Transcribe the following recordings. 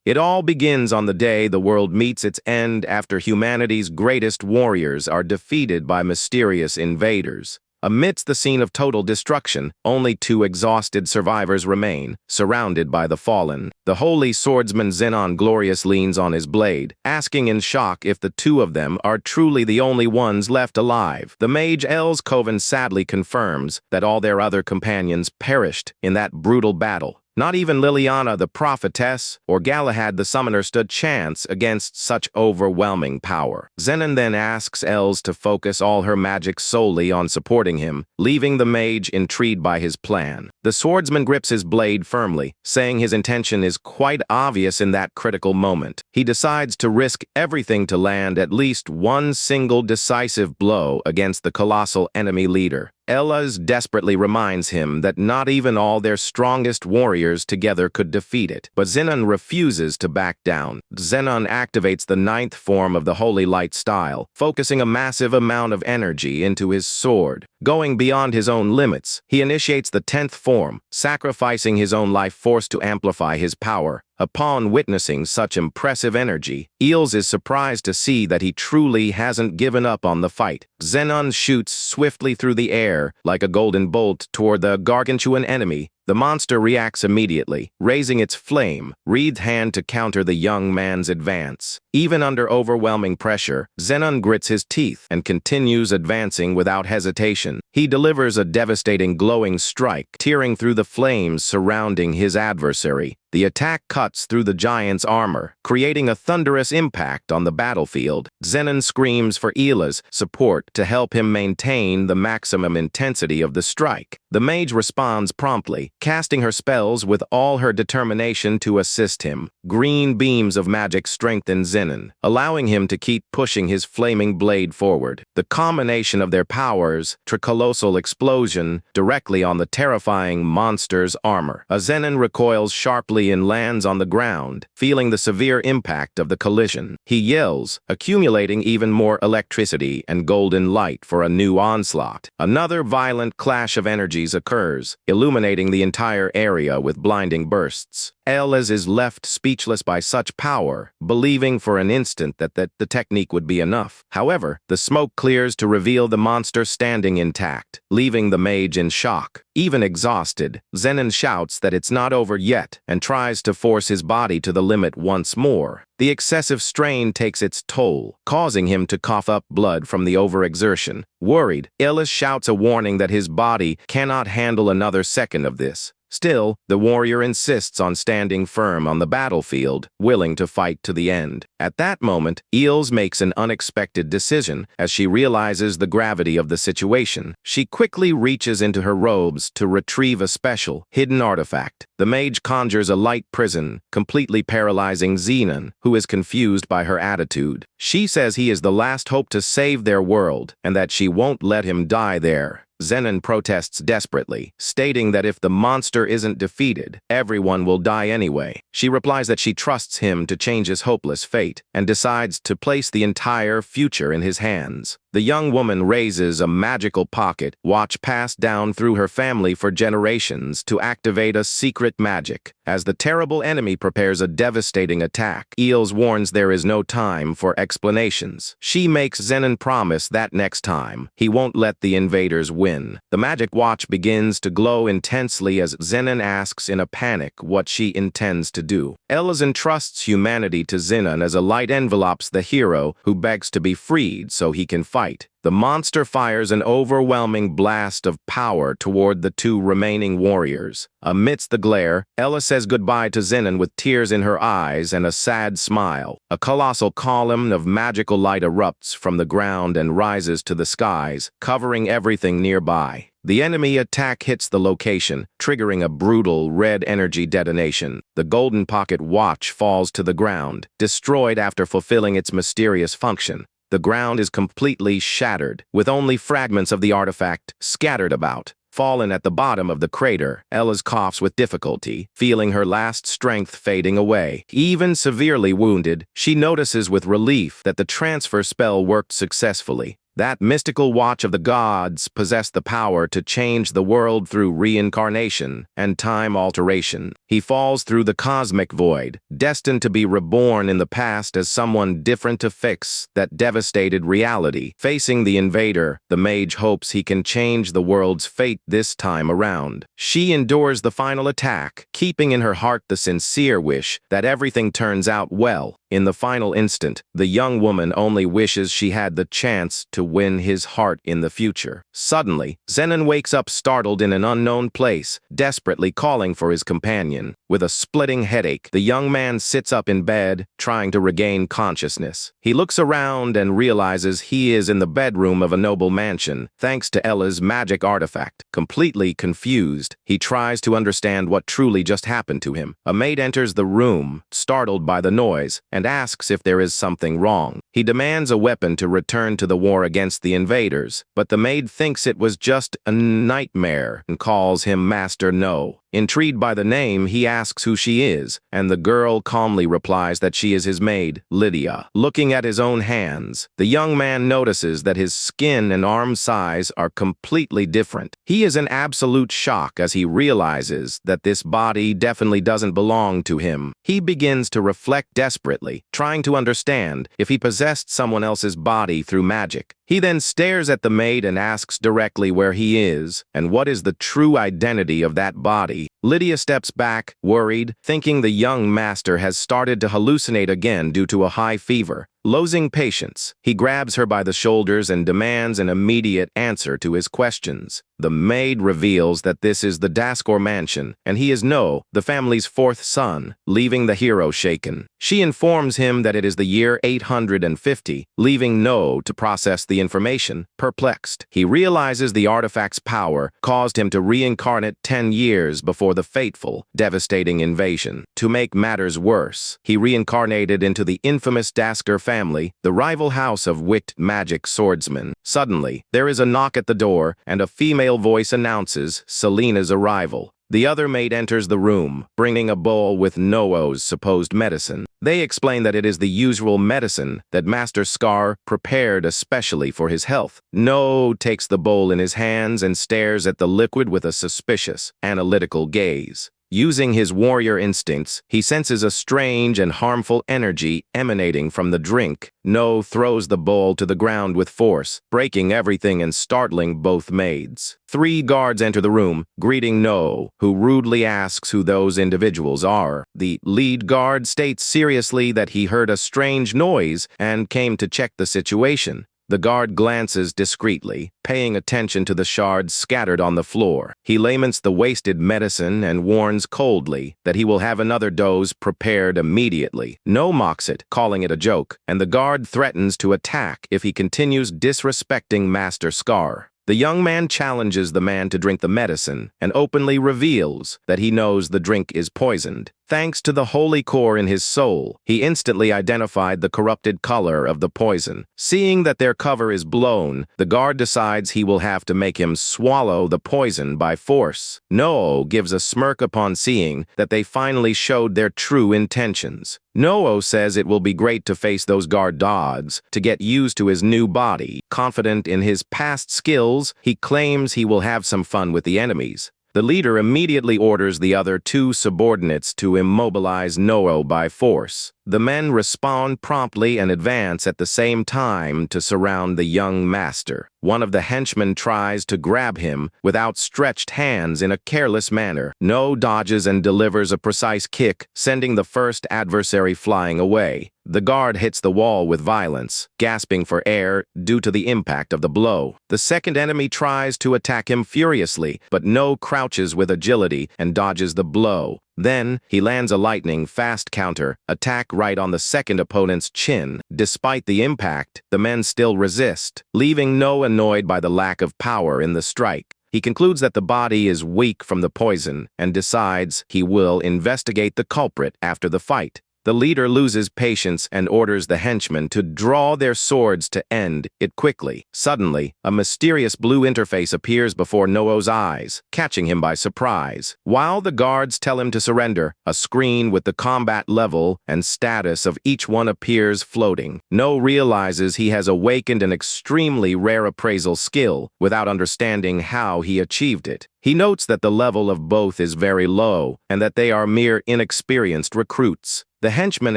It all begins on the day the world meets its end after humanity's greatest warriors are defeated by mysterious invaders. Amidst the scene of total destruction, only two exhausted survivors remain, surrounded by the fallen. The holy swordsman Zenon Glorious leans on his blade, asking in shock if the two of them are truly the only ones left alive. The mage Els Coven sadly confirms that all their other companions perished in that brutal battle. Not even Liliana the prophetess or Galahad the summoner stood chance against such overwhelming power. Zenon then asks Els to focus all her magic solely on supporting him, leaving the mage intrigued by his plan. The swordsman grips his blade firmly, saying his intention is quite obvious in that critical moment. He decides to risk everything to land at least one single decisive blow against the colossal enemy leader. Ella's desperately reminds him that not even all their strongest warriors together could defeat it. But Zenon refuses to back down. Zenon activates the 9th form of the Holy Light style, focusing a massive amount of energy into his sword. Going beyond his own limits, he initiates the 10th form, sacrificing his own life force to amplify his power. Upon witnessing such impressive energy, Eels is surprised to see that he truly hasn't given up on the fight. Zenon shoots swiftly through the air like a golden bolt toward the gargantuan enemy. The monster reacts immediately, raising its flame-wreathed hand to counter the young man's advance. Even under overwhelming pressure, Zenon grits his teeth and continues advancing without hesitation. He delivers a devastating glowing strike, tearing through the flames surrounding his adversary. The attack cuts through the giant's armor, creating a thunderous impact on the battlefield. Zenon screams for Ella's support to help him maintain the maximum intensity of the strike. The mage responds promptly, casting her spells with all her determination to assist him. Green beams of magic strengthen Zenon, allowing him to keep pushing his flaming blade forward. The combination of their powers, colossal explosion, directly on the terrifying monster's armor. Zenon recoils sharply and lands on the ground, feeling the severe impact of the collision. He yells, accumulating even more electricity and golden light for a new onslaught. Another violent clash of energies occurs, illuminating the entire area with blinding bursts. Els is left speechless by such power, believing for an instant that the technique would be enough. However, the smoke clears to reveal the monster standing intact, leaving the mage in shock. Even exhausted, Zenon shouts that it's not over yet and tries to force his body to the limit once more. The excessive strain takes its toll, causing him to cough up blood from the overexertion. Worried, Els shouts a warning that his body cannot handle another second of this. Still, the warrior insists on standing firm on the battlefield, willing to fight to the end. At that moment, Els makes an unexpected decision as she realizes the gravity of the situation. She quickly reaches into her robes to retrieve a special, hidden artifact. The mage conjures a light prison, completely paralyzing Zenon, who is confused by her attitude. She says he is the last hope to save their world, and that she won't let him die there. Zenon protests desperately, stating that if the monster isn't defeated, everyone will die anyway. She replies that she trusts him to change his hopeless fate, and decides to place the entire future in his hands. The young woman raises a magical pocket watch passed down through her family for generations to activate a secret magic. As the terrible enemy prepares a devastating attack, Els warns there is no time for explanations. She makes Zenon promise that next time, he won't let the invaders win. The magic watch begins to glow intensely as Zenon asks in a panic what she intends to do. Els entrusts humanity to Zenon as a light envelopes the hero who begs to be freed so he can fight. The monster fires an overwhelming blast of power toward the two remaining warriors. Amidst the glare, Ella says goodbye to Zenon with tears in her eyes and a sad smile. A colossal column of magical light erupts from the ground and rises to the skies, covering everything nearby. The enemy attack hits the location, triggering a brutal red energy detonation. The golden pocket watch falls to the ground, destroyed after fulfilling its mysterious function. The ground is completely shattered, with only fragments of the artifact scattered about. Fallen at the bottom of the crater, Ella coughs with difficulty, feeling her last strength fading away. Even severely wounded, she notices with relief that the transfer spell worked successfully. That mystical watch of the gods possessed the power to change the world through reincarnation and time alteration. He falls through the cosmic void, destined to be reborn in the past as someone different to fix that devastated reality. Facing the invader, the mage hopes he can change the world's fate this time around. She endures the final attack, keeping in her heart the sincere wish that everything turns out well. In the final instant, the young woman only wishes she had the chance to win his heart in the future. Suddenly, Zenon wakes up startled in an unknown place, desperately calling for his companion. With a splitting headache, the young man sits up in bed, trying to regain consciousness. He looks around and realizes he is in the bedroom of a noble mansion, thanks to Ella's magic artifact. Completely confused, he tries to understand what truly just happened to him. A maid enters the room, startled by the noise, and asks if there is something wrong. He demands a weapon to return to the war against the invaders, but the maid thinks it was just a nightmare and calls him Master No. Intrigued by the name, he asks who she is, and the girl calmly replies that she is his maid, Lydia. Looking at his own hands, the young man notices that his skin and arm size are completely different. He is in absolute shock as he realizes that this body definitely doesn't belong to him. He begins to reflect desperately, trying to understand if he possessed someone else's body through magic. He then stares at the maid and asks directly where he is and what is the true identity of that body. Lydia steps back, worried, thinking the young master has started to hallucinate again due to a high fever. Losing patience, he grabs her by the shoulders and demands an immediate answer to his questions. The maid reveals that this is the Daskor mansion, and he is No, the family's fourth son, leaving the hero shaken. She informs him that it is the year 850, leaving No to process the information. Perplexed, he realizes the artifact's power caused him to reincarnate 10 years before the fateful, devastating invasion. To make matters worse, he reincarnated into the infamous Daskor family, the rival house of wicked Magic Swordsman. Suddenly, there is a knock at the door, and a female voice announces Selena's arrival. The other maid enters the room, bringing a bowl with Noo's supposed medicine. They explain that it is the usual medicine that Master Scar prepared especially for his health. No takes the bowl in his hands and stares at the liquid with a suspicious, analytical gaze. Using his warrior instincts, he senses a strange and harmful energy emanating from the drink. No throws the bowl to the ground with force, breaking everything and startling both maids. 3 guards enter the room, greeting No, who rudely asks who those individuals are. The lead guard states seriously that he heard a strange noise and came to check the situation. The guard glances discreetly, paying attention to the shards scattered on the floor. He laments the wasted medicine and warns coldly that he will have another dose prepared immediately. No mocks it, calling it a joke, and the guard threatens to attack if he continues disrespecting Master Scar. The young man challenges the man to drink the medicine and openly reveals that he knows the drink is poisoned. Thanks to the holy core in his soul, he instantly identified the corrupted color of the poison. Seeing that their cover is blown, the guard decides he will have to make him swallow the poison by force. No gives a smirk upon seeing that they finally showed their true intentions. No says it will be great to face those guard dogs, to get used to his new body. Confident in his past skills, he claims he will have some fun with the enemies. The leader immediately orders the other 2 subordinates to immobilize No by force. The men respond promptly and advance at the same time to surround the young master. One of the henchmen tries to grab him with outstretched hands in a careless manner. No dodges and delivers a precise kick, sending the first adversary flying away. The guard hits the wall with violence, gasping for air due to the impact of the blow. The second enemy tries to attack him furiously, but No crouches with agility and dodges the blow. Then, he lands a lightning-fast counter attack right on the second opponent's chin. Despite the impact, the men still resist, leaving No annoyed by the lack of power in the strike. He concludes that the body is weak from the poison and decides he will investigate the culprit after the fight. The leader loses patience and orders the henchmen to draw their swords to end it quickly. Suddenly, a mysterious blue interface appears before Noo's eyes, catching him by surprise. While the guards tell him to surrender, a screen with the combat level and status of each one appears floating. No realizes he has awakened an extremely rare appraisal skill without understanding how he achieved it. He notes that the level of both is very low and that they are mere inexperienced recruits. The henchman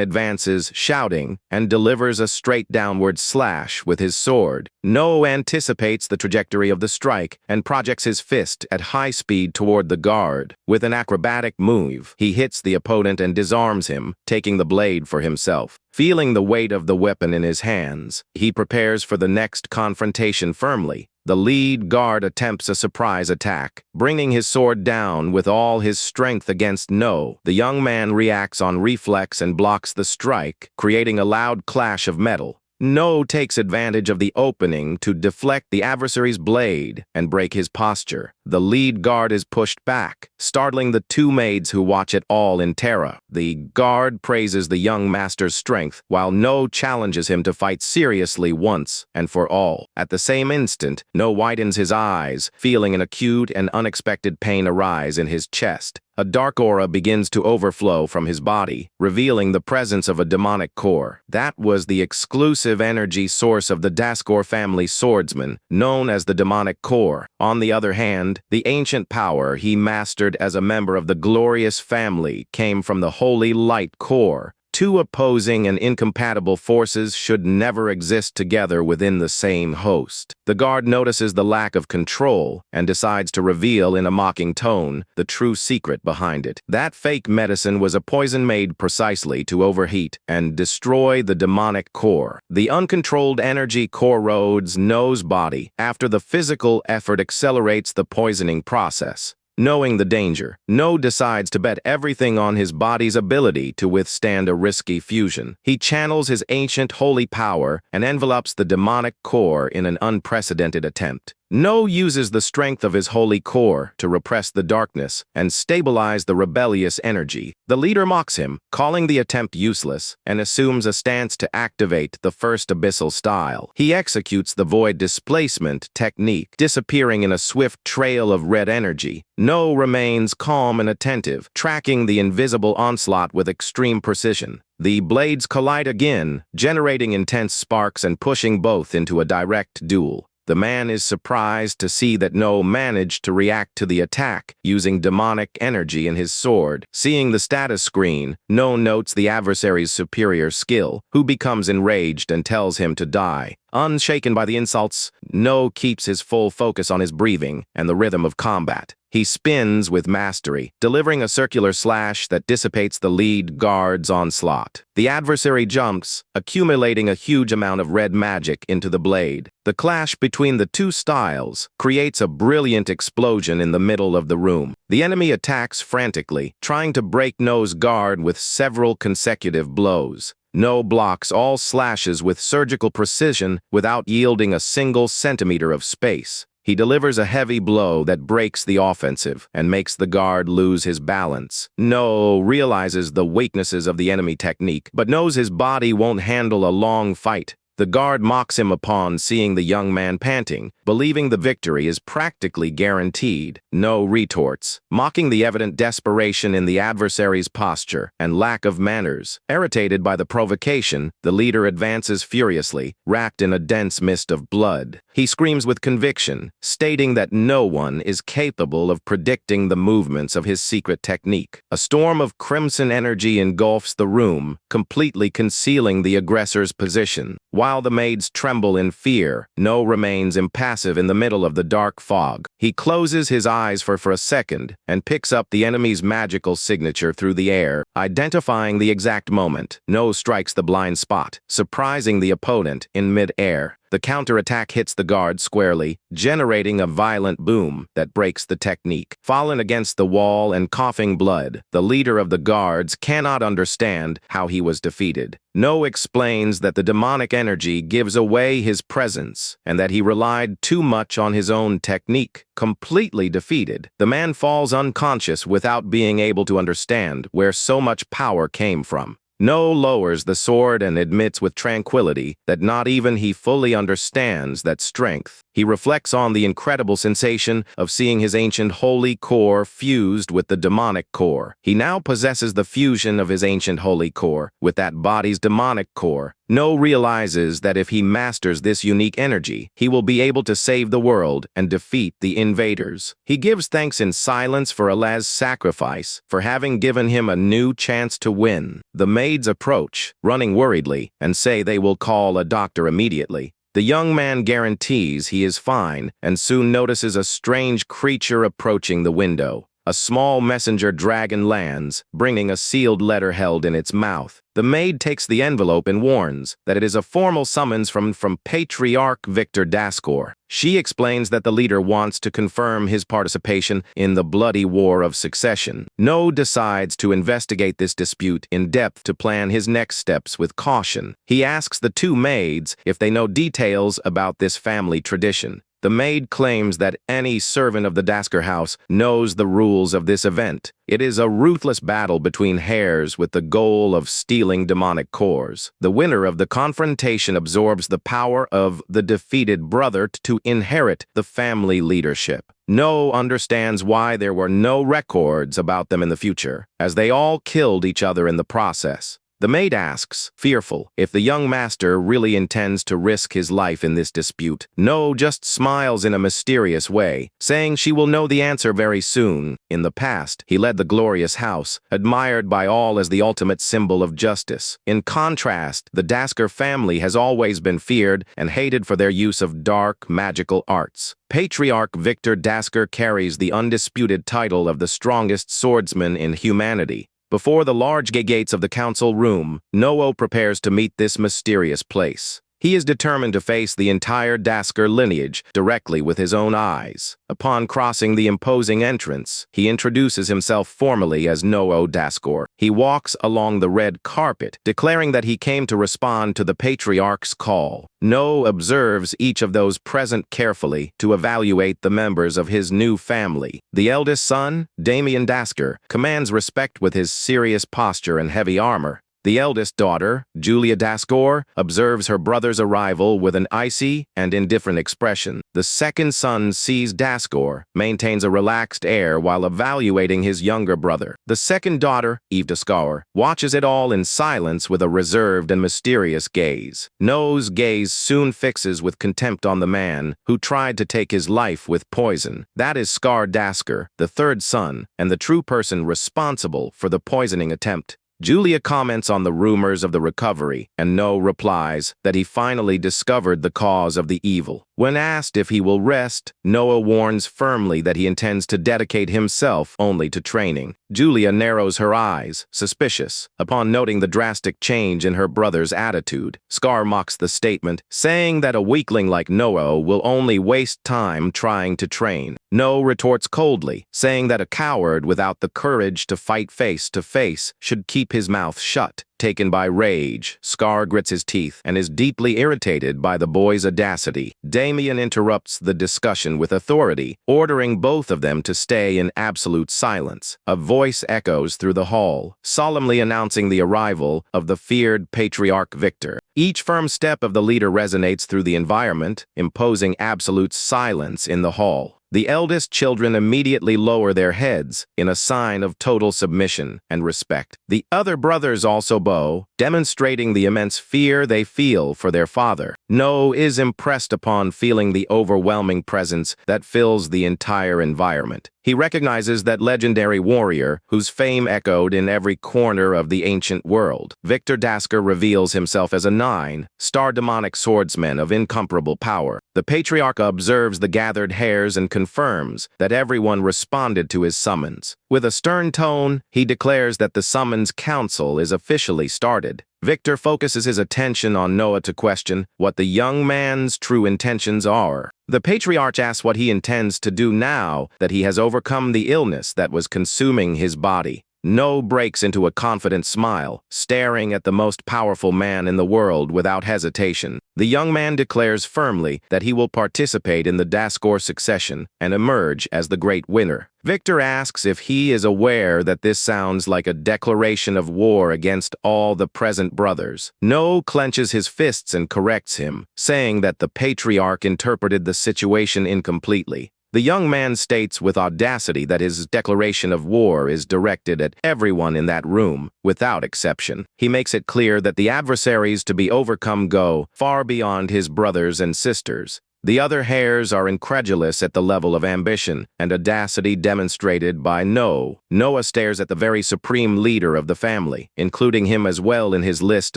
advances, shouting, and delivers a straight downward slash with his sword. No anticipates the trajectory of the strike and projects his fist at high speed toward the guard. With an acrobatic move, he hits the opponent and disarms him, taking the blade for himself. Feeling the weight of the weapon in his hands, he prepares for the next confrontation firmly. The lead guard attempts a surprise attack, bringing his sword down with all his strength against No. The young man reacts on reflex and blocks the strike, creating a loud clash of metal. No takes advantage of the opening to deflect the adversary's blade and break his posture. The lead guard is pushed back, startling the two maids who watch it all in terror. The guard praises the young master's strength, while No challenges him to fight seriously once and for all. At the same instant, No widens his eyes, feeling an acute and unexpected pain arise in his chest. A dark aura begins to overflow from his body, revealing the presence of a demonic core. That was the exclusive energy source of the Dronzer family swordsman, known as the demonic core. On the other hand, the ancient power he mastered as a member of the glorious family came from the holy light core. Two opposing and incompatible forces should never exist together within the same host. The guard notices the lack of control and decides to reveal in a mocking tone the true secret behind it. That fake medicine was a poison made precisely to overheat and destroy the demonic core. The uncontrolled energy corrodes No's body after the physical effort accelerates the poisoning process. Knowing the danger, No decides to bet everything on his body's ability to withstand a risky fusion. He channels his ancient holy power and envelopes the demonic core in an unprecedented attempt. No uses the strength of his holy core to repress the darkness and stabilize the rebellious energy. The leader mocks him, calling the attempt useless, and assumes a stance to activate the first abyssal style. He executes the void displacement technique, disappearing in a swift trail of red energy. No remains calm and attentive, tracking the invisible onslaught with extreme precision. The blades collide again, generating intense sparks and pushing both into a direct duel. The man is surprised to see that No managed to react to the attack using demonic energy in his sword. Seeing the status screen, No notes the adversary's superior skill, who becomes enraged and tells him to die. Unshaken by the insults, No keeps his full focus on his breathing and the rhythm of combat. He spins with mastery, delivering a circular slash that dissipates the lead guard's onslaught. The adversary jumps, accumulating a huge amount of red magic into the blade. The clash between the two styles creates a brilliant explosion in the middle of the room. The enemy attacks frantically, trying to break No's guard with several consecutive blows. No blocks all slashes with surgical precision without yielding a single centimeter of space. He delivers a heavy blow that breaks the offensive and makes the guard lose his balance. No realizes the weaknesses of the enemy technique, but knows his body won't handle a long fight. The guard mocks him upon seeing the young man panting, believing the victory is practically guaranteed. No retorts, mocking the evident desperation in the adversary's posture and lack of manners. Irritated by the provocation, the leader advances furiously, wrapped in a dense mist of blood. He screams with conviction, stating that no one is capable of predicting the movements of his secret technique. A storm of crimson energy engulfs the room, completely concealing the aggressor's position. While the maids tremble in fear, No remains impassive in the middle of the dark fog. He closes his eyes for a second and picks up the enemy's magical signature through the air, identifying the exact moment. No strikes the blind spot, surprising the opponent in mid-air. The counterattack hits the guard squarely, generating a violent boom that breaks the technique. Fallen against the wall and coughing blood, the leader of the guards cannot understand how he was defeated. No explains that the demonic energy gives away his presence and that he relied too much on his own technique. Completely defeated, the man falls unconscious without being able to understand where so much power came from. No lowers the sword and admits with tranquility that not even he fully understands that strength. He reflects on the incredible sensation of seeing his ancient holy core fused with the demonic core. He now possesses the fusion of his ancient holy core with that body's demonic core. No realizes that if he masters this unique energy, he will be able to save the world and defeat the invaders. He gives thanks in silence for Allah's sacrifice, for having given him a new chance to win. The maids approach, running worriedly, and say they will call a doctor immediately. The young man guarantees he is fine and soon notices a strange creature approaching the window. A small messenger dragon lands, bringing a sealed letter held in its mouth. The maid takes the envelope and warns that it is a formal summons from Patriarch Victor Daskor. She explains that the leader wants to confirm his participation in the bloody war of succession. No decides to investigate this dispute in depth to plan his next steps with caution. He asks the two maids if they know details about this family tradition. The maid claims that any servant of the Dasker house knows the rules of this event. It is a ruthless battle between heirs with the goal of stealing demonic cores. The winner of the confrontation absorbs the power of the defeated brother to inherit the family leadership. No understands why there were no records about them in the future, as they all killed each other in the process. The maid asks, fearful, if the young master really intends to risk his life in this dispute. No just smiles in a mysterious way, saying she will know the answer very soon. In the past, he led the glorious house, admired by all as the ultimate symbol of justice. In contrast, the Dasker family has always been feared and hated for their use of dark, magical arts. Patriarch Victor Dasker carries the undisputed title of the strongest swordsman in humanity. Before the large gates of the council room, Noah prepares to meet this mysterious place. He is determined to face the entire Dasker lineage directly with his own eyes. Upon crossing the imposing entrance, he introduces himself formally as Noah Daskor. He walks along the red carpet, declaring that he came to respond to the patriarch's call. Noah observes each of those present carefully to evaluate the members of his new family. The eldest son, Damien Dasker, commands respect with his serious posture and heavy armor. The eldest daughter, Julia Daskor, observes her brother's arrival with an icy and indifferent expression. The second son sees Daskor, maintains a relaxed air while evaluating his younger brother. The second daughter, Eve Daskor, watches it all in silence with a reserved and mysterious gaze. Noah's gaze soon fixes with contempt on the man who tried to take his life with poison. That is Skar Dasker, the third son, and the true person responsible for the poisoning attempt. Julia comments on the rumors of the recovery, and Noah replies that he finally discovered the cause of the evil. When asked if he will rest, Noah warns firmly that he intends to dedicate himself only to training. Julia narrows her eyes, suspicious, upon noting the drastic change in her brother's attitude. Skar mocks the statement, saying that a weakling like Noah will only waste time trying to train. Noah retorts coldly, saying that a coward without the courage to fight face to face should keep his mouth shut. Taken by rage, Skar grits his teeth and is deeply irritated by the boy's audacity. Damien interrupts the discussion with authority, ordering both of them to stay in absolute silence. A voice echoes through the hall, solemnly announcing the arrival of the feared Patriarch Victor. Each firm step of the leader resonates through the environment, imposing absolute silence in the hall. The eldest children immediately lower their heads in a sign of total submission and respect. The other brothers also bow, demonstrating the immense fear they feel for their father. Noah is impressed upon feeling the overwhelming presence that fills the entire environment. He recognizes that legendary warrior whose fame echoed in every corner of the ancient world. Victor Dasker reveals himself as a 9-star demonic swordsman of incomparable power. The patriarch observes the gathered hairs and confirms that everyone responded to his summons. With a stern tone, he declares that the summons council is officially started. Victor focuses his attention on Noah to question what the young man's true intentions are. The patriarch asks what he intends to do now that he has overcome the illness that was consuming his body. No breaks into a confident smile, staring at the most powerful man in the world without hesitation. The young man declares firmly that he will participate in the Daskor succession and emerge as the great winner. Victor asks if he is aware that this sounds like a declaration of war against all the present brothers. No clenches his fists and corrects him, saying that the patriarch interpreted the situation incompletely. The young man states with audacity that his declaration of war is directed at everyone in that room, without exception. He makes it clear that the adversaries to be overcome go far beyond his brothers and sisters. The other heirs are incredulous at the level of ambition and audacity demonstrated by Noah stares at the very supreme leader of the family, including him as well in his list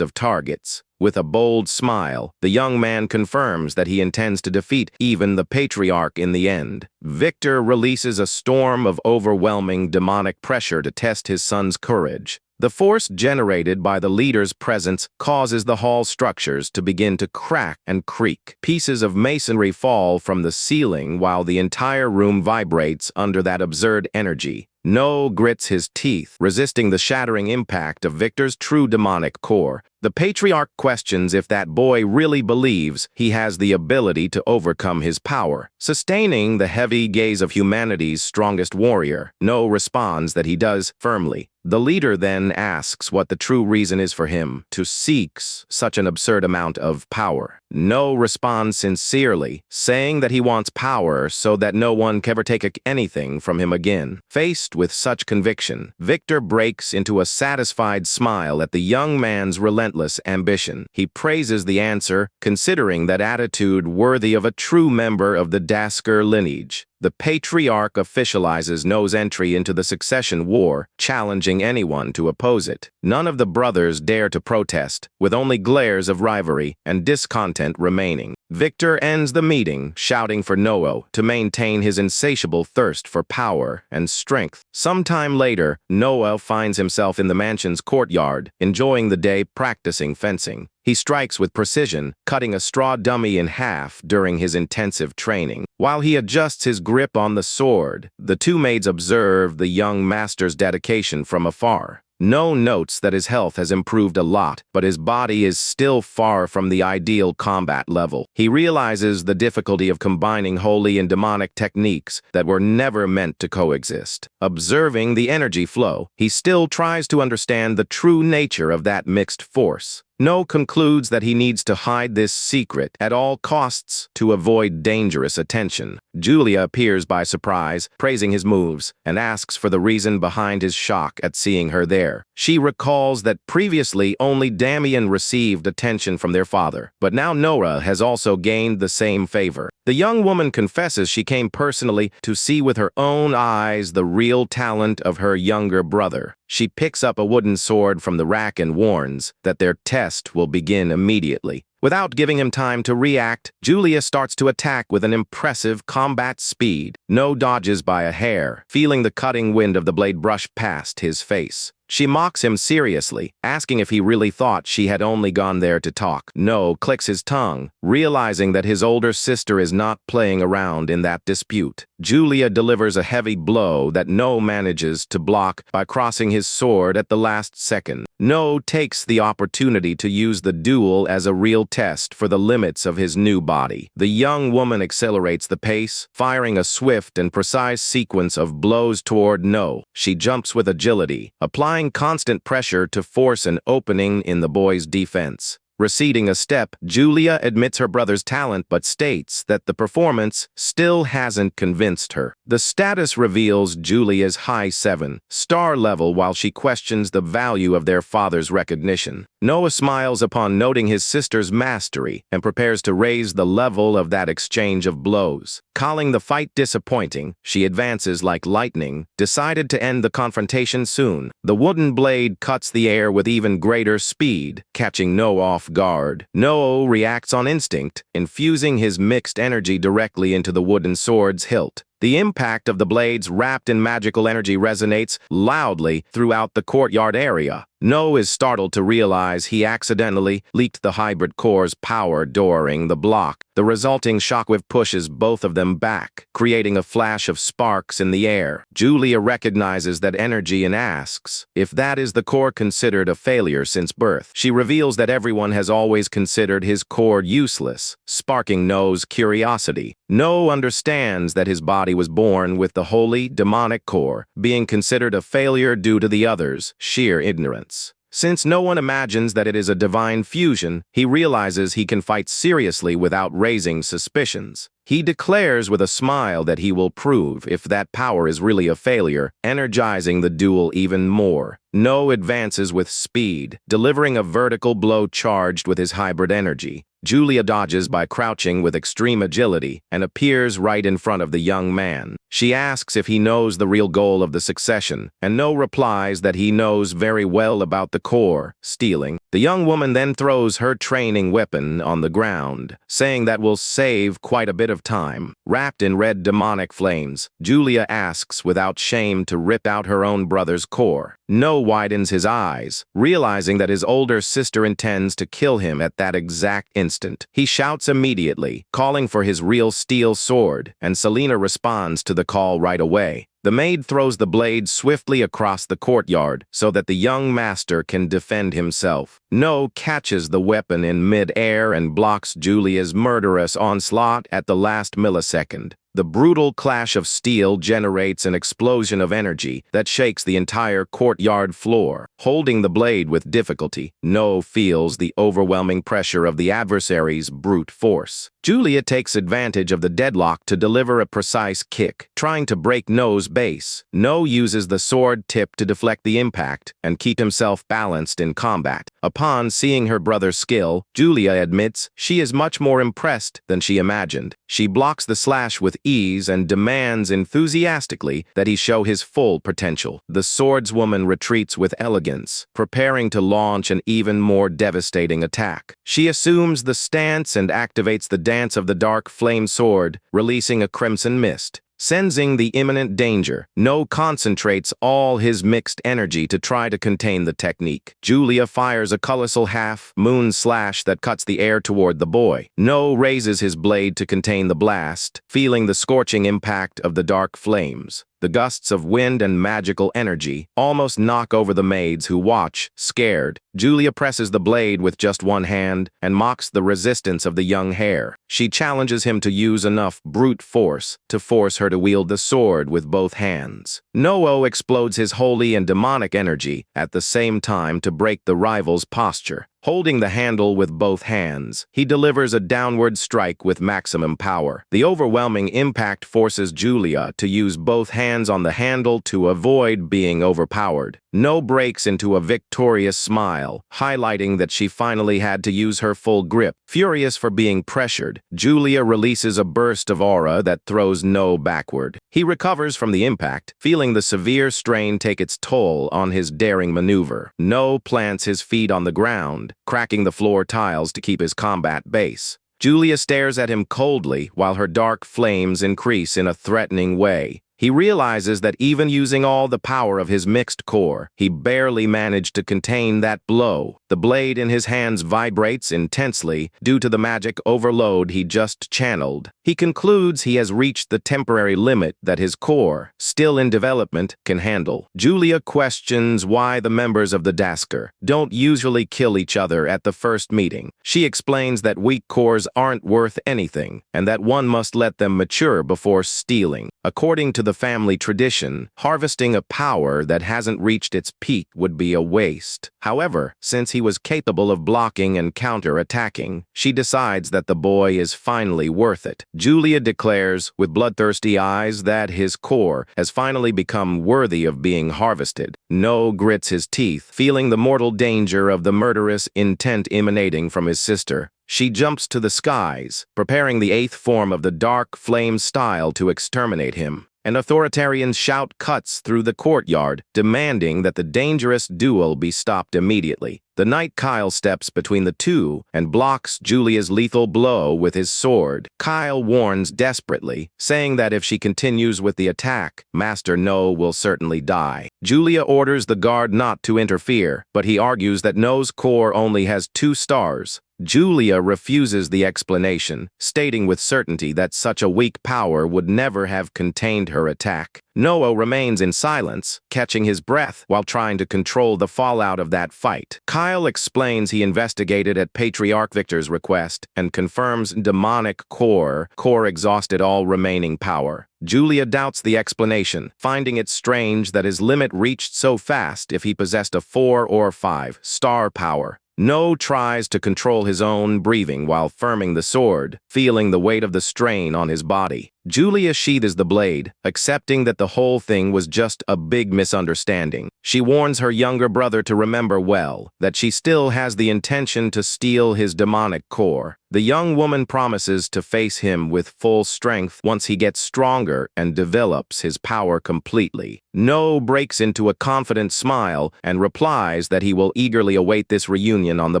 of targets. With a bold smile, the young man confirms that he intends to defeat even the patriarch in the end. Victor releases a storm of overwhelming demonic pressure to test his son's courage. The force generated by the leader's presence causes the hall structures to begin to crack and creak. Pieces of masonry fall from the ceiling while the entire room vibrates under that absurd energy. No grits his teeth, resisting the shattering impact of Victor's true demonic core. The patriarch questions if that boy really believes he has the ability to overcome his power. Sustaining the heavy gaze of humanity's strongest warrior, No responds that he does firmly. The leader then asks what the true reason is for him to seek such an absurd amount of power. No responds sincerely, saying that he wants power so that no one can ever take anything from him again. Faced with such conviction, Victor breaks into a satisfied smile at the young man's relentless ambition. He praises the answer, considering that attitude worthy of a true member of the Daskor lineage. The patriarch officializes No's entry into the succession war, challenging anyone to oppose it. None of the brothers dare to protest, with only glares of rivalry and discontent remaining. Victor ends the meeting, shouting for Noah to maintain his insatiable thirst for power and strength. Sometime later, Noah finds himself in the mansion's courtyard, enjoying the day practicing fencing. He strikes with precision, cutting a straw dummy in half during his intensive training. While he adjusts his grip on the sword, the two maids observe the young master's dedication from afar. No notes that his health has improved a lot, but his body is still far from the ideal combat level. He realizes the difficulty of combining holy and demonic techniques that were never meant to coexist. Observing the energy flow, he still tries to understand the true nature of that mixed force. No concludes that he needs to hide this secret at all costs to avoid dangerous attention. Julia appears by surprise, praising his moves, and asks for the reason behind his shock at seeing her there. She recalls that previously only Damien received attention from their father, but now Noah has also gained the same favor. The young woman confesses she came personally to see with her own eyes the real talent of her younger brother. She picks up a wooden sword from the rack and warns that their test will begin immediately. Without giving him time to react, Julia starts to attack with an impressive combat speed. No dodges by a hair, feeling the cutting wind of the blade brush past his face. She mocks him seriously, asking if he really thought she had only gone there to talk. No clicks his tongue, realizing that his older sister is not playing around in that dispute. Julia delivers a heavy blow that No manages to block by crossing his sword at the last second. No takes the opportunity to use the duel as a real test for the limits of his new body. The young woman accelerates the pace, firing a swift and precise sequence of blows toward No. She jumps with agility, applying constant pressure to force an opening in the boy's defense. Receding a step, Julia admits her brother's talent but states that the performance still hasn't convinced her. The status reveals Julia's high 7-star level while she questions the value of their father's recognition. Noah smiles upon noting his sister's mastery and prepares to raise the level of that exchange of blows. Calling the fight disappointing, she advances like lightning, decided to end the confrontation soon. The wooden blade cuts the air with even greater speed, catching Noah off guard. Noah reacts on instinct, infusing his mixed energy directly into the wooden sword's hilt. The impact of the blades wrapped in magical energy resonates loudly throughout the courtyard area. No is startled to realize he accidentally leaked the hybrid core's power during the block. The resulting shockwave pushes both of them back, creating a flash of sparks in the air. Julia recognizes that energy and asks if that is the core considered a failure since birth. She reveals that everyone has always considered his core useless, sparking No's curiosity. No understands that his body was born with the holy, demonic core, being considered a failure due to the others' sheer ignorance. Since no one imagines that it is a divine fusion, he realizes he can fight seriously without raising suspicions. He declares with a smile that he will prove if that power is really a failure, energizing the duel even more. No advances with speed, delivering a vertical blow charged with his hybrid energy. Julia dodges by crouching with extreme agility and appears right in front of the young man. She asks if he knows the real goal of the succession, and No replies that he knows very well about the core, stealing. The young woman then throws her training weapon on the ground, saying that will save quite a bit of time. Wrapped in red demonic flames, Julia asks without shame to rip out her own brother's core. No widens his eyes, realizing that his older sister intends to kill him at that exact instant. He shouts immediately, calling for his real steel sword, and Selena responds to the call right away. The maid throws the blade swiftly across the courtyard so that the young master can defend himself. No catches the weapon in mid-air and blocks Julia's murderous onslaught at the last millisecond. The brutal clash of steel generates an explosion of energy that shakes the entire courtyard floor. Holding the blade with difficulty, No feels the overwhelming pressure of the adversary's brute force. Julia takes advantage of the deadlock to deliver a precise kick, trying to break No's base. No uses the sword tip to deflect the impact and keep himself balanced in combat. Upon seeing her brother's skill, Julia admits she is much more impressed than she imagined. She blocks the slash with ease and demands enthusiastically that he show his full potential. The swordswoman retreats with elegance, preparing to launch an even more devastating attack. She assumes the stance and activates the dance of the dark flame sword, releasing a crimson mist. Sensing the imminent danger, No concentrates all his mixed energy to try to contain the technique. Julia fires a colossal half-moon slash that cuts the air toward the boy. No raises his blade to contain the blast, feeling the scorching impact of the dark flames. The gusts of wind and magical energy almost knock over the maids who watch, scared. Julia presses the blade with just one hand and mocks the resistance of the young hare. She challenges him to use enough brute force to force her to wield the sword with both hands. No explodes his holy and demonic energy at the same time to break the rival's posture. Holding the handle with both hands, he delivers a downward strike with maximum power. The overwhelming impact forces Julia to use both hands on the handle to avoid being overpowered. No breaks into a victorious smile, highlighting that she finally had to use her full grip. Furious for being pressured, Julia releases a burst of aura that throws No backward. He recovers from the impact, feeling the severe strain take its toll on his daring maneuver. No plants his feet on the ground, cracking the floor tiles to keep his combat base. Julia stares at him coldly while her dark flames increase in a threatening way. He realizes that even using all the power of his mixed core, he barely managed to contain that blow. The blade in his hands vibrates intensely due to the magic overload he just channeled. He concludes he has reached the temporary limit that his core, still in development, can handle. Julia questions why the members of the Dasker don't usually kill each other at the first meeting. She explains that weak cores aren't worth anything, and that one must let them mature before stealing. According to the family tradition, harvesting a power that hasn't reached its peak would be a waste. However, since he was capable of blocking and counter-attacking, she decides that the boy is finally worth it. Julia declares, with bloodthirsty eyes, that his core has finally become worthy of being harvested. No grits his teeth, feeling the mortal danger of the murderous intent emanating from his sister. She jumps to the skies, preparing the eighth form of the dark flame style to exterminate him. An authoritarian shout cuts through the courtyard, demanding that the dangerous duel be stopped immediately. The The knight Kyle steps between the two and blocks Julia's lethal blow with his sword. Kyle warns desperately, saying that if she continues with the attack, Master No will certainly die. Julia orders the guard not to interfere, but he argues that No's core only has 2 stars. Julia refuses the explanation, stating with certainty that such a weak power would never have contained her attack. Noah remains in silence, catching his breath while trying to control the fallout of that fight. Kyle explains he investigated at Patriarch Victor's request and confirms demonic core exhausted all remaining power. Julia doubts the explanation, finding it strange that his limit reached so fast if he possessed a 4 or 5 star power. No tries to control his own breathing while firming the sword, feeling the weight of the strain on his body. Julia sheathes the blade, accepting that the whole thing was just a big misunderstanding. She warns her younger brother to remember well that she still has the intention to steal his demonic core. The young woman promises to face him with full strength once he gets stronger and develops his power completely. No breaks into a confident smile and replies that he will eagerly await this reunion on the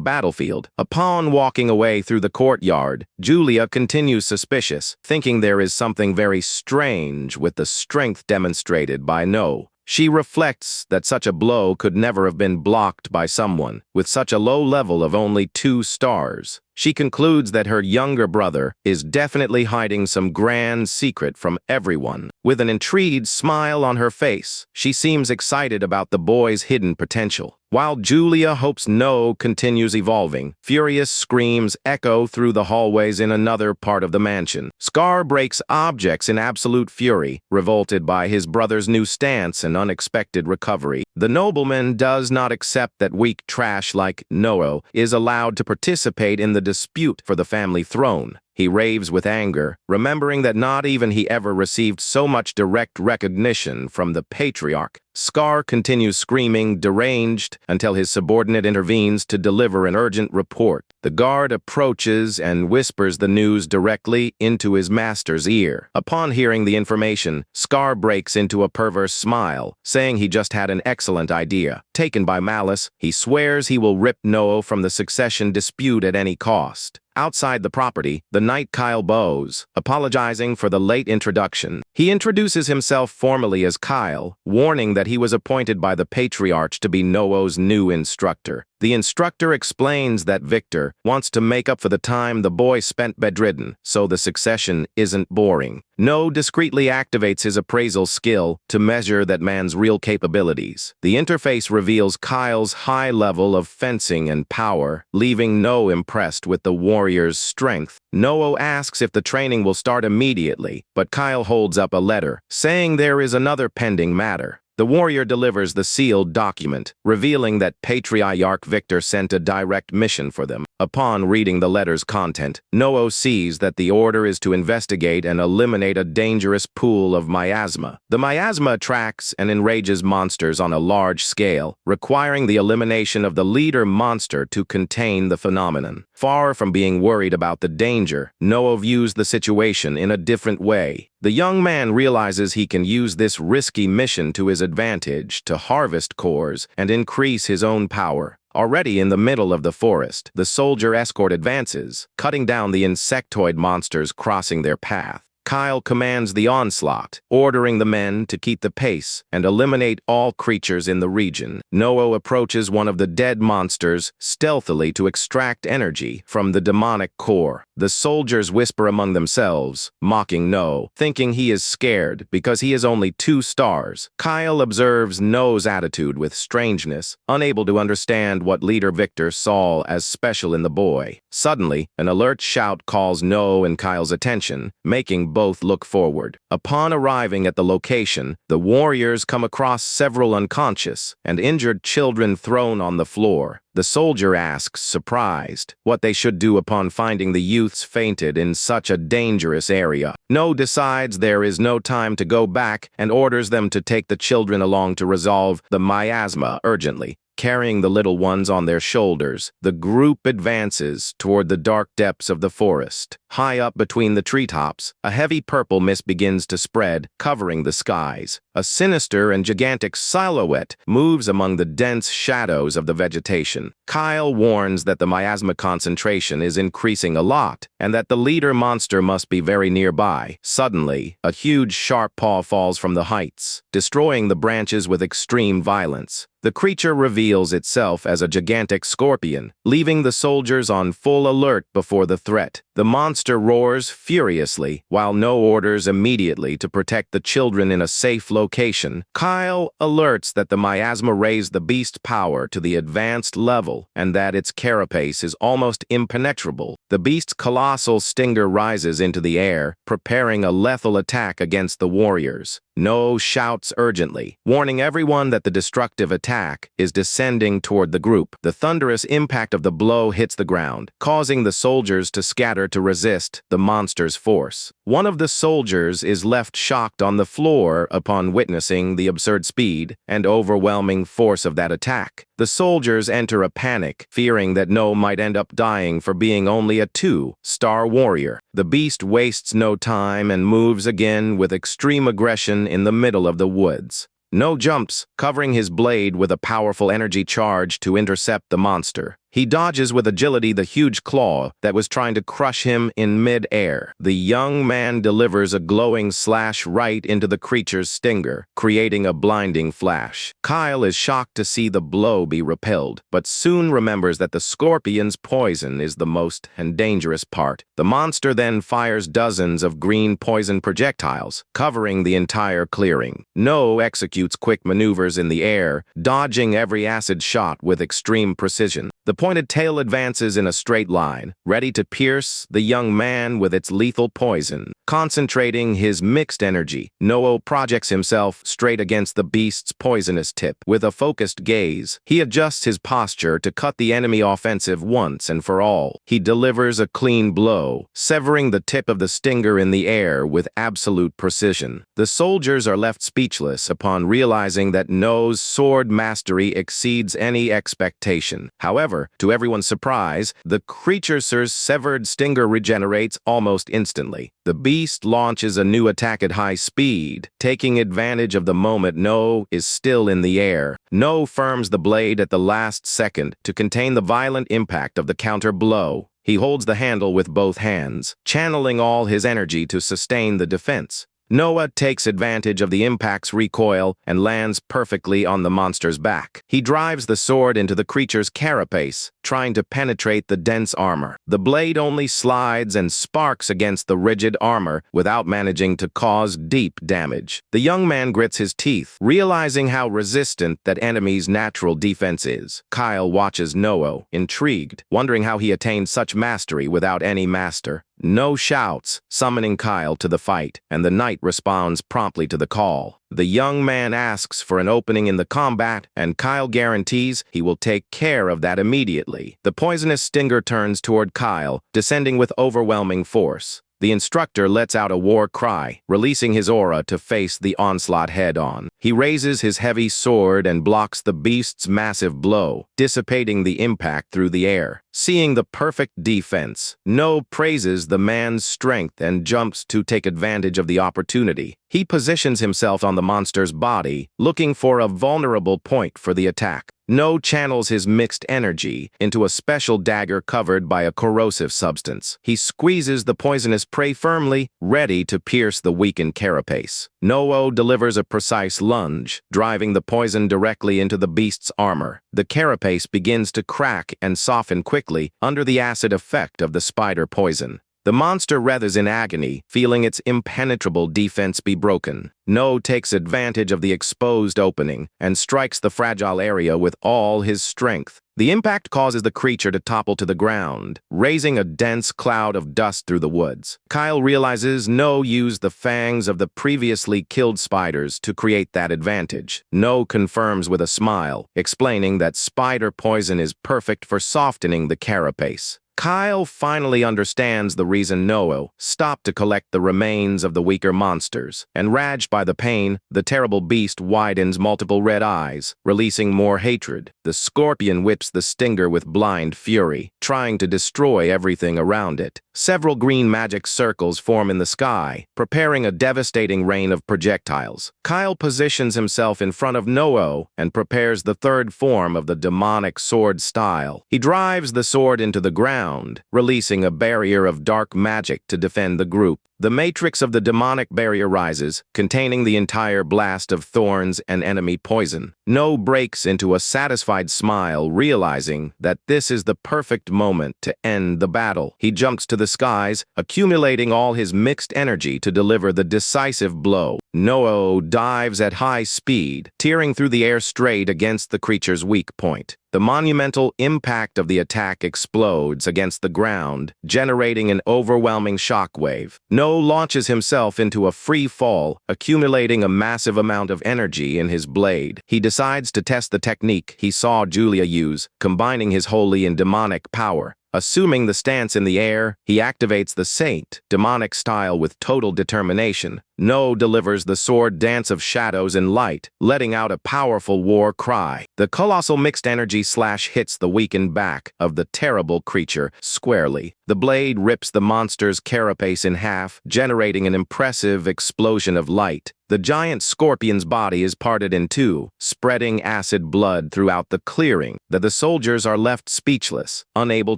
battlefield. Upon walking away through the courtyard, Julia continues suspicious, thinking there is something very strange with the strength demonstrated by No. She reflects that such a blow could never have been blocked by someone with such a low level of only 2 stars. She concludes that her younger brother is definitely hiding some grand secret from everyone. With an intrigued smile on her face, she seems excited about the boy's hidden potential. While Julia hopes No continues evolving, furious screams echo through the hallways in another part of the mansion. Scar breaks objects in absolute fury, revolted by his brother's new stance and unexpected recovery. The nobleman does not accept that weak trash like No is allowed to participate in the dispute for the family throne. He raves with anger, remembering that not even he ever received so much direct recognition from the patriarch. Scar continues screaming, deranged, until his subordinate intervenes to deliver an urgent report. The guard approaches and whispers the news directly into his master's ear. Upon hearing the information, Scar breaks into a perverse smile, saying he just had an excellent idea. Taken by malice, he swears he will rip No from the succession dispute at any cost. Outside the property, the knight Kyle bows, apologizing for the late introduction. He introduces himself formally as Kyle, warning that he was appointed by the Patriarch to be No's new instructor. The instructor explains that Victor wants to make up for the time the boy spent bedridden, so the succession isn't boring. No discreetly activates his appraisal skill to measure that man's real capabilities. The interface reveals Kyle's high level of fencing and power, leaving No impressed with the warrior's strength. No asks if the training will start immediately, but Kyle holds up a letter, saying there is another pending matter. The warrior delivers the sealed document, revealing that Patriarch Victor sent a direct mission for them. Upon reading the letter's content, No sees that the order is to investigate and eliminate a dangerous pool of miasma. The miasma attracts and enrages monsters on a large scale, requiring the elimination of the leader monster to contain the phenomenon. Far from being worried about the danger, No views the situation in a different way. The young man realizes he can use this risky mission to his advantage to harvest cores and increase his own power. Already in the middle of the forest, the soldier escort advances, cutting down the insectoid monsters crossing their path. Kyle commands the onslaught, ordering the men to keep the pace and eliminate all creatures in the region. No approaches one of the dead monsters stealthily to extract energy from the demonic core. The soldiers whisper among themselves, mocking No, thinking he is scared because he is only 2 stars. Kyle observes No's attitude with strangeness, unable to understand what leader Victor saw as special in the boy. Suddenly, an alert shout calls No and Kyle's attention, making both look forward. Upon arriving at the location, the warriors come across several unconscious and injured children thrown on the floor. The soldier asks, surprised, what they should do upon finding the youths fainted in such a dangerous area. No decides there is no time to go back and orders them to take the children along to resolve the miasma urgently. Carrying the little ones on their shoulders, the group advances toward the dark depths of the forest. High up between the treetops, a heavy purple mist begins to spread, covering the skies. A sinister and gigantic silhouette moves among the dense shadows of the vegetation. Kyle warns that the miasma concentration is increasing a lot, and that the leader monster must be very nearby. Suddenly, a huge sharp paw falls from the heights, destroying the branches with extreme violence. The creature reveals itself as a gigantic scorpion, leaving the soldiers on full alert before the threat. The monster roars furiously, while No orders immediately to protect the children in a safe location. Kyle alerts that the miasma raised the beast's power to the advanced level, and that its carapace is almost impenetrable. The beast's colossal stinger rises into the air, preparing a lethal attack against the warriors. No shouts urgently, warning everyone that the destructive attack is descending toward the group. The thunderous impact of the blow hits the ground, causing the soldiers to scatter to resist the monster's force. One of the soldiers is left shocked on the floor upon witnessing the absurd speed and overwhelming force of that attack. The soldiers enter a panic, fearing that No might end up dying for being only a 2-star warrior. The beast wastes no time and moves again with extreme aggression in the middle of the woods. No jumps, covering his blade with a powerful energy charge to intercept the monster. He dodges with agility the huge claw that was trying to crush him in mid-air. The young man delivers a glowing slash right into the creature's stinger, creating a blinding flash. Kyle is shocked to see the blow be repelled, but soon remembers that the scorpion's poison is the most and dangerous part. The monster then fires dozens of green poison projectiles, covering the entire clearing. No executes quick maneuvers in the air, dodging every acid shot with extreme precision. The pointed tail advances in a straight line, ready to pierce the young man with its lethal poison. Concentrating his mixed energy, No projects himself straight against the beast's poisonous tip. With a focused gaze, he adjusts his posture to cut the enemy offensive once and for all. He delivers a clean blow, severing the tip of the stinger in the air with absolute precision. The soldiers are left speechless upon realizing that No's sword mastery exceeds any expectation. However, to everyone's surprise, the creature's severed stinger regenerates almost instantly. The beast launches a new attack at high speed, taking advantage of the moment No is still in the air. No firms the blade at the last second to contain the violent impact of the counter blow. He holds the handle with both hands, channeling all his energy to sustain the defense. Noah takes advantage of the impact's recoil and lands perfectly on the monster's back. He drives the sword into the creature's carapace, trying to penetrate the dense armor. The blade only slides and sparks against the rigid armor without managing to cause deep damage. The young man grits his teeth, realizing how resistant that enemy's natural defense is. Kyle watches Noah, intrigued, wondering how he attained such mastery without any master. No shouts, summoning Kyle to the fight, and the knight responds promptly to the call. The young man asks for an opening in the combat, and Kyle guarantees he will take care of that immediately. The poisonous stinger turns toward Kyle, descending with overwhelming force. The instructor lets out a war cry, releasing his aura to face the onslaught head-on. He raises his heavy sword and blocks the beast's massive blow, dissipating the impact through the air. Seeing the perfect defense, No praises the man's strength and jumps to take advantage of the opportunity. He positions himself on the monster's body, looking for a vulnerable point for the attack. No channels his mixed energy into a special dagger covered by a corrosive substance. He squeezes the poisonous prey firmly, ready to pierce the weakened carapace. No delivers a precise lunge, driving the poison directly into the beast's armor. The carapace begins to crack and soften quickly under the acid effect of the spider poison. The monster wriths in agony, feeling its impenetrable defense be broken. No takes advantage of the exposed opening and strikes the fragile area with all his strength. The impact causes the creature to topple to the ground, raising a dense cloud of dust through the woods. Kyle realizes No used the fangs of the previously killed spiders to create that advantage. No confirms with a smile, explaining that spider poison is perfect for softening the carapace. Kyle finally understands the reason Noah stopped to collect the remains of the weaker monsters. Enraged by the pain, the terrible beast widens multiple red eyes, releasing more hatred. The scorpion whips the stinger with blind fury, trying to destroy everything around it. Several green magic circles form in the sky, preparing a devastating rain of projectiles. Kyle positions himself in front of No-Oh and prepares the third form of the demonic sword style. He drives the sword into the ground, releasing a barrier of dark magic to defend the group. The matrix of the demonic barrier rises, containing the entire blast of thorns and enemy poison. No breaks into a satisfied smile, realizing that this is the perfect moment to end the battle. He jumps to the skies, accumulating all his mixed energy to deliver the decisive blow. No-Oh dives at high speed, tearing through the air straight against the creature's weak point. The monumental impact of the attack explodes against the ground, generating an overwhelming shockwave. No launches himself into a free fall, accumulating a massive amount of energy in his blade. He decides to test the technique he saw Julia use, combining his holy and demonic power. Assuming the stance in the air, he activates the Saint, demonic style with total determination. No delivers the sword dance of shadows and light, letting out a powerful war cry. The colossal mixed energy slash hits the weakened back of the terrible creature squarely. The blade rips the monster's carapace in half, generating an impressive explosion of light. The giant scorpion's body is parted in two, spreading acid blood throughout the clearing. The soldiers are left speechless, unable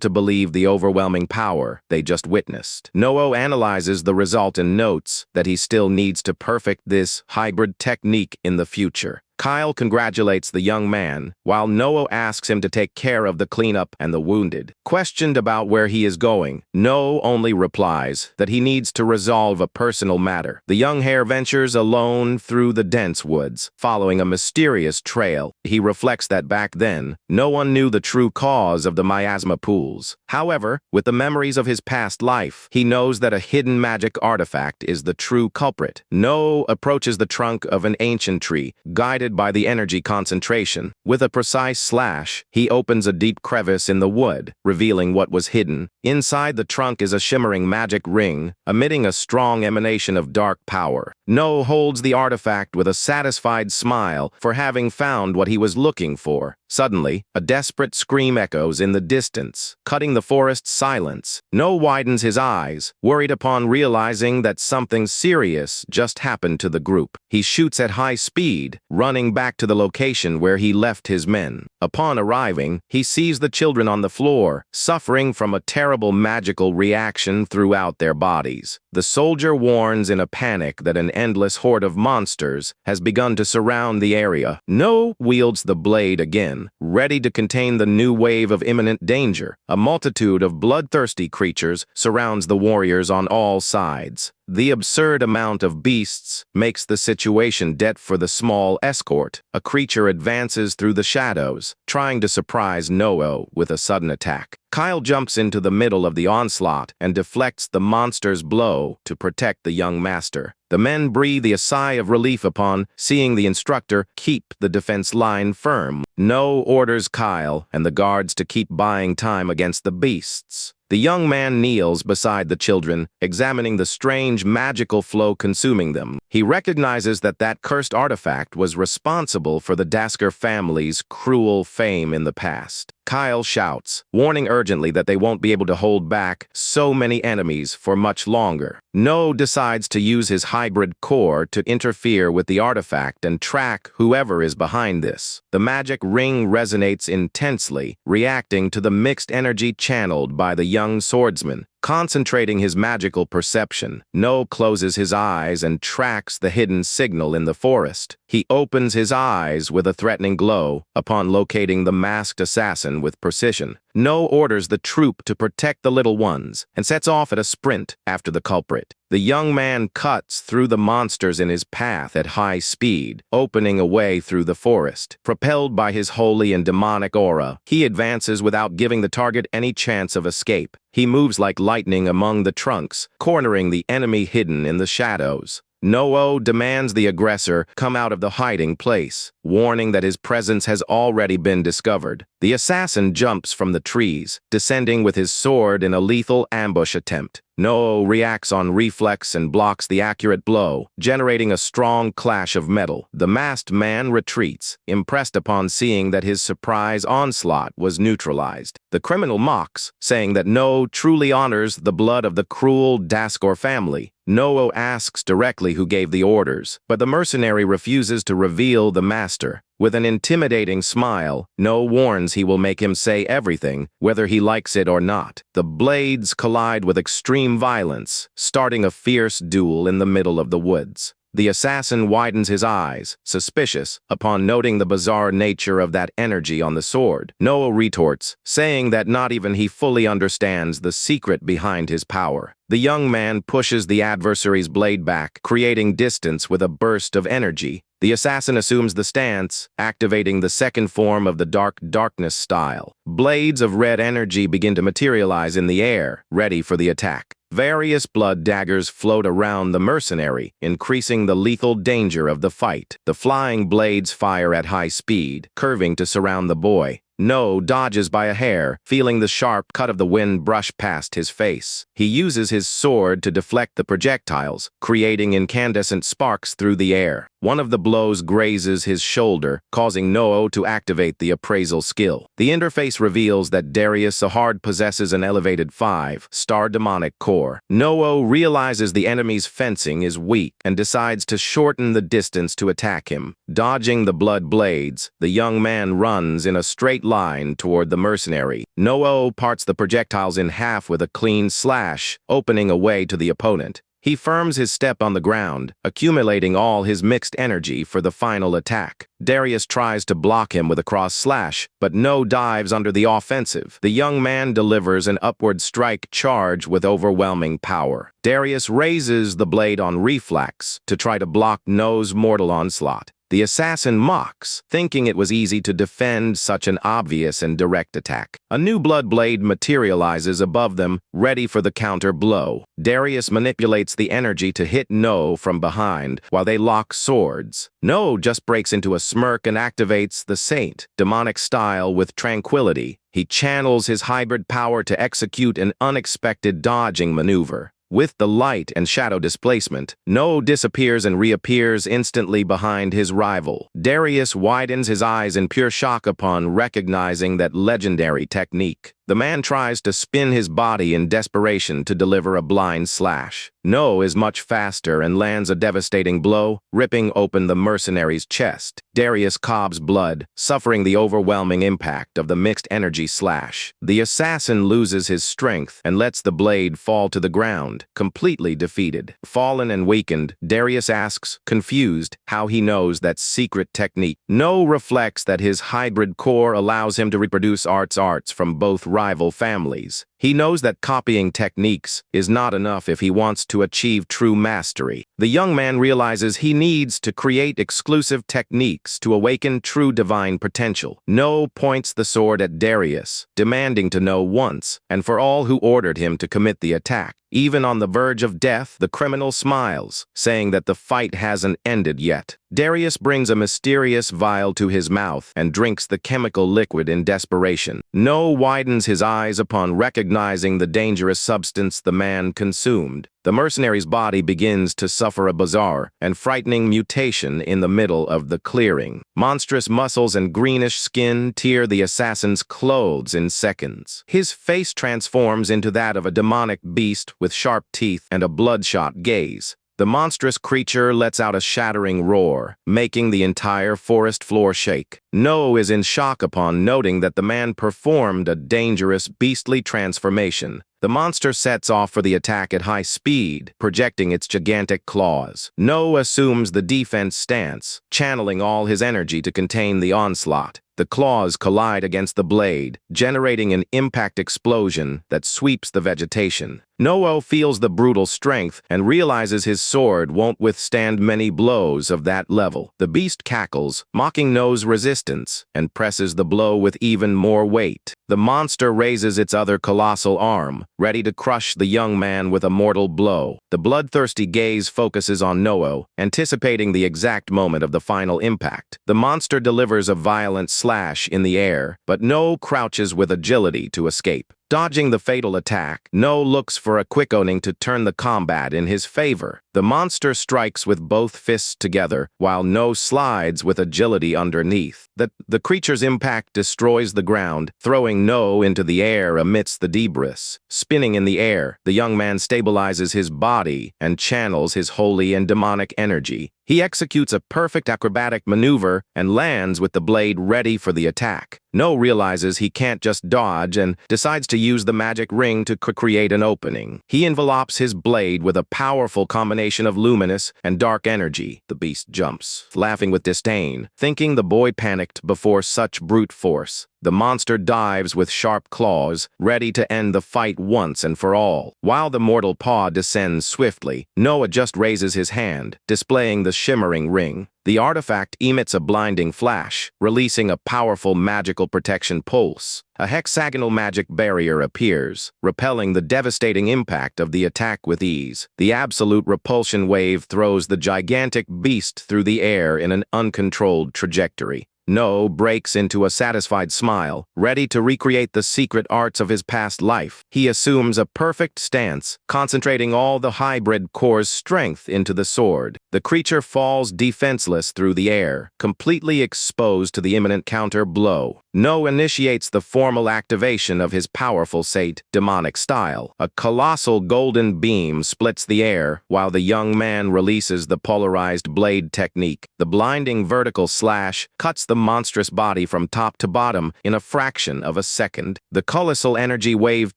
to believe the overwhelming power they just witnessed. No-Oh analyzes the result and notes that he still needs to perfect this hybrid technique in the future. Kyle congratulates the young man, while No asks him to take care of the cleanup and the wounded. Questioned about where he is going, No only replies that he needs to resolve a personal matter. The young hare ventures alone through the dense woods, following a mysterious trail. He reflects that back then, no one knew the true cause of the miasma pools. However, with the memories of his past life, he knows that a hidden magic artifact is the true culprit. No approaches the trunk of an ancient tree, guided by the energy concentration. With a precise slash, he opens a deep crevice in the wood, revealing what was hidden. Inside the trunk is a shimmering magic ring, emitting a strong emanation of dark power. No holds the artifact with a satisfied smile for having found what he was looking for. Suddenly, a desperate scream echoes in the distance, cutting the forest's silence. No widens his eyes, worried upon realizing that something serious just happened to the group. He shoots at high speed, running back to the location where he left his men. Upon arriving, he sees the children on the floor, suffering from a terrible magical reaction throughout their bodies. The soldier warns in a panic that an endless horde of monsters has begun to surround the area. No wields the blade again, ready to contain the new wave of imminent danger. A multitude of bloodthirsty creatures surrounds the warriors on all sides. The absurd amount of beasts makes the situation dead for the small escort. A creature advances through the shadows, trying to surprise No with a sudden attack. Kyle jumps into the middle of the onslaught and deflects the monster's blow to protect the young master. The men breathe a sigh of relief upon seeing the instructor keep the defense line firm. No orders Kyle and the guards to keep buying time against the beasts. The young man kneels beside the children, examining the strange magical flow consuming them. He recognizes that cursed artifact was responsible for the Dasker family's cruel fame in the past. Kyle shouts, warning urgently that they won't be able to hold back so many enemies for much longer. No decides to use his hybrid core to interfere with the artifact and track whoever is behind this. The magic ring resonates intensely, reacting to the mixed energy channeled by the young swordsman. Concentrating his magical perception, No closes his eyes and tracks the hidden signal in the forest. He opens his eyes with a threatening glow upon locating the masked assassin with precision. No orders the troop to protect the little ones and sets off at a sprint after the culprit. The young man cuts through the monsters in his path at high speed, opening a way through the forest. Propelled by his holy and demonic aura, he advances without giving the target any chance of escape. He moves like lightning among the trunks, cornering the enemy hidden in the shadows. No demands the aggressor come out of the hiding place, warning that his presence has already been discovered. The assassin jumps from the trees, descending with his sword in a lethal ambush attempt. No reacts on reflex and blocks the accurate blow, generating a strong clash of metal. The masked man retreats, impressed upon seeing that his surprise onslaught was neutralized. The criminal mocks, saying that No truly honors the blood of the cruel Daskor family. No asks directly who gave the orders, but the mercenary refuses to reveal the master. With an intimidating smile, No warns he will make him say everything, whether he likes it or not. The blades collide with extreme violence, starting a fierce duel in the middle of the woods. The assassin widens his eyes, suspicious, upon noting the bizarre nature of that energy on the sword. Noah retorts, saying that not even he fully understands the secret behind his power. The young man pushes the adversary's blade back, creating distance with a burst of energy. The assassin assumes the stance, activating the second form of the darkness style. Blades of red energy begin to materialize in the air, ready for the attack. Various blood daggers float around the mercenary, increasing the lethal danger of the fight. The flying blades fire at high speed, curving to surround the boy. No dodges by a hair, feeling the sharp cut of the wind brush past his face. He uses his sword to deflect the projectiles, creating incandescent sparks through the air. One of the blows grazes his shoulder, causing No to activate the appraisal skill. The interface reveals that Darius Sahard possesses an elevated 5-star demonic core. No realizes the enemy's fencing is weak and decides to shorten the distance to attack him. Dodging the blood blades, the young man runs in a straight line toward the mercenary. No parts the projectiles in half with a clean slash, opening a way to the opponent. He firms his step on the ground, accumulating all his mixed energy for the final attack. Darius tries to block him with a cross slash, but No dives under the offensive. The young man delivers an upward strike charge with overwhelming power. Darius raises the blade on reflex to try to block No's mortal onslaught. The assassin mocks, thinking it was easy to defend such an obvious and direct attack. A new blood blade materializes above them, ready for the counter blow. Darius manipulates the energy to hit No from behind, while they lock swords. No just breaks into a smirk and activates the Saint, demonic style with tranquility. He channels his hybrid power to execute an unexpected dodging maneuver. With the light and shadow displacement, No disappears and reappears instantly behind his rival. Darius widens his eyes in pure shock upon recognizing that legendary technique. The man tries to spin his body in desperation to deliver a blind slash. No is much faster and lands a devastating blow, ripping open the mercenary's chest. Darius Cobb's blood, suffering the overwhelming impact of the mixed energy slash. The assassin loses his strength and lets the blade fall to the ground, completely defeated. Fallen and weakened, Darius asks, confused, how he knows that secret technique. No reflects that his hybrid core allows him to reproduce arts from both rival families. He knows that copying techniques is not enough if he wants to achieve true mastery. The young man realizes he needs to create exclusive techniques to awaken true divine potential. No points the sword at Darius, demanding to know once and for all who ordered him to commit the attack. Even on the verge of death, the criminal smiles, saying that the fight hasn't ended yet. Darius brings a mysterious vial to his mouth and drinks the chemical liquid in desperation. No widens his eyes upon recognizing the dangerous substance the man consumed. The mercenary's body begins to suffer a bizarre and frightening mutation in the middle of the clearing. Monstrous muscles and greenish skin tear the assassin's clothes in seconds. His face transforms into that of a demonic beast with sharp teeth and a bloodshot gaze. The monstrous creature lets out a shattering roar, making the entire forest floor shake. No is in shock upon noting that the man performed a dangerous, beastly transformation. The monster sets off for the attack at high speed, projecting its gigantic claws. No assumes the defense stance, channeling all his energy to contain the onslaught. The claws collide against the blade, generating an impact explosion that sweeps the vegetation. No feels the brutal strength and realizes his sword won't withstand many blows of that level. The beast cackles, mocking No's resistance distance and presses the blow with even more weight. The monster raises its other colossal arm, ready to crush the young man with a mortal blow. The bloodthirsty gaze focuses on Noah, anticipating the exact moment of the final impact. The monster delivers a violent slash in the air, but Noah crouches with agility to escape. Dodging the fatal attack, Noah looks for a quick opening to turn the combat in his favor. The monster strikes with both fists together, while Noah slides with agility underneath. The creature's impact destroys the ground, throwing Noah into the air amidst the debris. Spinning in the air, the young man stabilizes his body and channels his holy and demonic energy. He executes a perfect acrobatic maneuver and lands with the blade ready for the attack. Noah realizes he can't just dodge and decides to use the magic ring to create an opening. He envelopes his blade with a powerful combination of luminous and dark energy. The beast jumps, laughing with disdain, thinking the boy panicked before such brute force. The monster dives with sharp claws, ready to end the fight once and for all. While the mortal paw descends swiftly, Noah just raises his hand, displaying the shimmering ring. The artifact emits a blinding flash, releasing a powerful magical protection pulse. A hexagonal magic barrier appears, repelling the devastating impact of the attack with ease. The absolute repulsion wave throws the gigantic beast through the air in an uncontrolled trajectory. Noah breaks into a satisfied smile, ready to recreate the secret arts of his past life. He assumes a perfect stance, concentrating all the hybrid core's strength into the sword. The creature falls defenseless through the air, completely exposed to the imminent counter blow. Noah initiates the formal activation of his powerful Sate demonic style. A colossal golden beam splits the air, while the young man releases the polarized blade technique. The blinding vertical slash cuts the monstrous body from top to bottom in a fraction of a second. The colossal energy wave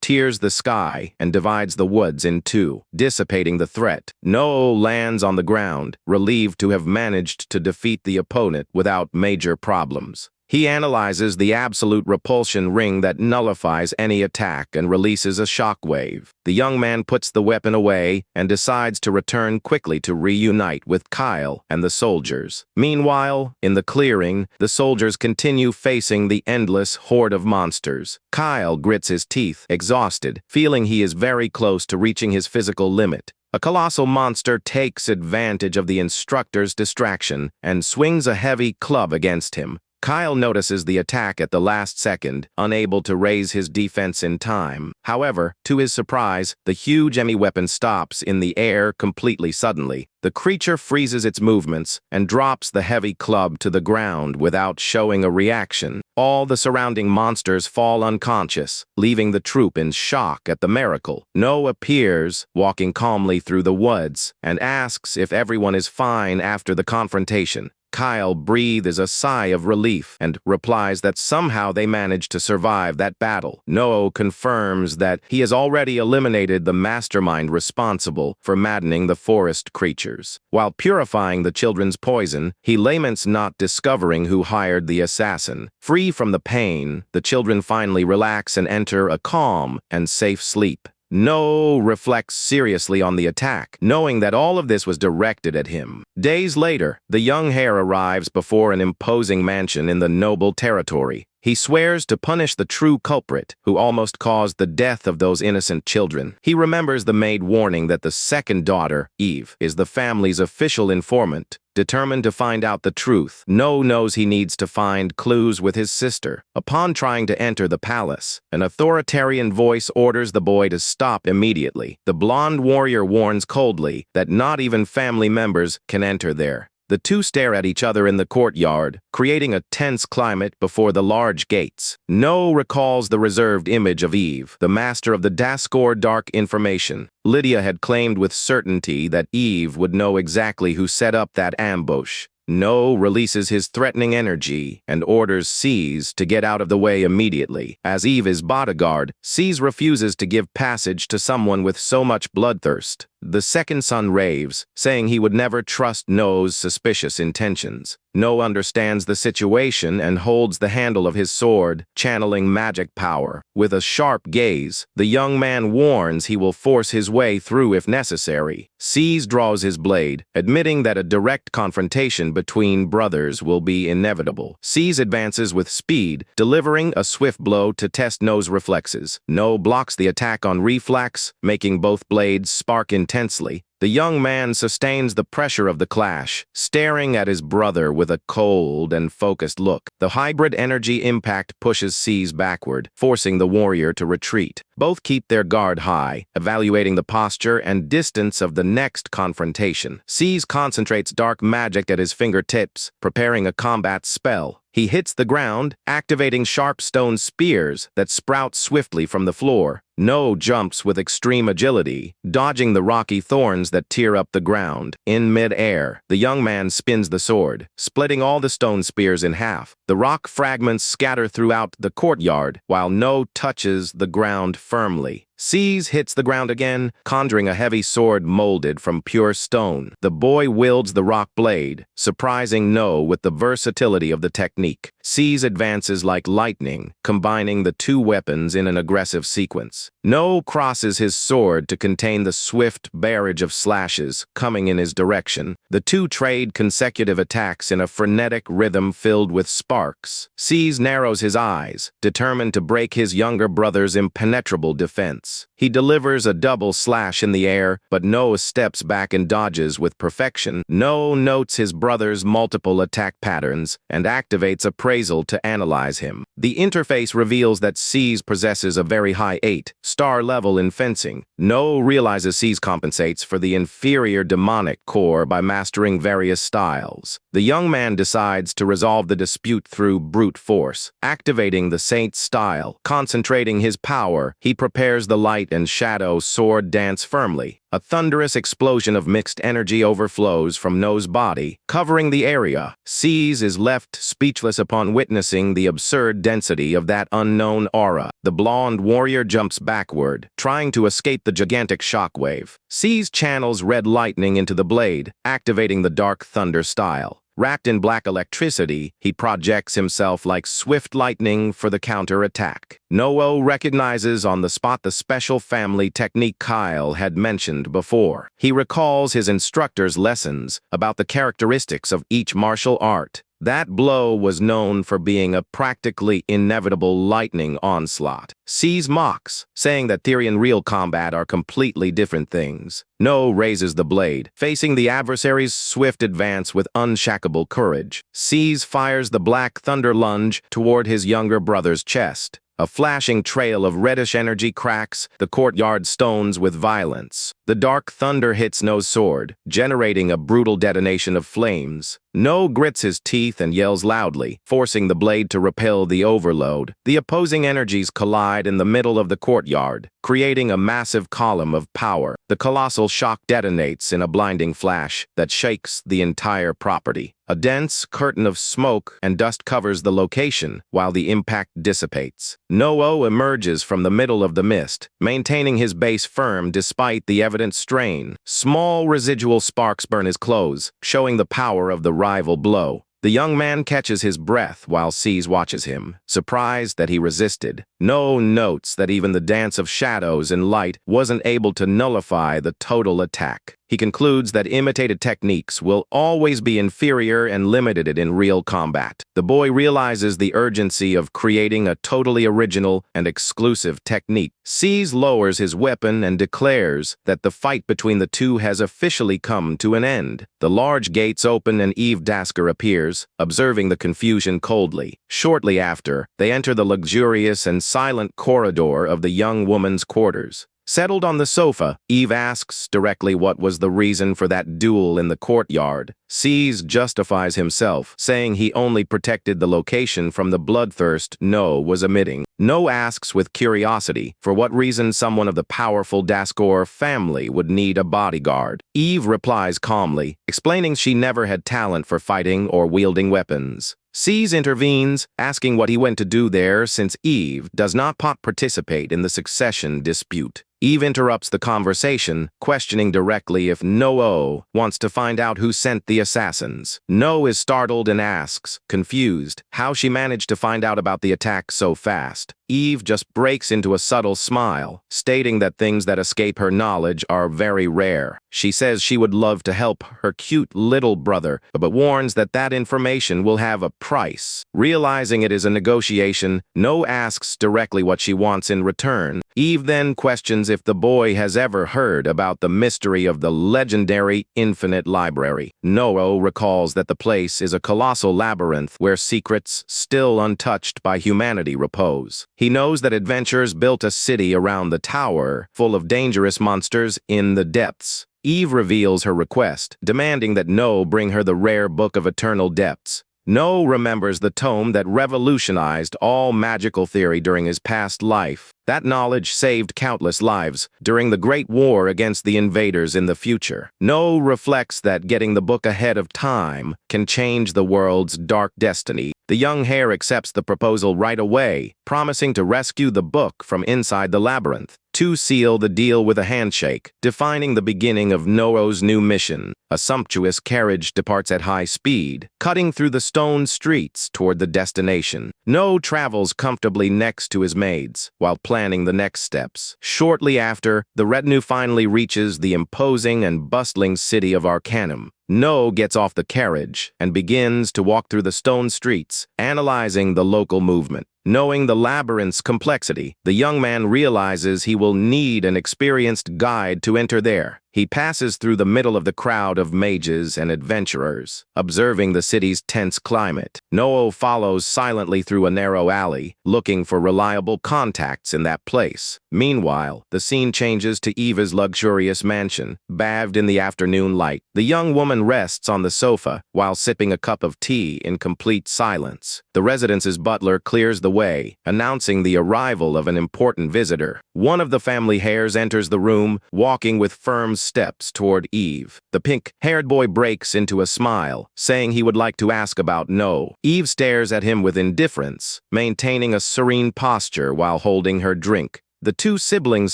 tears the sky and divides the woods in two, dissipating the threat. Noah lands on the ground, relieved to have managed to defeat the opponent without major problems. He analyzes the absolute repulsion ring that nullifies any attack and releases a shockwave. The young man puts the weapon away and decides to return quickly to reunite with Kyle and the soldiers. Meanwhile, in the clearing, the soldiers continue facing the endless horde of monsters. Kyle grits his teeth, exhausted, feeling he is very close to reaching his physical limit. A colossal monster takes advantage of the instructor's distraction and swings a heavy club against him. Kyle notices the attack at the last second, unable to raise his defense in time. However, to his surprise, the huge enemy weapon stops in the air completely suddenly. The creature freezes its movements and drops the heavy club to the ground without showing a reaction. All the surrounding monsters fall unconscious, leaving the troop in shock at the miracle. Noah appears, walking calmly through the woods, and asks if everyone is fine after the confrontation. Kyle breathes a sigh of relief and replies that somehow they managed to survive that battle. Noah confirms that he has already eliminated the mastermind responsible for maddening the forest creatures. While purifying the children's poison, he laments not discovering who hired the assassin. Free from the pain, the children finally relax and enter a calm and safe sleep. Noah reflects seriously on the attack, knowing that all of this was directed at him. Days later, the young heir arrives before an imposing mansion in the noble territory. He swears to punish the true culprit, who almost caused the death of those innocent children. He remembers the maid warning that the second daughter, Eve, is the family's official informant. Determined to find out the truth, Noah knows he needs to find clues with his sister. Upon trying to enter the palace, an authoritarian voice orders the boy to stop immediately. The blonde warrior warns coldly that not even family members can enter there. The two stare at each other in the courtyard, creating a tense climate before the large gates. Noah recalls the reserved image of Eve, the master of the Daskor dark information. Lydia had claimed with certainty that Eve would know exactly who set up that ambush. Noah releases his threatening energy and orders C's to get out of the way immediately. As Eve is bodyguard, C's refuses to give passage to someone with so much bloodthirst. The second son raves, saying he would never trust No's suspicious intentions. No understands the situation and holds the handle of his sword, channeling magic power. With a sharp gaze, the young man warns he will force his way through if necessary. Seize draws his blade, admitting that a direct confrontation between brothers will be inevitable. Seize advances with speed, delivering a swift blow to test No's reflexes. No blocks the attack on reflex, making both blades spark intensely. The young man sustains the pressure of the clash, staring at his brother with a cold and focused look. The hybrid energy impact pushes Seize backward, forcing the warrior to retreat. Both keep their guard high, evaluating the posture and distance of the next confrontation. Seize concentrates dark magic at his fingertips, preparing a combat spell. He hits the ground, activating sharp stone spears that sprout swiftly from the floor. No jumps with extreme agility, dodging the rocky thorns that tear up the ground. In mid-air, the young man spins the sword, splitting all the stone spears in half. The rock fragments scatter throughout the courtyard, while No touches the ground firmly. Seize hits the ground again, conjuring a heavy sword molded from pure stone. The boy wields the rock blade, surprising No with the versatility of the technique. Seize advances like lightning, combining the two weapons in an aggressive sequence. No crosses his sword to contain the swift barrage of slashes coming in his direction. The two trade consecutive attacks in a frenetic rhythm filled with sparks. Seize narrows his eyes, determined to break his younger brother's impenetrable defense. He delivers a double slash in the air, but No steps back and dodges with perfection. No notes his brother's multiple attack patterns and activates appraisal to analyze him. The interface reveals that Seize possesses a very high 8-star level in fencing. No realizes Seize compensates for the inferior demonic core by mastering various styles. The young man decides to resolve the dispute through brute force. Activating the Saint style, concentrating his power, he prepares the light and shadow sword dance firmly. A thunderous explosion of mixed energy overflows from No's body, covering the area. Seize is left speechless upon witnessing the absurd density of that unknown aura. The blonde warrior jumps backward, trying to escape the gigantic shockwave. Seize channels red lightning into the blade, activating the dark thunder style. Wrapped in black electricity, he projects himself like swift lightning for the counter-attack. No recognizes on the spot the special family technique Kyle had mentioned before. He recalls his instructor's lessons about the characteristics of each martial art. That blow was known for being a practically inevitable lightning onslaught. Seize mocks, saying that theory and real combat are completely different things. No raises the blade, facing the adversary's swift advance with unshackable courage. Seize fires the black thunder lunge toward his younger brother's chest. A flashing trail of reddish energy cracks the courtyard stones with violence. The dark thunder hits No's sword, generating a brutal detonation of flames. No grits his teeth and yells loudly, forcing the blade to repel the overload. The opposing energies collide in the middle of the courtyard, creating a massive column of power. The colossal shock detonates in a blinding flash that shakes the entire property. A dense curtain of smoke and dust covers the location while the impact dissipates. No emerges from the middle of the mist, maintaining his base firm despite the evident strain. Small residual sparks burn his clothes, showing the power of the rival blow. The young man catches his breath while Seize watches him, surprised that he resisted. No notes that even the dance of shadows and light wasn't able to nullify the total attack. He concludes that imitated techniques will always be inferior and limited in real combat. The boy realizes the urgency of creating a totally original and exclusive technique. Seize lowers his weapon and declares that the fight between the two has officially come to an end. The large gates open and Eve Dasker appears, observing the confusion coldly. Shortly after, they enter the luxurious and silent corridor of the young woman's quarters. Settled on the sofa, Eve asks directly what was the reason for that duel in the courtyard. Seize justifies himself, saying he only protected the location from the bloodthirst No was emitting. No asks with curiosity for what reason someone of the powerful Daskor family would need a bodyguard. Eve replies calmly, explaining she never had talent for fighting or wielding weapons. Seize intervenes, asking what he went to do there since Eve does not participate in the succession dispute. Eve interrupts the conversation, questioning directly if No wants to find out who sent the assassins. No is startled and asks, confused, how she managed to find out about the attack so fast. Eve just breaks into a subtle smile, stating that things that escape her knowledge are very rare. She says she would love to help her cute little brother, but warns that that information will have a price. Realizing it is a negotiation, No asks directly what she wants in return. Eve then questions if the boy has ever heard about the mystery of the legendary Infinite Library. No recalls that the place is a colossal labyrinth where secrets still untouched by humanity repose. He knows that adventurers built a city around the tower, full of dangerous monsters in the depths. Eve reveals her request, demanding that No bring her the rare Book of Eternal Depths. No remembers the tome that revolutionized all magical theory during his past life. That knowledge saved countless lives during the Great War against the invaders in the future. No reflects that getting the book ahead of time can change the world's dark destiny. The young hare accepts the proposal right away, promising to rescue the book from inside the labyrinth. To seal the deal with a handshake, defining the beginning of No's new mission. A sumptuous carriage departs at high speed, cutting through the stone streets toward the destination. No travels comfortably next to his maids, while planning the next steps. Shortly after, the retinue finally reaches the imposing and bustling city of Arcanum. No gets off the carriage and begins to walk through the stone streets, analyzing the local movement. Knowing the labyrinth's complexity, the young man realizes he will need an experienced guide to enter there. He passes through the middle of the crowd of mages and adventurers, observing the city's tense climate. No follows silently through a narrow alley, looking for reliable contacts in that place. Meanwhile, the scene changes to Eva's luxurious mansion, bathed in the afternoon light. The young woman rests on the sofa while sipping a cup of tea in complete silence. The residence's butler clears the way, announcing the arrival of an important visitor. One of the family hares enters the room, walking with firm steps toward Eve. The pink-haired boy breaks into a smile, saying he would like to ask about No. Eve stares at him with indifference, maintaining a serene posture while holding her drink. The two siblings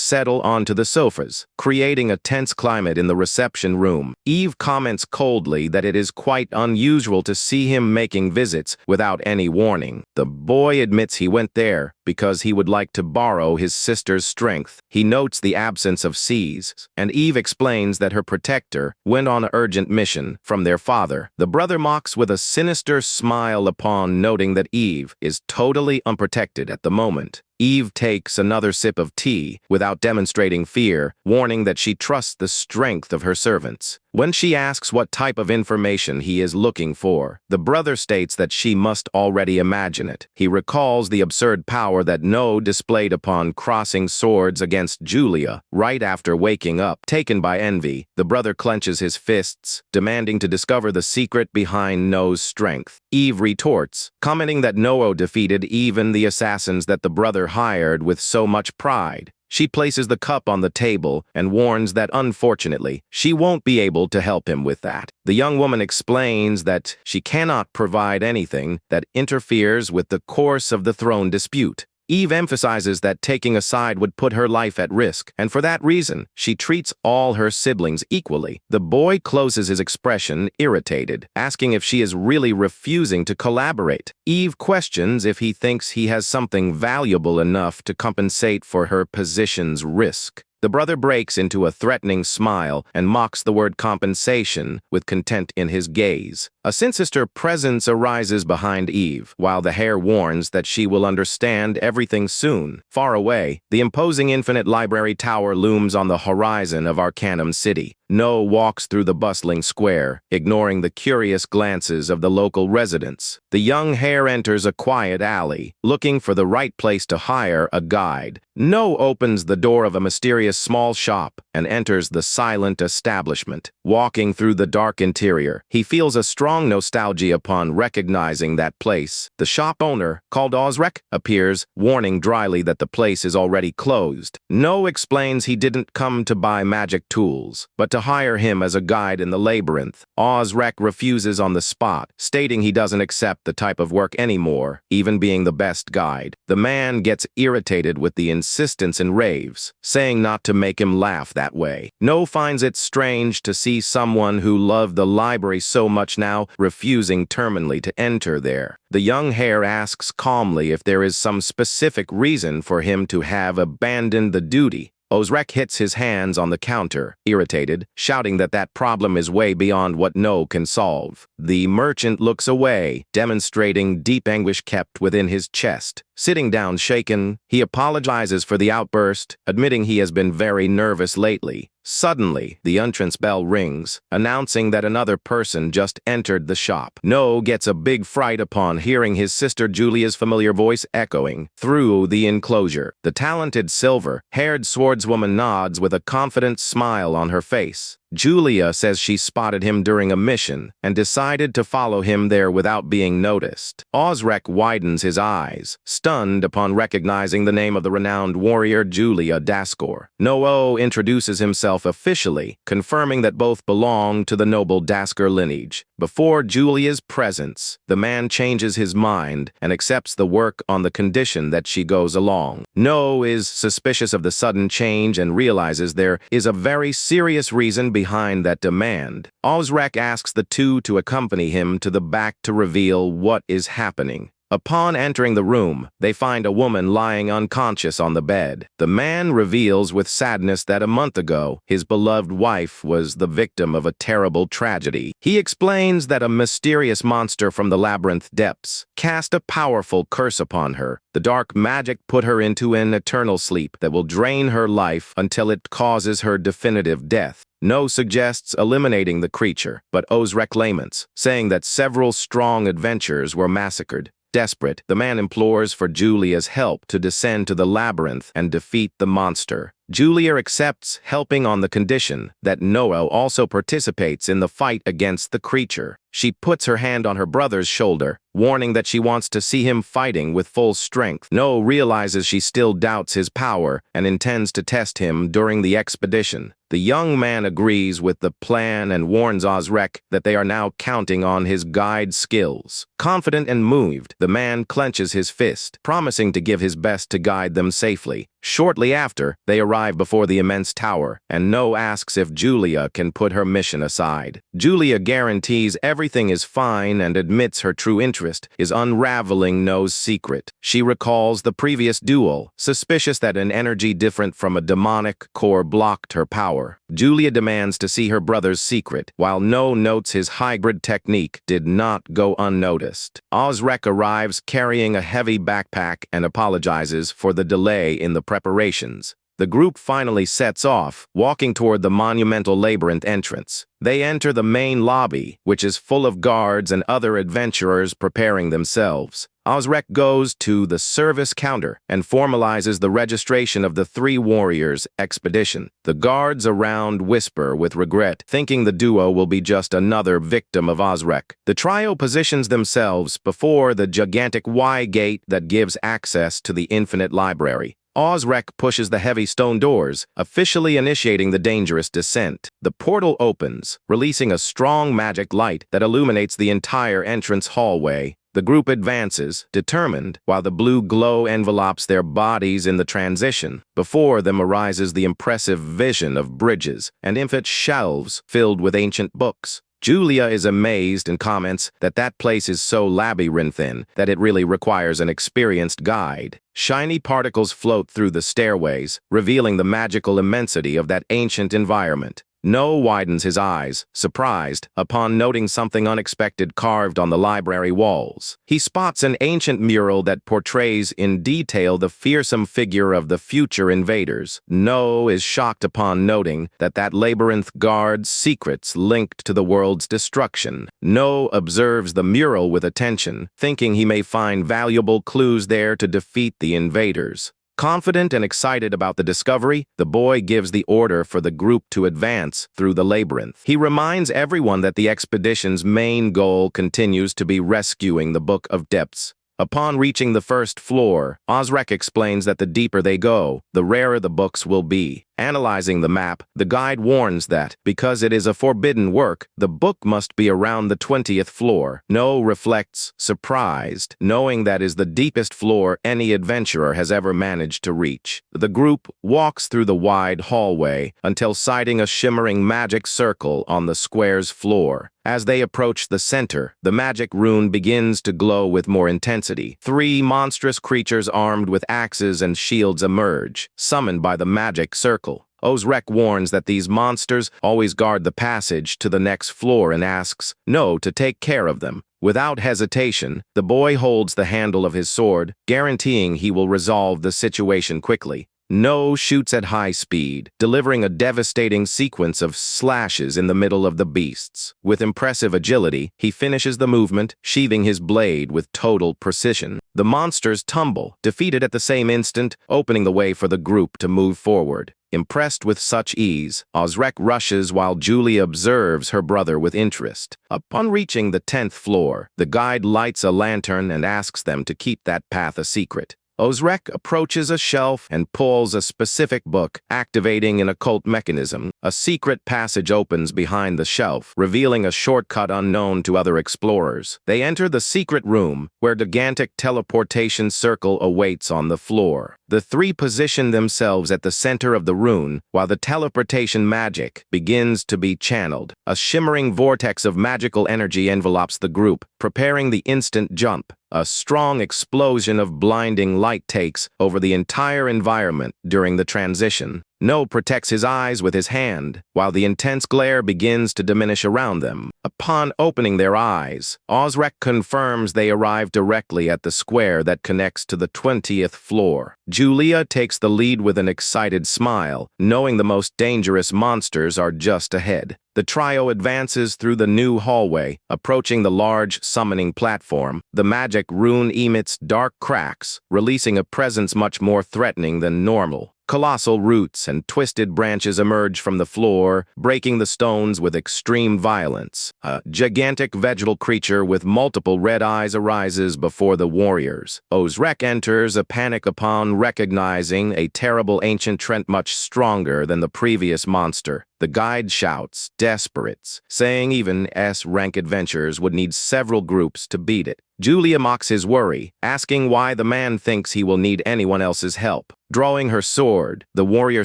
settle onto the sofas, creating a tense climate in the reception room. Eve comments coldly that it is quite unusual to see him making visits without any warning. The boy admits he went there because he would like to borrow his sister's strength. He notes the absence of C's, and Eve explains that her protector went on an urgent mission from their father. The brother mocks with a sinister smile upon noting that Eve is totally unprotected at the moment. Eve takes another sip of tea without demonstrating fear, warning that she trusts the strength of her servants. When she asks what type of information he is looking for, the brother states that she must already imagine it. He recalls the absurd power that No displayed upon crossing swords against Julia right after waking up. Taken by envy, the brother clenches his fists, demanding to discover the secret behind No's strength. Eve retorts, commenting that No defeated even the assassins that the brother hired with so much pride. She places the cup on the table and warns that, unfortunately, she won't be able to help him with that. The young woman explains that she cannot provide anything that interferes with the course of the throne dispute. Eve emphasizes that taking a side would put her life at risk, and for that reason, she treats all her siblings equally. The boy closes his expression, irritated, asking if she is really refusing to collaborate. Eve questions if he thinks he has something valuable enough to compensate for her position's risk. The brother breaks into a threatening smile and mocks the word compensation with contempt in his gaze. A sinister presence arises behind Eve, while the hare warns that she will understand everything soon. Far away, the imposing Infinite Library Tower looms on the horizon of Arcanum City. No walks through the bustling square, ignoring the curious glances of the local residents. The young hare enters a quiet alley, looking for the right place to hire a guide. No opens the door of a mysterious small shop, and enters the silent establishment. Walking through the dark interior, he feels a strong nostalgia upon recognizing that place. The shop owner, called Ozrek, appears, warning dryly that the place is already closed. No explains he didn't come to buy magic tools, but to hire him as a guide in the labyrinth. Ozrek refuses on the spot, stating he doesn't accept the type of work anymore, even being the best guide. The man gets irritated with the insistence and raves, saying not to make him laugh that way. No finds it strange to see someone who loved the library so much now refusing terminally to enter there. The young hare asks calmly if there is some specific reason for him to have abandoned the duty. Ozrek hits his hands on the counter, irritated, shouting that that problem is way beyond what No can solve. The merchant looks away, demonstrating deep anguish kept within his chest. Sitting down shaken, he apologizes for the outburst, admitting he has been very nervous lately. Suddenly, the entrance bell rings, announcing that another person just entered the shop. No gets a big fright upon hearing his sister Julia's familiar voice echoing through the enclosure. The talented silver-haired swordswoman nods with a confident smile on her face. Julia says she spotted him during a mission and decided to follow him there without being noticed. Ozrek widens his eyes, stunned upon recognizing the name of the renowned warrior Julia Daskor. No introduces himself officially, confirming that both belong to the noble Daskor lineage. Before Julia's presence, the man changes his mind and accepts the work on the condition that she goes along. No is suspicious of the sudden change and realizes there is a very serious reason behind that demand. Ozrek asks the two to accompany him to the back to reveal what is happening. Upon entering the room, they find a woman lying unconscious on the bed. The man reveals with sadness that a month ago, his beloved wife was the victim of a terrible tragedy. He explains that a mysterious monster from the labyrinth depths cast a powerful curse upon her. The dark magic put her into an eternal sleep that will drain her life until it causes her definitive death. No suggests eliminating the creature, but Ozrek laments, saying that several strong adventurers were massacred. Desperate, the man implores for Julia's help to descend to the labyrinth and defeat the monster. Julia accepts, helping on the condition that Noah also participates in the fight against the creature. She puts her hand on her brother's shoulder, warning that she wants to see him fighting with full strength. Noah realizes she still doubts his power and intends to test him during the expedition. The young man agrees with the plan and warns Ozrek that they are now counting on his guide skills. Confident and moved, the man clenches his fist, promising to give his best to guide them safely. Shortly after, they arrive before the immense tower, and No asks if Julia can put her mission aside. Julia guarantees everything is fine and admits her true interest is unraveling No's secret. She recalls the previous duel, suspicious that an energy different from a demonic core blocked her power. Julia demands to see her brother's secret, while No notes his hybrid technique did not go unnoticed. Ozrek arrives carrying a heavy backpack and apologizes for the delay in the preparations. The group finally sets off, walking toward the monumental labyrinth entrance. They enter the main lobby, which is full of guards and other adventurers preparing themselves. Ozrek goes to the service counter and formalizes the registration of the three warriors' expedition. The guards around whisper with regret, thinking the duo will be just another victim of Ozrek. The trio positions themselves before the gigantic Y gate that gives access to the infinite library. Ozrek pushes the heavy stone doors, officially initiating the dangerous descent. The portal opens, releasing a strong magic light that illuminates the entire entrance hallway. The group advances, determined, while the blue glow envelopes their bodies in the transition. Before them arises the impressive vision of bridges and infinite shelves filled with ancient books. Julia is amazed and comments that that place is so labyrinthine that it really requires an experienced guide. Shiny particles float through the stairways, revealing the magical immensity of that ancient environment. No widens his eyes, surprised, upon noting something unexpected carved on the library walls. He spots an ancient mural that portrays in detail the fearsome figure of the future invaders. No is shocked upon noting that labyrinth guards secrets linked to the world's destruction. No observes the mural with attention, thinking he may find valuable clues there to defeat the invaders. Confident and excited about the discovery, the boy gives the order for the group to advance through the labyrinth. He reminds everyone that the expedition's main goal continues to be rescuing the Book of Depths. Upon reaching the first floor, Osrek explains that the deeper they go, the rarer the books will be. Analyzing the map, the guide warns that, because it is a forbidden work, the book must be around the 20th floor. No reflects, surprised, knowing that is the deepest floor any adventurer has ever managed to reach. The group walks through the wide hallway until sighting a shimmering magic circle on the square's floor. As they approach the center, the magic rune begins to glow with more intensity. 3 monstrous creatures armed with axes and shields emerge, summoned by the magic circle. Osrek warns that these monsters always guard the passage to the next floor and asks No to take care of them. Without hesitation, the boy holds the handle of his sword, guaranteeing he will resolve the situation quickly. No shoots at high speed, delivering a devastating sequence of slashes in the middle of the beasts. With impressive agility, he finishes the movement, sheathing his blade with total precision. The monsters tumble, defeated at the same instant, opening the way for the group to move forward. Impressed with such ease, Osrek rushes while Julie observes her brother with interest. Upon reaching the 10th floor, the guide lights a lantern and asks them to keep that path a secret. Osrek approaches a shelf and pulls a specific book, activating an occult mechanism. A secret passage opens behind the shelf, revealing a shortcut unknown to other explorers. They enter the secret room, where gigantic teleportation circle awaits on the floor. The 3 position themselves at the center of the rune, while the teleportation magic begins to be channeled. A shimmering vortex of magical energy envelops the group, preparing the instant jump. A strong explosion of blinding light takes over the entire environment during the transition. No protects his eyes with his hand, while the intense glare begins to diminish around them. Upon opening their eyes, Osrek confirms they arrive directly at the square that connects to the 20th floor. Julia takes the lead with an excited smile, knowing the most dangerous monsters are just ahead. The trio advances through the new hallway, approaching the large summoning platform. The magic rune emits dark cracks, releasing a presence much more threatening than normal. Colossal roots and twisted branches emerge from the floor, breaking the stones with extreme violence. A gigantic vegetal creature with multiple red eyes arises before the warriors. Osrek enters a panic upon recognizing a terrible ancient trent much stronger than the previous monster. The guide shouts, "Desperates," saying even S-rank adventurers would need several groups to beat it. Julia mocks his worry, asking why the man thinks he will need anyone else's help. Drawing her sword, the warrior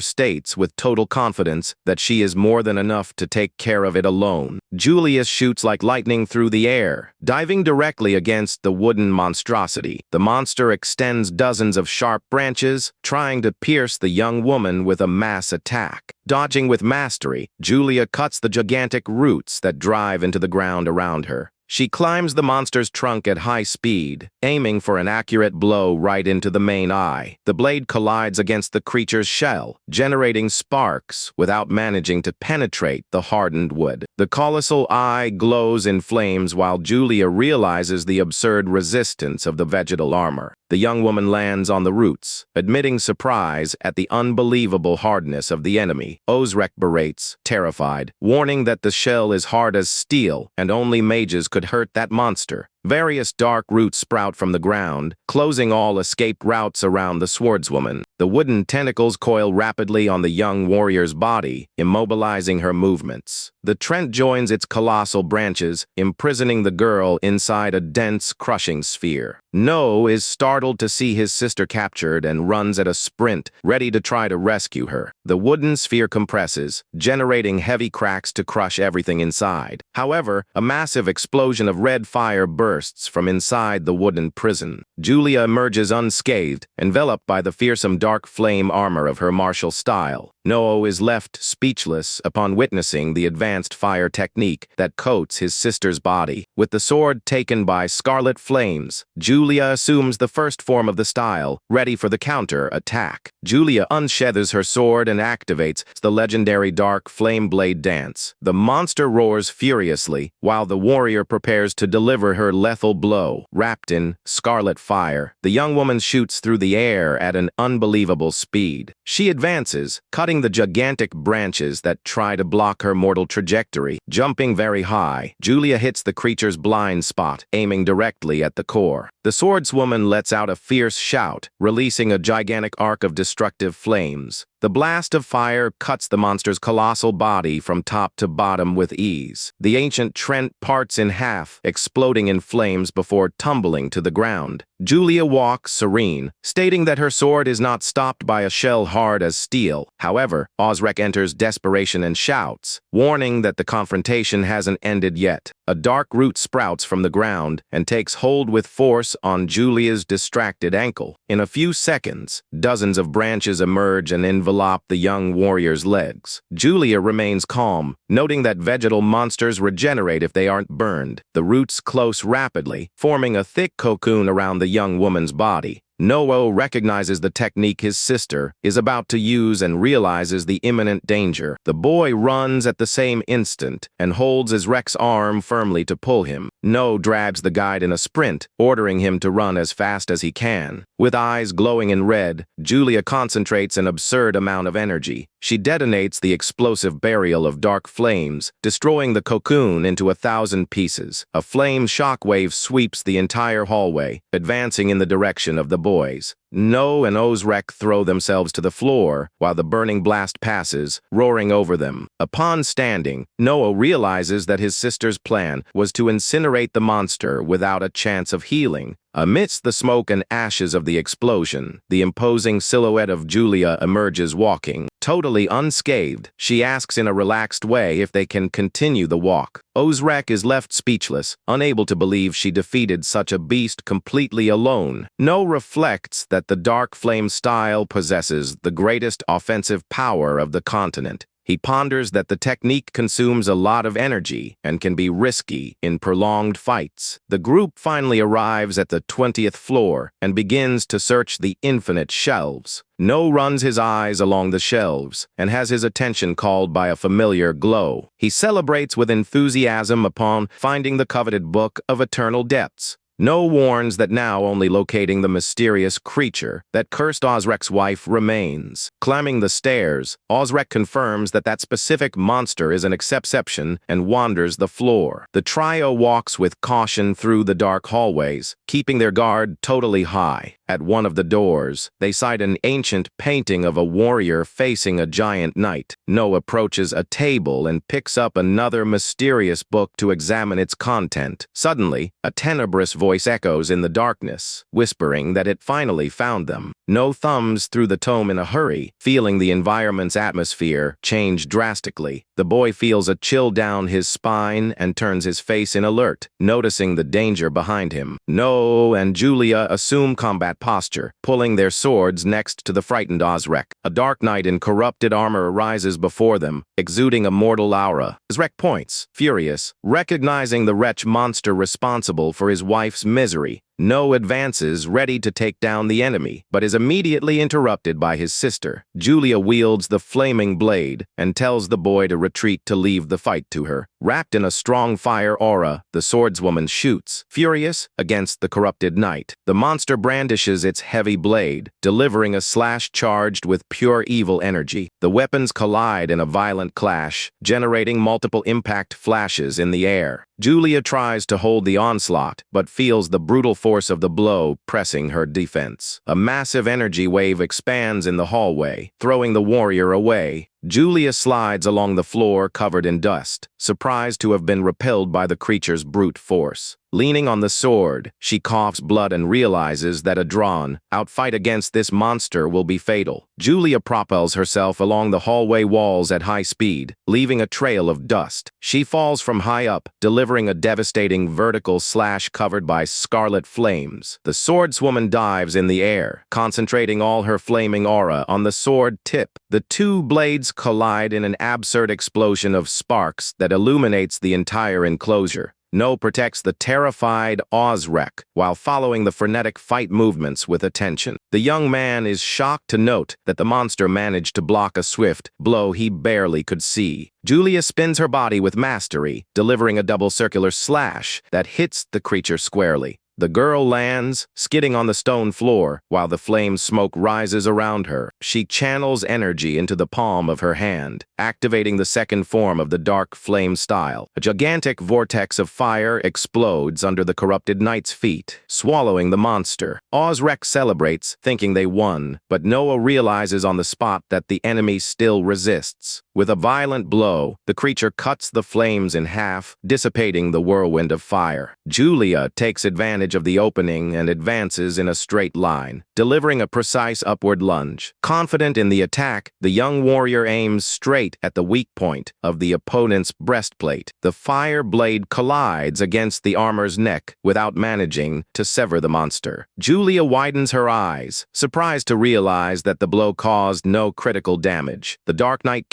states with total confidence that she is more than enough to take care of it alone. Julia shoots like lightning through the air, diving directly against the wooden monstrosity. The monster extends dozens of sharp branches, trying to pierce the young woman with a mass attack. Dodging with mastery, Julia cuts the gigantic roots that drive into the ground around her. She climbs the monster's trunk at high speed, aiming for an accurate blow right into the main eye. The blade collides against the creature's shell, generating sparks without managing to penetrate the hardened wood. The colossal eye glows in flames while Julia realizes the absurd resistance of the vegetal armor. The young woman lands on the roots, admitting surprise at the unbelievable hardness of the enemy. Osrek berates, terrified, warning that the shell is hard as steel and only mages could hurt that monster. Various dark roots sprout from the ground, closing all escape routes around the swordswoman. The wooden tentacles coil rapidly on the young warrior's body, immobilizing her movements. The Trent joins its colossal branches, imprisoning the girl inside a dense, crushing sphere. No is startled to see his sister captured and runs at a sprint, ready to try to rescue her. The wooden sphere compresses, generating heavy cracks to crush everything inside. However, a massive explosion of red fire bursts from inside the wooden prison. Julia emerges unscathed, enveloped by the fearsome dark flame armor of her martial style. No is left speechless upon witnessing the advanced fire technique that coats his sister's body. With the sword taken by scarlet flames, Julia assumes the first form of the style, ready for the counter-attack. Julia unsheathes her sword and activates the legendary dark flame blade dance. The monster roars furiously, while the warrior prepares to deliver her lethal blow. Wrapped in scarlet fire, the young woman shoots through the air at an unbelievable speed. She advances, cutting the gigantic branches that try to block her mortal trajectory. Jumping very high, Julia hits the creature's blind spot, aiming directly at the core. The swordswoman lets out a fierce shout, releasing a gigantic arc of destructive flames. The blast of fire cuts the monster's colossal body from top to bottom with ease. The ancient Trent parts in half, exploding in flames before tumbling to the ground. Julia walks serene, stating that her sword is not stopped by a shell hard as steel. However, Osrek enters desperation and shouts, warning that the confrontation hasn't ended yet. A dark root sprouts from the ground and takes hold with force on Julia's distracted ankle. In a few seconds, dozens of branches emerge and envelop the young warrior's legs. Julia remains calm, noting that vegetal monsters regenerate if they aren't burned. The roots close rapidly, forming a thick cocoon around the young woman's body. Noah recognizes the technique his sister is about to use and realizes the imminent danger. The boy runs at the same instant and holds Osrek's arm firmly to pull him. No drags the guide in a sprint, ordering him to run as fast as he can. With eyes glowing in red, Julia concentrates an absurd amount of energy. She detonates the explosive burial of dark flames, destroying the cocoon into 1,000 pieces. A flame shockwave sweeps the entire hallway, advancing in the direction of the boys. No and Osrek throw themselves to the floor while the burning blast passes, roaring over them. Upon standing, Noah realizes that his sister's plan was to incinerate the monster without a chance of healing. Amidst the smoke and ashes of the explosion, the imposing silhouette of Julia emerges walking. Totally unscathed, she asks in a relaxed way if they can continue the walk. Osrek is left speechless, unable to believe she defeated such a beast completely alone. No reflects that the dark flame style possesses the greatest offensive power of the continent. He ponders that the technique consumes a lot of energy and can be risky in prolonged fights. The group finally arrives at the 20th floor and begins to search the infinite shelves. No runs his eyes along the shelves and has his attention called by a familiar glow. He celebrates with enthusiasm upon finding the coveted Book of Eternal Depths. No warns that now only locating the mysterious creature that cursed Osrek's wife remains. Climbing the stairs, Osrek confirms that that specific monster is an exception and wanders the floor. The trio walks with caution through the dark hallways, keeping their guard totally high. At one of the doors, they sight an ancient painting of a warrior facing a giant knight. No approaches a table and picks up another mysterious book to examine its content. Suddenly, a tenebrous voice echoes in the darkness, whispering that it finally found them. No thumbs through the tome in a hurry, feeling the environment's atmosphere change drastically. The boy feels a chill down his spine and turns his face in alert, noticing the danger behind him. No and Julia assume combat posture, pulling their swords next to the frightened Osrek. A dark knight in corrupted armor rises before them, exuding a mortal aura. Osrek points, furious, recognizing the wretch monster responsible for his wife's misery. No advances, ready to take down the enemy, but is immediately interrupted by his sister. Julia wields the flaming blade and tells the boy to retreat to leave the fight to her. Wrapped in a strong fire aura, the swordswoman shoots, furious, against the corrupted knight. The monster brandishes its heavy blade, delivering a slash charged with pure evil energy. The weapons collide in a violent clash, generating multiple impact flashes in the air. Julia tries to hold the onslaught, but feels the brutal force of the blow pressing her defense. A massive energy wave expands in the hallway, throwing the warrior away. Julia slides along the floor covered in dust, surprised to have been repelled by the creature's brute force. Leaning on the sword, she coughs blood and realizes that a drawn out fight against this monster will be fatal. Julia propels herself along the hallway walls at high speed, leaving a trail of dust. She falls from high up, delivering a devastating vertical slash covered by scarlet flames. The swordswoman dives in the air, concentrating all her flaming aura on the sword tip. The two blades collide in an absurd explosion of sparks that illuminates the entire enclosure. No protects the terrified Ozrek while following the frenetic fight movements with attention. The young man is shocked to note that the monster managed to block a swift blow he barely could see. Julia spins her body with mastery, delivering a double circular slash that hits the creature squarely. The girl lands, skidding on the stone floor, while the flame smoke rises around her. She channels energy into the palm of her hand, activating the second form of the dark flame style. A gigantic vortex of fire explodes under the corrupted knight's feet, swallowing the monster. Ozrek celebrates, thinking they won, but Noah realizes on the spot that the enemy still resists. With a violent blow, the creature cuts the flames in half, dissipating the whirlwind of fire. Julia takes advantage of the opening and advances in a straight line, delivering a precise upward lunge. Confident in the attack, the young warrior aims straight at the weak point of the opponent's breastplate. The fire blade collides against the armor's neck without managing to sever the monster. Julia widens her eyes, surprised to realize that the blow caused no critical damage. The Dark Knight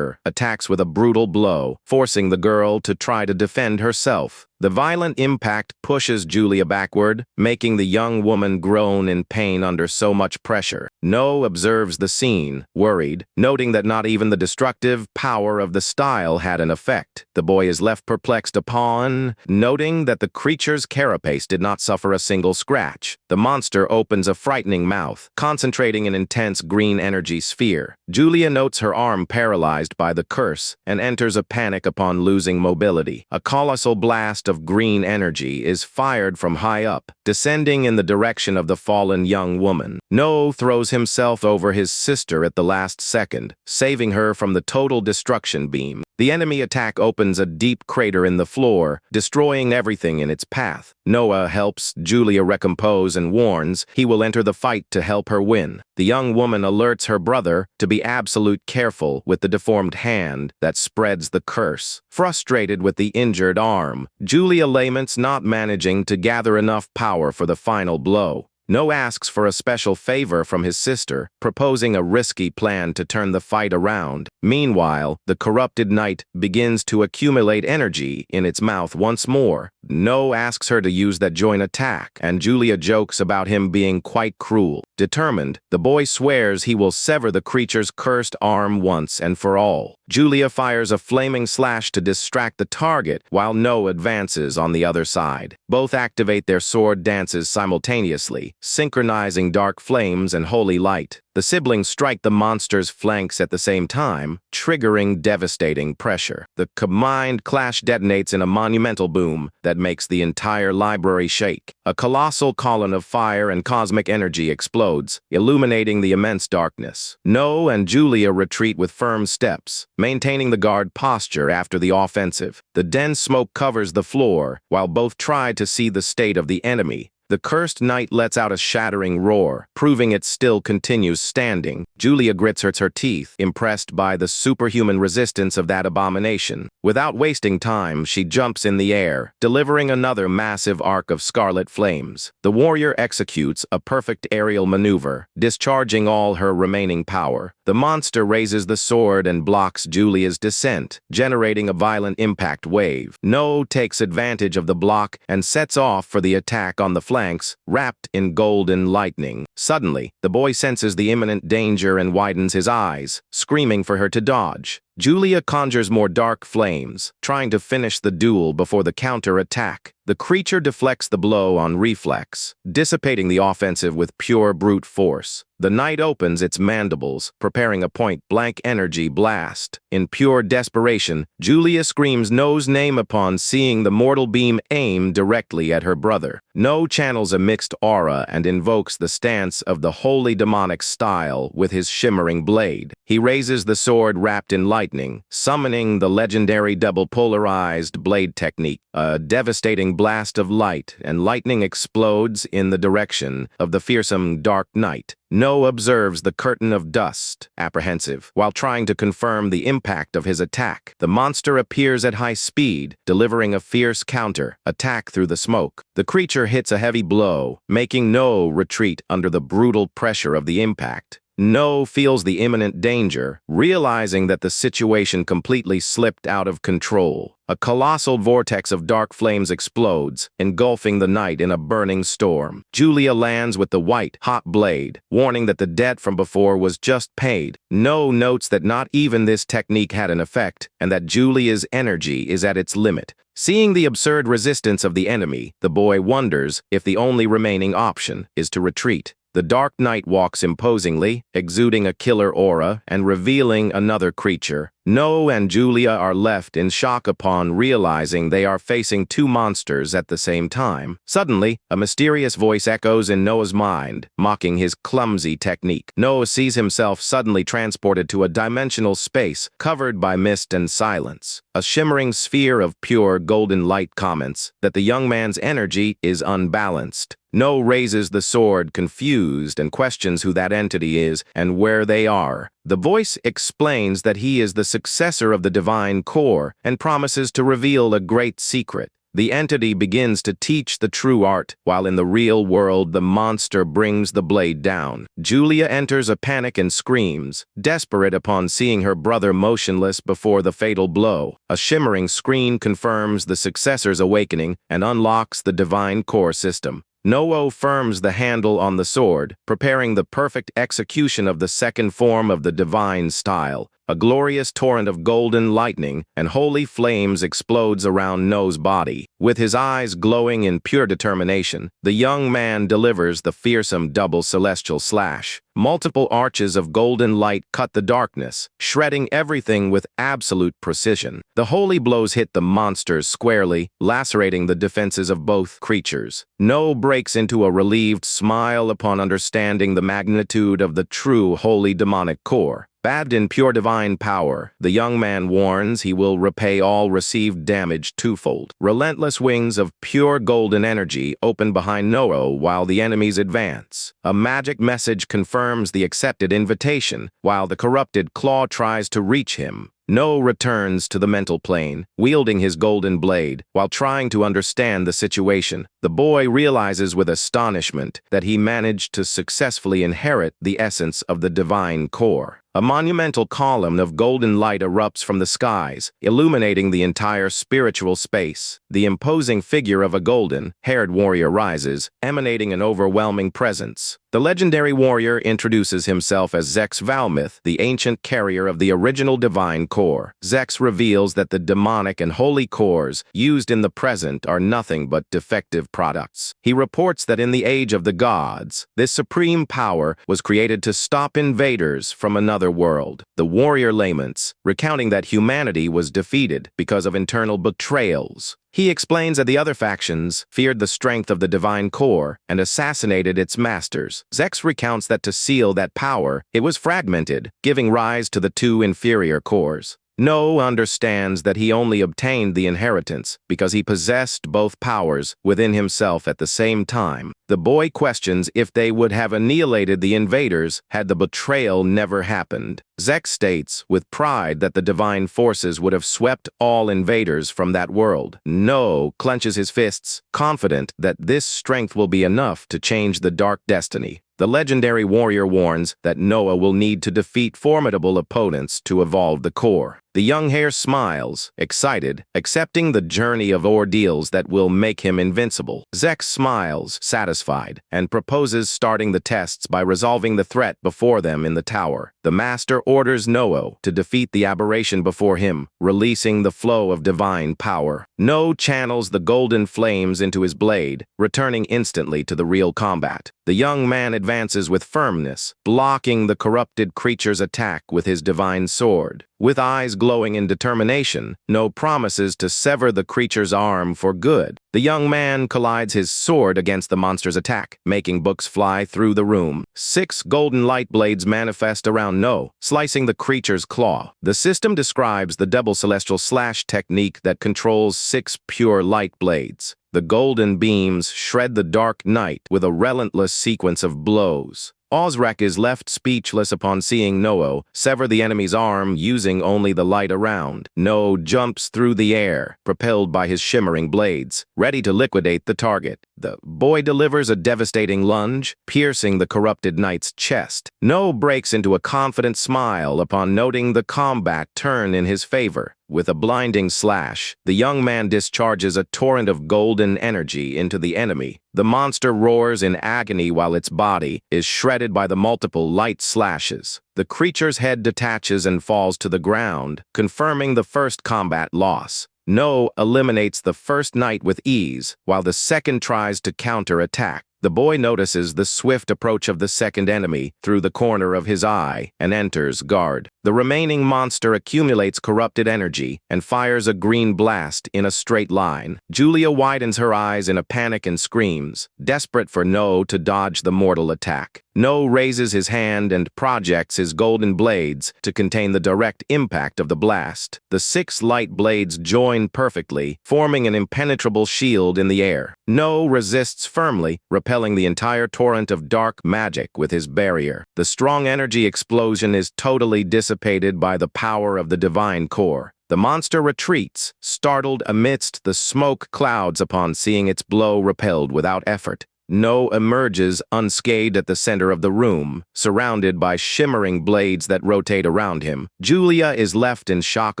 attacks with a brutal blow, forcing the girl to try to defend herself. The violent impact pushes Julia backward, making the young woman groan in pain under so much pressure. No observes the scene, worried, noting that not even the destructive power of the style had an effect. The boy is left perplexed upon noting that the creature's carapace did not suffer a single scratch. The monster opens a frightening mouth, concentrating an intense green energy sphere. Julia notes her arm paralyzed by the curse and enters a panic upon losing mobility. A colossal blast of green energy is fired from high up, descending in the direction of the fallen young woman. No throws himself over his sister at the last second, saving her from the total destruction beam. The enemy attack opens a deep crater in the floor, destroying everything in its path. Noah helps Julia recompose and warns he will enter the fight to help her win. The young woman alerts her brother to be absolute careful with the deformed hand that spreads the curse. Frustrated with the injured arm, Julia laments not managing to gather enough power for the final blow. Noah asks for a special favor from his sister, proposing a risky plan to turn the fight around. Meanwhile, the corrupted knight begins to accumulate energy in its mouth once more. Noah asks her to use that joint attack, and Julia jokes about him being quite cruel. Determined, the boy swears he will sever the creature's cursed arm once and for all. Julia fires a flaming slash to distract the target, while Noah advances on the other side. Both activate their sword dances simultaneously, synchronizing dark flames and holy light. The siblings strike the monster's flanks at the same time, triggering devastating pressure. The combined clash detonates in a monumental boom that makes the entire library shake. A colossal column of fire and cosmic energy explodes, illuminating the immense darkness. Noah and Julia retreat with firm steps, maintaining the guard posture after the offensive. The dense smoke covers the floor, while both try to see the state of the enemy. The cursed knight lets out a shattering roar, proving it still continues standing. Julia grits her teeth, impressed by the superhuman resistance of that abomination. Without wasting time, she jumps in the air, delivering another massive arc of scarlet flames. The warrior executes a perfect aerial maneuver, discharging all her remaining power. The monster raises the sword and blocks Julia's descent, generating a violent impact wave. No takes advantage of the block and sets off for the attack on the flanks, wrapped in golden lightning. Suddenly, the boy senses the imminent danger and widens his eyes, screaming for her to dodge. Julia conjures more dark flames, trying to finish the duel before the counter-attack. The creature deflects the blow on reflex, dissipating the offensive with pure brute force. The knight opens its mandibles, preparing a point-blank energy blast. In pure desperation, Julia screams No's name upon seeing the mortal beam aim directly at her brother. No channels a mixed aura and invokes the stance of the holy demonic style with his shimmering blade. He raises the sword wrapped in lightning, summoning the legendary double-polarized blade technique. A devastating blast of light and lightning explodes in the direction of the fearsome Dark Knight. No observes the curtain of dust, apprehensive, while trying to confirm the impact of his attack. The monster appears at high speed, delivering a fierce counter-attack through the smoke. The creature hits a heavy blow, making No retreat under the brutal pressure of the impact. No feels the imminent danger, realizing that the situation completely slipped out of control. A colossal vortex of dark flames explodes, engulfing the night in a burning storm. Julia lands with the white, hot blade, warning that the debt from before was just paid. No notes that not even this technique had an effect, and that Julia's energy is at its limit. Seeing the absurd resistance of the enemy, the boy wonders if the only remaining option is to retreat. The Dark Knight walks imposingly, exuding a killer aura and revealing another creature. No and Julia are left in shock upon realizing they are facing two monsters at the same time. Suddenly, a mysterious voice echoes in Noah's mind, mocking his clumsy technique. Noah sees himself suddenly transported to a dimensional space covered by mist and silence. A shimmering sphere of pure golden light comments that the young man's energy is unbalanced. No raises the sword, confused, and questions who that entity is and where they are. The voice explains that he is the successor of the divine core and promises to reveal a great secret. The entity begins to teach the true art, while in the real world the monster brings the blade down. Julia enters a panic and screams, desperate upon seeing her brother motionless before the fatal blow. A shimmering screen confirms the successor's awakening and unlocks the divine core system. Noah firms the handle on the sword, preparing the perfect execution of the second form of the divine style. A glorious torrent of golden lightning and holy flames explodes around Noah's body. With his eyes glowing in pure determination, the young man delivers the fearsome double celestial slash. Multiple arches of golden light cut the darkness, shredding everything with absolute precision. The holy blows hit the monsters squarely, lacerating the defenses of both creatures. Noah breaks into a relieved smile upon understanding the magnitude of the true holy demonic core. Bathed in pure divine power, the young man warns he will repay all received damage twofold. Relentless wings of pure golden energy open behind Noah while the enemies advance. A magic message confirms the accepted invitation, while the corrupted claw tries to reach him. Noah returns to the mental plane, wielding his golden blade, while trying to understand the situation. The boy realizes with astonishment that he managed to successfully inherit the essence of the divine core. A monumental column of golden light erupts from the skies, illuminating the entire spiritual space. The imposing figure of a golden-haired warrior rises, emanating an overwhelming presence. The legendary warrior introduces himself as Zex Valmith, the ancient carrier of the original divine core. Zex reveals that the demonic and holy cores used in the present are nothing but defective products. He reports that in the age of the gods, this supreme power was created to stop invaders from another world. The warrior laments, recounting that humanity was defeated because of internal betrayals. He explains that the other factions feared the strength of the divine core and assassinated its masters. Zex recounts that to seal that power, it was fragmented, giving rise to the two inferior cores. Noah understands that he only obtained the inheritance because he possessed both powers within himself at the same time. The boy questions if they would have annihilated the invaders had the betrayal never happened. Zex states with pride that the divine forces would have swept all invaders from that world. Noah clenches his fists, confident that this strength will be enough to change the dark destiny. The legendary warrior warns that Noah will need to defeat formidable opponents to evolve the core. The young hare smiles, excited, accepting the journey of ordeals that will make him invincible. Zex smiles, satisfied, and proposes starting the tests by resolving the threat before them in the tower. The master orders Noah to defeat the aberration before him, releasing the flow of divine power. Noah channels the golden flames into his blade, returning instantly to the real combat. The young man advances with firmness, blocking the corrupted creature's attack with his divine sword. With eyes glowing in determination, Noah promises to sever the creature's arm for good. The young man collides his sword against the monster's attack, making books fly through the room. 6 golden light blades manifest around Noah, slicing the creature's claw. The system describes the double celestial slash technique that controls 6 pure light blades. The golden beams shred the dark night with a relentless sequence of blows. Ozrak is left speechless upon seeing Noah sever the enemy's arm using only the light around. Noah jumps through the air, propelled by his shimmering blades, ready to liquidate the target. The boy delivers a devastating lunge, piercing the corrupted knight's chest. No breaks into a confident smile upon noting the combat turn in his favor. With a blinding slash, the young man discharges a torrent of golden energy into the enemy. The monster roars in agony while its body is shredded by the multiple light slashes. The creature's head detaches and falls to the ground, confirming the first combat loss. No eliminates the first knight with ease, while the second tries to counter-attack. The boy notices the swift approach of the second enemy through the corner of his eye and enters guard. The remaining monster accumulates corrupted energy and fires a green blast in a straight line. Julia widens her eyes in a panic and screams, desperate for No to dodge the mortal attack. No raises his hand and projects his golden blades to contain the direct impact of the blast. The 6 light blades join perfectly, forming an impenetrable shield in the air. No resists firmly, repelling the entire torrent of dark magic with his barrier. The strong energy explosion is totally dissipated by the power of the divine core. The monster retreats, startled amidst the smoke clouds upon seeing its blow repelled without effort. No emerges unscathed at the center of the room, surrounded by shimmering blades that rotate around him. Julia is left in shock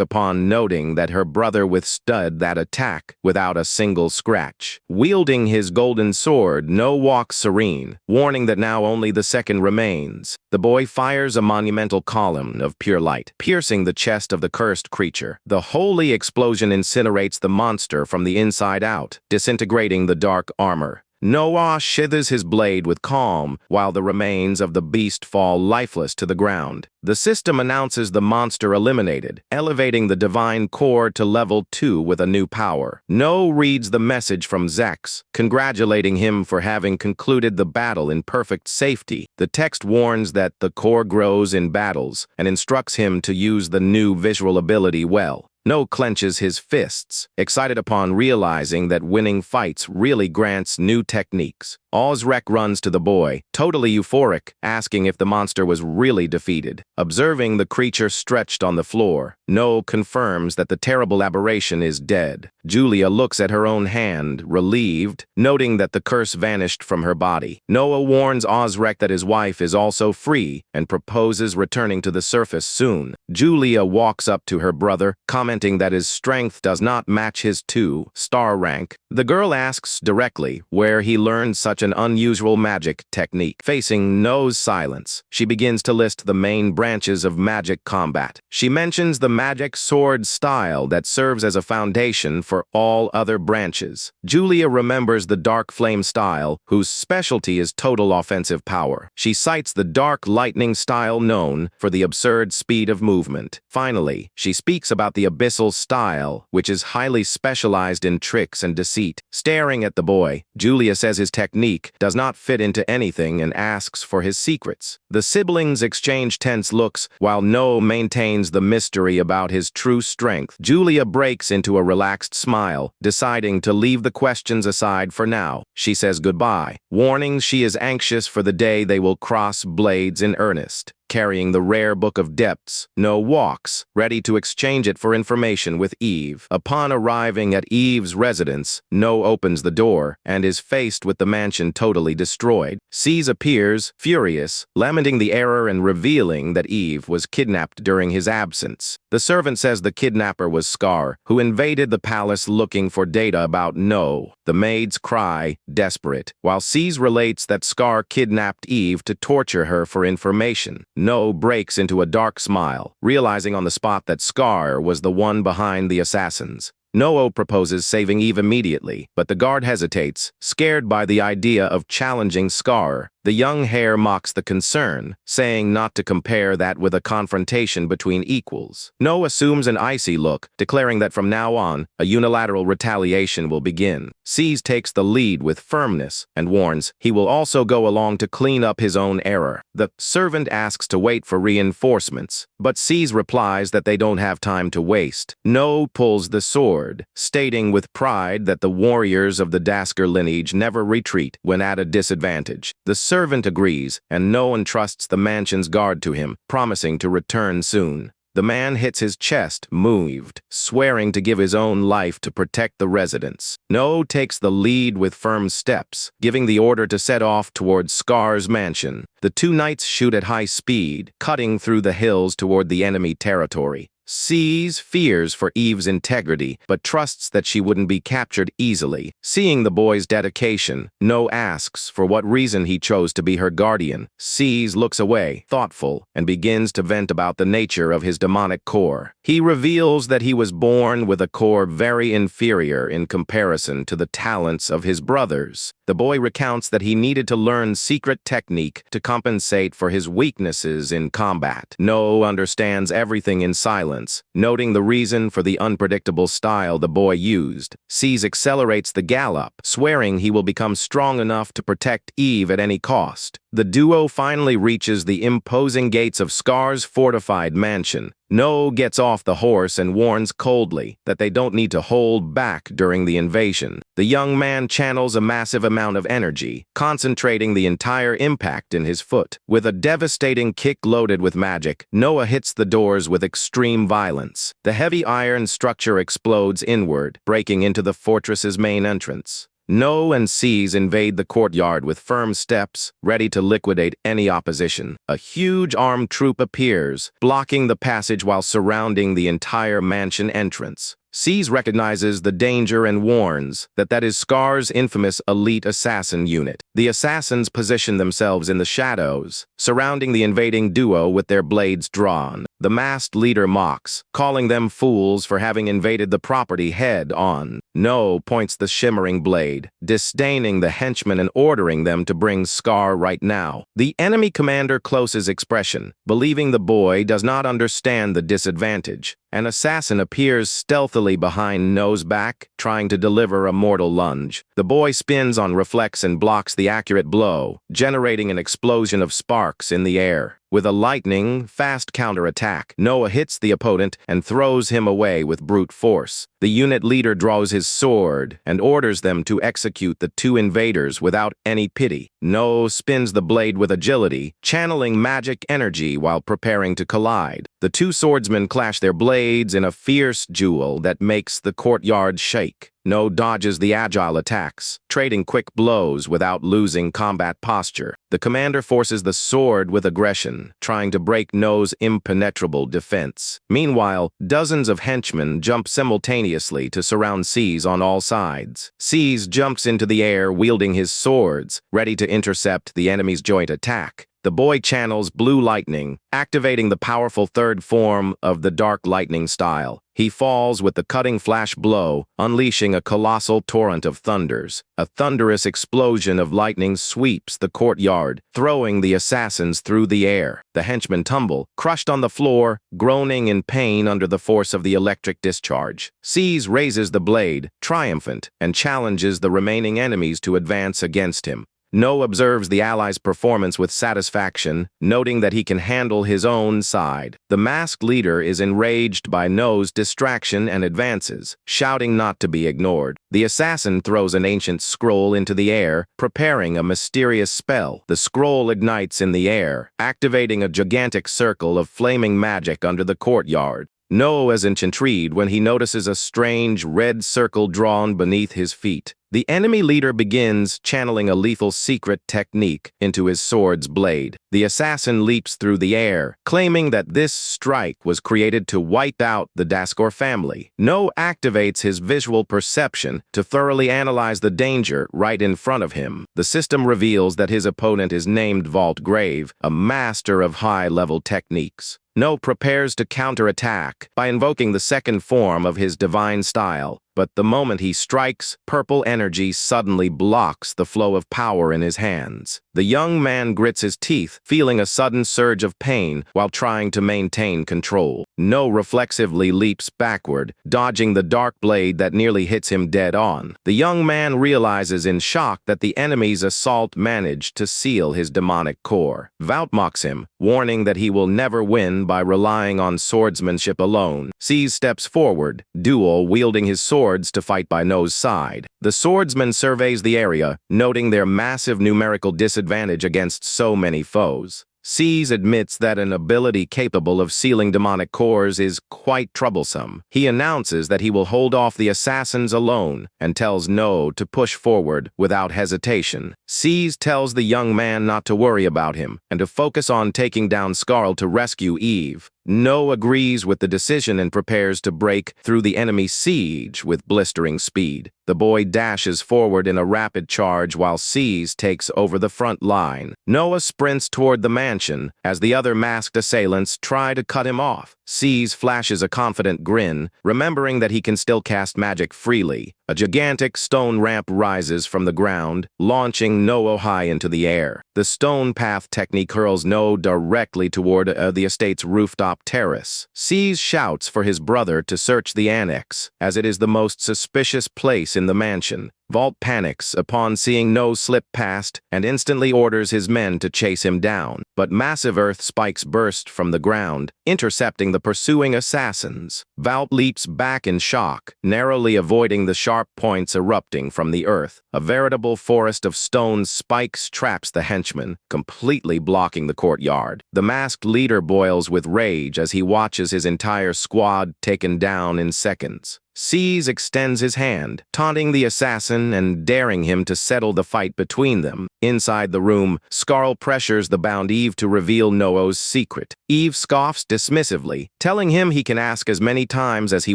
upon noting that her brother withstood that attack without a single scratch. Wielding his golden sword, No walks serene, warning that now only the second remains. The boy fires a monumental column of pure light, piercing the chest of the cursed creature. The holy explosion incinerates the monster from the inside out, disintegrating the dark armor. Noah sheathers his blade with calm, while the remains of the beast fall lifeless to the ground. The system announces the monster eliminated, elevating the divine core to level 2 with a new power. No reads the message from Zex, congratulating him for having concluded the battle in perfect safety. The text warns that the core grows in battles and instructs him to use the new visual ability well. No clenches his fists, excited upon realizing that winning fights really grants new techniques. Ozrek runs to the boy, totally euphoric, asking if the monster was really defeated. Observing the creature stretched on the floor, No confirms that the terrible aberration is dead. Julia looks at her own hand, relieved, noting that the curse vanished from her body. Noah warns Ozrek that his wife is also free and proposes returning to the surface soon. Julia walks up to her brother, commenting that his strength does not match his 2-star rank. The girl asks directly where he learned such an unusual magic technique. Facing No's silence, she begins to list the main branches of magic combat. She mentions the magic sword style that serves as a foundation for all other branches. Julia remembers the dark flame style, whose specialty is total offensive power. She cites the dark lightning style known for the absurd speed of movement. Finally, she speaks about the abyssal style, which is highly specialized in tricks and deceit. Staring at the boy, Julia says his technique does not fit into anything and asks for his secrets. The siblings exchange tense looks while No maintains the mystery about his true strength. Julia breaks into a relaxed smile, deciding to leave the questions aside for now. She says goodbye, warning she is anxious for the day they will cross blades in earnest. Carrying the rare Book of Depths, No walks, ready to exchange it for information with Eve. Upon arriving at Eve's residence, No opens the door and is faced with the mansion totally destroyed. Sees appears, furious, lamenting the error and revealing that Eve was kidnapped during his absence. The servant says the kidnapper was Scar, who invaded the palace looking for data about No. The maids cry, desperate, while Sees relates that Scar kidnapped Eve to torture her for information. No breaks into a dark smile, realizing on the spot that Scar was the one behind the assassins. No proposes saving Eve immediately, but the guard hesitates, scared by the idea of challenging Scar. The young hare mocks the concern, saying not to compare that with a confrontation between equals. No assumes an icy look, declaring that from now on, a unilateral retaliation will begin. Sees takes the lead with firmness and warns he will also go along to clean up his own error. The servant asks to wait for reinforcements, but Sees replies that they don't have time to waste. No pulls the sword, stating with pride that the warriors of the Dasker lineage never retreat when at a disadvantage. The servant agrees, and No entrusts the mansion's guard to him, promising to return soon. The man hits his chest, moved, swearing to give his own life to protect the residents. No takes the lead with firm steps, giving the order to set off towards Scar's mansion. The two knights shoot at high speed, cutting through the hills toward the enemy territory. Sees fears for Eve's integrity, but trusts that she wouldn't be captured easily. Seeing the boy's dedication, No asks for what reason he chose to be her guardian. Sees looks away, thoughtful, and begins to vent about the nature of his demonic core. He reveals that he was born with a core very inferior in comparison to the talents of his brothers. The boy recounts that he needed to learn secret technique to compensate for his weaknesses in combat. No understands everything in silence, noting the reason for the unpredictable style the boy used. Sees accelerates the gallop, swearing he will become strong enough to protect Eve at any cost. The duo finally reaches the imposing gates of Scar's fortified mansion. No gets off the horse and warns coldly that they don't need to hold back during the invasion. The young man channels a massive amount of energy, concentrating the entire impact in his foot. With a devastating kick loaded with magic, Noah hits the doors with extreme violence. The heavy iron structure explodes inward, breaking into the fortress's main entrance. No and Sees invade the courtyard with firm steps, ready to liquidate any opposition. A huge armed troop appears, blocking the passage while surrounding the entire mansion entrance. Sees recognizes the danger and warns that is Scar's infamous elite assassin unit. The assassins position themselves in the shadows, surrounding the invading duo with their blades drawn. The masked leader mocks, calling them fools for having invaded the property head-on. No points the shimmering blade, disdaining the henchmen and ordering them to bring Scar right now. The enemy commander closes expression, believing the boy does not understand the disadvantage. An assassin appears stealthily behind No's back, trying to deliver a mortal lunge. The boy spins on reflex and blocks the accurate blow, generating an explosion of sparks in the air. With a lightning, fast counterattack, Noah hits the opponent and throws him away with brute force. The unit leader draws his sword and orders them to execute the two invaders without any pity. Noah spins the blade with agility, channeling magic energy while preparing to collide. The two swordsmen clash their blades in a fierce duel that makes the courtyard shake. No dodges the agile attacks, trading quick blows without losing combat posture. The commander forces the sword with aggression, trying to break No's impenetrable defense. Meanwhile, dozens of henchmen jump simultaneously to surround Sees on all sides. Sees jumps into the air wielding his swords, ready to intercept the enemy's joint attack. The boy channels blue lightning, activating the powerful third form of the dark lightning style. He falls with the cutting flash blow, unleashing a colossal torrent of thunders. A thunderous explosion of lightning sweeps the courtyard, throwing the assassins through the air. The henchmen tumble, crushed on the floor, groaning in pain under the force of the electric discharge. Sees raises the blade, triumphant, and challenges the remaining enemies to advance against him. No observes the allies' performance with satisfaction, noting that he can handle his own side. The masked leader is enraged by No's distraction and advances, shouting not to be ignored. The assassin throws an ancient scroll into the air, preparing a mysterious spell. The scroll ignites in the air, activating a gigantic circle of flaming magic under the courtyard. No isn't intrigued when he notices a strange red circle drawn beneath his feet. The enemy leader begins channeling a lethal secret technique into his sword's blade. The assassin leaps through the air, claiming that this strike was created to wipe out the Daskor family. No activates his visual perception to thoroughly analyze the danger right in front of him. The system reveals that his opponent is named Vault Grave, a master of high-level techniques. No prepares to counterattack by invoking the second form of his divine style, but the moment he strikes, purple energy suddenly blocks the flow of power in his hands. The young man grits his teeth, feeling a sudden surge of pain while trying to maintain control. No reflexively leaps backward, dodging the dark blade that nearly hits him dead on. The young man realizes in shock that the enemy's assault managed to seal his demonic core. Vaut mocks him, warning that he will never win by relying on swordsmanship alone. Sees steps forward, dual wielding his swords to fight by No's side. The swordsman surveys the area, noting their massive numerical disadvantage against so many foes. Seize admits that an ability capable of sealing demonic cores is quite troublesome. He announces that he will hold off the assassins alone and tells No to push forward without hesitation. Seize tells the young man not to worry about him and to focus on taking down Skarl to rescue Eve. No agrees with the decision and prepares to break through the enemy siege with blistering speed. The boy dashes forward in a rapid charge while Seize takes over the front line. Noah sprints toward the mansion as the other masked assailants try to cut him off. Seize flashes a confident grin, remembering that he can still cast magic freely. A gigantic stone ramp rises from the ground, launching Noah high into the air. The stone path technique hurls Noah directly toward the estate's rooftop terrace. Seize shouts for his brother to search the annex, as it is the most suspicious place in the mansion. Vault panics upon seeing No slip past and instantly orders his men to chase him down. But massive earth spikes burst from the ground, intercepting the pursuing assassins. Vault leaps back in shock, narrowly avoiding the sharp points erupting from the earth. A veritable forest of stone spikes traps the henchman, completely blocking the courtyard. The masked leader boils with rage as he watches his entire squad taken down in seconds. Seize extends his hand, taunting the assassin and daring him to settle the fight between them. Inside the room, Skarl pressures the bound Eve to reveal Noah's secret. Eve scoffs dismissively, telling him he can ask as many times as he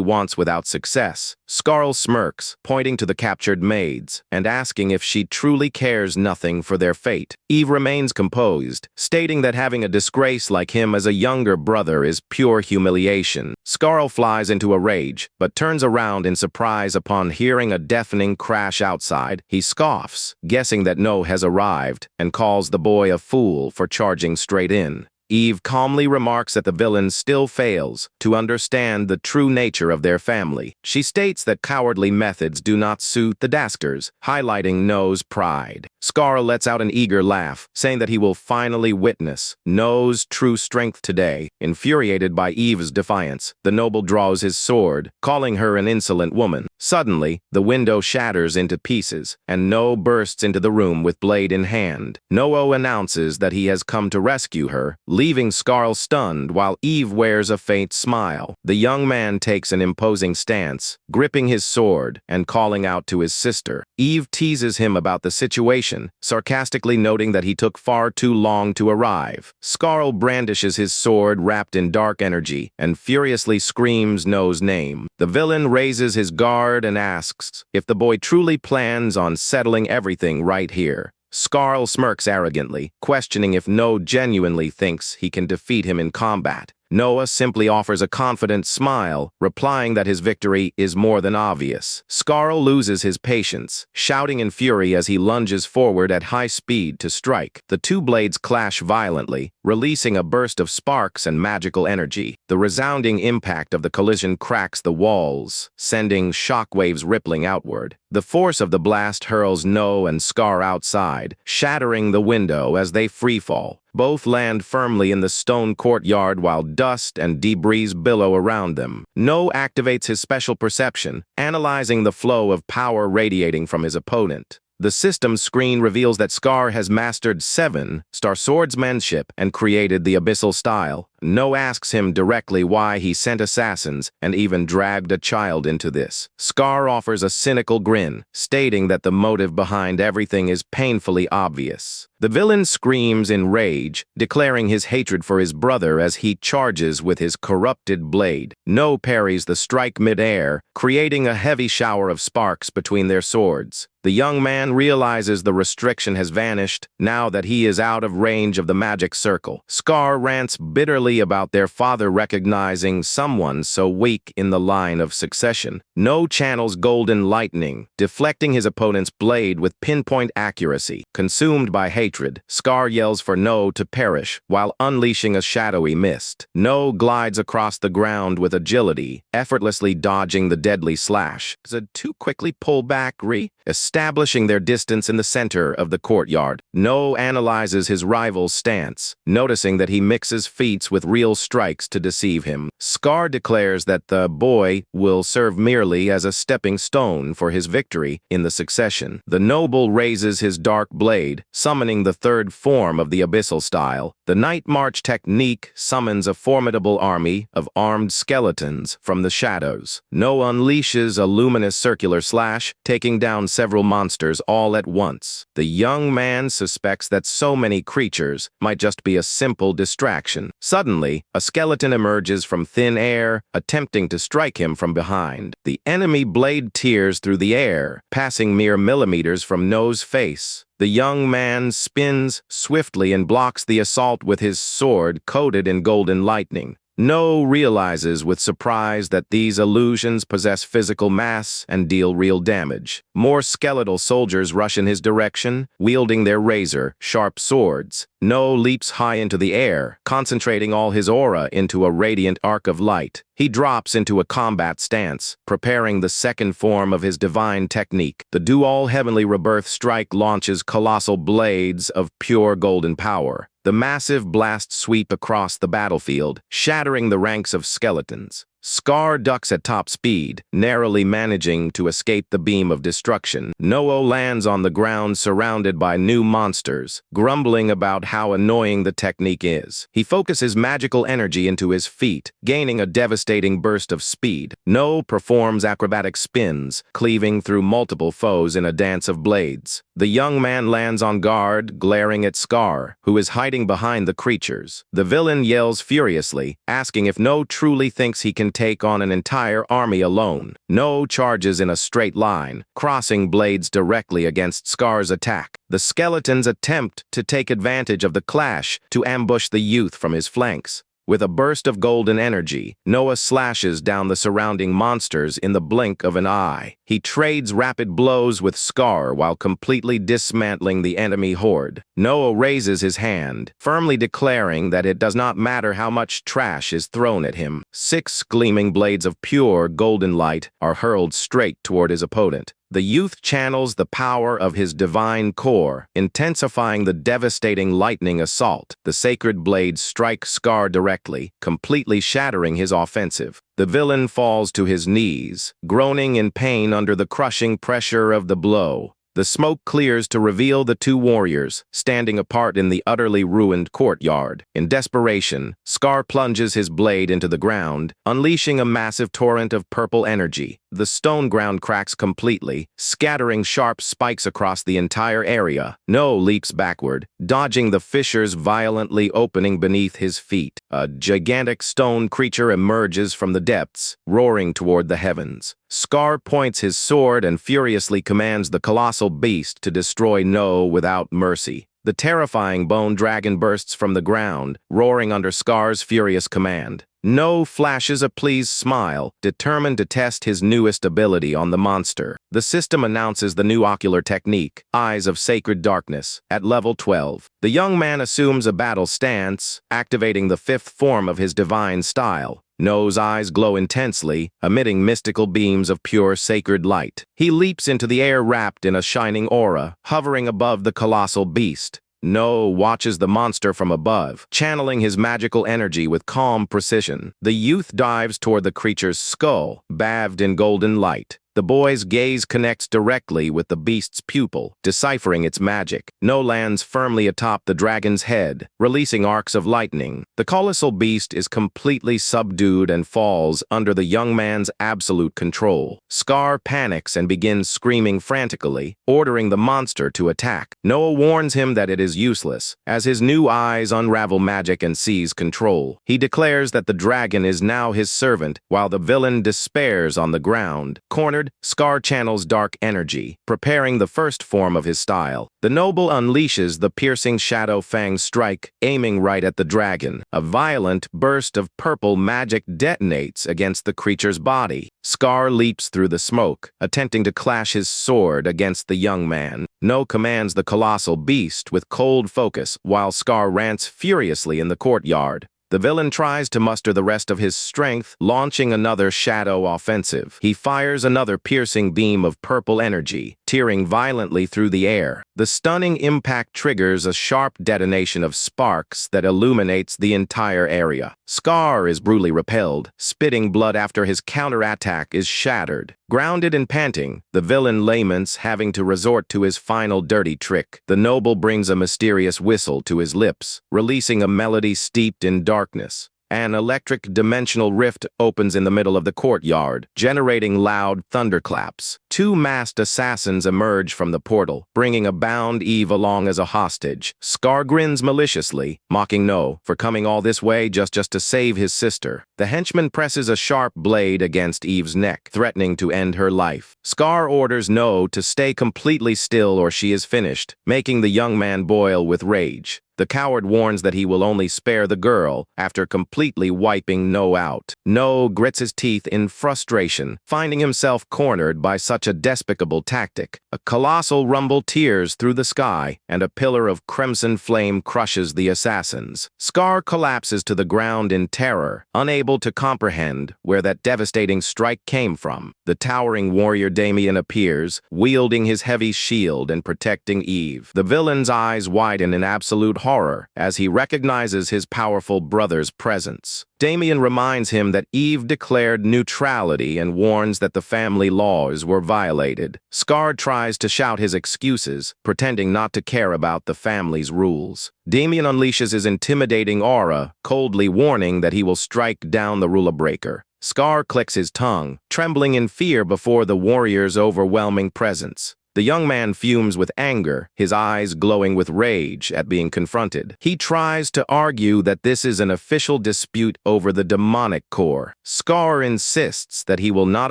wants without success. Skarl smirks, pointing to the captured maids, and asking if she truly cares nothing for their fate. Eve remains composed, stating that having a disgrace like him as a younger brother is pure humiliation. Skarl flies into a rage, but turns around in surprise upon hearing a deafening crash outside. He scoffs, guessing that No has arrived, and calls the boy a fool for charging straight in. Eve calmly remarks that the villain still fails to understand the true nature of their family. She states that cowardly methods do not suit the Daskers, highlighting No's pride. Skarl lets out an eager laugh, saying that he will finally witness No's true strength today. Infuriated by Eve's defiance, the noble draws his sword, calling her an insolent woman. Suddenly, the window shatters into pieces, and No bursts into the room with blade in hand. No announces that he has come to rescue her, leaving Skarl stunned while Eve wears a faint smile. The young man takes an imposing stance, gripping his sword and calling out to his sister. Eve teases him about the situation, sarcastically noting that he took far too long to arrive. Skarl brandishes his sword wrapped in dark energy and furiously screams No's name. The villain raises his guard and asks if the boy truly plans on settling everything right here. Skarl smirks arrogantly, questioning if No genuinely thinks he can defeat him in combat. Noah simply offers a confident smile, replying that his victory is more than obvious. Skarl loses his patience, shouting in fury as he lunges forward at high speed to strike. The two blades clash violently, releasing a burst of sparks and magical energy. The resounding impact of the collision cracks the walls, sending shockwaves rippling outward. The force of the blast hurls No and Scar outside, shattering the window as they freefall. Both land firmly in the stone courtyard while dust and debris billow around them. No activates his special perception, analyzing the flow of power radiating from his opponent. The system screen reveals that Scar has mastered 7-star swordsmanship and created the abyssal style. No asks him directly why he sent assassins and even dragged a child into this. Scar offers a cynical grin, stating that the motive behind everything is painfully obvious. The villain screams in rage, declaring his hatred for his brother as he charges with his corrupted blade. No parries the strike mid-air, creating a heavy shower of sparks between their swords. The young man realizes the restriction has vanished now that he is out of range of the magic circle. Scar rants bitterly about their father recognizing someone so weak in the line of succession. No channels golden lightning, deflecting his opponent's blade with pinpoint accuracy. Consumed by hatred, Scar yells for No to perish while unleashing a shadowy mist. No glides across the ground with agility, effortlessly dodging the deadly slash. The two quickly pull back, establishing their distance in the center of the courtyard. No analyzes his rival's stance, noticing that he mixes feats with with real strikes to deceive him. Scar declares that the boy will serve merely as a stepping stone for his victory in the succession. The noble raises his dark blade, summoning the third form of the abyssal style. The night march technique summons a formidable army of armed skeletons from the shadows. No unleashes a luminous circular slash, taking down several monsters all at once. The young man suspects that so many creatures might just be a simple distraction. Suddenly, a skeleton emerges from thin air, attempting to strike him from behind. The enemy blade tears through the air, passing mere millimeters from No's face. The young man spins swiftly and blocks the assault with his sword coated in golden lightning. No realizes with surprise that these illusions possess physical mass and deal real damage. More skeletal soldiers rush in his direction, wielding their razor-sharp swords. No leaps high into the air, concentrating all his aura into a radiant arc of light. He drops into a combat stance, preparing the second form of his divine technique. The dual heavenly rebirth strike launches colossal blades of pure golden power. The massive blast sweep across the battlefield, shattering the ranks of skeletons. Scar ducks at top speed, narrowly managing to escape the beam of destruction. No lands on the ground surrounded by new monsters, grumbling about how annoying the technique is. He focuses magical energy into his feet, gaining a devastating burst of speed. No performs acrobatic spins, cleaving through multiple foes in a dance of blades. The young man lands on guard, glaring at Scar, who is hiding behind the creatures. The villain yells furiously, asking if No truly thinks he can take on an entire army alone. No charges in a straight line, crossing blades directly against Scar's attack. The skeletons attempt to take advantage of the clash to ambush the youth from his flanks. With a burst of golden energy, Noah slashes down the surrounding monsters in the blink of an eye. He trades rapid blows with Scar while completely dismantling the enemy horde. Noah raises his hand, firmly declaring that it does not matter how much trash is thrown at him. 6 gleaming blades of pure golden light are hurled straight toward his opponent. The youth channels the power of his divine core, intensifying the devastating lightning assault. The sacred blades strike Scar directly, completely shattering his offensive. The villain falls to his knees, groaning in pain under the crushing pressure of the blow. The smoke clears to reveal the two warriors, standing apart in the utterly ruined courtyard. In desperation, Scar plunges his blade into the ground, unleashing a massive torrent of purple energy. The stone ground cracks completely, scattering sharp spikes across the entire area. No leaps backward, dodging the fissures violently opening beneath his feet. A gigantic stone creature emerges from the depths, roaring toward the heavens. Scar points his sword and furiously commands the colossal beast to destroy No without mercy. The terrifying bone dragon bursts from the ground, roaring under Scar's furious command. No flashes a pleased smile, determined to test his newest ability on the monster. The system announces the new ocular technique, Eyes of Sacred Darkness, at level 12. The young man assumes a battle stance, activating the 5th form of his divine style. No's eyes glow intensely, emitting mystical beams of pure sacred light. He leaps into the air wrapped in a shining aura, hovering above the colossal beast. No watches the monster from above, channeling his magical energy with calm precision. The youth dives toward the creature's skull, bathed in golden light. The boy's gaze connects directly with the beast's pupil, deciphering its magic. No lands firmly atop the dragon's head, releasing arcs of lightning. The colossal beast is completely subdued and falls under the young man's absolute control. Scar panics and begins screaming frantically, ordering the monster to attack. Noah warns him that it is useless, as his new eyes unravel magic and seize control. He declares that the dragon is now his servant, while the villain despairs on the ground. Cornered, Scar channels dark energy, preparing the 1st form of his style. The noble unleashes the piercing Shadow Fang strike, aiming right at the dragon. A violent burst of purple magic detonates against the creature's body. Scar leaps through the smoke, attempting to clash his sword against the young man. No commands the colossal beast with cold focus, while Scar rants furiously in the courtyard. The villain tries to muster the rest of his strength, launching another shadow offensive. He fires another piercing beam of purple energy, tearing violently through the air. The stunning impact triggers a sharp detonation of sparks that illuminates the entire area. Scar is brutally repelled, spitting blood after his counterattack is shattered. Grounded and panting, the villain laments, having to resort to his final dirty trick. The noble brings a mysterious whistle to his lips, releasing a melody steeped in darkness. An electric dimensional rift opens in the middle of the courtyard, generating loud thunderclaps. Two masked assassins emerge from the portal, bringing a bound Eve along as a hostage. Scar grins maliciously, mocking No for coming all this way just to save his sister. The henchman presses a sharp blade against Eve's neck, threatening to end her life. Scar orders No to stay completely still or she is finished, making the young man boil with rage. The coward warns that he will only spare the girl after completely wiping No out. No grits his teeth in frustration, finding himself cornered by such a despicable tactic. A colossal rumble tears through the sky, and a pillar of crimson flame crushes the assassins. Scar collapses to the ground in terror, unable to comprehend where that devastating strike came from. The towering warrior Damien appears, wielding his heavy shield and protecting Eve. The villain's eyes widen in absolute horror as he recognizes his powerful brother's presence. Damien reminds him that Eve declared neutrality and warns that the family laws were violated. Scar tries to shout his excuses, pretending not to care about the family's rules. Damien unleashes his intimidating aura, coldly warning that he will strike down the rule breaker. Scar clicks his tongue, trembling in fear before the warrior's overwhelming presence. The young man fumes with anger, his eyes glowing with rage at being confronted. He tries to argue that this is an official dispute over the demonic core. Scar insists that he will not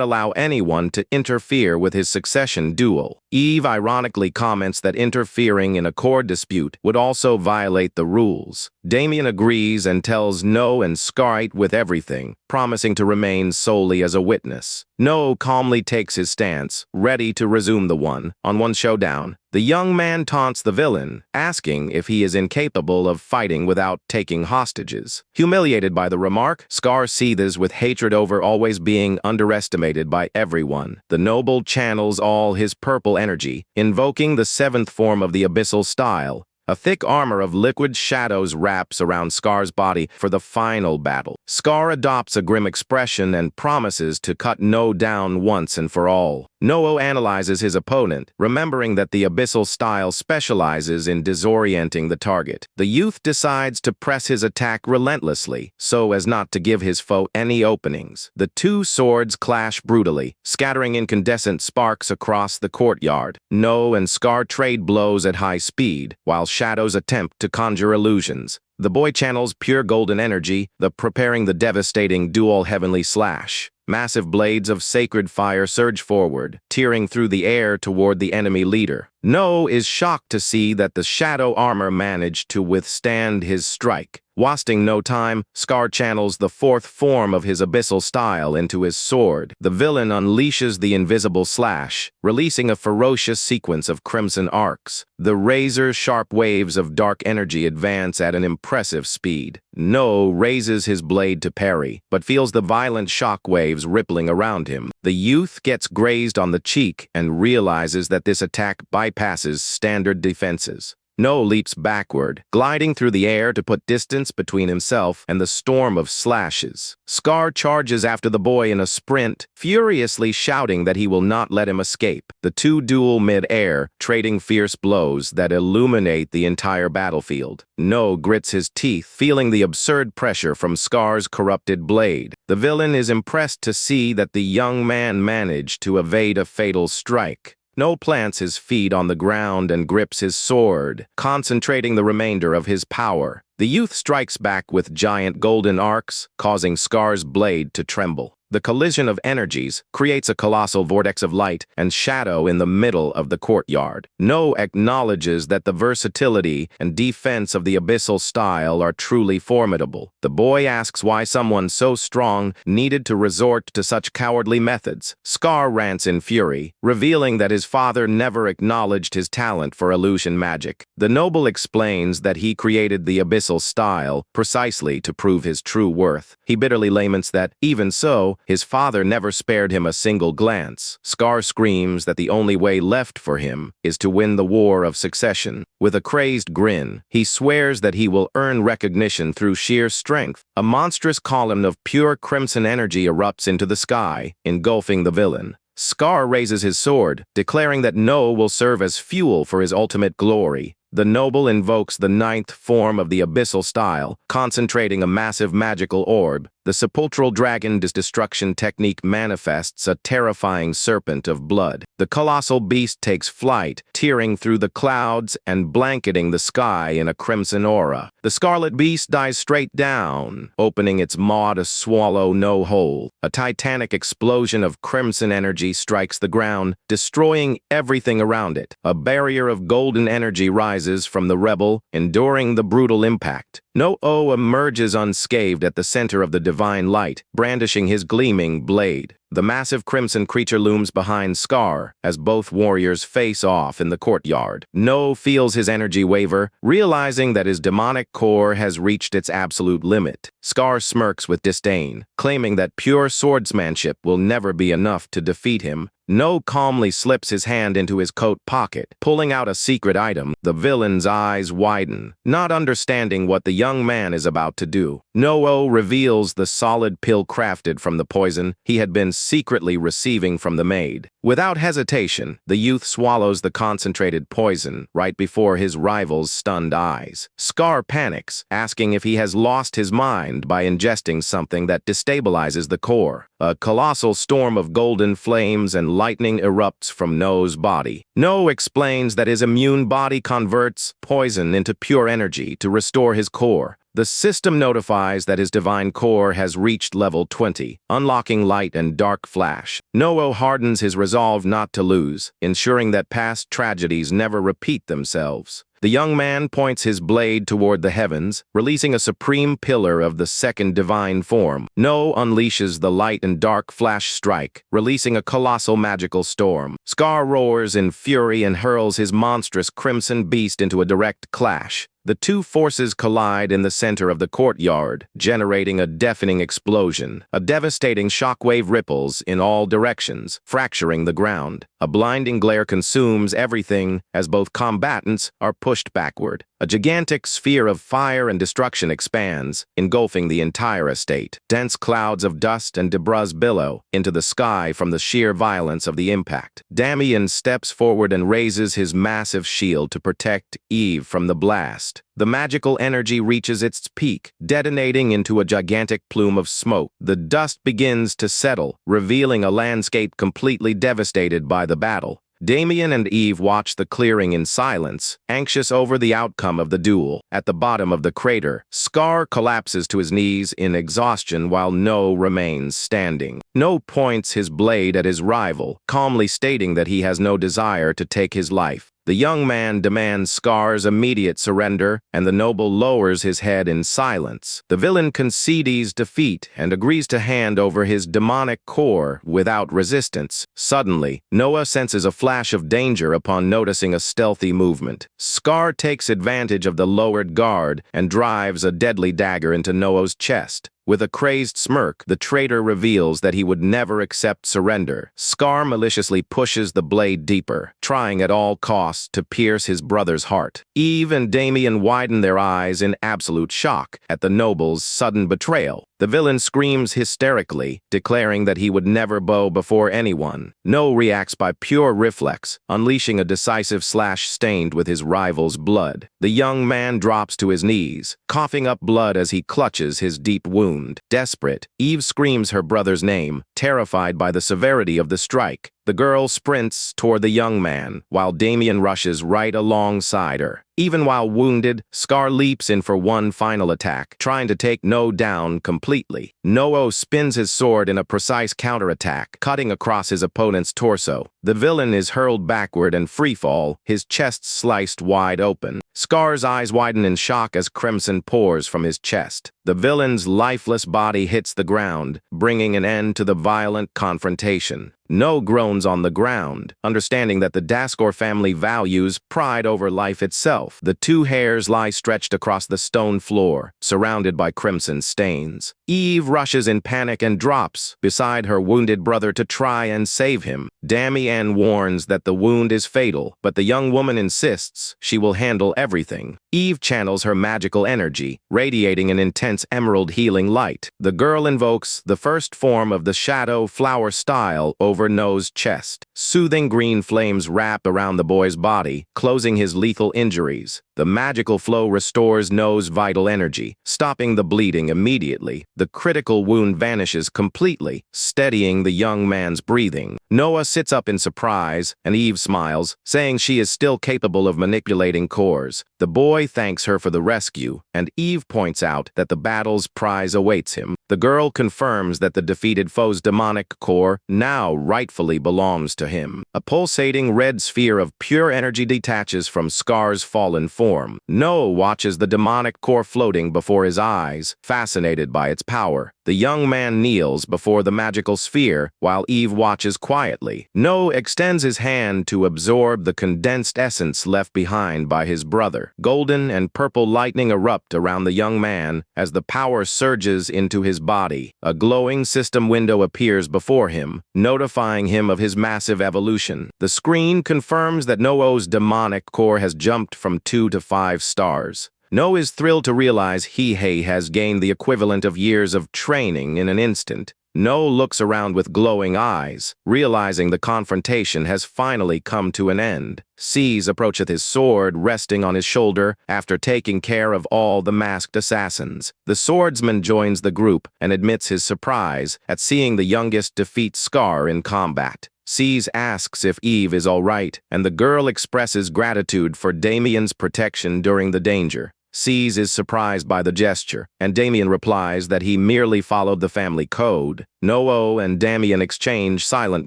allow anyone to interfere with his succession duel. Eve ironically comments that interfering in a core dispute would also violate the rules. Damien agrees and tells No and Scar with everything, promising to remain solely as a witness. No calmly takes his stance, ready to resume the one-on-one showdown. The young man taunts the villain, asking if he is incapable of fighting without taking hostages. Humiliated by the remark, Scar seethes with hatred over always being underestimated by everyone. The noble channels all his purple energy, invoking the seventh form of the abyssal style. A thick armor of liquid shadows wraps around Scar's body for the final battle. Scar adopts a grim expression and promises to cut No down once and for all. No analyzes his opponent, remembering that the abyssal style specializes in disorienting the target. The youth decides to press his attack relentlessly, so as not to give his foe any openings. The two swords clash brutally, scattering incandescent sparks across the courtyard. No and Scar trade blows at high speed, while shadows attempt to conjure illusions. The boy channels pure golden energy, preparing the devastating dual heavenly slash. Massive blades of sacred fire surge forward, tearing through the air toward the enemy leader. No is shocked to see that the shadow armor managed to withstand his strike. Wasting no time, Scar channels the fourth form of his abyssal style into his sword. The villain unleashes the invisible slash, releasing a ferocious sequence of crimson arcs. The razor-sharp waves of dark energy advance at an impressive speed. No raises his blade to parry, but feels the violent shock waves rippling around him. The youth gets grazed on the cheek and realizes that this attack bypasses standard defenses. No leaps backward, gliding through the air to put distance between himself and the storm of slashes. Scar charges after the boy in a sprint, furiously shouting that he will not let him escape. The two duel mid-air, trading fierce blows that illuminate the entire battlefield. No grits his teeth, feeling the absurd pressure from Scar's corrupted blade. The villain is impressed to see that the young man managed to evade a fatal strike. No plants his feet on the ground and grips his sword, concentrating the remainder of his power. The youth strikes back with giant golden arcs, causing Scar's blade to tremble. The collision of energies creates a colossal vortex of light and shadow in the middle of the courtyard. No acknowledges that the versatility and defense of the abyssal style are truly formidable. The boy asks why someone so strong needed to resort to such cowardly methods. Scar rants in fury, revealing that his father never acknowledged his talent for illusion magic. The noble explains that he created the abyssal style precisely to prove his true worth. He bitterly laments that, even so, His father never spared him a single glance. Scar screams that the only way left for him is to win the war of succession. With a crazed grin, he swears that he will earn recognition through sheer strength. A monstrous column of pure crimson energy erupts into the sky, engulfing the villain. Scar raises his sword, declaring that No will serve as fuel for his ultimate glory. The noble invokes the ninth form of the abyssal style, concentrating a massive magical orb. The sepulchral dragon destruction technique manifests a terrifying serpent of blood. The colossal beast takes flight, tearing through the clouds and blanketing the sky in a crimson aura. The scarlet beast dives straight down, opening its maw to swallow No whole. A titanic explosion of crimson energy strikes the ground, destroying everything around it. A barrier of golden energy rises from the rebel, enduring the brutal impact. No-O emerges unscathed at the center of the divine light, brandishing his gleaming blade. The massive crimson creature looms behind Scar as both warriors face off in the courtyard. No feels his energy waver, realizing that his demonic core has reached its absolute limit. Scar smirks with disdain, claiming that pure swordsmanship will never be enough to defeat him. No calmly slips his hand into his coat pocket, pulling out a secret item. The villain's eyes widen, not understanding what the young man is about to do. No reveals the solid pill crafted from the poison he had been secretly receiving from the maid. Without hesitation, the youth swallows the concentrated poison right before his rival's stunned eyes. Scar panics, asking if he has lost his mind by ingesting something that destabilizes the core. A colossal storm of golden flames and lightning erupts from No's body. No explains that his immune body converts poison into pure energy to restore his core. The system notifies that his divine core has reached level 20, unlocking light and dark flash. No hardens his resolve not to lose, ensuring that past tragedies never repeat themselves. The young man points his blade toward the heavens, releasing a supreme pillar of the second divine form. No unleashes the light and dark flash strike, releasing a colossal magical storm. Scar roars in fury and hurls his monstrous crimson beast into a direct clash. The two forces collide in the center of the courtyard, generating a deafening explosion. A devastating shockwave ripples in all directions, fracturing the ground. A blinding glare consumes everything as both combatants are pushed backward. A gigantic sphere of fire and destruction expands, engulfing the entire estate. Dense clouds of dust and debris billow into the sky from the sheer violence of the impact. Damien steps forward and raises his massive shield to protect Eve from the blast. The magical energy reaches its peak, detonating into a gigantic plume of smoke. The dust begins to settle, revealing a landscape completely devastated by the battle. Damien and Eve watch the clearing in silence, anxious over the outcome of the duel. At the bottom of the crater, Scar collapses to his knees in exhaustion while No remains standing. No points his blade at his rival, calmly stating that he has no desire to take his life. The young man demands Scar's immediate surrender, and the noble lowers his head in silence. The villain concedes defeat and agrees to hand over his demonic core without resistance. Suddenly, Noah senses a flash of danger upon noticing a stealthy movement. Scar takes advantage of the lowered guard and drives a deadly dagger into Noah's chest. With a crazed smirk, the traitor reveals that he would never accept surrender. Scar maliciously pushes the blade deeper, trying at all costs to pierce his brother's heart. Eve and Damien widen their eyes in absolute shock at the noble's sudden betrayal. The villain screams hysterically, declaring that he would never bow before anyone. No reacts by pure reflex, unleashing a decisive slash stained with his rival's blood. The young man drops to his knees, coughing up blood as he clutches his deep wound. Desperate, Eve screams her brother's name, terrified by the severity of the strike. The girl sprints toward the young man, while Damien rushes right alongside her. Even while wounded, Scar leaps in for one final attack, trying to take No down completely. No spins his sword in a precise counterattack, cutting across his opponent's torso. The villain is hurled backward and freefall, his chest sliced wide open. Scar's eyes widen in shock as crimson pours from his chest. The villain's lifeless body hits the ground, bringing an end to the violent confrontation. No groans on the ground, understanding that the Daskor family values pride over life itself. The two hairs lie stretched across the stone floor, surrounded by crimson stains. Eve rushes in panic and drops beside her wounded brother to try and save him. Damian warns that the wound is fatal, but the young woman insists she will handle everything. Eve channels her magical energy, radiating an intense emerald healing light. The girl invokes the first form of the shadow flower style over No's chest. Soothing green flames wrap around the boy's body, closing his lethal injuries. The magical flow restores No's vital energy, stopping the bleeding immediately. The critical wound vanishes completely, steadying the young man's breathing. Noah sits up in surprise, and Eve smiles, saying she is still capable of manipulating cores. The boy thanks her for the rescue, and Eve points out that the battle's prize awaits him. The girl confirms that the defeated foe's demonic core now rightfully belongs to him. A pulsating red sphere of pure energy detaches from Scar's fallen form. Noah watches the demonic core floating before his eyes, fascinated by its power. The young man kneels before the magical sphere, while Eve watches quietly. Noah extends his hand to absorb the condensed essence left behind by his brother. Golden and purple lightning erupt around the young man as the power surges into his body. A glowing system window appears before him, notifying him of his massive evolution. The screen confirms that Noah's demonic core has jumped from 2 to 5 stars. No is thrilled to realize he has gained the equivalent of years of training in an instant. No looks around with glowing eyes, realizing the confrontation has finally come to an end. Sees approacheth his sword resting on his shoulder after taking care of all the masked assassins. The swordsman joins the group and admits his surprise at seeing the youngest defeat Scar in combat. Sees asks if Eve is all right, and the girl expresses gratitude for Damian's protection during the danger. Sees is surprised by the gesture, and Damian replies that he merely followed the family code. Noah and Damian exchange silent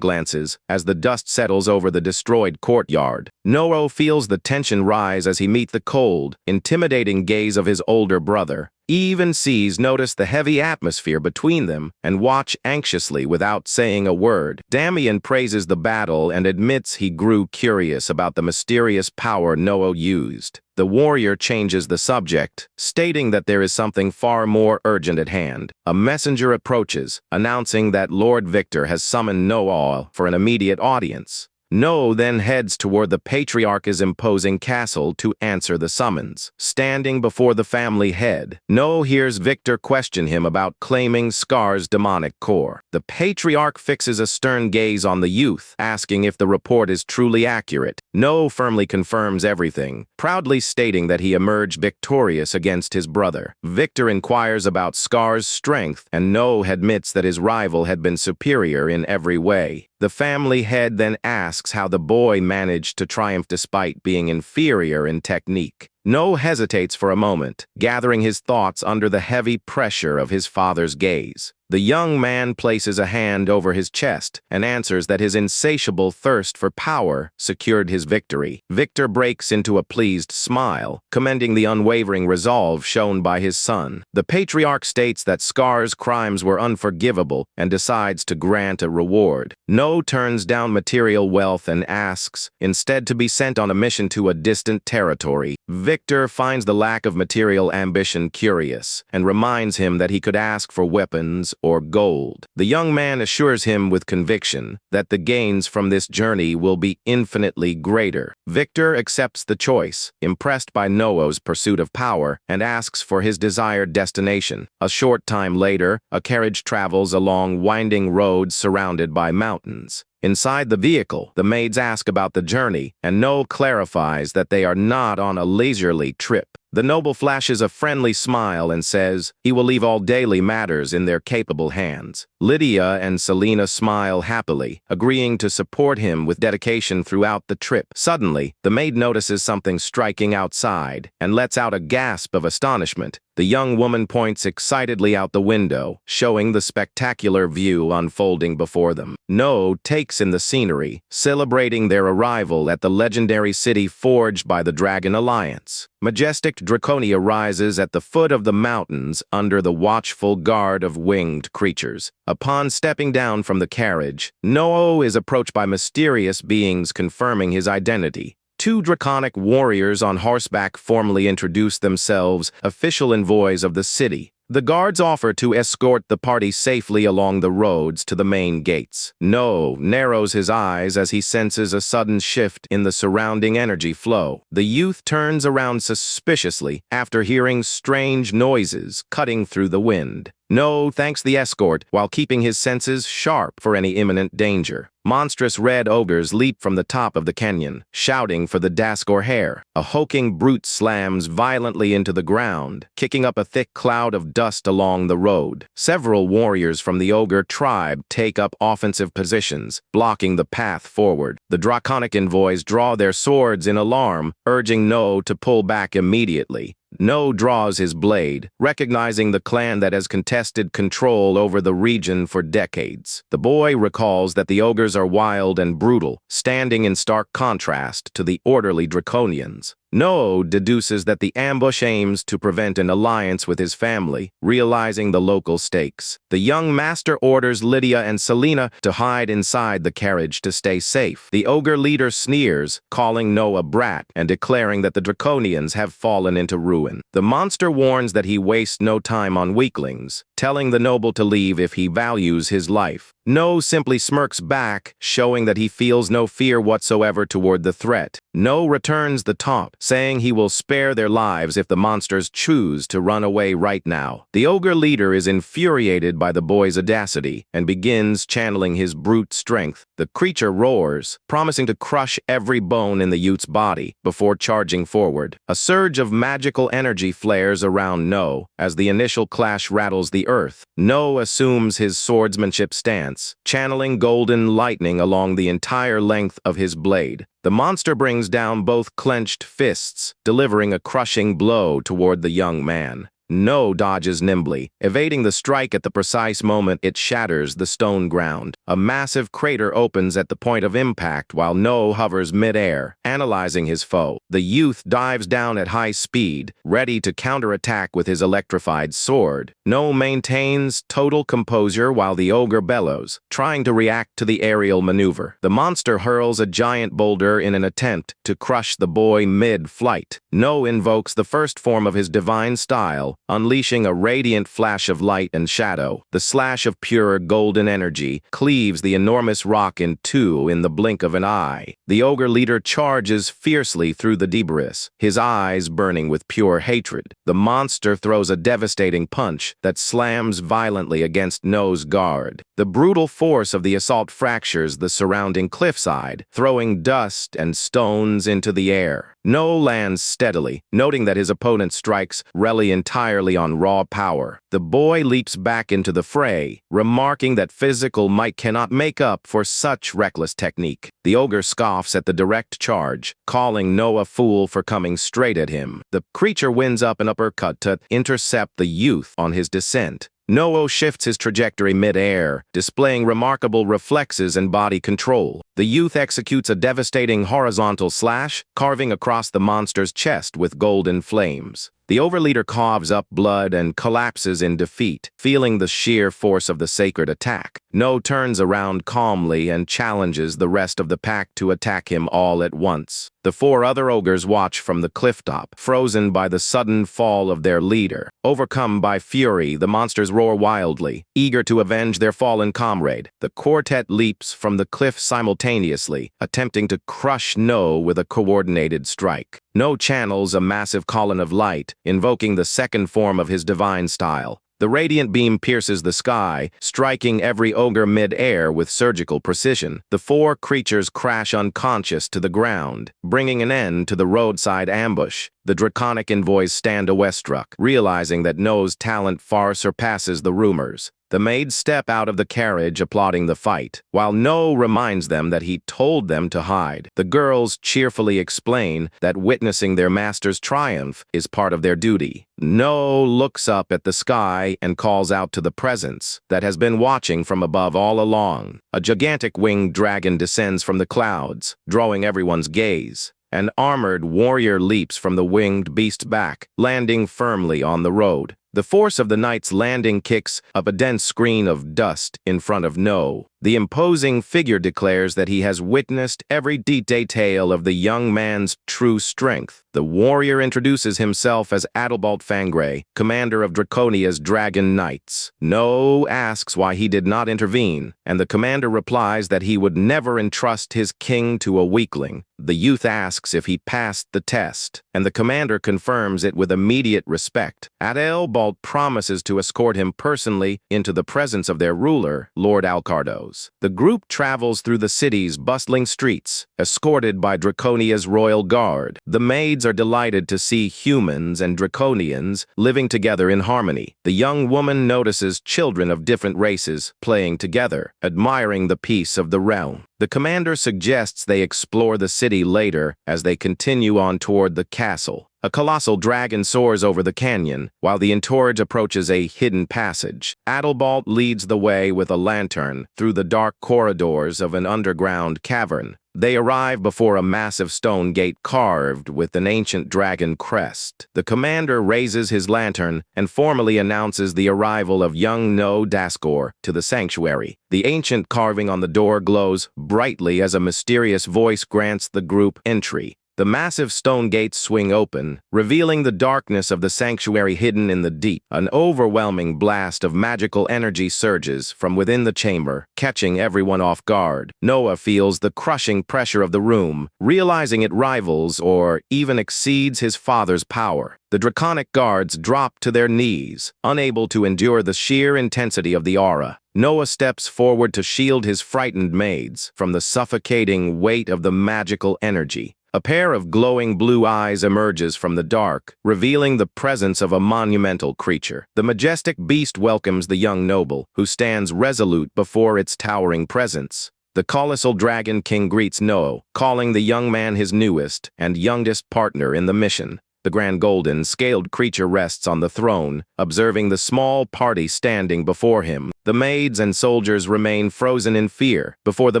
glances as the dust settles over the destroyed courtyard. Noah feels the tension rise as he meets the cold, intimidating gaze of his older brother. Eve and Sees notice the heavy atmosphere between them and watch anxiously without saying a word. Damian praises the battle and admits he grew curious about the mysterious power Noah used. The warrior changes the subject, stating that there is something far more urgent at hand. A messenger approaches, announcing that Lord Victor has summoned Noah for an immediate audience. No then heads toward the patriarch's imposing castle to answer the summons. Standing before the family head, No hears Victor question him about claiming Scar's demonic core. The patriarch fixes a stern gaze on the youth, asking if the report is truly accurate. No firmly confirms everything, proudly stating that he emerged victorious against his brother. Victor inquires about Scar's strength, and No admits that his rival had been superior in every way. The family head then asks how the boy managed to triumph despite being inferior in technique. No hesitates for a moment, gathering his thoughts under the heavy pressure of his father's gaze. The young man places a hand over his chest and answers that his insatiable thirst for power secured his victory. Victor breaks into a pleased smile, commending the unwavering resolve shown by his son. The patriarch states that Scar's crimes were unforgivable and decides to grant a reward. No turns down material wealth and asks, instead, to be sent on a mission to a distant territory. Victor finds the lack of material ambition curious and reminds him that he could ask for weapons or gold. The young man assures him with conviction that the gains from this journey will be infinitely greater. Victor accepts the choice, impressed by Noah's pursuit of power, and asks for his desired destination. A short time later, a carriage travels along winding roads surrounded by mountains. Inside the vehicle, the maids ask about the journey, and Noel clarifies that they are not on a leisurely trip. The noble flashes a friendly smile and says he will leave all daily matters in their capable hands. Lydia and Selena smile happily, agreeing to support him with dedication throughout the trip. Suddenly, the maid notices something striking outside and lets out a gasp of astonishment. The young woman points excitedly out the window, showing the spectacular view unfolding before them. No takes in the scenery, celebrating their arrival at the legendary city forged by the Dragon Alliance. Majestic Draconia rises at the foot of the mountains under the watchful guard of winged creatures. Upon stepping down from the carriage, No is approached by mysterious beings confirming his identity. Two draconic warriors on horseback formally introduce themselves, official envoys of the city. The guards offer to escort the party safely along the roads to the main gates. No narrows his eyes as he senses a sudden shift in the surrounding energy flow. The youth turns around suspiciously after hearing strange noises cutting through the wind. No thanks the escort while keeping his senses sharp for any imminent danger. Monstrous red ogres leap from the top of the canyon, shouting for the Daskor hare. A hulking brute slams violently into the ground, kicking up a thick cloud of dust along the road. Several warriors from the ogre tribe take up offensive positions, blocking the path forward. The draconic envoys draw their swords in alarm, urging No to pull back immediately. No draws his blade, recognizing the clan that has contested control over the region for decades. The boy recalls that the ogres are wild and brutal, standing in stark contrast to the orderly draconians. No deduces that the ambush aims to prevent an alliance with his family, realizing the local stakes. The young master orders Lydia and Selena to hide inside the carriage to stay safe. The ogre leader sneers, calling No a brat and declaring that the draconians have fallen into ruin. The monster warns that he wastes no time on weaklings, telling the noble to leave if he values his life. No simply smirks back, showing that he feels no fear whatsoever toward the threat. No returns the taunt, saying he will spare their lives if the monsters choose to run away right now. The ogre leader is infuriated by the boy's audacity and begins channeling his brute strength. The creature roars, promising to crush every bone in the youth's body before charging forward. A surge of magical energy flares around No as the initial clash rattles the earth. No assumes his swordsmanship stance, channeling golden lightning along the entire length of his blade. The monster brings down both clenched fists, delivering a crushing blow toward the young man. No dodges nimbly, evading the strike at the precise moment it shatters the stone ground. A massive crater opens at the point of impact while No hovers mid-air, analyzing his foe. The youth dives down at high speed, ready to counterattack with his electrified sword. No maintains total composure while the ogre bellows, trying to react to the aerial maneuver. The monster hurls a giant boulder in an attempt to crush the boy mid-flight. No invokes the first form of his divine style, unleashing a radiant flash of light and shadow. The slash of pure golden energy cleaves the enormous rock in two in the blink of an eye. The ogre leader charges fiercely through the debris, his eyes burning with pure hatred. The monster throws a devastating punch that slams violently against No's guard. The brutal force of the assault fractures the surrounding cliffside, throwing dust and stones into the air. No lands steadily, noting that his opponent's strikes rely entirely on raw power. The boy leaps back into the fray, remarking that physical might cannot make up for such reckless technique. The ogre scoffs at the direct charge, calling No a fool for coming straight at him. The creature winds up an uppercut to intercept the youth on his descent. No shifts his trajectory mid-air, displaying remarkable reflexes and body control. The youth executes a devastating horizontal slash, carving across the monster's chest with golden flames. The overleader coughs up blood and collapses in defeat, feeling the sheer force of the sacred attack. No turns around calmly and challenges the rest of the pack to attack him all at once. The four other ogres watch from the clifftop, frozen by the sudden fall of their leader. Overcome by fury, the monsters roar wildly, eager to avenge their fallen comrade. The quartet leaps from the cliff simultaneously, attempting to crush No with a coordinated strike. No channels a massive column of light, invoking the second form of his divine style. The radiant beam pierces the sky, striking every ogre mid-air with surgical precision. The four creatures crash unconscious to the ground, bringing an end to the roadside ambush. The draconic envoys stand awestruck, realizing that No's talent far surpasses the rumors. The maids step out of the carriage applauding the fight, while No reminds them that he told them to hide. The girls cheerfully explain that witnessing their master's triumph is part of their duty. No looks up at the sky and calls out to the presence that has been watching from above all along. A gigantic winged dragon descends from the clouds, drawing everyone's gaze. An armored warrior leaps from the winged beast's back, landing firmly on the road. The force of the knight's landing kicks up a dense screen of dust in front of No. The imposing figure declares that he has witnessed every detail of the young man's true strength. The warrior introduces himself as Adalbalt Fangray, commander of Draconia's Dragon Knights. No asks why he did not intervene, and the commander replies that he would never entrust his king to a weakling. The youth asks if he passed the test, and the commander confirms it with immediate respect. Adalbalt promises to escort him personally into the presence of their ruler, Lord Alcardos. The group travels through the city's bustling streets, escorted by Draconia's royal guard. The maids are delighted to see humans and Draconians living together in harmony. The young woman notices children of different races playing together, admiring the peace of the realm. The commander suggests they explore the city later as they continue on toward the castle. A colossal dragon soars over the canyon, while the entourage approaches a hidden passage. Adalbalt leads the way with a lantern through the dark corridors of an underground cavern. They arrive before a massive stone gate carved with an ancient dragon crest. The commander raises his lantern and formally announces the arrival of young No Daskor to the sanctuary. The ancient carving on the door glows brightly as a mysterious voice grants the group entry. The massive stone gates swing open, revealing the darkness of the sanctuary hidden in the deep. An overwhelming blast of magical energy surges from within the chamber, catching everyone off guard. Noah feels the crushing pressure of the room, realizing it rivals or even exceeds his father's power. The draconic guards drop to their knees, unable to endure the sheer intensity of the aura. Noah steps forward to shield his frightened maids from the suffocating weight of the magical energy. A pair of glowing blue eyes emerges from the dark, revealing the presence of a monumental creature. The majestic beast welcomes the young noble, who stands resolute before its towering presence. The colossal dragon king greets Noah, calling the young man his newest and youngest partner in the mission. The grand golden, scaled creature rests on the throne, observing the small party standing before him. The maids and soldiers remain frozen in fear before the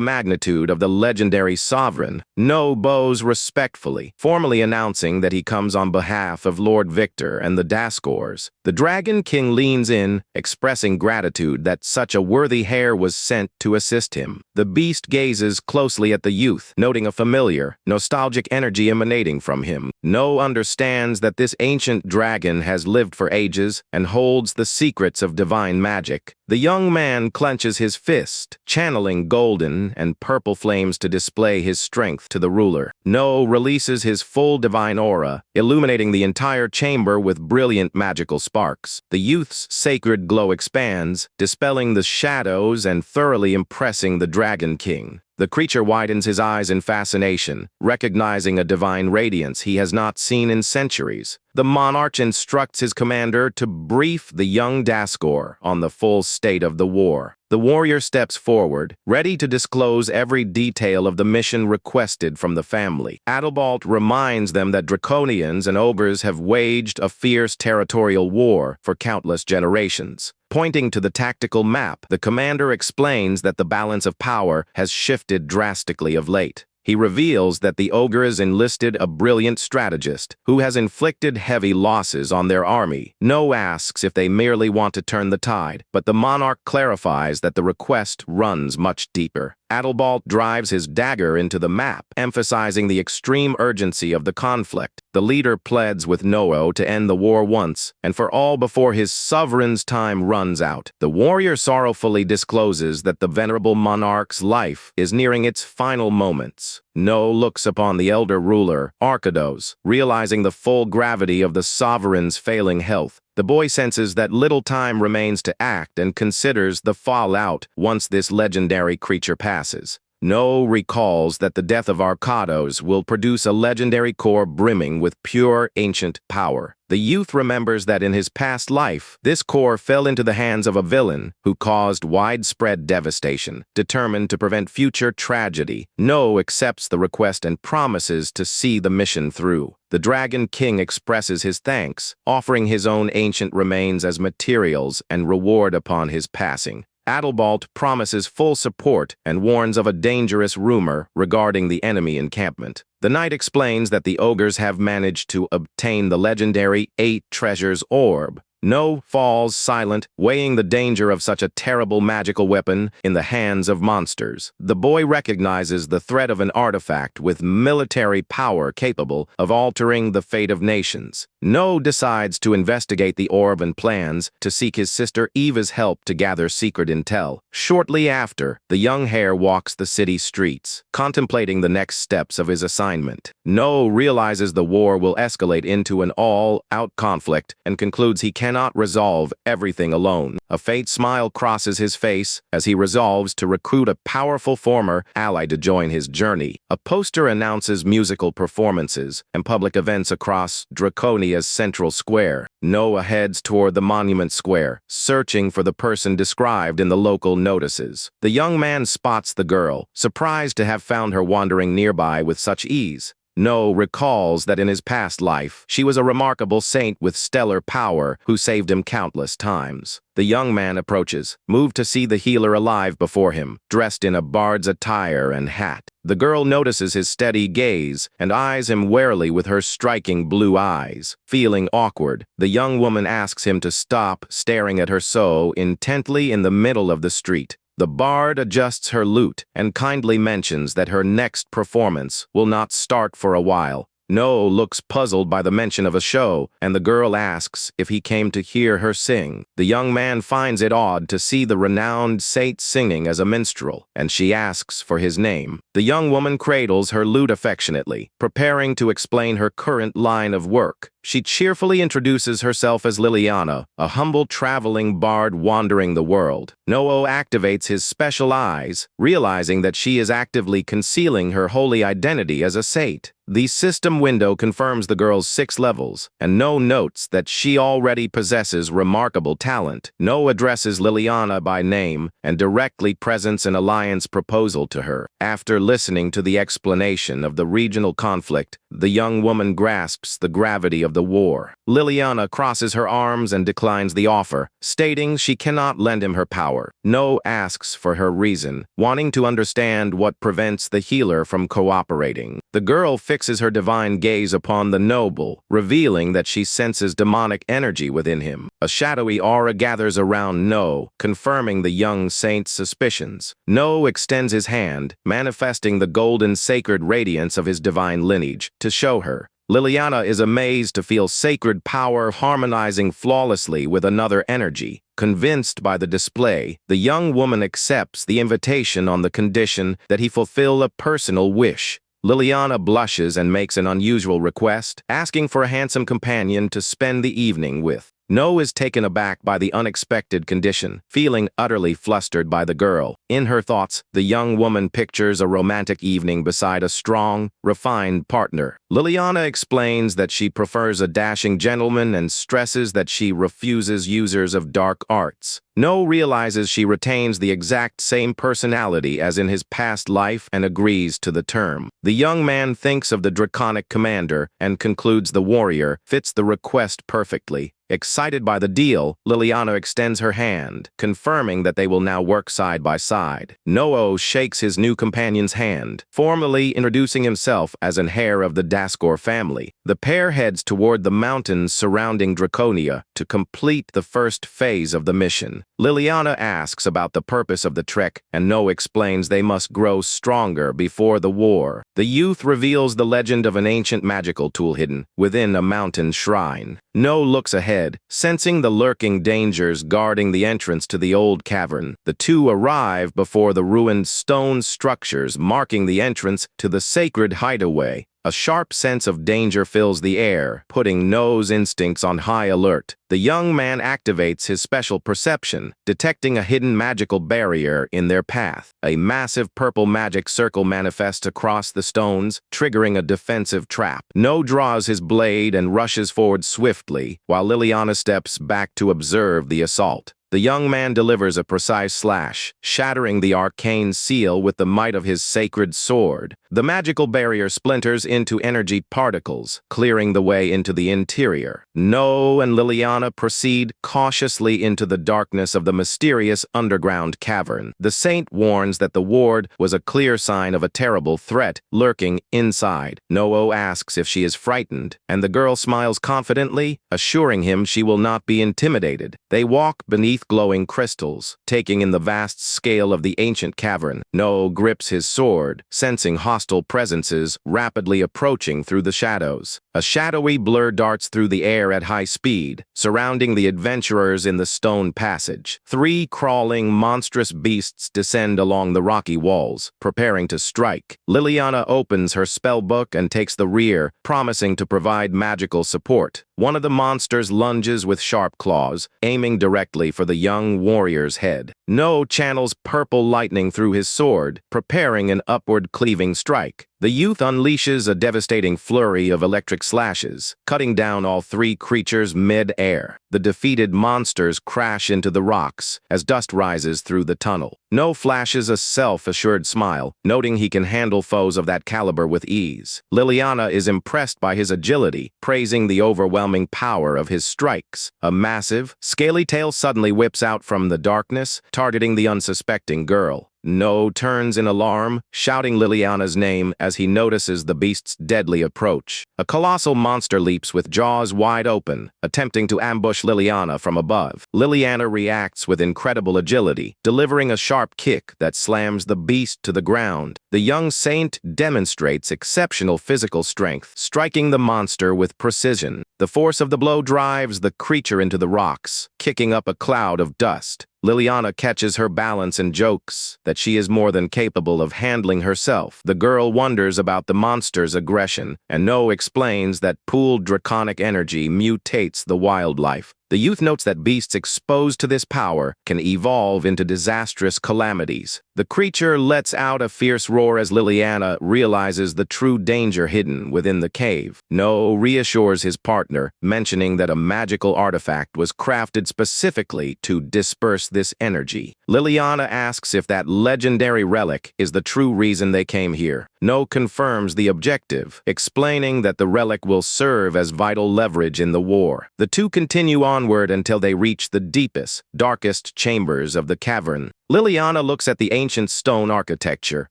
magnitude of the legendary sovereign. No bows respectfully, formally announcing that he comes on behalf of Lord Victor and the Daskors. The Dragon King leans in, expressing gratitude that such a worthy heir was sent to assist him. The beast gazes closely at the youth, noting a familiar, nostalgic energy emanating from him. No understands that this ancient dragon has lived for ages and holds the secrets of divine magic. The young man clenches his fist, channeling golden and purple flames to display his strength to the ruler. No releases his full divine aura, illuminating the entire chamber with brilliant magical sparks. The youth's sacred glow expands, dispelling the shadows and thoroughly impressing the Dragon King. The creature widens his eyes in fascination, recognizing a divine radiance he has not seen in centuries. The monarch instructs his commander to brief the young Daskor on the full state of the war. The warrior steps forward, ready to disclose every detail of the mission requested from the family. Adalbalt reminds them that Draconians and ogres have waged a fierce territorial war for countless generations. Pointing to the tactical map, the commander explains that the balance of power has shifted drastically of late. He reveals that the ogres enlisted a brilliant strategist who has inflicted heavy losses on their army. No asks if they merely want to turn the tide, but the monarch clarifies that the request runs much deeper. Adalbalt drives his dagger into the map, emphasizing the extreme urgency of the conflict. The leader pleads with Noah to end the war once and for all before his sovereign's time runs out. The warrior sorrowfully discloses that the venerable monarch's life is nearing its final moments. Noah looks upon the elder ruler, Arkados, realizing the full gravity of the sovereign's failing health. The boy senses that little time remains to act and considers the fallout once this legendary creature passes. Noah recalls that the death of Arkados will produce a legendary core brimming with pure ancient power. The youth remembers that in his past life, this core fell into the hands of a villain who caused widespread devastation. Determined to prevent future tragedy, Noah accepts the request and promises to see the mission through. The Dragon King expresses his thanks, offering his own ancient remains as materials and reward upon his passing. Adalbalt promises full support and warns of a dangerous rumor regarding the enemy encampment. The knight explains that the ogres have managed to obtain the legendary 8 treasures orb. No falls silent, weighing the danger of such a terrible magical weapon in the hands of monsters. The boy recognizes the threat of an artifact with military power capable of altering the fate of nations. No decides to investigate the orb and plans to seek his sister Eva's help to gather secret intel. Shortly after, the young hare walks the city streets, contemplating the next steps of his assignment. No realizes the war will escalate into an all-out conflict and concludes he cannot resolve everything alone. A faint smile crosses his face as he resolves to recruit a powerful former ally to join his journey. A poster announces musical performances and public events across Draconia's central square. Noah heads toward the monument square, searching for the person described in the local notices. The young man spots the girl, surprised to have found her wandering nearby with such ease. No recalls that in his past life, she was a remarkable saint with stellar power who saved him countless times. The young man approaches, moved to see the healer alive before him, dressed in a bard's attire and hat. The girl notices his steady gaze and eyes him warily with her striking blue eyes. Feeling awkward, the young woman asks him to stop staring at her so intently in the middle of the street. The bard adjusts her lute and kindly mentions that her next performance will not start for a while. No looks puzzled by the mention of a show, and the girl asks if he came to hear her sing. The young man finds it odd to see the renowned saint singing as a minstrel, and she asks for his name. The young woman cradles her lute affectionately, preparing to explain her current line of work. She cheerfully introduces herself as Liliana, a humble traveling bard wandering the world. Noah activates his special eyes, realizing that she is actively concealing her holy identity as a saint. The system window confirms the girl's 6 levels, and No notes that she already possesses remarkable talent. No addresses Liliana by name and directly presents an alliance proposal to her. After listening to the explanation of the regional conflict, the young woman grasps the gravity of the war. Liliana crosses her arms and declines the offer, stating she cannot lend him her power. No asks for her reason, wanting to understand what prevents the healer from cooperating. The girl fixes her divine gaze upon the noble, revealing that she senses demonic energy within him. A shadowy aura gathers around No, confirming the young saint's suspicions. No extends his hand, manifesting the golden sacred radiance of his divine lineage, to show her. Liliana is amazed to feel sacred power harmonizing flawlessly with another energy. Convinced by the display, the young woman accepts the invitation on the condition that he fulfill a personal wish. Liliana blushes and makes an unusual request, asking for a handsome companion to spend the evening with. No is taken aback by the unexpected condition, feeling utterly flustered by the girl. In her thoughts, the young woman pictures a romantic evening beside a strong, refined partner. Liliana explains that she prefers a dashing gentleman and stresses that she refuses users of dark arts. No realizes she retains the exact same personality as in his past life and agrees to the term. The young man thinks of the draconic commander and concludes the warrior fits the request perfectly. Excited by the deal, Liliana extends her hand, confirming that they will now work side by side. Noah shakes his new companion's hand, formally introducing himself as an heir of the Dronzer family. The pair heads toward the mountains surrounding Draconia to complete the first phase of the mission. Liliana asks about the purpose of the trek, and Noah explains they must grow stronger before the war. The youth reveals the legend of an ancient magical tool hidden within a mountain shrine. Noah looks ahead, sensing the lurking dangers guarding the entrance to the old cavern. The two arrive before the ruined stone structures marking the entrance to the sacred hideaway. A sharp sense of danger fills the air, putting Noah's instincts on high alert. The young man activates his special perception, detecting a hidden magical barrier in their path. A massive purple magic circle manifests across the stones, triggering a defensive trap. Noah draws his blade and rushes forward swiftly, while Liliana steps back to observe the assault. The young man delivers a precise slash, shattering the arcane seal with the might of his sacred sword. The magical barrier splinters into energy particles, clearing the way into the interior. No and Liliana proceed cautiously into the darkness of the mysterious underground cavern. The saint warns that the ward was a clear sign of a terrible threat lurking inside. No asks if she is frightened, and the girl smiles confidently, assuring him she will not be intimidated. They walk beneath glowing crystals, taking in the vast scale of the ancient cavern. No grips his sword, sensing hostile presences rapidly approaching through the shadows. A shadowy blur darts through the air at high speed, surrounding the adventurers in the stone passage. 3 crawling, monstrous beasts descend along the rocky walls, preparing to strike. Liliana opens her spellbook and takes the rear, promising to provide magical support. One of the monsters lunges with sharp claws, aiming directly for the young warrior's head. No channels purple lightning through his sword, preparing an upward cleaving strike. The youth unleashes a devastating flurry of electric slashes, cutting down all 3 creatures mid-air. The defeated monsters crash into the rocks as dust rises through the tunnel. No flashes a self-assured smile, noting he can handle foes of that caliber with ease. Liliana is impressed by his agility, praising the overwhelming power of his strikes. A massive, scaly tail suddenly whips out from the darkness, targeting the unsuspecting girl. No turns in alarm, shouting Liliana's name as he notices the beast's deadly approach. A colossal monster leaps with jaws wide open, attempting to ambush Liliana from above. Liliana reacts with incredible agility, delivering a sharp kick that slams the beast to the ground. The young saint demonstrates exceptional physical strength, striking the monster with precision. The force of the blow drives the creature into the rocks, kicking up a cloud of dust. Liliana catches her balance and jokes that she is more than capable of handling herself. The girl wonders about the monster's aggression, and No explains that pooled draconic energy mutates the wildlife. The youth notes that beasts exposed to this power can evolve into disastrous calamities. The creature lets out a fierce roar as Liliana realizes the true danger hidden within the cave. No reassures his partner, mentioning that a magical artifact was crafted specifically to disperse this energy. Liliana asks if that legendary relic is the true reason they came here. No confirms the objective, explaining that the relic will serve as vital leverage in the war. The two continue onward until they reach the deepest, darkest chambers of the cavern. Liliana looks at the ancient stone architecture,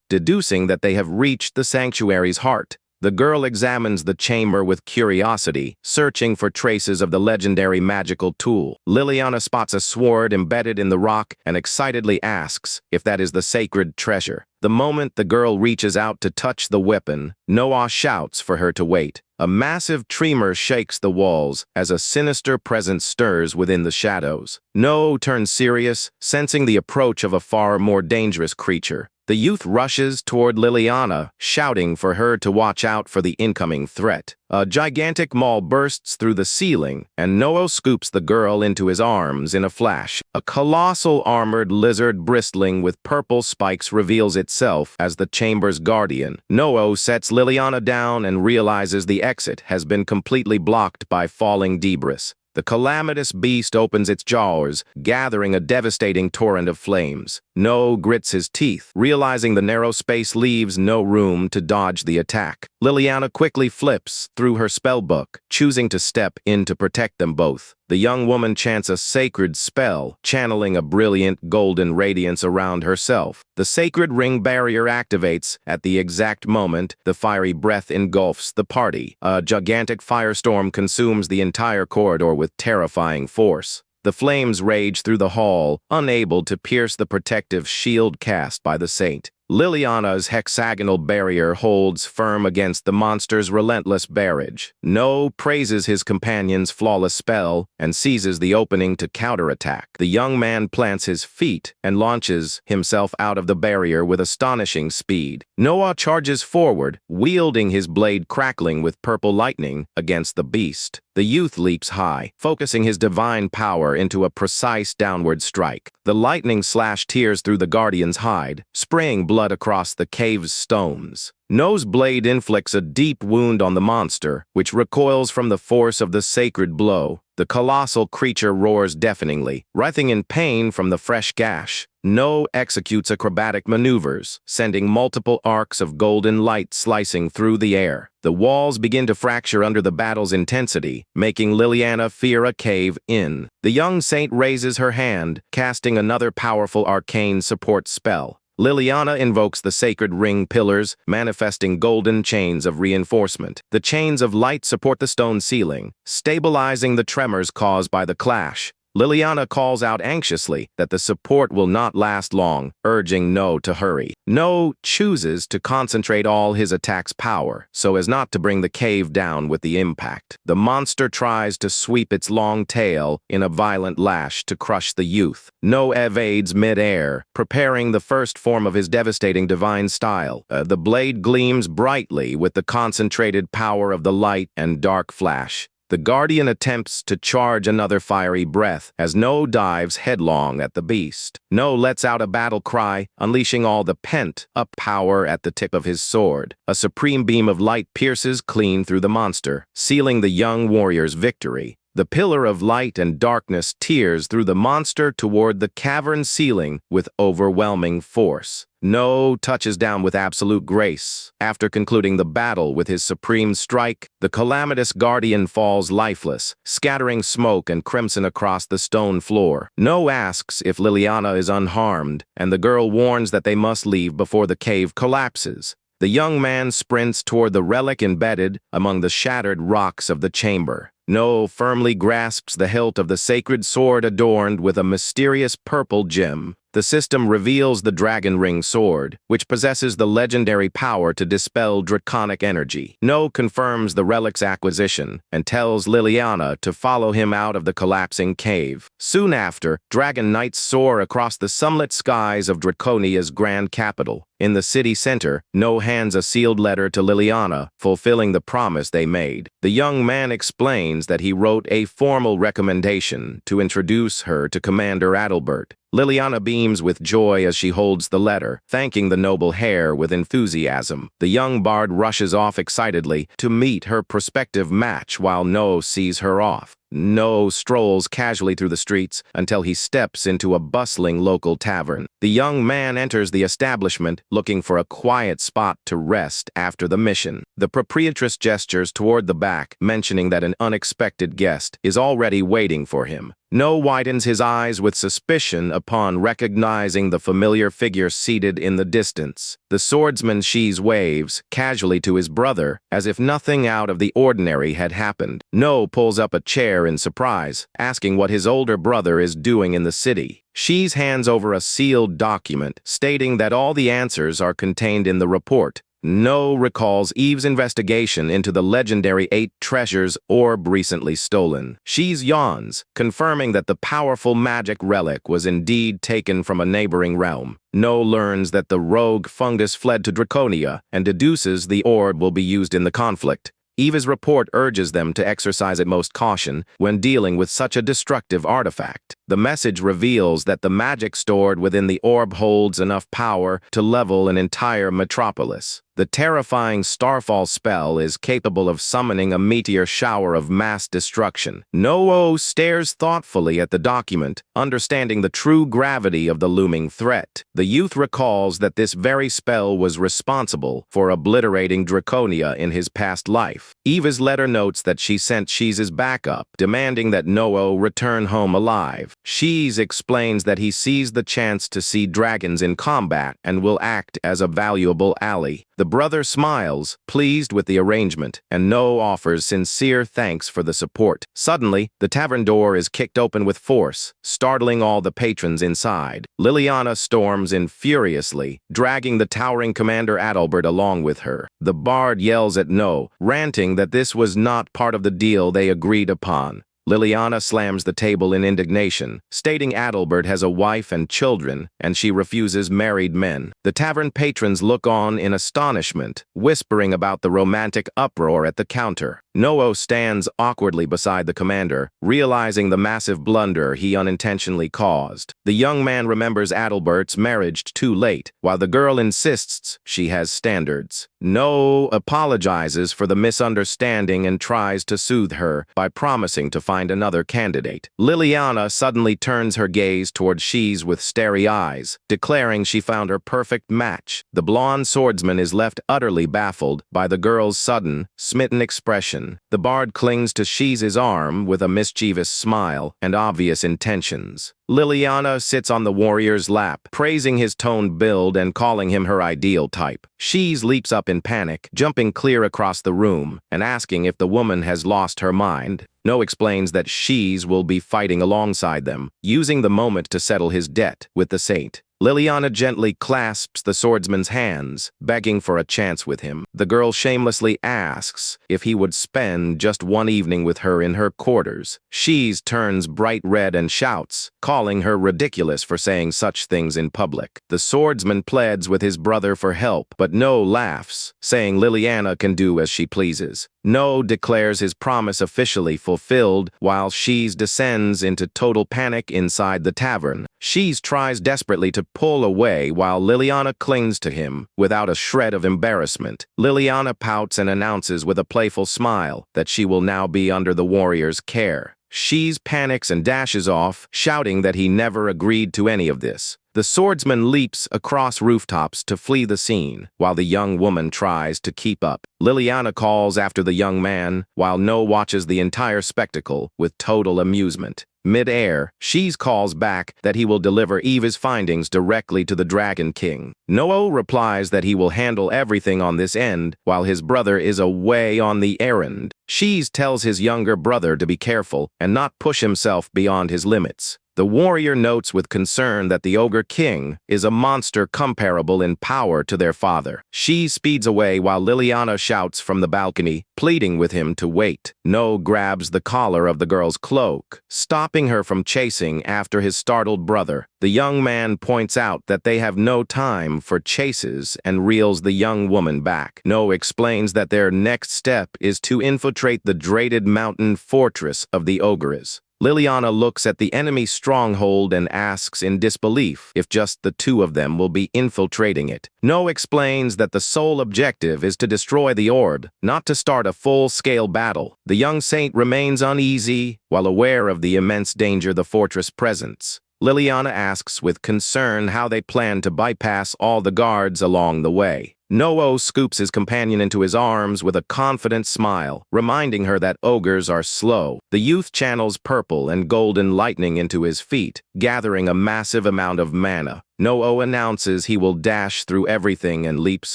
deducing that they have reached the sanctuary's heart. The girl examines the chamber with curiosity, searching for traces of the legendary magical tool. Liliana spots a sword embedded in the rock and excitedly asks if that is the sacred treasure. The moment the girl reaches out to touch the weapon, Noah shouts for her to wait. A massive tremor shakes the walls as a sinister presence stirs within the shadows. No turns serious, sensing the approach of a far more dangerous creature. The youth rushes toward Liliana, shouting for her to watch out for the incoming threat. A gigantic maul bursts through the ceiling, and Noah scoops the girl into his arms in a flash. A colossal armored lizard bristling with purple spikes reveals itself as the chamber's guardian. Noah sets Liliana down and realizes the exit has been completely blocked by falling debris. The calamitous beast opens its jaws, gathering a devastating torrent of flames. No grits his teeth, realizing the narrow space leaves no room to dodge the attack. Liliana quickly flips through her spellbook, choosing to step in to protect them both. The young woman chants a sacred spell, channeling a brilliant golden radiance around herself. The sacred ring barrier activates at the exact moment the fiery breath engulfs the party. A gigantic firestorm consumes the entire corridor with terrifying force. The flames rage through the hall, unable to pierce the protective shield cast by the saint. Liliana's hexagonal barrier holds firm against the monster's relentless barrage. No praises his companion's flawless spell and seizes the opening to counterattack. The young man plants his feet and launches himself out of the barrier with astonishing speed. Noah charges forward, wielding his blade crackling with purple lightning against the beast. The youth leaps high, focusing his divine power into a precise downward strike. The lightning slash tears through the guardian's hide, spraying blood blood across the cave's stones. No's blade inflicts a deep wound on the monster, which recoils from the force of the sacred blow. The colossal creature roars deafeningly, writhing in pain from the fresh gash. No executes acrobatic maneuvers, sending multiple arcs of golden light slicing through the air. The walls begin to fracture under the battle's intensity, making Liliana fear a cave in. The young saint raises her hand, casting another powerful arcane support spell. Liliana invokes the sacred ring pillars, manifesting golden chains of reinforcement. The chains of light support the stone ceiling, stabilizing the tremors caused by the clash. Liliana calls out anxiously that the support will not last long, urging No to hurry. No chooses to concentrate all his attack's power, so as not to bring the cave down with the impact. The monster tries to sweep its long tail in a violent lash to crush the youth. No evades mid-air, preparing the first form of his devastating divine style. The blade gleams brightly with the concentrated power of the light and dark flash. The Guardian attempts to charge another fiery breath as No dives headlong at the beast. No lets out a battle cry, unleashing all the pent-up power at the tip of his sword. A supreme beam of light pierces clean through the monster, sealing the young warrior's victory. The pillar of light and darkness tears through the monster toward the cavern ceiling with overwhelming force. No touches down with absolute grace. After concluding the battle with his supreme strike, the calamitous guardian falls lifeless, scattering smoke and crimson across the stone floor. No asks if Liliana is unharmed, and the girl warns that they must leave before the cave collapses. The young man sprints toward the relic embedded among the shattered rocks of the chamber. No firmly grasps the hilt of the sacred sword adorned with a mysterious purple gem. The system reveals the Dragon Ring sword, which possesses the legendary power to dispel draconic energy. No confirms the relic's acquisition and tells Liliana to follow him out of the collapsing cave. Soon after, dragon knights soar across the sunlit skies of Draconia's grand capital. In the city center, No hands a sealed letter to Liliana, fulfilling the promise they made. The young man explains that he wrote a formal recommendation to introduce her to Commander Adalbert. Liliana beams with joy as she holds the letter, thanking the noble heir with enthusiasm. The young bard rushes off excitedly to meet her prospective match while No sees her off. No strolls casually through the streets until he steps into a bustling local tavern. The young man enters the establishment looking for a quiet spot to rest after the mission. The proprietress gestures toward the back, mentioning that an unexpected guest is already waiting for him. No widens his eyes with suspicion upon recognizing the familiar figure seated in the distance. The swordsman sheaves waves casually to his brother, as if nothing out of the ordinary had happened. No pulls up a chair in surprise, asking what his older brother is doing in the city. Sheaves hands over a sealed document, stating that all the answers are contained in the report. No recalls Eve's investigation into the legendary 8 treasures orb recently stolen. She's yawns, confirming that the powerful magic relic was indeed taken from a neighboring realm. No learns that the rogue fungus fled to Draconia and deduces the orb will be used in the conflict. Eva's report urges them to exercise utmost caution when dealing with such a destructive artifact. The message reveals that the magic stored within the orb holds enough power to level an entire metropolis. The terrifying Starfall spell is capable of summoning a meteor shower of mass destruction. No stares thoughtfully at the document, understanding the true gravity of the looming threat. The youth recalls that this very spell was responsible for obliterating Draconia in his past life. Eva's letter notes that she sent Sheez's backup, demanding that No return home alive. Sheez explains that he sees the chance to see dragons in combat and will act as a valuable ally. The brother smiles, pleased with the arrangement, and No offers sincere thanks for the support. Suddenly, the tavern door is kicked open with force, startling all the patrons inside. Liliana storms in furiously, dragging the towering Commander Adalbert along with her. The bard yells at No, ranting that this was not part of the deal they agreed upon. Liliana slams the table in indignation, stating Adalbert has a wife and children, and she refuses married men. The tavern patrons look on in astonishment, whispering about the romantic uproar at the counter. No stands awkwardly beside the commander, realizing the massive blunder he unintentionally caused. The young man remembers Adalbert's marriage too late, while the girl insists she has standards. No apologizes for the misunderstanding and tries to soothe her by promising to find another candidate. Liliana suddenly turns her gaze toward Shees with starry eyes, declaring she found her perfect match. The blonde swordsman is left utterly baffled by the girl's sudden, smitten expression. The bard clings to Shees' arm with a mischievous smile and obvious intentions. Liliana sits on the warrior's lap, praising his toned build and calling him her ideal type. Shees leaps up in panic, jumping clear across the room and asking if the woman has lost her mind. No explains that Shees will be fighting alongside them, using the moment to settle his debt with the saint. Liliana gently clasps the swordsman's hands, begging for a chance with him. The girl shamelessly asks if he would spend just one evening with her in her quarters. Shees turns bright red and shouts, calling her ridiculous for saying such things in public. The swordsman pleads with his brother for help, but No laughs, saying Liliana can do as she pleases. No declares his promise officially fulfilled, while Shees descends into total panic inside the tavern. Shees tries desperately to pull away while Liliana clings to him without a shred of embarrassment. Liliana pouts and announces with a playful smile that she will now be under the warrior's care. Shees panics and dashes off, shouting that he never agreed to any of this. The swordsman leaps across rooftops to flee the scene, while the young woman tries to keep up. Liliana calls after the young man, while No watches the entire spectacle with total amusement. Mid-air, Shees calls back that he will deliver Eva's findings directly to the Dragon King. No replies that he will handle everything on this end, while his brother is away on the errand. Shees tells his younger brother to be careful and not push himself beyond his limits. The warrior notes with concern that the Ogre King is a monster comparable in power to their father. She speeds away while Liliana shouts from the balcony, pleading with him to wait. No grabs the collar of the girl's cloak, stopping her from chasing after his startled brother. The young man points out that they have no time for chases and reels the young woman back. No explains that their next step is to infiltrate the dreaded mountain fortress of the ogres. Liliana looks at the enemy stronghold and asks in disbelief if just the two of them will be infiltrating it. No explains that the sole objective is to destroy the orb, not to start a full-scale battle. The young saint remains uneasy while aware of the immense danger the fortress presents. Liliana asks with concern how they plan to bypass all the guards along the way. No scoops his companion into his arms with a confident smile, reminding her that ogres are slow. The youth channels purple and golden lightning into his feet, gathering a massive amount of mana. No announces he will dash through everything and leaps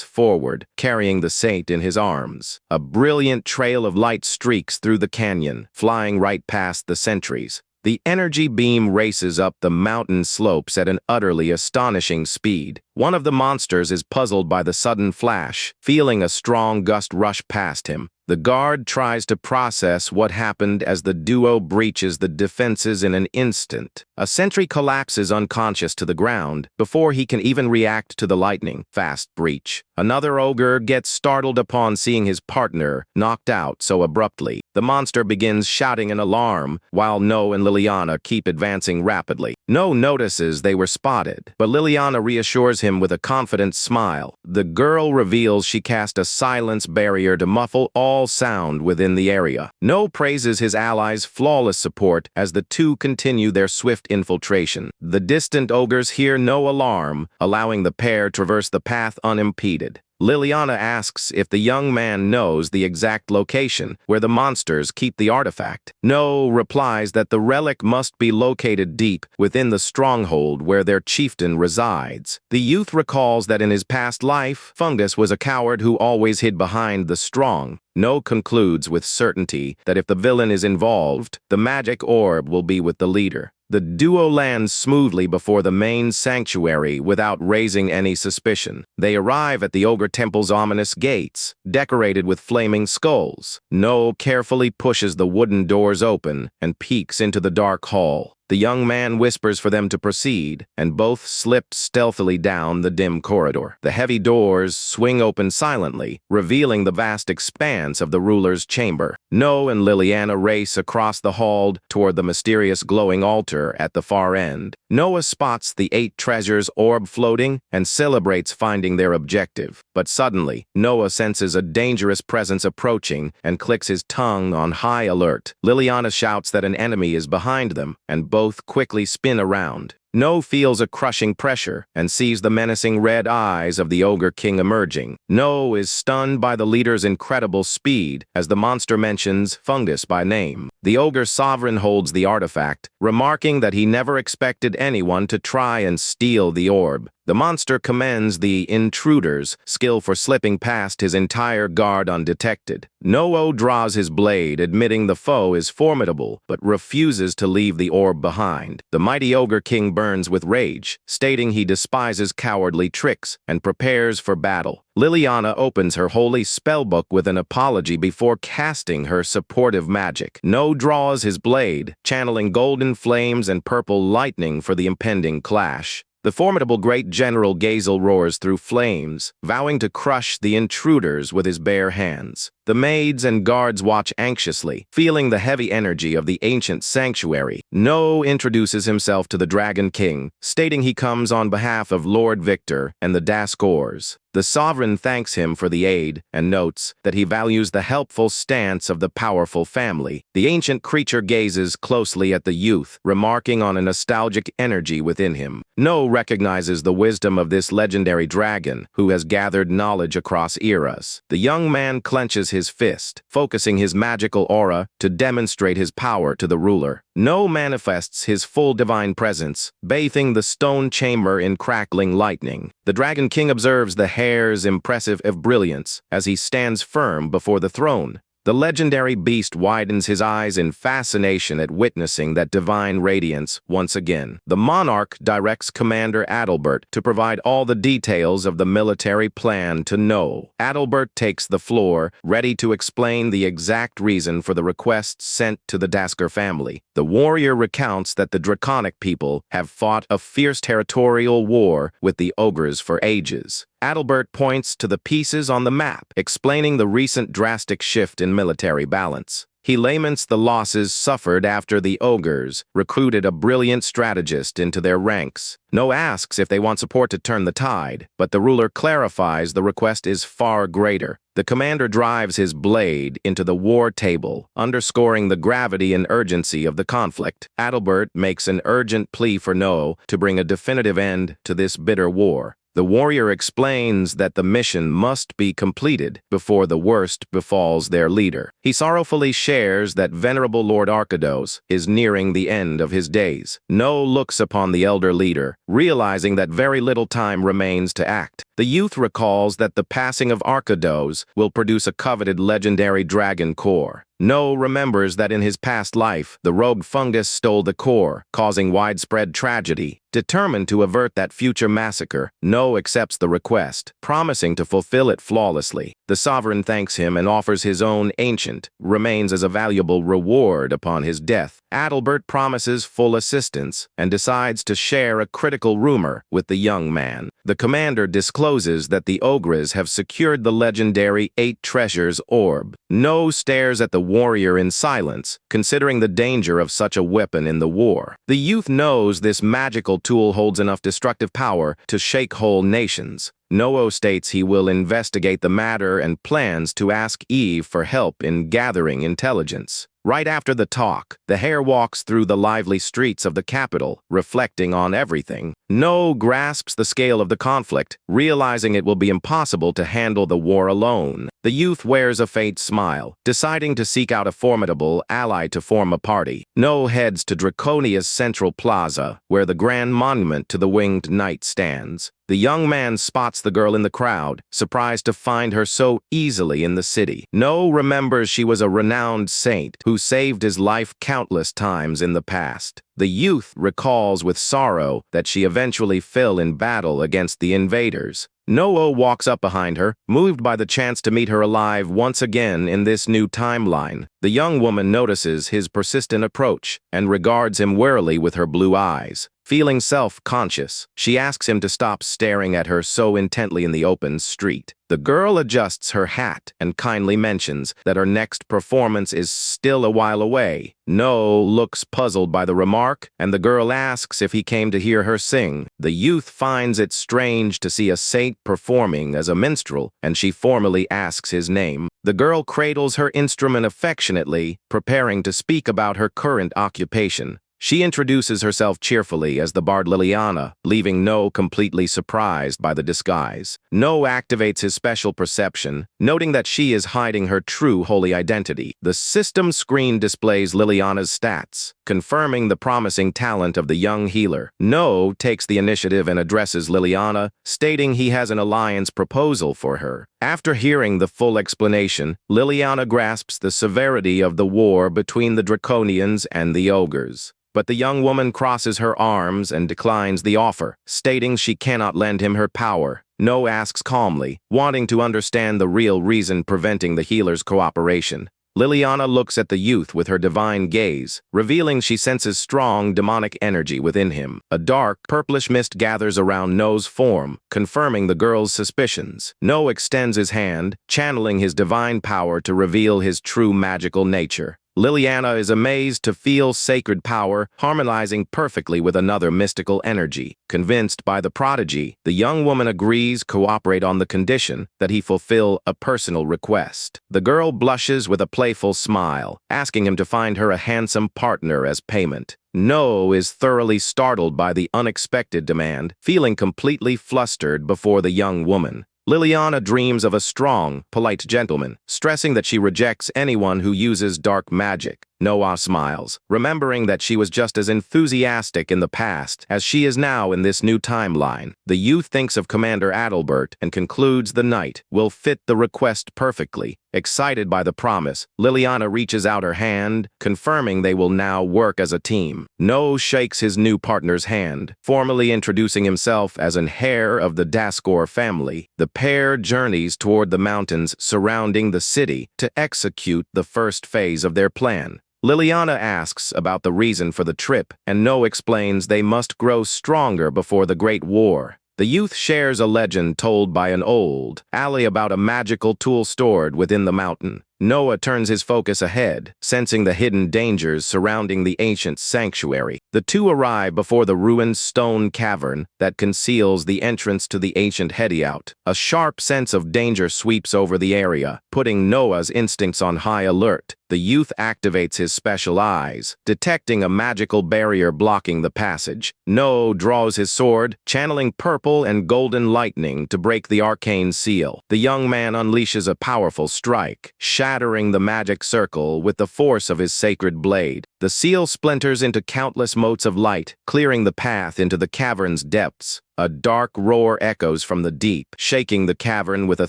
forward, carrying the saint in his arms. A brilliant trail of light streaks through the canyon, flying right past the sentries. The energy beam races up the mountain slopes at an utterly astonishing speed. One of the monsters is puzzled by the sudden flash, feeling a strong gust rush past him. The guard tries to process what happened as the duo breaches the defenses in an instant. A sentry collapses unconscious to the ground before he can even react to the lightning-fast breach. Another ogre gets startled upon seeing his partner knocked out so abruptly. The monster begins shouting an alarm, while No and Liliana keep advancing rapidly. No notices they were spotted, but Liliana reassures him with a confident smile. The girl reveals she cast a silence barrier to muffle all sound within the area. No praises his allies' flawless support as the two continue their swift infiltration. The distant ogres hear no alarm, allowing the pair traverse the path unimpeded. Liliana asks if the young man knows the exact location where the monsters keep the artifact. No replies that the relic must be located deep within the stronghold where their chieftain resides. The youth recalls that in his past life, Fungus was a coward who always hid behind the strong. No concludes with certainty that if the villain is involved, the magic orb will be with the leader. The duo lands smoothly before the main sanctuary without raising any suspicion. They arrive at the Ogre Temple's ominous gates, decorated with flaming skulls. No carefully pushes the wooden doors open and peeks into the dark hall. The young man whispers for them to proceed, and both slip stealthily down the dim corridor. The heavy doors swing open silently, revealing the vast expanse of the ruler's chamber. No and Liliana race across the hall toward the mysterious glowing altar at the far end. Noah spots the 8 treasures orb floating and celebrates finding their objective. But suddenly, Noah senses a dangerous presence approaching and clicks his tongue on high alert. Liliana shouts that an enemy is behind them, and both quickly spin around. No feels a crushing pressure and sees the menacing red eyes of the Ogre King emerging. No is stunned by the leader's incredible speed as the monster mentions Fungus by name. The Ogre Sovereign holds the artifact, remarking that he never expected anyone to try and steal the orb. The monster commends the intruder's skill for slipping past his entire guard undetected. No draws his blade, admitting the foe is formidable, but refuses to leave the orb behind. The mighty Ogre King burns with rage, stating he despises cowardly tricks and prepares for battle. Liliana opens her holy spellbook with an apology before casting her supportive magic. No draws his blade, channeling golden flames and purple lightning for the impending clash. The formidable great general Gazel roars through flames, vowing to crush the intruders with his bare hands. The maids and guards watch anxiously, feeling the heavy energy of the ancient sanctuary. No introduces himself to the Dragon King, stating he comes on behalf of Lord Victor and the Daskors. The sovereign thanks him for the aid and notes that he values the helpful stance of the powerful family. The ancient creature gazes closely at the youth, remarking on a nostalgic energy within him. No recognizes the wisdom of this legendary dragon, who has gathered knowledge across eras. The young man clenches his fist, focusing his magical aura to demonstrate his power to the ruler. No manifests his full divine presence, bathing the stone chamber in crackling lightning. The Dragon King observes the hair's impressive brilliance as he stands firm before the throne. The legendary beast widens his eyes in fascination at witnessing that divine radiance once again. The monarch directs Commander Adalbert to provide all the details of the military plan to know. Adalbert takes the floor, ready to explain the exact reason for the requests sent to the Dasker family. The warrior recounts that the Draconic people have fought a fierce territorial war with the ogres for ages. Adalbert points to the pieces on the map, explaining the recent drastic shift in military balance. He laments the losses suffered after the ogres recruited a brilliant strategist into their ranks. No asks if they want support to turn the tide, but the ruler clarifies the request is far greater. The commander drives his blade into the war table, underscoring the gravity and urgency of the conflict. Adalbert makes an urgent plea for No to bring a definitive end to this bitter war. The warrior explains that the mission must be completed before the worst befalls their leader. He sorrowfully shares that venerable Lord Arkados is nearing the end of his days. No looks upon the elder leader, realizing that very little time remains to act. The youth recalls that the passing of Arkados will produce a coveted legendary dragon core. No remembers that in his past life, the rogue fungus stole the core, causing widespread tragedy. Determined to avert that future massacre, No accepts the request, promising to fulfill it flawlessly. The sovereign thanks him and offers his own ancient remains as a valuable reward upon his death. Adalbert promises full assistance and decides to share a critical rumor with the young man. The commander discloses that the ogres have secured the legendary 8 treasures orb. No stares at the warrior in silence, considering the danger of such a weapon in the war. The youth knows this magical tool holds enough destructive power to shake whole nations. Noah states he will investigate the matter and plans to ask Eve for help in gathering intelligence. Right after the talk, the hare walks through the lively streets of the capital, reflecting on everything. No grasps the scale of the conflict, realizing it will be impossible to handle the war alone. The youth wears a faint smile, deciding to seek out a formidable ally to form a party. No heads to Draconia's central plaza, where the grand monument to the winged knight stands. The young man spots the girl in the crowd, surprised to find her so easily in the city. No remembers she was a renowned saint who saved his life countless times in the past. The youth recalls with sorrow that she eventually fell in battle against the invaders. No walks up behind her, moved by the chance to meet her alive once again in this new timeline. The young woman notices his persistent approach and regards him warily with her blue eyes. Feeling self-conscious, she asks him to stop staring at her so intently in the open street. The girl adjusts her hat and kindly mentions that her next performance is still a while away. No looks puzzled by the remark, and the girl asks if he came to hear her sing. The youth finds it strange to see a saint performing as a minstrel, and she formally asks his name. The girl cradles her instrument affectionately, preparing to speak about her current occupation. She introduces herself cheerfully as the bard Liliana, leaving No completely surprised by the disguise. No activates his special perception, noting that she is hiding her true holy identity. The system screen displays Liliana's stats, confirming the promising talent of the young healer. No takes the initiative and addresses Liliana, stating he has an alliance proposal for her. After hearing the full explanation, Liliana grasps the severity of the war between the Draconians and the ogres. But the young woman crosses her arms and declines the offer, stating she cannot lend him her power. No asks calmly, wanting to understand the real reason preventing the healer's cooperation. Liliana looks at the youth with her divine gaze, revealing she senses strong demonic energy within him. A dark, purplish mist gathers around No's form, confirming the girl's suspicions. No extends his hand, channeling his divine power to reveal his true magical nature. Liliana is amazed to feel sacred power harmonizing perfectly with another mystical energy. Convinced by the prodigy, the young woman agrees cooperate on the condition that he fulfill a personal request. The girl blushes with a playful smile, asking him to find her a handsome partner as payment. No is thoroughly startled by the unexpected demand, feeling completely flustered before the young woman. Liliana dreams of a strong, polite gentleman, stressing that she rejects anyone who uses dark magic. Noah smiles, remembering that she was just as enthusiastic in the past as she is now in this new timeline. The youth thinks of Commander Adalbert and concludes the night will fit the request perfectly. Excited by the promise, Liliana reaches out her hand, confirming they will now work as a team. No shakes his new partner's hand, formally introducing himself as an heir of the Daskor family. The pair journeys toward the mountains surrounding the city to execute the first phase of their plan. Liliana asks about the reason for the trip, and No explains they must grow stronger before the Great War. The youth shares a legend told by an old ally about a magical tool stored within the mountain. Noah turns his focus ahead, sensing the hidden dangers surrounding the ancient sanctuary. The two arrive before the ruined stone cavern that conceals the entrance to the ancient hideout. A sharp sense of danger sweeps over the area, putting Noah's instincts on high alert. The youth activates his special eyes, detecting a magical barrier blocking the passage. No draws his sword, channeling purple and golden lightning to break the arcane seal. The young man unleashes a powerful strike, shattering the magic circle with the force of his sacred blade. The seal splinters into countless motes of light, clearing the path into the cavern's depths. A dark roar echoes from the deep, shaking the cavern with a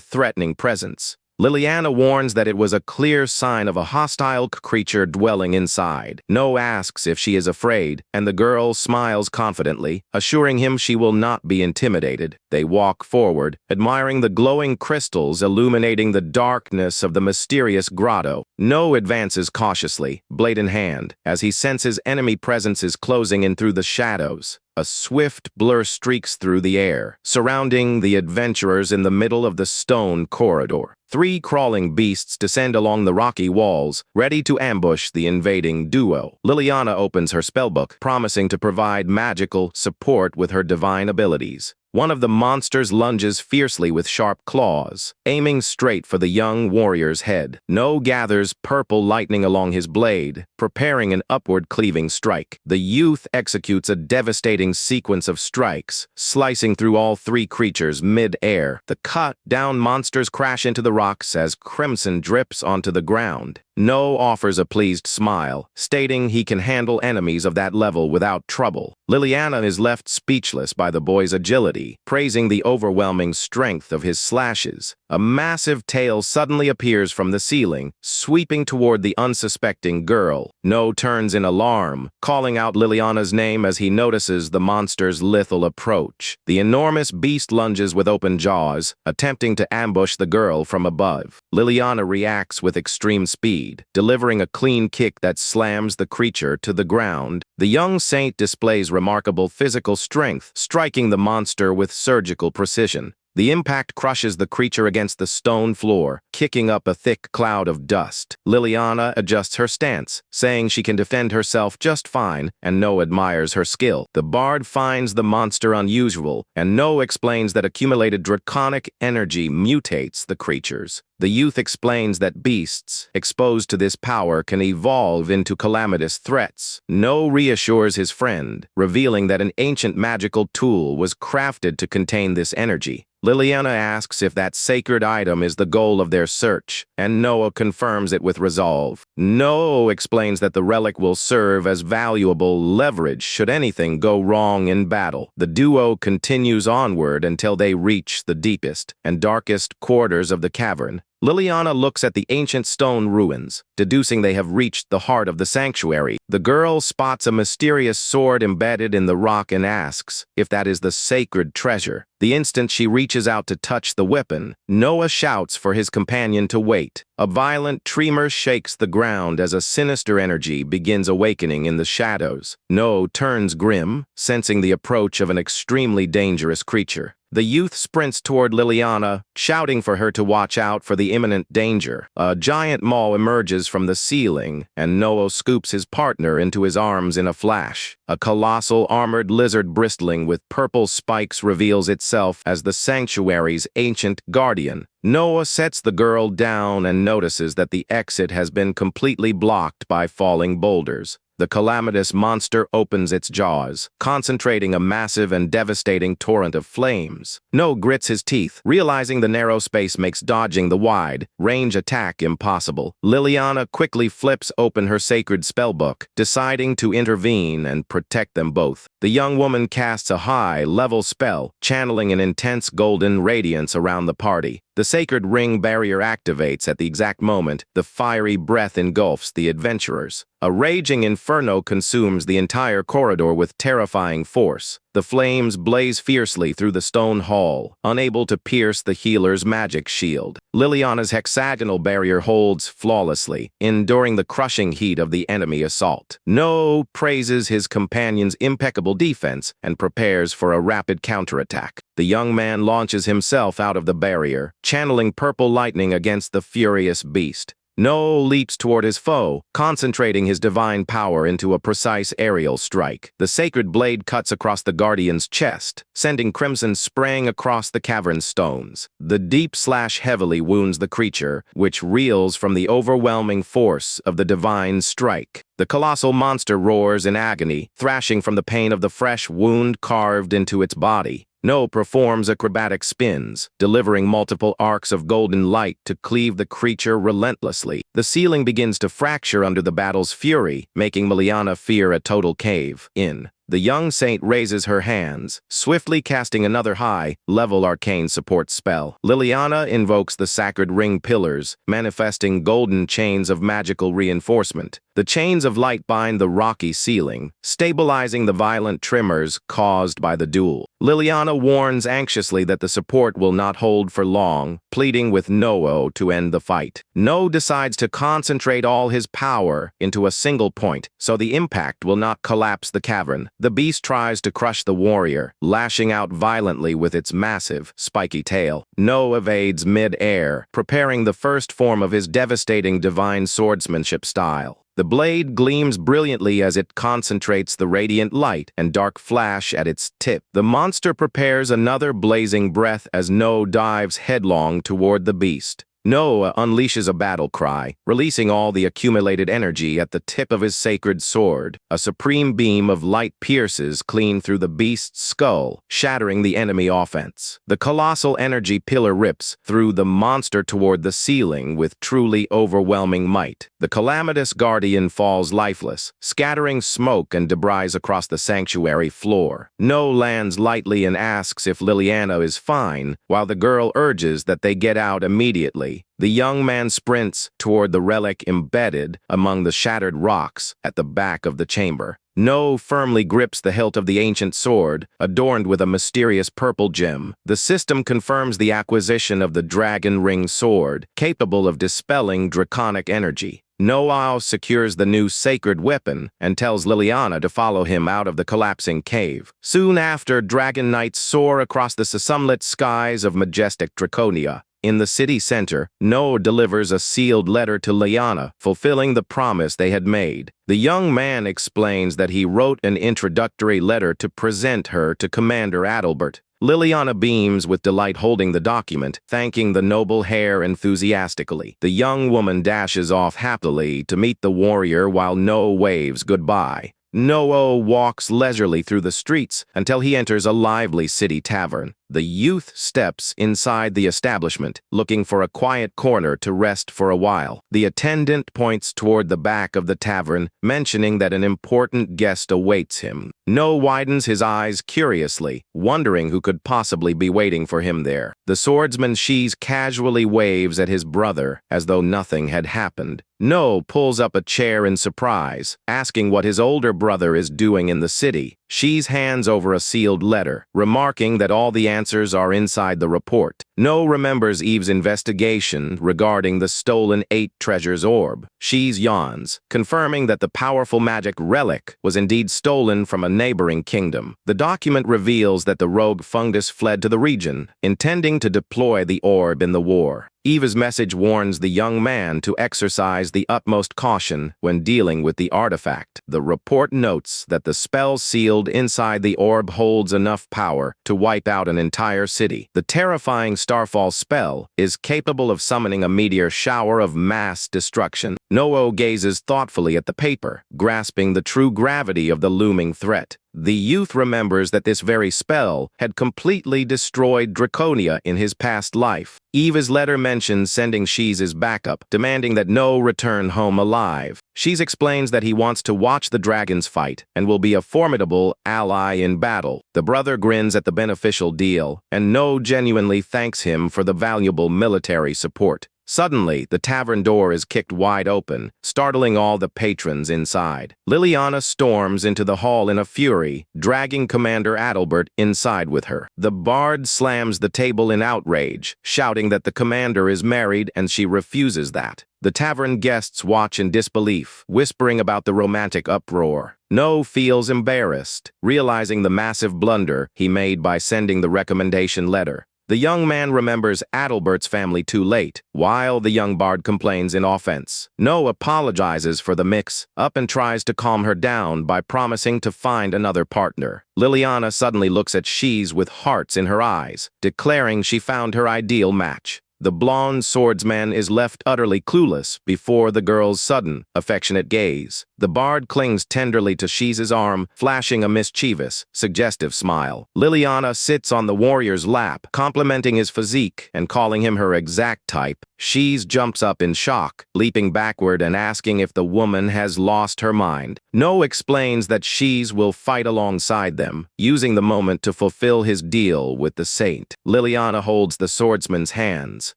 threatening presence. Liliana warns that it was a clear sign of a hostile creature dwelling inside. No asks if she is afraid, and the girl smiles confidently, assuring him she will not be intimidated. They walk forward, admiring the glowing crystals illuminating the darkness of the mysterious grotto. No advances cautiously, blade in hand, as he senses enemy presence is closing in through the shadows. A swift blur streaks through the air, surrounding the adventurers in the middle of the stone corridor. 3 crawling beasts descend along the rocky walls, ready to ambush the invading duo. Liliana opens her spellbook, promising to provide magical support with her divine abilities. One of the monsters lunges fiercely with sharp claws, aiming straight for the young warrior's head. No gathers purple lightning along his blade, preparing an upward cleaving strike. The youth executes a devastating sequence of strikes, slicing through all 3 creatures mid-air. The cut-down monsters crash into the rocks as crimson drips onto the ground. No offers a pleased smile, stating he can handle enemies of that level without trouble. Liliana is left speechless by the boy's agility, praising the overwhelming strength of his slashes. A massive tail suddenly appears from the ceiling, sweeping toward the unsuspecting girl. No turns in alarm, calling out Liliana's name as he notices the monster's lethal approach. The enormous beast lunges with open jaws, attempting to ambush the girl from above. Liliana reacts with extreme speed, delivering a clean kick that slams the creature to the ground. The young saint displays remarkable physical strength, striking the monster with surgical precision. The impact crushes the creature against the stone floor, kicking up a thick cloud of dust. Liliana adjusts her stance, saying she can defend herself just fine, and No admires her skill. The bard finds the monster unusual, and No explains that accumulated draconic energy mutates the creatures. The youth explains that beasts, exposed to this power, can evolve into calamitous threats. No reassures his friend, revealing that an ancient magical tool was crafted to contain this energy. Liliana asks if that sacred item is the goal of their search, and Noah confirms it with resolve. No explains that the relic will serve as valuable leverage should anything go wrong in battle. The duo continues onward until they reach the deepest and darkest quarters of the cavern. Liliana looks at the ancient stone ruins, deducing they have reached the heart of the sanctuary. The girl spots a mysterious sword embedded in the rock and asks if that is the sacred treasure. The instant she reaches out to touch the weapon, Noah shouts for his companion to wait. A violent tremor shakes the ground as a sinister energy begins awakening in the shadows. Noah turns grim, sensing the approach of an extremely dangerous creature. The youth sprints toward Liliana, shouting for her to watch out for the imminent danger. A giant maw emerges from the ceiling, and Noah scoops his partner into his arms in a flash. A colossal armored lizard bristling with purple spikes reveals itself as the sanctuary's ancient guardian. Noah sets the girl down and notices that the exit has been completely blocked by falling boulders. The calamitous monster opens its jaws, concentrating a massive and devastating torrent of flames. No grits his teeth, realizing the narrow space makes dodging the wide-range attack impossible. Liliana quickly flips open her sacred spellbook, deciding to intervene and protect them both. The young woman casts a high-level spell, channeling an intense golden radiance around the party. The sacred ring barrier activates at the exact moment the fiery breath engulfs the adventurers. A raging inferno consumes the entire corridor with terrifying force. The flames blaze fiercely through the stone hall, unable to pierce the healer's magic shield. Liliana's hexagonal barrier holds flawlessly, enduring the crushing heat of the enemy assault. No praises his companion's impeccable defense and prepares for a rapid counterattack. The young man launches himself out of the barrier, channeling purple lightning against the furious beast. No leaps toward his foe, concentrating his divine power into a precise aerial strike. The sacred blade cuts across the guardian's chest, sending crimson spraying across the cavern's stones. The deep slash heavily wounds the creature, which reels from the overwhelming force of the divine strike. The colossal monster roars in agony, thrashing from the pain of the fresh wound carved into its body. No performs acrobatic spins, delivering multiple arcs of golden light to cleave the creature relentlessly. The ceiling begins to fracture under the battle's fury, making Liliana fear a total cave-in. The young saint raises her hands, swiftly casting another high-level arcane support spell. Liliana invokes the sacred ring pillars, manifesting golden chains of magical reinforcement. The chains of light bind the rocky ceiling, stabilizing the violent tremors caused by the duel. Liliana warns anxiously that the support will not hold for long, pleading with No to end the fight. No decides to concentrate all his power into a single point, so the impact will not collapse the cavern. The beast tries to crush the warrior, lashing out violently with its massive, spiky tail. No evades mid-air, preparing the first form of his devastating divine swordsmanship style. The blade gleams brilliantly as it concentrates the radiant light and dark flash at its tip. The monster prepares another blazing breath as No dives headlong toward the beast. Noah unleashes a battle cry, releasing all the accumulated energy at the tip of his sacred sword. A supreme beam of light pierces clean through the beast's skull, shattering the enemy offense. The colossal energy pillar rips through the monster toward the ceiling with truly overwhelming might. The calamitous guardian falls lifeless, scattering smoke and debris across the sanctuary floor. No lands lightly and asks if Liliana is fine, while the girl urges that they get out immediately. The young man sprints toward the relic embedded among the shattered rocks at the back of the chamber. No firmly grips the hilt of the ancient sword, adorned with a mysterious purple gem. The system confirms the acquisition of the dragon ring sword, capable of dispelling draconic energy. Noah secures the new sacred weapon and tells Liliana to follow him out of the collapsing cave. Soon after, dragon knights soar across the sunlit skies of majestic Draconia. In the city center, Noah delivers a sealed letter to Liliana, fulfilling the promise they had made. The young man explains that he wrote an introductory letter to present her to Commander Adalbert. Liliana beams with delight holding the document, thanking the noble heir enthusiastically. The young woman dashes off happily to meet the warrior while Noah waves goodbye. Noah walks leisurely through the streets until he enters a lively city tavern. The youth steps inside the establishment, looking for a quiet corner to rest for a while. The attendant points toward the back of the tavern, mentioning that an important guest awaits him. Noah widens his eyes curiously, wondering who could possibly be waiting for him there. The swordsman Shiz casually waves at his brother, as though nothing had happened. Noah pulls up a chair in surprise, asking what his older brother is doing in the city. Shiz hands over a sealed letter, remarking that all the answers are inside the report. Noah remembers Eve's investigation regarding the stolen 8 treasures orb. Shiz yawns, confirming that the powerful magic relic was indeed stolen from a neighboring kingdom. The document reveals that the rogue fungus fled to the region, intending to deploy the orb in the war. Eva's message warns the young man to exercise the utmost caution when dealing with the artifact. The report notes that the spell sealed inside the orb holds enough power to wipe out an entire city. The terrifying Starfall spell is capable of summoning a meteor shower of mass destruction. Noah gazes thoughtfully at the paper, grasping the true gravity of the looming threat. The youth remembers that this very spell had completely destroyed Draconia in his past life. Eva's letter mentions sending Shiz's backup, demanding that Noah return home alive. Shiz explains that he wants to watch the dragons fight and will be a formidable ally in battle. The brother grins at the beneficial deal, and Noah genuinely thanks him for the valuable military support. Suddenly, the tavern door is kicked wide open, startling all the patrons inside. Liliana storms into the hall in a fury, dragging Commander Adalbert inside with her. The bard slams the table in outrage, shouting that the commander is married and she refuses that. The tavern guests watch in disbelief, whispering about the romantic uproar. Noah feels embarrassed, realizing the massive blunder he made by sending the recommendation letter. The young man remembers Adalbert's family too late, while the young bard complains in offense. Noah apologizes for the mix-up and tries to calm her down by promising to find another partner. Liliana suddenly looks at Shiz with hearts in her eyes, declaring she found her ideal match. The blonde swordsman is left utterly clueless before the girl's sudden, affectionate gaze. The bard clings tenderly to Shiz's arm, flashing a mischievous, suggestive smile. Liliana sits on the warrior's lap, complimenting his physique and calling him her exact type. Shiz jumps up in shock, leaping backward and asking if the woman has lost her mind. Noah explains that Shiz will fight alongside them, using the moment to fulfill his deal with the saint. Liliana holds the swordsman's hands,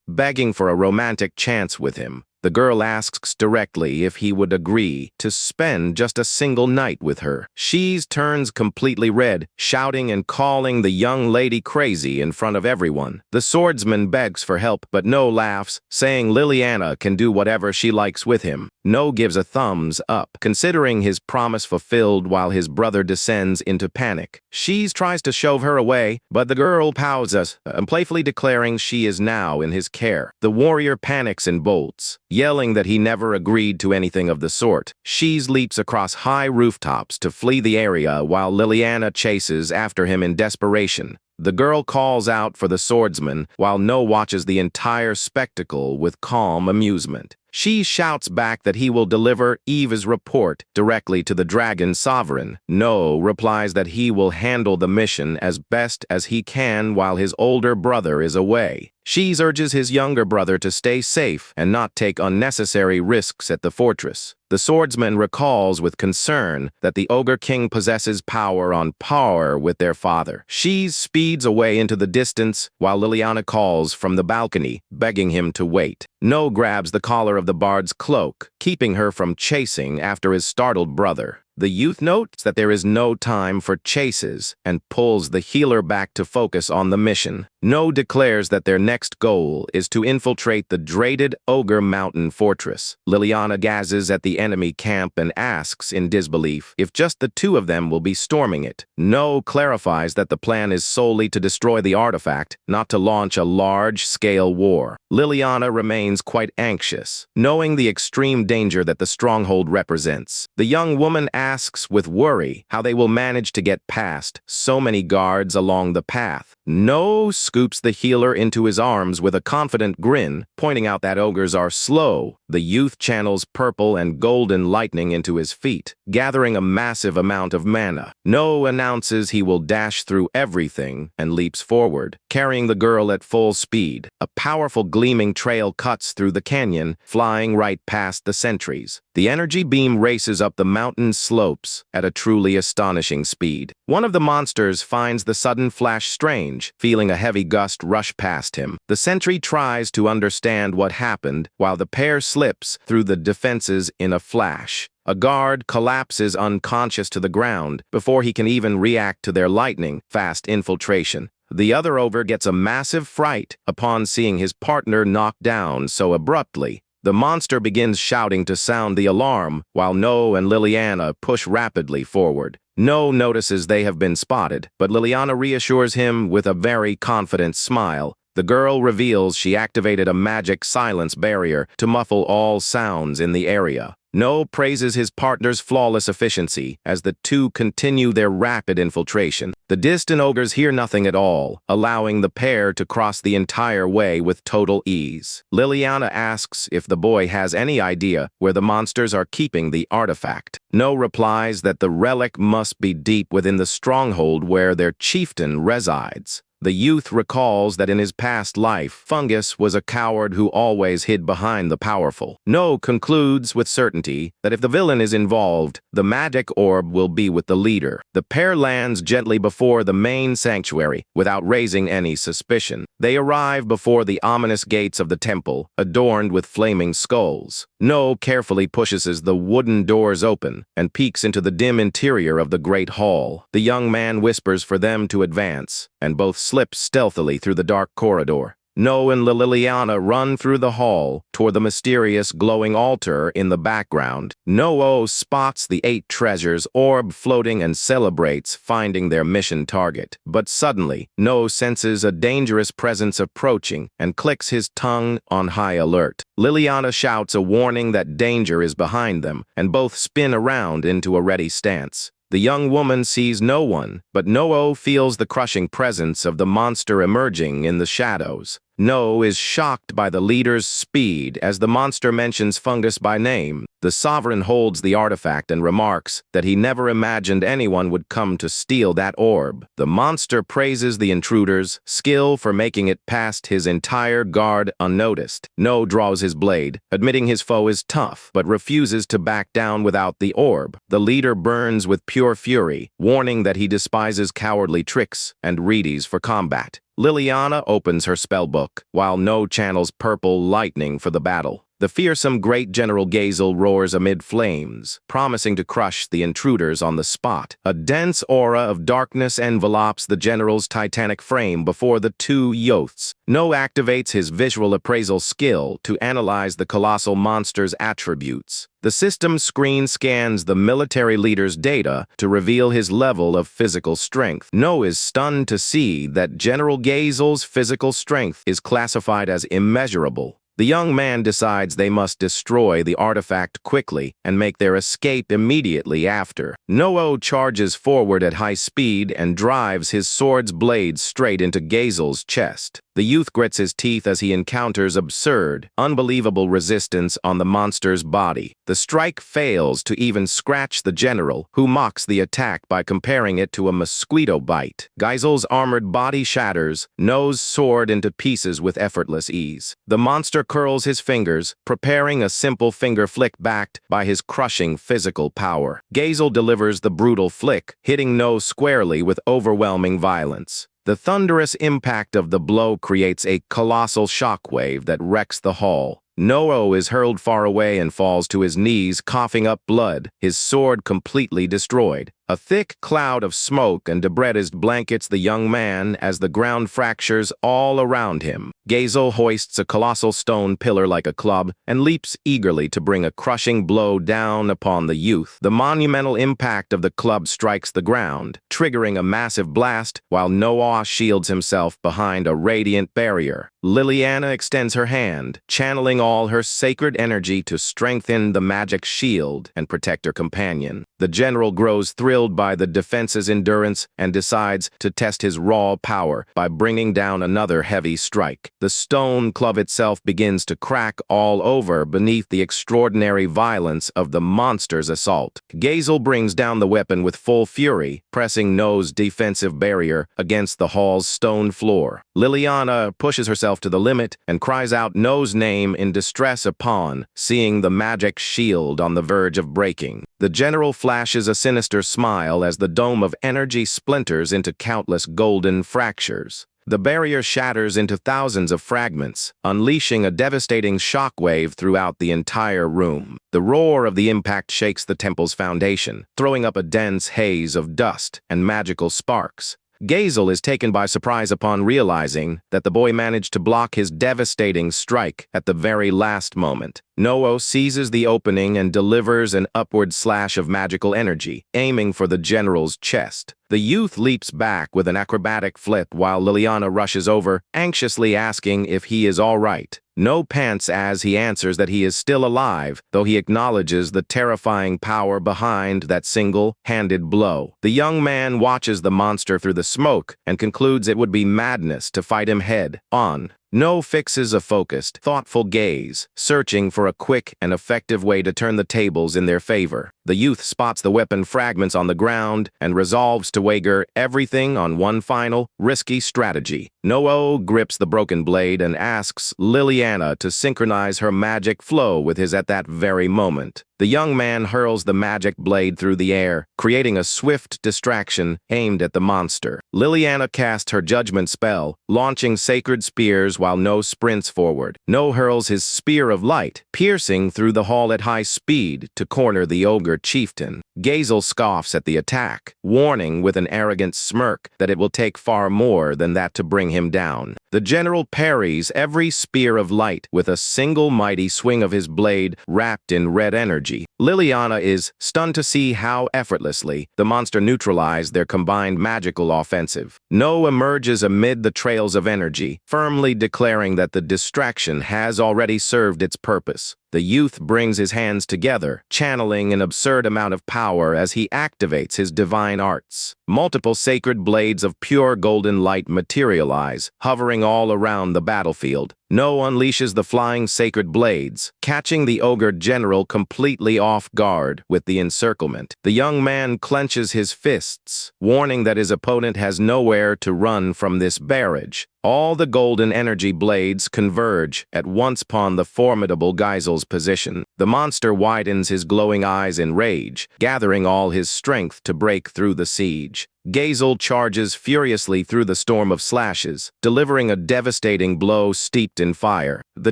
begging for a romantic chance with him. The girl asks directly if he would agree to spend just a single night with her. Shiz turns completely red, shouting and calling the young lady crazy in front of everyone. The swordsman begs for help, but Noah laughs, saying Liliana can do whatever she likes with him. Noah gives a thumbs up, considering his promise fulfilled while his brother descends into panic. Shiz tries to shove her away, but the girl pauses, playfully declaring she is now in his care. The warrior panics and bolts, yelling that he never agreed to anything of the sort. Shiz leaps across high rooftops to flee the area while Liliana chases after him in desperation. The girl calls out for the swordsman, while No watches the entire spectacle with calm amusement. She shouts back that he will deliver Eva's report directly to the dragon sovereign. No replies that he will handle the mission as best as he can while his older brother is away. She urges his younger brother to stay safe and not take unnecessary risks at the fortress. The swordsman recalls with concern that the Ogre King possesses power on par with their father. She speeds away into the distance while Liliana calls from the balcony, begging him to wait. No grabs the collar of the bard's cloak, keeping her from chasing after his startled brother. The youth notes that there is no time for chases and pulls the healer back to focus on the mission. No declares that their next goal is to infiltrate the dreaded Ogre Mountain Fortress. Liliana gazes at the enemy camp and asks in disbelief if just the two of them will be storming it. No clarifies that the plan is solely to destroy the artifact, not to launch a large-scale war. Liliana remains quite anxious, knowing the extreme danger that the stronghold represents. The young woman asks with worry how they will manage to get past so many guards along the path. No scoops the healer into his arms with a confident grin, pointing out that ogres are slow. The youth channels purple and golden lightning into his feet, gathering a massive amount of mana. No announces he will dash through everything and leaps forward, carrying the girl at full speed. A powerful gleaming trail cuts through the canyon, flying right past the sentries. The energy beam races up the mountain slopes at a truly astonishing speed. One of the monsters finds the sudden flash strange, feeling a heavy gust rush past him. The sentry tries to understand what happened, while the pair slips through the defenses in a flash. A guard collapses unconscious to the ground before he can even react to their lightning-fast infiltration. The other ogre gets a massive fright upon seeing his partner knocked down so abruptly. The monster begins shouting to sound the alarm, while No and Liliana push rapidly forward. No notices they have been spotted, but Liliana reassures him with a very confident smile. The girl reveals she activated a magic silence barrier to muffle all sounds in the area. No praises his partner's flawless efficiency as the two continue their rapid infiltration. The distant ogres hear nothing at all, allowing the pair to cross the entire way with total ease. Liliana asks if the boy has any idea where the monsters are keeping the artifact. No replies that the relic must be deep within the stronghold where their chieftain resides. The youth recalls that in his past life, Fungus was a coward who always hid behind the powerful. No concludes with certainty that if the villain is involved, the magic orb will be with the leader. The pair lands gently before the main sanctuary without raising any suspicion. They arrive before the ominous gates of the temple, adorned with flaming skulls. No carefully pushes the wooden doors open and peeks into the dim interior of the great hall. The young man whispers for them to advance, and both slip stealthily through the dark corridor. No and Liliana run through the hall toward the mysterious glowing altar in the background. No spots the 8 treasures orb floating and celebrates finding their mission target. But suddenly, No senses a dangerous presence approaching and clicks his tongue on high alert. Liliana shouts a warning that danger is behind them, and both spin around into a ready stance. The young woman sees no one, but No feels the crushing presence of the monster emerging in the shadows. No is shocked by the leader's speed as the monster mentions Fungus by name. The sovereign holds the artifact and remarks that he never imagined anyone would come to steal that orb. The monster praises the intruder's skill for making it past his entire guard unnoticed. No draws his blade, admitting his foe is tough, but refuses to back down without the orb. The leader burns with pure fury, warning that he despises cowardly tricks and readies for combat. Liliana opens her spellbook, while No channels purple lightning for the battle. The fearsome great General Gazel roars amid flames, promising to crush the intruders on the spot. A dense aura of darkness envelops the general's titanic frame before the two youths. No activates his visual appraisal skill to analyze the colossal monster's attributes. The system screen scans the military leader's data to reveal his level of physical strength. No is stunned to see that General Gazel's physical strength is classified as immeasurable. The young man decides they must destroy the artifact quickly and make their escape immediately after. No charges forward at high speed and drives his sword's blade straight into Gazel's chest. The youth grits his teeth as he encounters absurd, unbelievable resistance on the monster's body. The strike fails to even scratch the general, who mocks the attack by comparing it to a mosquito bite. Gazel's armored body shatters, No's sword into pieces with effortless ease. The monster curls his fingers, preparing a simple finger flick backed by his crushing physical power. Gazel delivers the brutal flick, hitting No squarely with overwhelming violence. The thunderous impact of the blow creates a colossal shockwave that wrecks the hall. No is hurled far away and falls to his knees, coughing up blood, his sword completely destroyed. A thick cloud of smoke and debris blankets the young man as the ground fractures all around him. Gazel hoists a colossal stone pillar like a club and leaps eagerly to bring a crushing blow down upon the youth. The monumental impact of the club strikes the ground, triggering a massive blast while Noah shields himself behind a radiant barrier. Liliana extends her hand, channeling all her sacred energy to strengthen the magic shield and protect her companion. The general grows thrilled by the defense's endurance and decides to test his raw power by bringing down another heavy strike. The stone club itself begins to crack all over beneath the extraordinary violence of the monster's assault. Gazel brings down the weapon with full fury, pressing No's defensive barrier against the hall's stone floor. Liliana pushes herself to the limit and cries out No's name in distress upon seeing the magic shield on the verge of breaking. The general flashes a sinister smile as the dome of energy splinters into countless golden fractures. The barrier shatters into thousands of fragments, unleashing a devastating shockwave throughout the entire room. The roar of the impact shakes the temple's foundation, throwing up a dense haze of dust and magical sparks. Gazel is taken by surprise upon realizing that the boy managed to block his devastating strike at the very last moment. No seizes the opening and delivers an upward slash of magical energy, aiming for the general's chest. The youth leaps back with an acrobatic flip while Liliana rushes over, anxiously asking if he is all right. No pants as he answers that he is still alive, though he acknowledges the terrifying power behind that single-handed blow. The young man watches the monster through the smoke and concludes it would be madness to fight him head-on. No fixes a focused, thoughtful gaze, searching for a quick and effective way to turn the tables in their favor. The youth spots the weapon fragments on the ground and resolves to wager everything on one final, risky strategy. No grips the broken blade and asks Liliana to synchronize her magic flow with his at that very moment. The young man hurls the magic blade through the air, creating a swift distraction aimed at the monster. Liliana casts her judgment spell, launching sacred spears while No sprints forward. No hurls his spear of light, piercing through the hall at high speed to corner the ogre chieftain. Gazel scoffs at the attack, warning with an arrogant smirk that it will take far more than that to bring him down. The general parries every spear of light with a single mighty swing of his blade wrapped in red energy. Liliana is stunned to see how effortlessly the monster neutralized their combined magical offensive. No emerges amid the trails of energy, firmly declaring that the distraction has already served its purpose. The youth brings his hands together, channeling an absurd amount of power as he activates his divine arts. Multiple sacred blades of pure golden light materialize, hovering all around the battlefield. No unleashes the flying sacred blades, catching the ogre general completely off guard with the encirclement. The young man clenches his fists, warning that his opponent has nowhere to run from this barrage. All the golden energy blades converge at once upon the formidable Gazel's position. The monster widens his glowing eyes in rage, gathering all his strength to break through the siege. Gazel charges furiously through the storm of slashes, delivering a devastating blow steeped in fire. The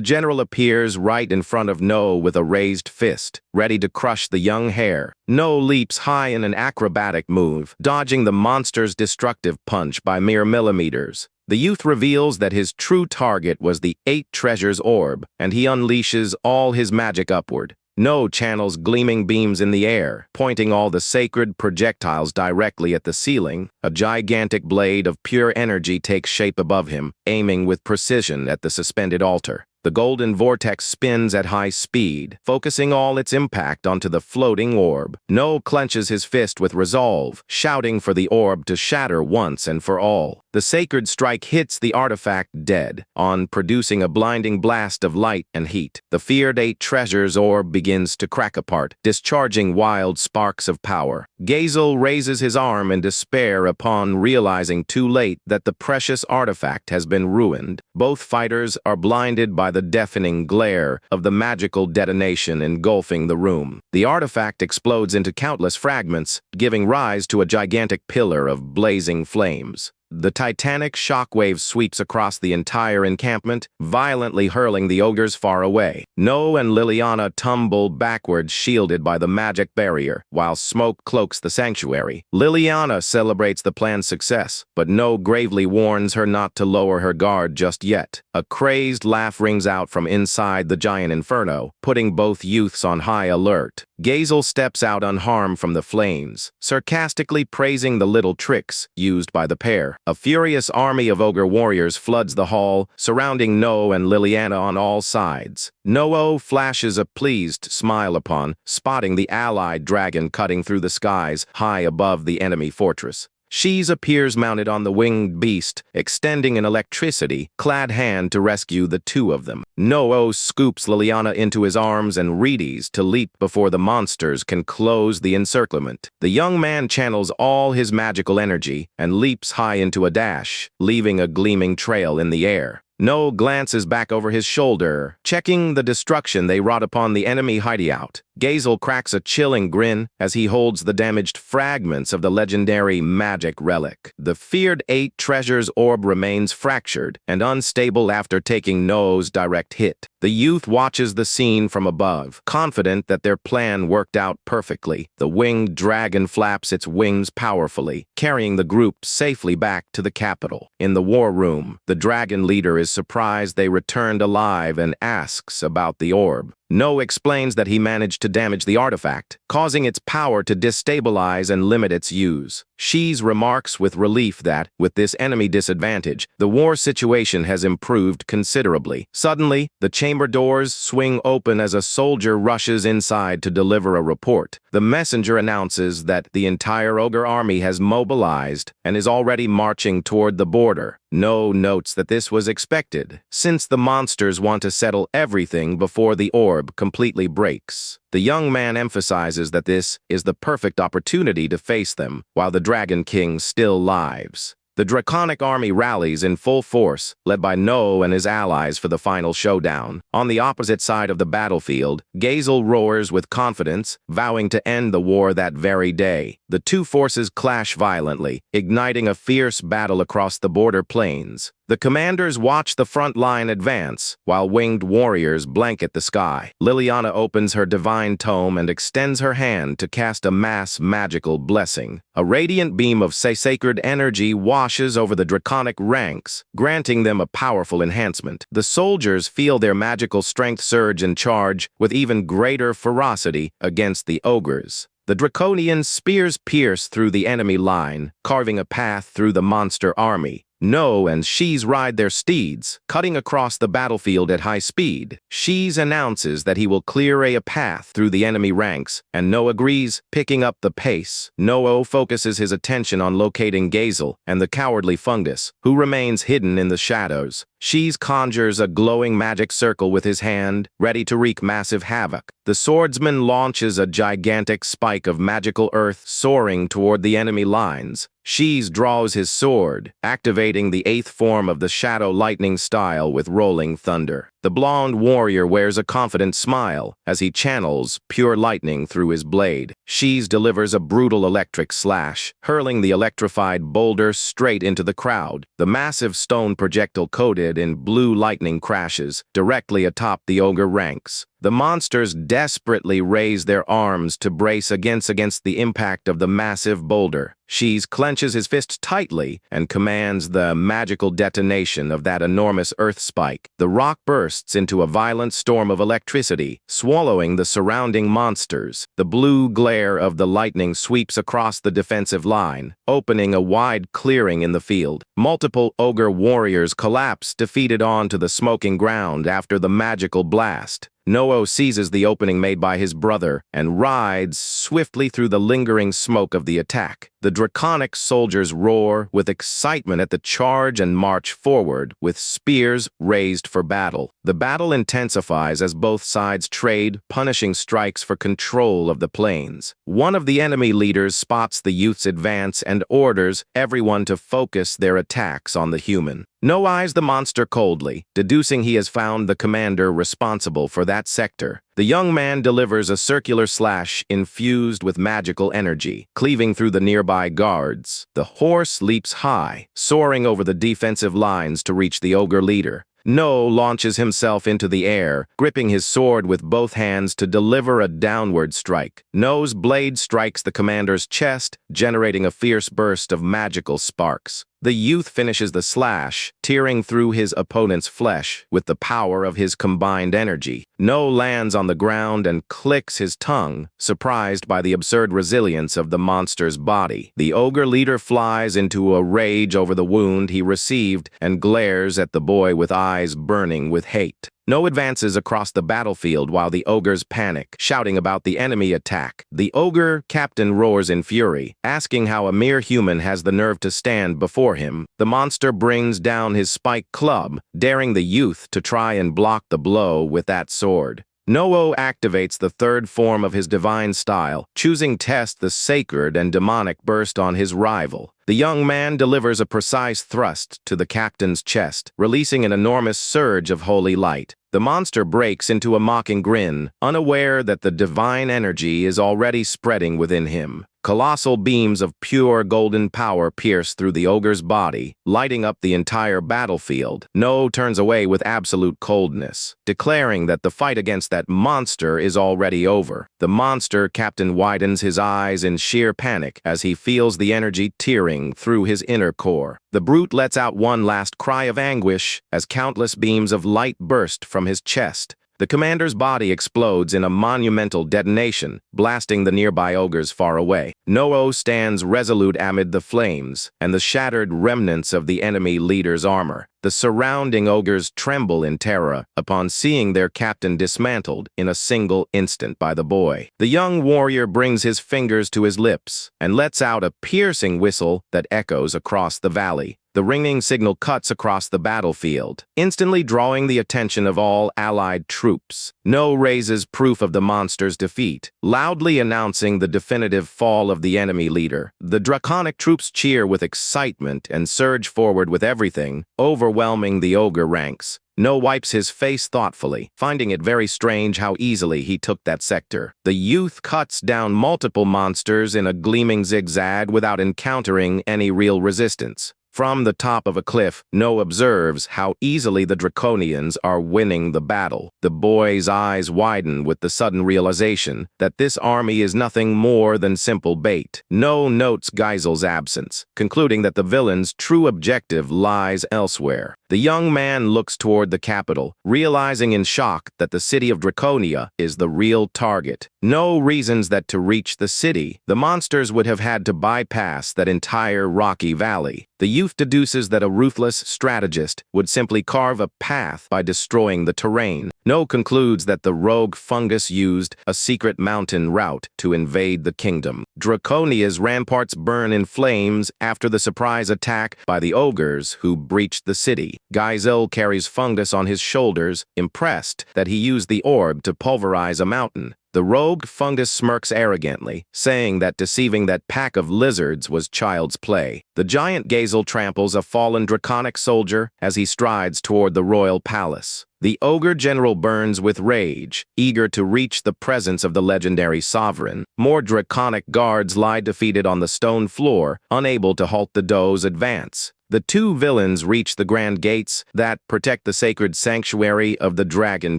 general appears right in front of No with a raised fist, ready to crush the young hare. No leaps high in an acrobatic move, dodging the monster's destructive punch by mere millimeters. The youth reveals that his true target was the 8 treasures orb, and he unleashes all his magic upward. No channels gleaming beams in the air, pointing all the sacred projectiles directly at the ceiling. A gigantic blade of pure energy takes shape above him, aiming with precision at the suspended altar. The golden vortex spins at high speed, focusing all its impact onto the floating orb. No clenches his fist with resolve, shouting for the orb to shatter once and for all. The sacred strike hits the artifact dead, on producing a blinding blast of light and heat. The feared 8 treasures orb begins to crack apart, discharging wild sparks of power. Gazel raises his arm in despair upon realizing too late that the precious artifact has been ruined. Both fighters are blinded by the deafening glare of the magical detonation engulfing the room. The artifact explodes into countless fragments, giving rise to a gigantic pillar of blazing flames. The titanic shockwave sweeps across the entire encampment, violently hurling the ogres far away. No and Liliana tumble backwards, shielded by the magic barrier, while smoke cloaks the sanctuary. Liliana celebrates the plan's success, but No gravely warns her not to lower her guard just yet. A crazed laugh rings out from inside the giant inferno, putting both youths on high alert. Gazel steps out unharmed from the flames, sarcastically praising the little tricks used by the pair. A furious army of ogre warriors floods the hall, surrounding No and Liliana on all sides. No flashes a pleased smile upon spotting the allied dragon cutting through the skies high above the enemy fortress. Shees appears mounted on the winged beast, extending an electricity-clad hand to rescue the two of them. No scoops Liliana into his arms and readies to leap before the monsters can close the encirclement. The young man channels all his magical energy and leaps high into a dash, leaving a gleaming trail in the air. No glances back over his shoulder, checking the destruction they wrought upon the enemy hideout. Gazel cracks a chilling grin as he holds the damaged fragments of the legendary magic relic. The feared 8 treasures orb remains fractured and unstable after taking No's direct hit. The youth watches the scene from above, confident that their plan worked out perfectly. The winged dragon flaps its wings powerfully, carrying the group safely back to the capital. In the war room, the dragon leader is surprised they returned alive and asks about the orb. No explains that he managed to damage the artifact, causing its power to destabilize and limit its use. Shees remarks with relief that, with this enemy disadvantage, the war situation has improved considerably. Suddenly, the chamber doors swing open as a soldier rushes inside to deliver a report. The messenger announces that the entire ogre army has mobilized and is already marching toward the border. No notes that this was expected, since the monsters want to settle everything before the orb completely breaks. The young man emphasizes that this is the perfect opportunity to face them, while the Dragon King still lives. The draconic army rallies in full force, led by No and his allies for the final showdown. On the opposite side of the battlefield, Gazel roars with confidence, vowing to end the war that very day. The two forces clash violently, igniting a fierce battle across the border plains. The commanders watch the front line advance, while winged warriors blanket the sky. Liliana opens her divine tome and extends her hand to cast a mass magical blessing. A radiant beam of sacred energy washes over the draconic ranks, granting them a powerful enhancement. The soldiers feel their magical strength surge and charge with even greater ferocity against the ogres. The draconian spears pierce through the enemy line, carving a path through the monster army. No and Shees ride their steeds, cutting across the battlefield at high speed. Shees announces that he will clear a path through the enemy ranks, and No agrees, picking up the pace. No focuses his attention on locating Gazel and the cowardly fungus, who remains hidden in the shadows. Shees conjures a glowing magic circle with his hand, ready to wreak massive havoc. The swordsman launches a gigantic spike of magical earth soaring toward the enemy lines. Shees draws his sword, activating the 8th form of the Shadow Lightning style with rolling thunder. The blonde warrior wears a confident smile as he channels pure lightning through his blade. Shees delivers a brutal electric slash, hurling the electrified boulder straight into the crowd. The massive stone projectile coated in blue lightning crashes directly atop the ogre ranks. The monsters desperately raise their arms to brace against the impact of the massive boulder. Shees clenches his fist tightly and commands the magical detonation of that enormous earth spike. The rock bursts, bursts into a violent storm of electricity, swallowing the surrounding monsters. The blue glare of the lightning sweeps across the defensive line, opening a wide clearing in the field. Multiple ogre warriors collapse, defeated onto the smoking ground after the magical blast. No-Oh seizes the opening made by his brother and rides swiftly through the lingering smoke of the attack. The draconic soldiers roar with excitement at the charge and march forward with spears raised for battle. The battle intensifies as both sides trade punishing strikes for control of the plains. One of the enemy leaders spots the youth's advance and orders everyone to focus their attacks on the human. No eyes the monster coldly, deducing he has found the commander responsible for that sector. The young man delivers a circular slash infused with magical energy, cleaving through the nearby guards. The horse leaps high, soaring over the defensive lines to reach the ogre leader. No launches himself into the air, gripping his sword with both hands to deliver a downward strike. No's blade strikes the commander's chest, generating a fierce burst of magical sparks. The youth finishes the slash, tearing through his opponent's flesh with the power of his combined energy. No lands on the ground and clicks his tongue, surprised by the absurd resilience of the monster's body. The ogre leader flies into a rage over the wound he received and glares at the boy with eyes burning with hate. No advances across the battlefield while the ogres panic, shouting about the enemy attack. The ogre captain roars in fury, asking how a mere human has the nerve to stand before him. The monster brings down his spiked club, daring the youth to try and block the blow with that sword. No-Oh activates the third form of his divine style, choosing test the sacred and demonic burst on his rival. The young man delivers a precise thrust to the captain's chest, releasing an enormous surge of holy light. The monster breaks into a mocking grin, unaware that the divine energy is already spreading within him. Colossal beams of pure golden power pierce through the ogre's body, lighting up the entire battlefield. No turns away with absolute coldness, declaring that the fight against that monster is already over. The monster captain widens his eyes in sheer panic as he feels the energy tearing through his inner core. The brute lets out one last cry of anguish as countless beams of light burst from his chest. The commander's body explodes in a monumental detonation, blasting the nearby ogres far away. No-Oh stands resolute amid the flames and the shattered remnants of the enemy leader's armor. The surrounding ogres tremble in terror upon seeing their captain dismantled in a single instant by the boy. The young warrior brings his fingers to his lips and lets out a piercing whistle that echoes across the valley. The ringing signal cuts across the battlefield, instantly drawing the attention of all allied troops. No raises proof of the monster's defeat, loudly announcing the definitive fall of the enemy leader. The draconic troops cheer with excitement and surge forward with everything, overwhelming the ogre ranks. No wipes his face thoughtfully, finding it very strange how easily he took that sector. The youth cuts down multiple monsters in a gleaming zigzag without encountering any real resistance. From the top of a cliff, No observes how easily the Draconians are winning the battle. The boy's eyes widen with the sudden realization that this army is nothing more than simple bait. No notes Geisel's absence, concluding that the villain's true objective lies elsewhere. The young man looks toward the capital, realizing in shock that the city of Draconia is the real target. No reasons that to reach the city, the monsters would have had to bypass that entire rocky valley. The youth deduces that a ruthless strategist would simply carve a path by destroying the terrain. No concludes that the rogue fungus used a secret mountain route to invade the kingdom. Draconia's ramparts burn in flames after the surprise attack by the ogres who breached the city. Geisel carries fungus on his shoulders, impressed that he used the orb to pulverize a mountain. The rogue fungus smirks arrogantly, saying that deceiving that pack of lizards was child's play. The giant Geisel tramples a fallen draconic soldier as he strides toward the royal palace. The ogre general burns with rage, eager to reach the presence of the legendary sovereign. More draconic guards lie defeated on the stone floor, unable to halt the doe's advance. The two villains reach the grand gates that protect the sacred sanctuary of the Dragon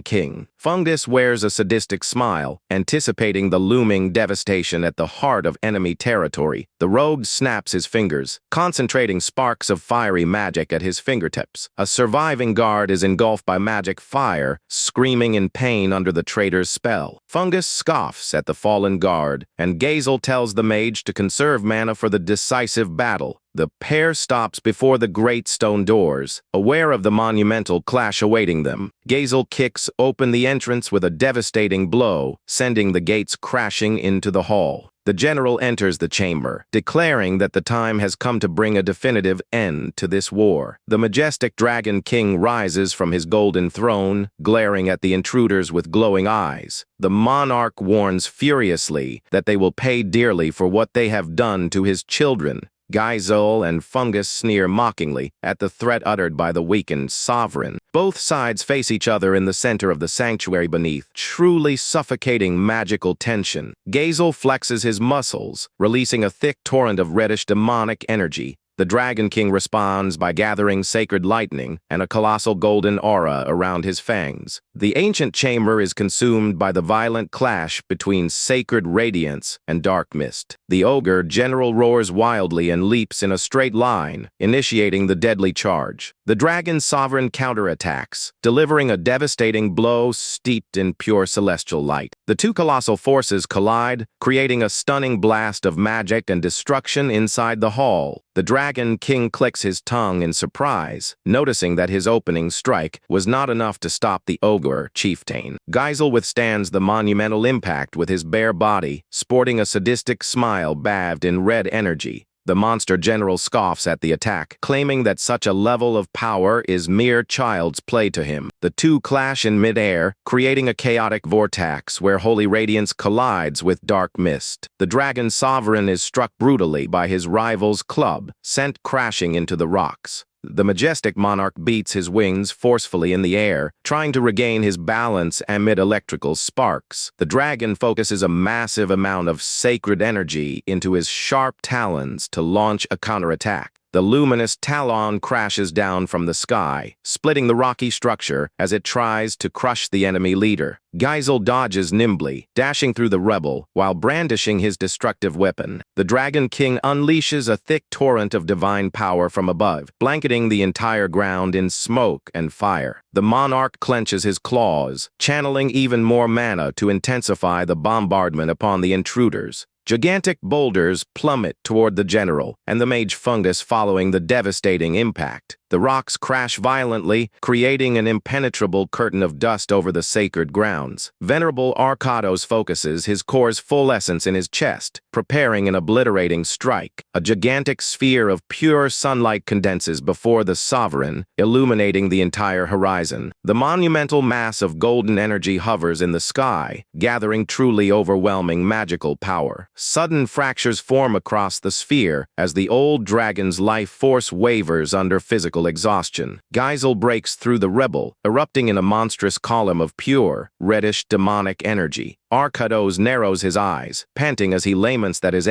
King. Fungus wears a sadistic smile, anticipating the looming devastation at the heart of enemy territory. The rogue snaps his fingers, concentrating sparks of fiery magic at his fingertips. A surviving guard is engulfed by magic fire, screaming in pain under the traitor's spell. Fungus scoffs at the fallen guard, and Gazel tells the mage to conserve mana for the decisive battle. The pair stops before the great stone doors, aware of the monumental clash awaiting them. Gazel kicks open the entrance with a devastating blow, sending the gates crashing into the hall. The general enters the chamber, declaring that the time has come to bring a definitive end to this war. The majestic Dragon King rises from his golden throne, glaring at the intruders with glowing eyes. The monarch warns furiously that they will pay dearly for what they have done to his children. Gazel and Fungus sneer mockingly at the threat uttered by the weakened sovereign. Both sides face each other in the center of the sanctuary beneath, truly suffocating magical tension. Gazel flexes his muscles, releasing a thick torrent of reddish demonic energy. The Dragon King responds by gathering sacred lightning and a colossal golden aura around his fangs. The ancient chamber is consumed by the violent clash between sacred radiance and dark mist. The ogre general roars wildly and leaps in a straight line, initiating the deadly charge. The dragon's sovereign counterattacks, delivering a devastating blow steeped in pure celestial light. The two colossal forces collide, creating a stunning blast of magic and destruction inside the hall. The Dragon King clicks his tongue in surprise, noticing that his opening strike was not enough to stop the ogre chieftain. Gazel withstands the monumental impact with his bare body, sporting a sadistic smile bathed in red energy. The monster general scoffs at the attack, claiming that such a level of power is mere child's play to him. The two clash in midair, creating a chaotic vortex where holy radiance collides with dark mist. The dragon sovereign is struck brutally by his rival's club, sent crashing into the rocks. The majestic monarch beats his wings forcefully in the air, trying to regain his balance amid electrical sparks. The dragon focuses a massive amount of sacred energy into his sharp talons to launch a counterattack. The luminous talon crashes down from the sky, splitting the rocky structure as it tries to crush the enemy leader. Gazel dodges nimbly, dashing through the rubble while brandishing his destructive weapon. The Dragon King unleashes a thick torrent of divine power from above, blanketing the entire ground in smoke and fire. The monarch clenches his claws, channeling even more mana to intensify the bombardment upon the intruders. Gigantic boulders plummet toward the general, and the mage Fungus following the devastating impact. The rocks crash violently, creating an impenetrable curtain of dust over the sacred grounds. Venerable Arcados focuses his core's full essence in his chest, preparing an obliterating strike. A gigantic sphere of pure sunlight condenses before the sovereign, illuminating the entire horizon. The monumental mass of golden energy hovers in the sky, gathering truly overwhelming magical power. Sudden fractures form across the sphere as the old dragon's life force wavers under physical exhaustion. Gazel breaks through the rebel, erupting in a monstrous column of pure, reddish demonic energy. Arcados narrows his eyes, panting as he laments that his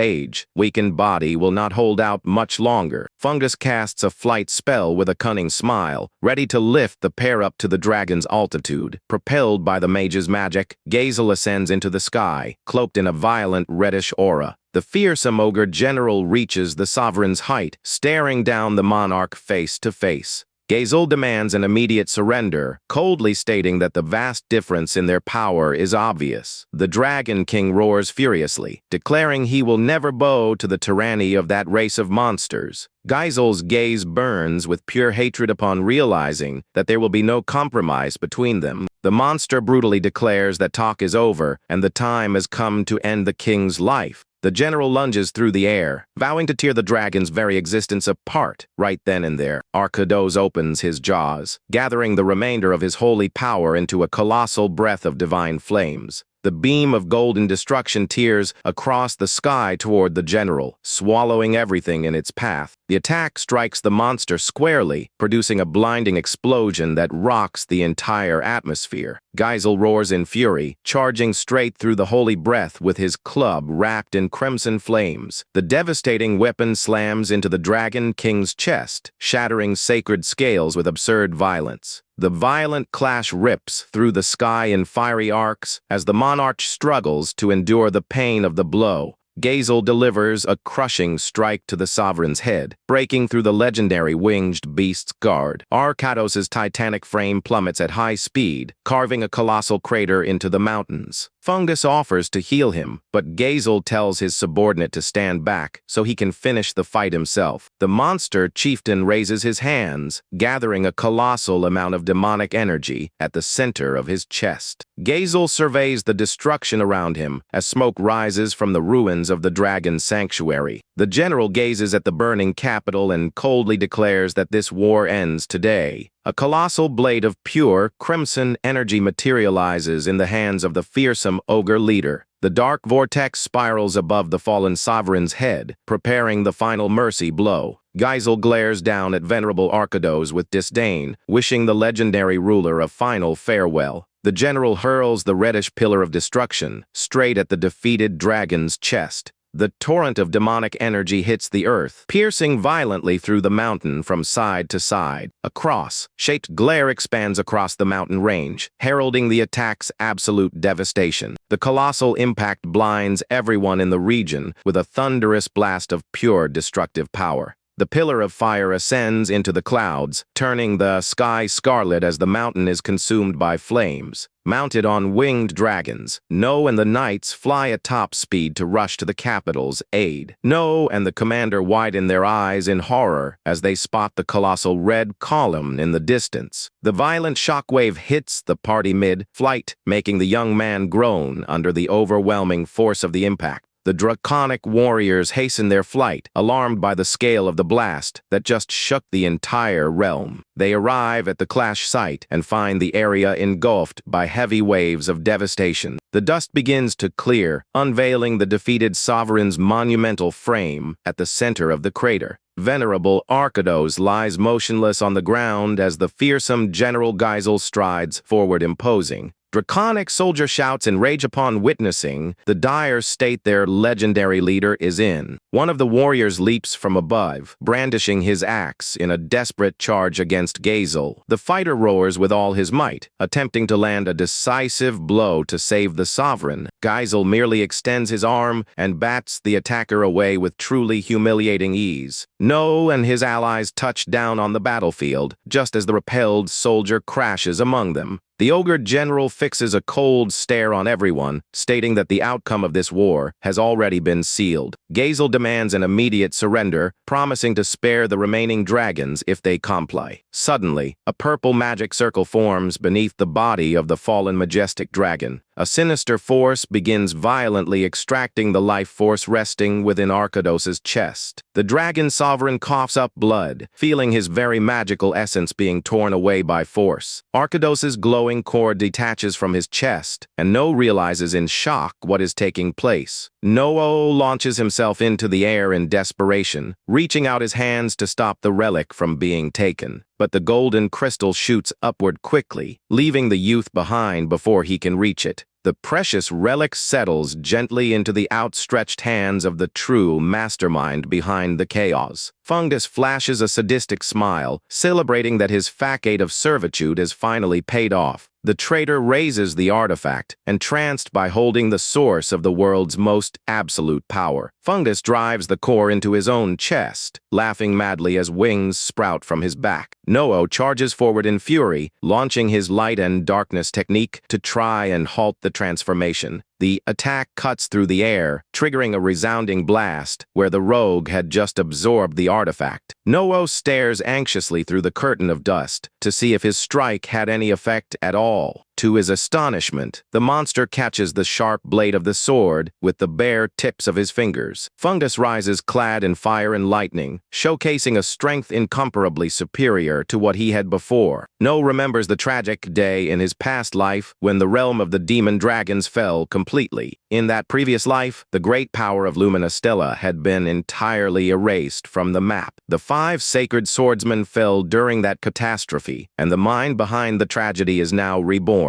weakened body will not hold out much longer. Fungus casts a flight spell with a cunning smile, ready to lift the pair up to the dragon's altitude. Propelled by the mage's magic, Gazel ascends into the sky, cloaked in a violent reddish aura. The fearsome ogre general reaches the sovereign's height, staring down the monarch face to face. Gazel demands an immediate surrender, coldly stating that the vast difference in their power is obvious. The Dragon King roars furiously, declaring he will never bow to the tyranny of that race of monsters. Gazel's gaze burns with pure hatred upon realizing that there will be no compromise between them. The monster brutally declares that talk is over and the time has come to end the king's life. The general lunges through the air, vowing to tear the dragon's very existence apart. Right then and there, Arcados opens his jaws, gathering the remainder of his holy power into a colossal breath of divine flames. The beam of golden destruction tears across the sky toward the general, swallowing everything in its path. The attack strikes the monster squarely, producing a blinding explosion that rocks the entire atmosphere. Gazel roars in fury, charging straight through the holy breath with his club wrapped in crimson flames. The devastating weapon slams into the Dragon King's chest, shattering sacred scales with absurd violence. The violent clash rips through the sky in fiery arcs as the monarch struggles to endure the pain of the blow. Gazel delivers a crushing strike to the sovereign's head, breaking through the legendary winged beast's guard. Arkados' titanic frame plummets at high speed, carving a colossal crater into the mountains. Fungus offers to heal him, but Gazel tells his subordinate to stand back so he can finish the fight himself. The monster chieftain raises his hands, gathering a colossal amount of demonic energy at the center of his chest. Gazel surveys the destruction around him as smoke rises from the ruins of the dragon sanctuary. The general gazes at the burning capital and coldly declares that this war ends today. A colossal blade of pure, crimson energy materializes in the hands of the fearsome ogre leader. The dark vortex spirals above the fallen sovereign's head, preparing the final mercy blow. Gazel glares down at venerable Arkados with disdain, wishing the legendary ruler a final farewell. The general hurls the reddish pillar of destruction straight at the defeated dragon's chest. The torrent of demonic energy hits the earth, piercing violently through the mountain from side to side. A cross-shaped glare expands across the mountain range, heralding the attack's absolute devastation. The colossal impact blinds everyone in the region with a thunderous blast of pure destructive power. The pillar of fire ascends into the clouds, turning the sky scarlet as the mountain is consumed by flames. Mounted on winged dragons, No and the knights fly at top speed to rush to the capital's aid. No and the commander widen their eyes in horror as they spot the colossal red column in the distance. The violent shockwave hits the party mid-flight, making the young man groan under the overwhelming force of the impact. The draconic warriors hasten their flight, alarmed by the scale of the blast that just shook the entire realm. They arrive at the clash site and find the area engulfed by heavy waves of devastation. The dust begins to clear, unveiling the defeated sovereign's monumental frame at the center of the crater. Venerable Arkados lies motionless on the ground as the fearsome General Gazel strides forward imposing. Draconic soldier shouts in rage upon witnessing the dire state their legendary leader is in. One of the warriors leaps from above, brandishing his axe in a desperate charge against Gazel. The fighter roars with all his might, attempting to land a decisive blow to save the sovereign. Gazel merely extends his arm and bats the attacker away with truly humiliating ease. No and his allies touch down on the battlefield, just as the repelled soldier crashes among them. The ogre general fixes a cold stare on everyone, stating that the outcome of this war has already been sealed. Gazel demands an immediate surrender, promising to spare the remaining dragons if they comply. Suddenly, a purple magic circle forms beneath the body of the fallen majestic dragon. A sinister force begins violently extracting the life force resting within Arkados' chest. The dragon sovereign coughs up blood, feeling his very magical essence being torn away by force. Arkados' glowing core detaches from his chest, and No realizes in shock what is taking place. No launches himself into the air in desperation, reaching out his hands to stop the relic from being taken. But the golden crystal shoots upward quickly, leaving the youth behind before he can reach it. The precious relic settles gently into the outstretched hands of the true mastermind behind the chaos. Fungus flashes a sadistic smile, celebrating that his facade of servitude is finally paid off. The traitor raises the artifact, entranced by holding the source of the world's most absolute power. Fungus drives the core into his own chest, laughing madly as wings sprout from his back. No charges forward in fury, launching his light and darkness technique to try and halt the transformation. The attack cuts through the air, triggering a resounding blast where the rogue had just absorbed the artifact. No stares anxiously through the curtain of dust to see if his strike had any effect at all. To his astonishment, the monster catches the sharp blade of the sword with the bare tips of his fingers. Fungus rises clad in fire and lightning, showcasing a strength incomparably superior to what he had before. No remembers the tragic day in his past life when the realm of the demon dragons fell completely. In that previous life, the great power of Lumina Stella had been entirely erased from the map. The 5 sacred swordsmen fell during that catastrophe, and the mind behind the tragedy is now reborn.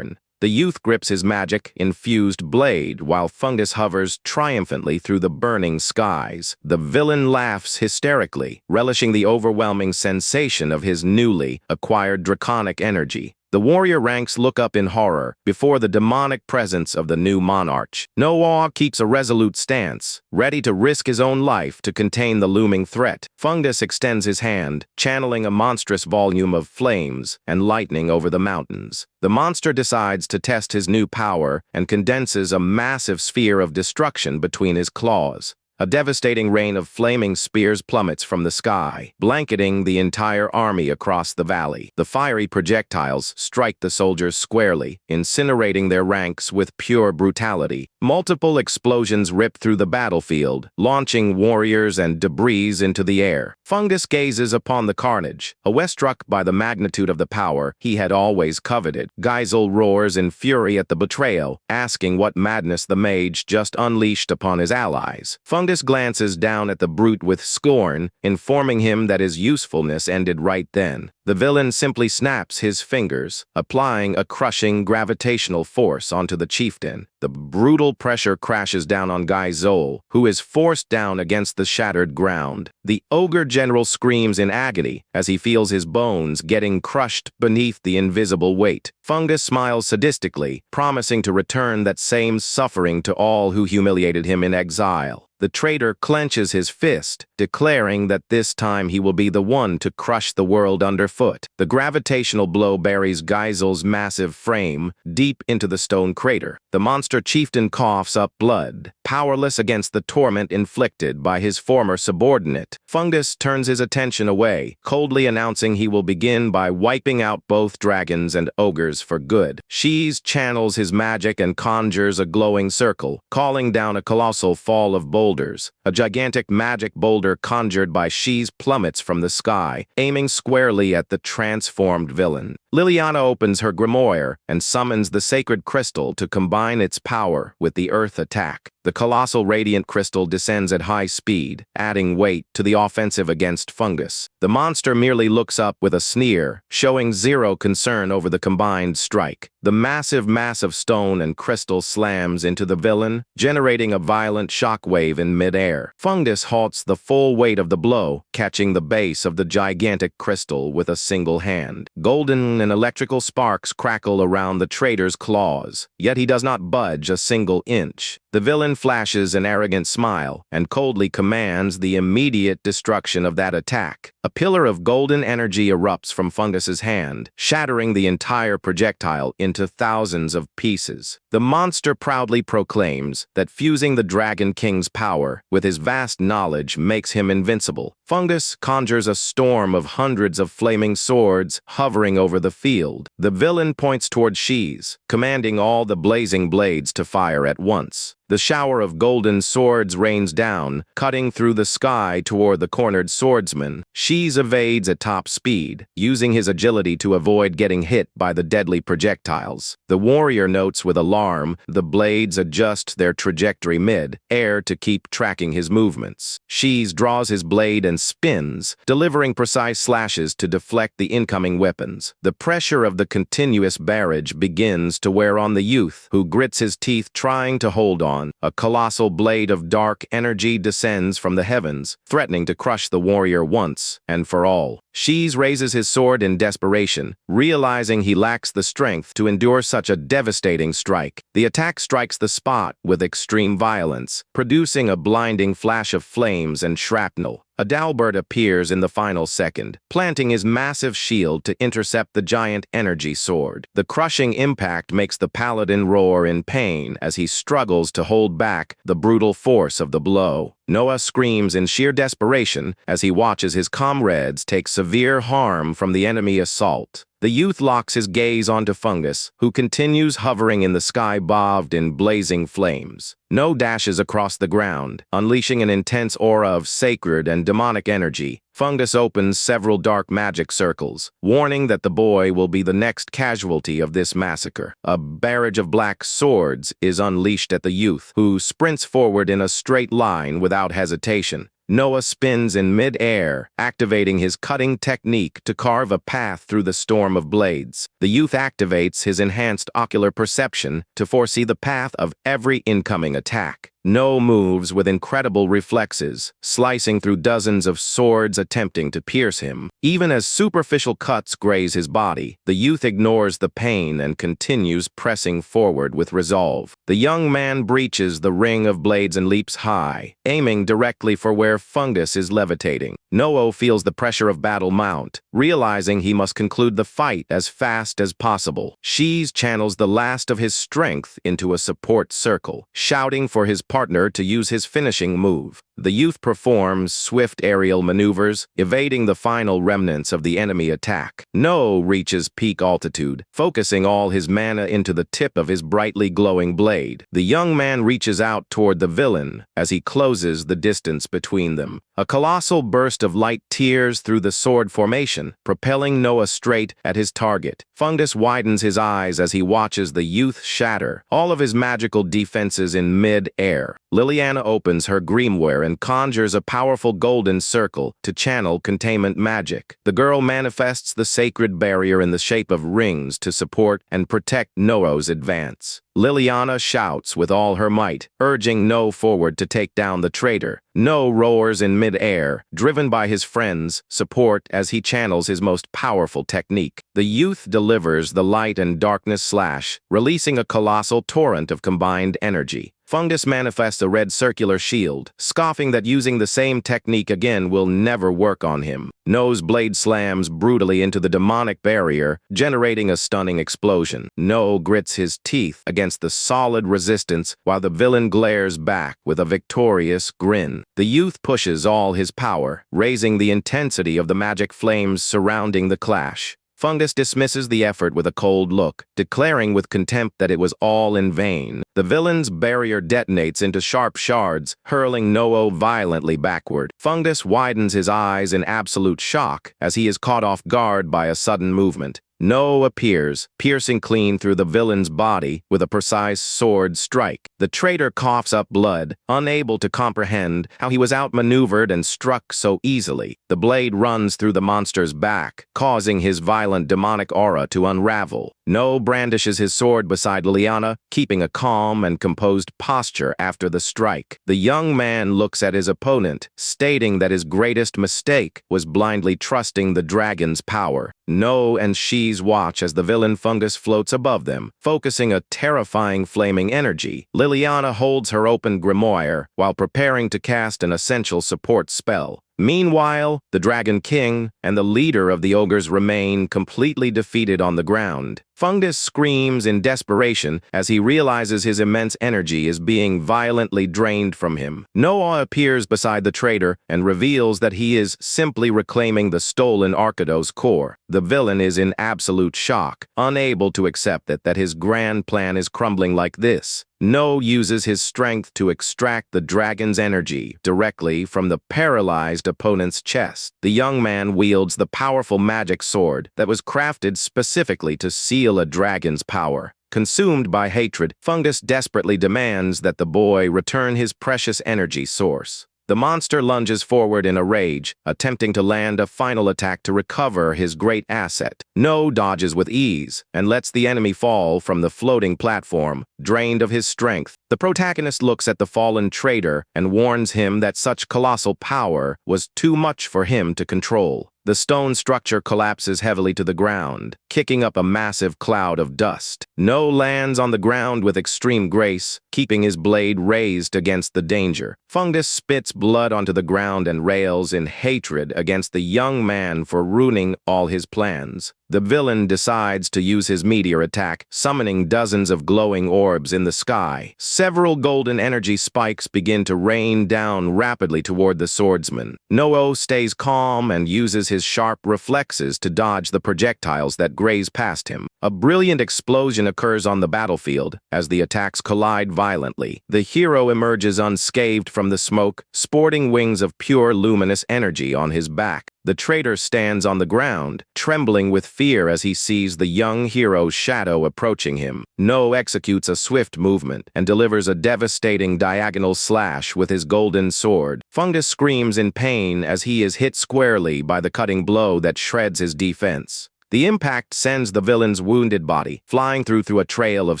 The youth grips his magic-infused blade while Fungus hovers triumphantly through the burning skies. The villain laughs hysterically, relishing the overwhelming sensation of his newly acquired draconic energy. The warrior ranks look up in horror before the demonic presence of the new monarch. Noah keeps a resolute stance, ready to risk his own life to contain the looming threat. Fungus extends his hand, channeling a monstrous volume of flames and lightning over the mountains. The monster decides to test his new power and condenses a massive sphere of destruction between his claws. A devastating rain of flaming spears plummets from the sky, blanketing the entire army across the valley. The fiery projectiles strike the soldiers squarely, incinerating their ranks with pure brutality. Multiple explosions rip through the battlefield, launching warriors and debris into the air. Fungus gazes upon the carnage, awestruck by the magnitude of the power he had always coveted. Geisel roars in fury at the betrayal, asking what madness the mage just unleashed upon his allies. Fungus glances down at the brute with scorn, informing him that his usefulness ended right then. The villain simply snaps his fingers, applying a crushing gravitational force onto the chieftain. The brutal pressure crashes down on Geisel, who is forced down against the shattered ground. The ogre general screams in agony as he feels his bones getting crushed beneath the invisible weight. Fungus smiles sadistically, promising to return that same suffering to all who humiliated him in exile. The traitor clenches his fist, declaring that this time he will be the one to crush the world underfoot. The gravitational blow buries Geisel's massive frame deep into the stone crater. The monster chieftain coughs up blood, powerless against the torment inflicted by his former subordinate. Fungus turns his attention away, coldly announcing he will begin by wiping out both dragons and ogres for good. Shees channels his magic and conjures a glowing circle, calling down a colossal fall of boulders. A gigantic magic boulder conjured by Shees plummets from the sky, aiming squarely at the transformed villain. Liliana opens her grimoire and summons the sacred crystal to combine its power with the earth attack. The colossal radiant crystal descends at high speed, adding weight to the offensive against Fungus. The monster merely looks up with a sneer, showing zero concern over the combined strike. The massive mass of stone and crystal slams into the villain, generating a violent shockwave in midair. Fungus halts the full weight of the blow, catching the base of the gigantic crystal with a single hand. Golden and electrical sparks crackle around the traitor's claws, yet he does not budge a single inch. The villain flashes an arrogant smile and coldly commands the immediate destruction of that attack. A pillar of golden energy erupts from Fungus's hand, shattering the entire projectile into thousands of pieces. The monster proudly proclaims that fusing the Dragon King's power with his vast knowledge makes him invincible. Fungus conjures a storm of hundreds of flaming swords hovering over the field. The villain points toward Shees, commanding all the blazing blades to fire at once. The shower of golden swords rains down, cutting through the sky toward the cornered swordsman. Shees evades at top speed, using his agility to avoid getting hit by the deadly projectiles. The warrior notes with alarm the blades adjust their trajectory mid-air to keep tracking his movements. Shees draws his blade and spins, delivering precise slashes to deflect the incoming weapons. The pressure of the continuous barrage begins to wear on the youth, who grits his teeth trying to hold on. A colossal blade of dark energy descends from the heavens, threatening to crush the warrior once and for all. Shees raises his sword in desperation, realizing he lacks the strength to endure such a devastating strike. The attack strikes the spot with extreme violence, producing a blinding flash of flames and shrapnel. Adalbert appears in the final second, planting his massive shield to intercept the giant energy sword. The crushing impact makes the paladin roar in pain as he struggles to hold back the brutal force of the blow. Noah screams in sheer desperation as he watches his comrades take severe harm from the enemy assault. The youth locks his gaze onto Fungus, who continues hovering in the sky bathed in blazing flames. No dashes across the ground, unleashing an intense aura of sacred and demonic energy. Fungus opens several dark magic circles, warning that the boy will be the next casualty of this massacre. A barrage of black swords is unleashed at the youth, who sprints forward in a straight line without hesitation. Noah spins in mid-air, activating his cutting technique to carve a path through the storm of blades. The youth activates his enhanced ocular perception to foresee the path of every incoming attack. No moves with incredible reflexes, slicing through dozens of swords attempting to pierce him. Even as superficial cuts graze his body, the youth ignores the pain and continues pressing forward with resolve. The young man breaches the ring of blades and leaps high, aiming directly for where Fungus is levitating. Noah feels the pressure of battle mount, realizing he must conclude the fight as fast as possible. Shees channels the last of his strength into a support circle, shouting for his partner to use his finishing move. The youth performs swift aerial maneuvers, evading the final remnants of the enemy attack. No reaches peak altitude, focusing all his mana into the tip of his brightly glowing blade. The young man reaches out toward the villain as he closes the distance between them. A colossal burst of light tears through the sword formation, propelling Noah straight at his target. Fungus widens his eyes as he watches the youth shatter all of his magical defenses in mid-air. Liliana opens her grimoire and conjures a powerful golden circle to channel containment magic. The girl manifests the sacred barrier in the shape of rings to support and protect Noah's advance. Liliana shouts with all her might, urging No forward to take down the traitor. No roars in mid-air, driven by his friends' support as he channels his most powerful technique. The youth delivers the light and darkness slash, releasing a colossal torrent of combined energy. Fungus manifests a red circular shield, scoffing that using the same technique again will never work on him. No's blade slams brutally into the demonic barrier, generating a stunning explosion. No grits his teeth against the solid resistance while the villain glares back with a victorious grin. The youth pushes all his power, raising the intensity of the magic flames surrounding the clash. Fungus dismisses the effort with a cold look, declaring with contempt that it was all in vain. The villain's barrier detonates into sharp shards, hurling Noah violently backward. Fungus widens his eyes in absolute shock as he is caught off guard by a sudden movement. No appears, piercing clean through the villain's body with a precise sword strike. The traitor coughs up blood, unable to comprehend how he was outmaneuvered and struck so easily. The blade runs through the monster's back, causing his violent demonic aura to unravel. No brandishes his sword beside Liliana, keeping a calm and composed posture after the strike. The young man looks at his opponent, stating that his greatest mistake was blindly trusting the dragon's power. No and Shees watch as the villain Fungus floats above them, focusing a terrifying flaming energy. Liliana holds her open grimoire while preparing to cast an essential support spell. Meanwhile, the Dragon King and the leader of the ogres remain completely defeated on the ground. Fungus screams in desperation as he realizes his immense energy is being violently drained from him. Noah appears beside the traitor and reveals that he is simply reclaiming the stolen Arkado's core. The villain is in absolute shock, unable to accept that his grand plan is crumbling like this. No uses his strength to extract the dragon's energy directly from the paralyzed opponent's chest. The young man wields the powerful magic sword that was crafted specifically to seal a dragon's power. Consumed by hatred, Fungus desperately demands that the boy return his precious energy source. The monster lunges forward in a rage, attempting to land a final attack to recover his great asset. No dodges with ease and lets the enemy fall from the floating platform, drained of his strength. The protagonist looks at the fallen traitor and warns him that such colossal power was too much for him to control. The stone structure collapses heavily to the ground, kicking up a massive cloud of dust. No lands on the ground with extreme grace, keeping his blade raised against the danger. Fungus spits blood onto the ground and rails in hatred against the young man for ruining all his plans. The villain decides to use his meteor attack, summoning dozens of glowing orbs in the sky. Several golden energy spikes begin to rain down rapidly toward the swordsman. Noah stays calm and uses his sharp reflexes to dodge the projectiles that graze past him. A brilliant explosion occurs on the battlefield as the attacks collide violently. The hero emerges unscathed from the smoke, sporting wings of pure luminous energy on his back. The traitor stands on the ground, trembling with fear as he sees the young hero's shadow approaching him. No executes a swift movement and delivers a devastating diagonal slash with his golden sword. Fungus screams in pain as he is hit squarely by the cutting blow that shreds his defense. The impact sends the villain's wounded body flying through a trail of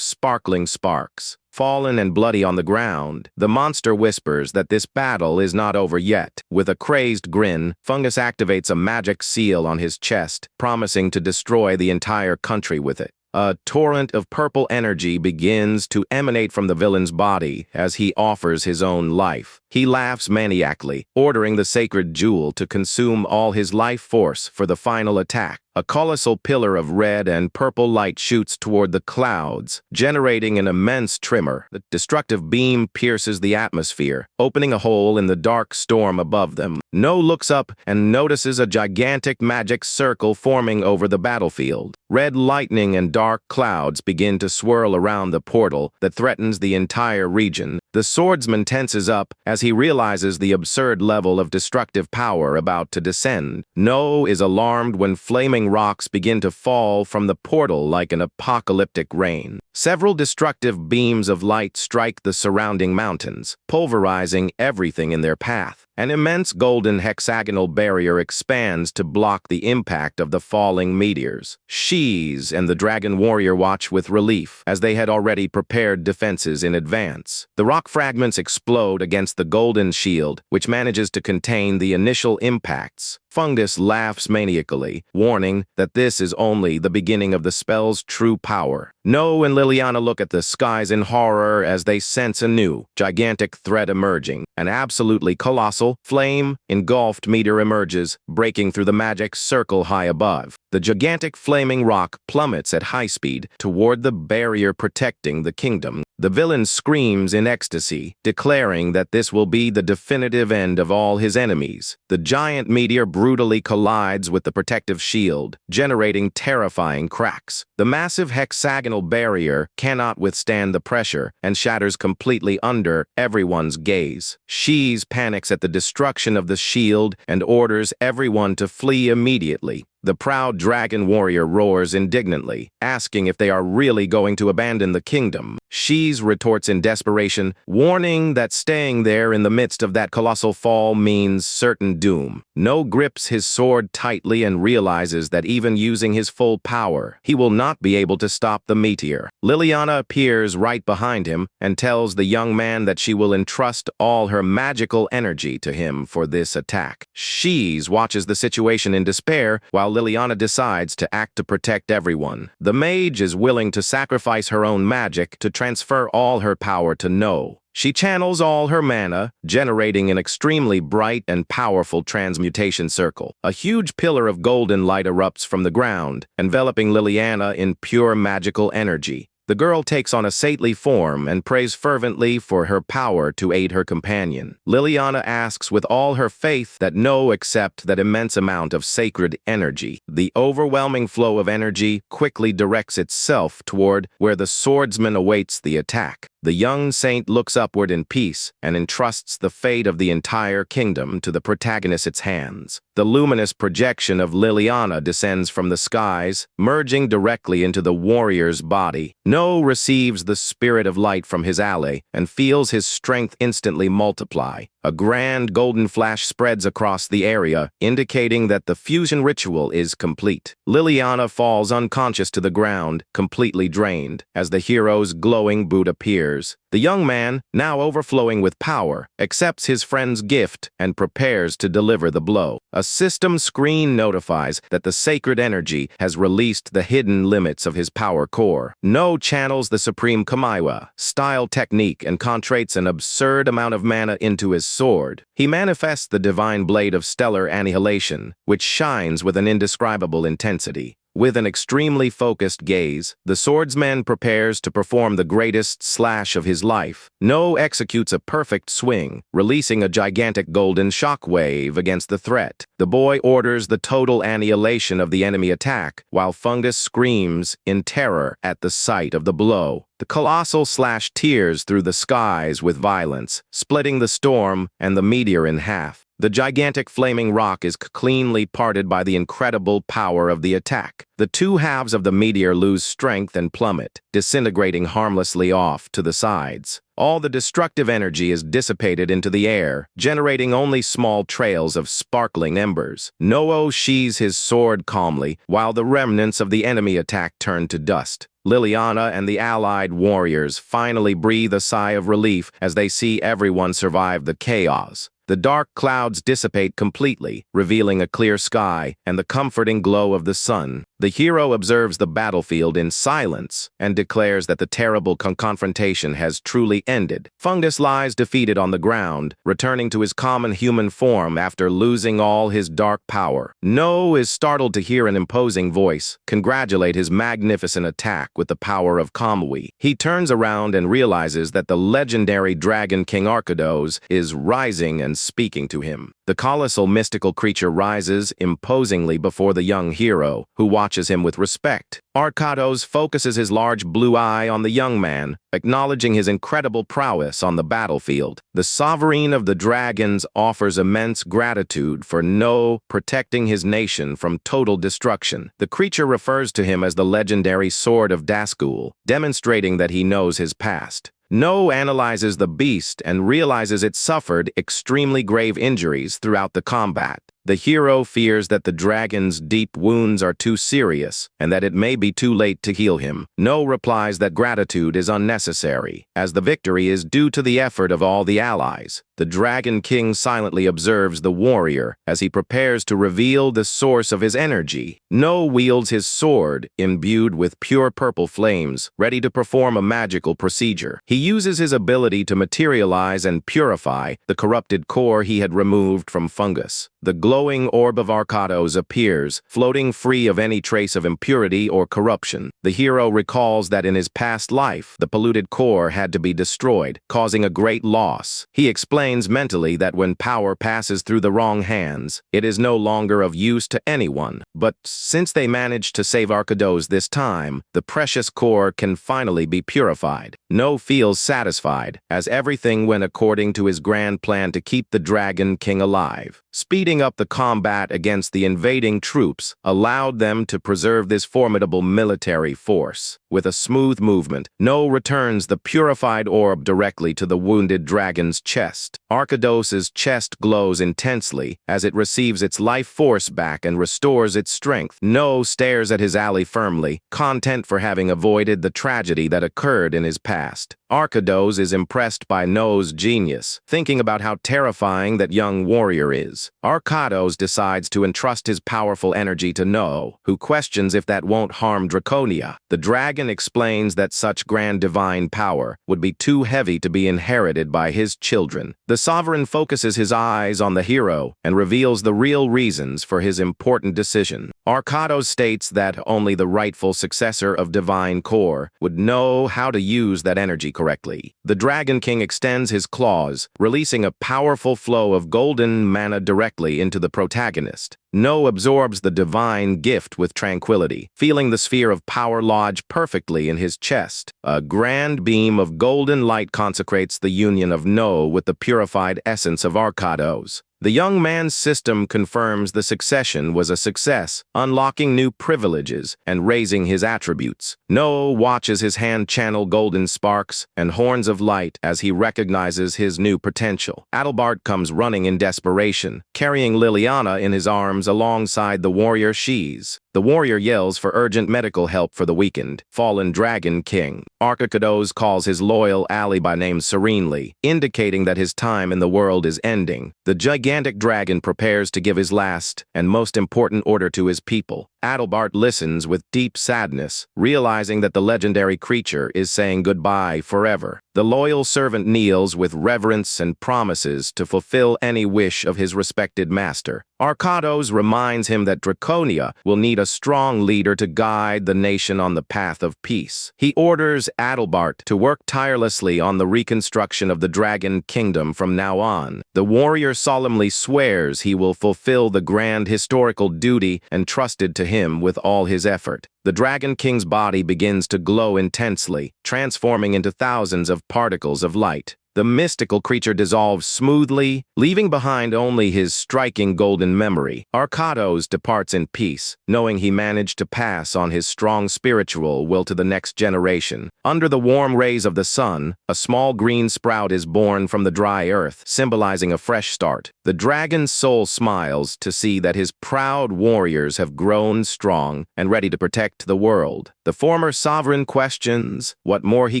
sparkling sparks. Fallen and bloody on the ground, the monster whispers that this battle is not over yet. With a crazed grin, Fungus activates a magic seal on his chest, promising to destroy the entire country with it. A torrent of purple energy begins to emanate from the villain's body as he offers his own life. He laughs maniacally, ordering the sacred jewel to consume all his life force for the final attack. A colossal pillar of red and purple light shoots toward the clouds, generating an immense tremor. The destructive beam pierces the atmosphere, opening a hole in the dark storm above them. No looks up and notices a gigantic magic circle forming over the battlefield. Red lightning and dark clouds begin to swirl around the portal that threatens the entire region. The swordsman tenses up as he realizes the absurd level of destructive power about to descend. No is alarmed when flaming rocks begin to fall from the portal like an apocalyptic rain. Several destructive beams of light strike the surrounding mountains, pulverizing everything in their path. An immense golden hexagonal barrier expands to block the impact of the falling meteors. Shees and the dragon warrior watch with relief, as they had already prepared defenses in advance. The rock fragments explode against the golden shield, which manages to contain the initial impacts. Fungus laughs maniacally, warning that this is only the beginning of the spell's true power. No and Liliana look at the skies in horror as they sense a new, gigantic threat emerging. An absolutely colossal, flame-engulfed meteor emerges, breaking through the magic circle high above. The gigantic flaming rock plummets at high speed toward the barrier protecting the kingdom. The villain screams in ecstasy, declaring that this will be the definitive end of all his enemies. The giant meteor brutally collides with the protective shield, generating terrifying cracks. The massive hexagonal barrier cannot withstand the pressure and shatters completely under everyone's gaze. Shees panics at the destruction of the shield and orders everyone to flee immediately. The proud dragon warrior roars indignantly, asking if they are really going to abandon the kingdom. Shees retorts in desperation, warning that staying there in the midst of that colossal fall means certain doom. No grips his sword tightly and realizes that even using his full power, he will not be able to stop the meteor. Liliana appears right behind him and tells the young man that she will entrust all her magical energy to him for this attack. Shees watches the situation in despair while Liliana decides to act to protect everyone. The mage is willing to sacrifice her own magic to transfer all her power to No. She channels all her mana, generating an extremely bright and powerful transmutation circle. A huge pillar of golden light erupts from the ground, enveloping Liliana in pure magical energy. The girl takes on a saintly form and prays fervently for her power to aid her companion. Liliana asks with all her faith that No accept that immense amount of sacred energy. The overwhelming flow of energy quickly directs itself toward where the swordsman awaits the attack. The young saint looks upward in peace and entrusts the fate of the entire kingdom to the protagonist's hands. The luminous projection of Liliana descends from the skies, merging directly into the warrior's body. No receives the spirit of light from his ally and feels his strength instantly multiply. A grand golden flash spreads across the area, indicating that the fusion ritual is complete. Liliana falls unconscious to the ground, completely drained, as the hero's glowing boot appears. The young man, now overflowing with power, accepts his friend's gift and prepares to deliver the blow. A system screen notifies that the sacred energy has released the hidden limits of his power core. No channels the supreme Kamiwa style technique and concentrates an absurd amount of mana into his sword. He manifests the divine blade of stellar annihilation, which shines with an indescribable intensity. With an extremely focused gaze, the swordsman prepares to perform the greatest slash of his life. No executes a perfect swing, releasing a gigantic golden shockwave against the threat. The boy orders the total annihilation of the enemy attack, while Fungus screams in terror at the sight of the blow. The colossal slash tears through the skies with violence, splitting the storm and the meteor in half. The gigantic flaming rock is cleanly parted by the incredible power of the attack. The two halves of the meteor lose strength and plummet, disintegrating harmlessly off to the sides. All the destructive energy is dissipated into the air, generating only small trails of sparkling embers. No sheathes his sword calmly, while the remnants of the enemy attack turn to dust. Liliana and the allied warriors finally breathe a sigh of relief as they see everyone survive the chaos. The dark clouds dissipate completely, revealing a clear sky and the comforting glow of the sun. The hero observes the battlefield in silence and declares that the terrible confrontation has truly ended. Fungus lies defeated on the ground, returning to his common human form after losing all his dark power. No is startled to hear an imposing voice congratulate his magnificent attack with the power of Kamui. He turns around and realizes that the legendary Dragon King Arkados is rising and speaking to him. The colossal mystical creature rises imposingly before the young hero, who watches him with respect. Arkados focuses his large blue eye on the young man, acknowledging his incredible prowess on the battlefield. The sovereign of the dragons offers immense gratitude for No protecting his nation from total destruction. The creature refers to him as the legendary Sword of Daskul, demonstrating that he knows his past. No analyzes the beast and realizes it suffered extremely grave injuries throughout the combat. The hero fears that the dragon's deep wounds are too serious and that it may be too late to heal him. No replies that gratitude is unnecessary, as the victory is due to the effort of all the allies. The Dragon King silently observes the warrior as he prepares to reveal the source of his energy. No wields his sword, imbued with pure purple flames, ready to perform a magical procedure. He uses his ability to materialize and purify the corrupted core he had removed from Fungus. The glowing orb of Arkados appears, floating free of any trace of impurity or corruption. The hero recalls that in his past life, the polluted core had to be destroyed, causing a great loss. He explains mentally that when power passes through the wrong hands, it is no longer of use to anyone. But since they managed to save Arkados this time, the precious core can finally be purified. No feels satisfied, as everything went according to his grand plan to keep the Dragon King alive. Speeding up the combat against the invading troops allowed them to preserve this formidable military force. With a smooth movement, No returns the purified orb directly to the wounded dragon's chest. Arkados's chest glows intensely as it receives its life force back and restores its strength. No stares at his ally firmly, content for having avoided the tragedy that occurred in his past. Arkados is impressed by No's genius, thinking about how terrifying that young warrior is. Arkados decides to entrust his powerful energy to No, who questions if that won't harm Draconia. The dragon explains that such grand divine power would be too heavy to be inherited by his children. The sovereign focuses his eyes on the hero and reveals the real reasons for his important decision. Arkados states that only the rightful successor of Divine Core would know how to use that energy correctly. The Dragon King extends his claws, releasing a powerful flow of golden mana directly into the protagonist. No absorbs the divine gift with tranquility, feeling the sphere of power lodge perfectly in his chest. A grand beam of golden light consecrates the union of No with the purified essence of Arkados. The young man's system confirms the succession was a success, unlocking new privileges and raising his attributes. No watches his hand channel golden sparks and horns of light as he recognizes his new potential. Adalbert comes running in desperation, carrying Liliana in his arms alongside the warrior Shees. The warrior yells for urgent medical help for the weakened, fallen Dragon King. Arkados calls his loyal ally by name serenely, indicating that his time in the world is ending. The gigantic dragon prepares to give his last and most important order to his people. Adalbert listens with deep sadness, realizing that the legendary creature is saying goodbye forever. The loyal servant kneels with reverence and promises to fulfill any wish of his respected master. Arcados reminds him that Draconia will need a strong leader to guide the nation on the path of peace. He orders Adalbert to work tirelessly on the reconstruction of the Dragon Kingdom from now on. The warrior solemnly swears he will fulfill the grand historical duty entrusted to him with all his effort. The Dragon King's body begins to glow intensely, transforming into thousands of particles of light. The mystical creature dissolves smoothly, leaving behind only his striking golden memory. Arcados departs in peace, knowing he managed to pass on his strong spiritual will to the next generation. Under the warm rays of the sun, a small green sprout is born from the dry earth, symbolizing a fresh start. The dragon's soul smiles to see that his proud warriors have grown strong and ready to protect the world. The former sovereign questions what more he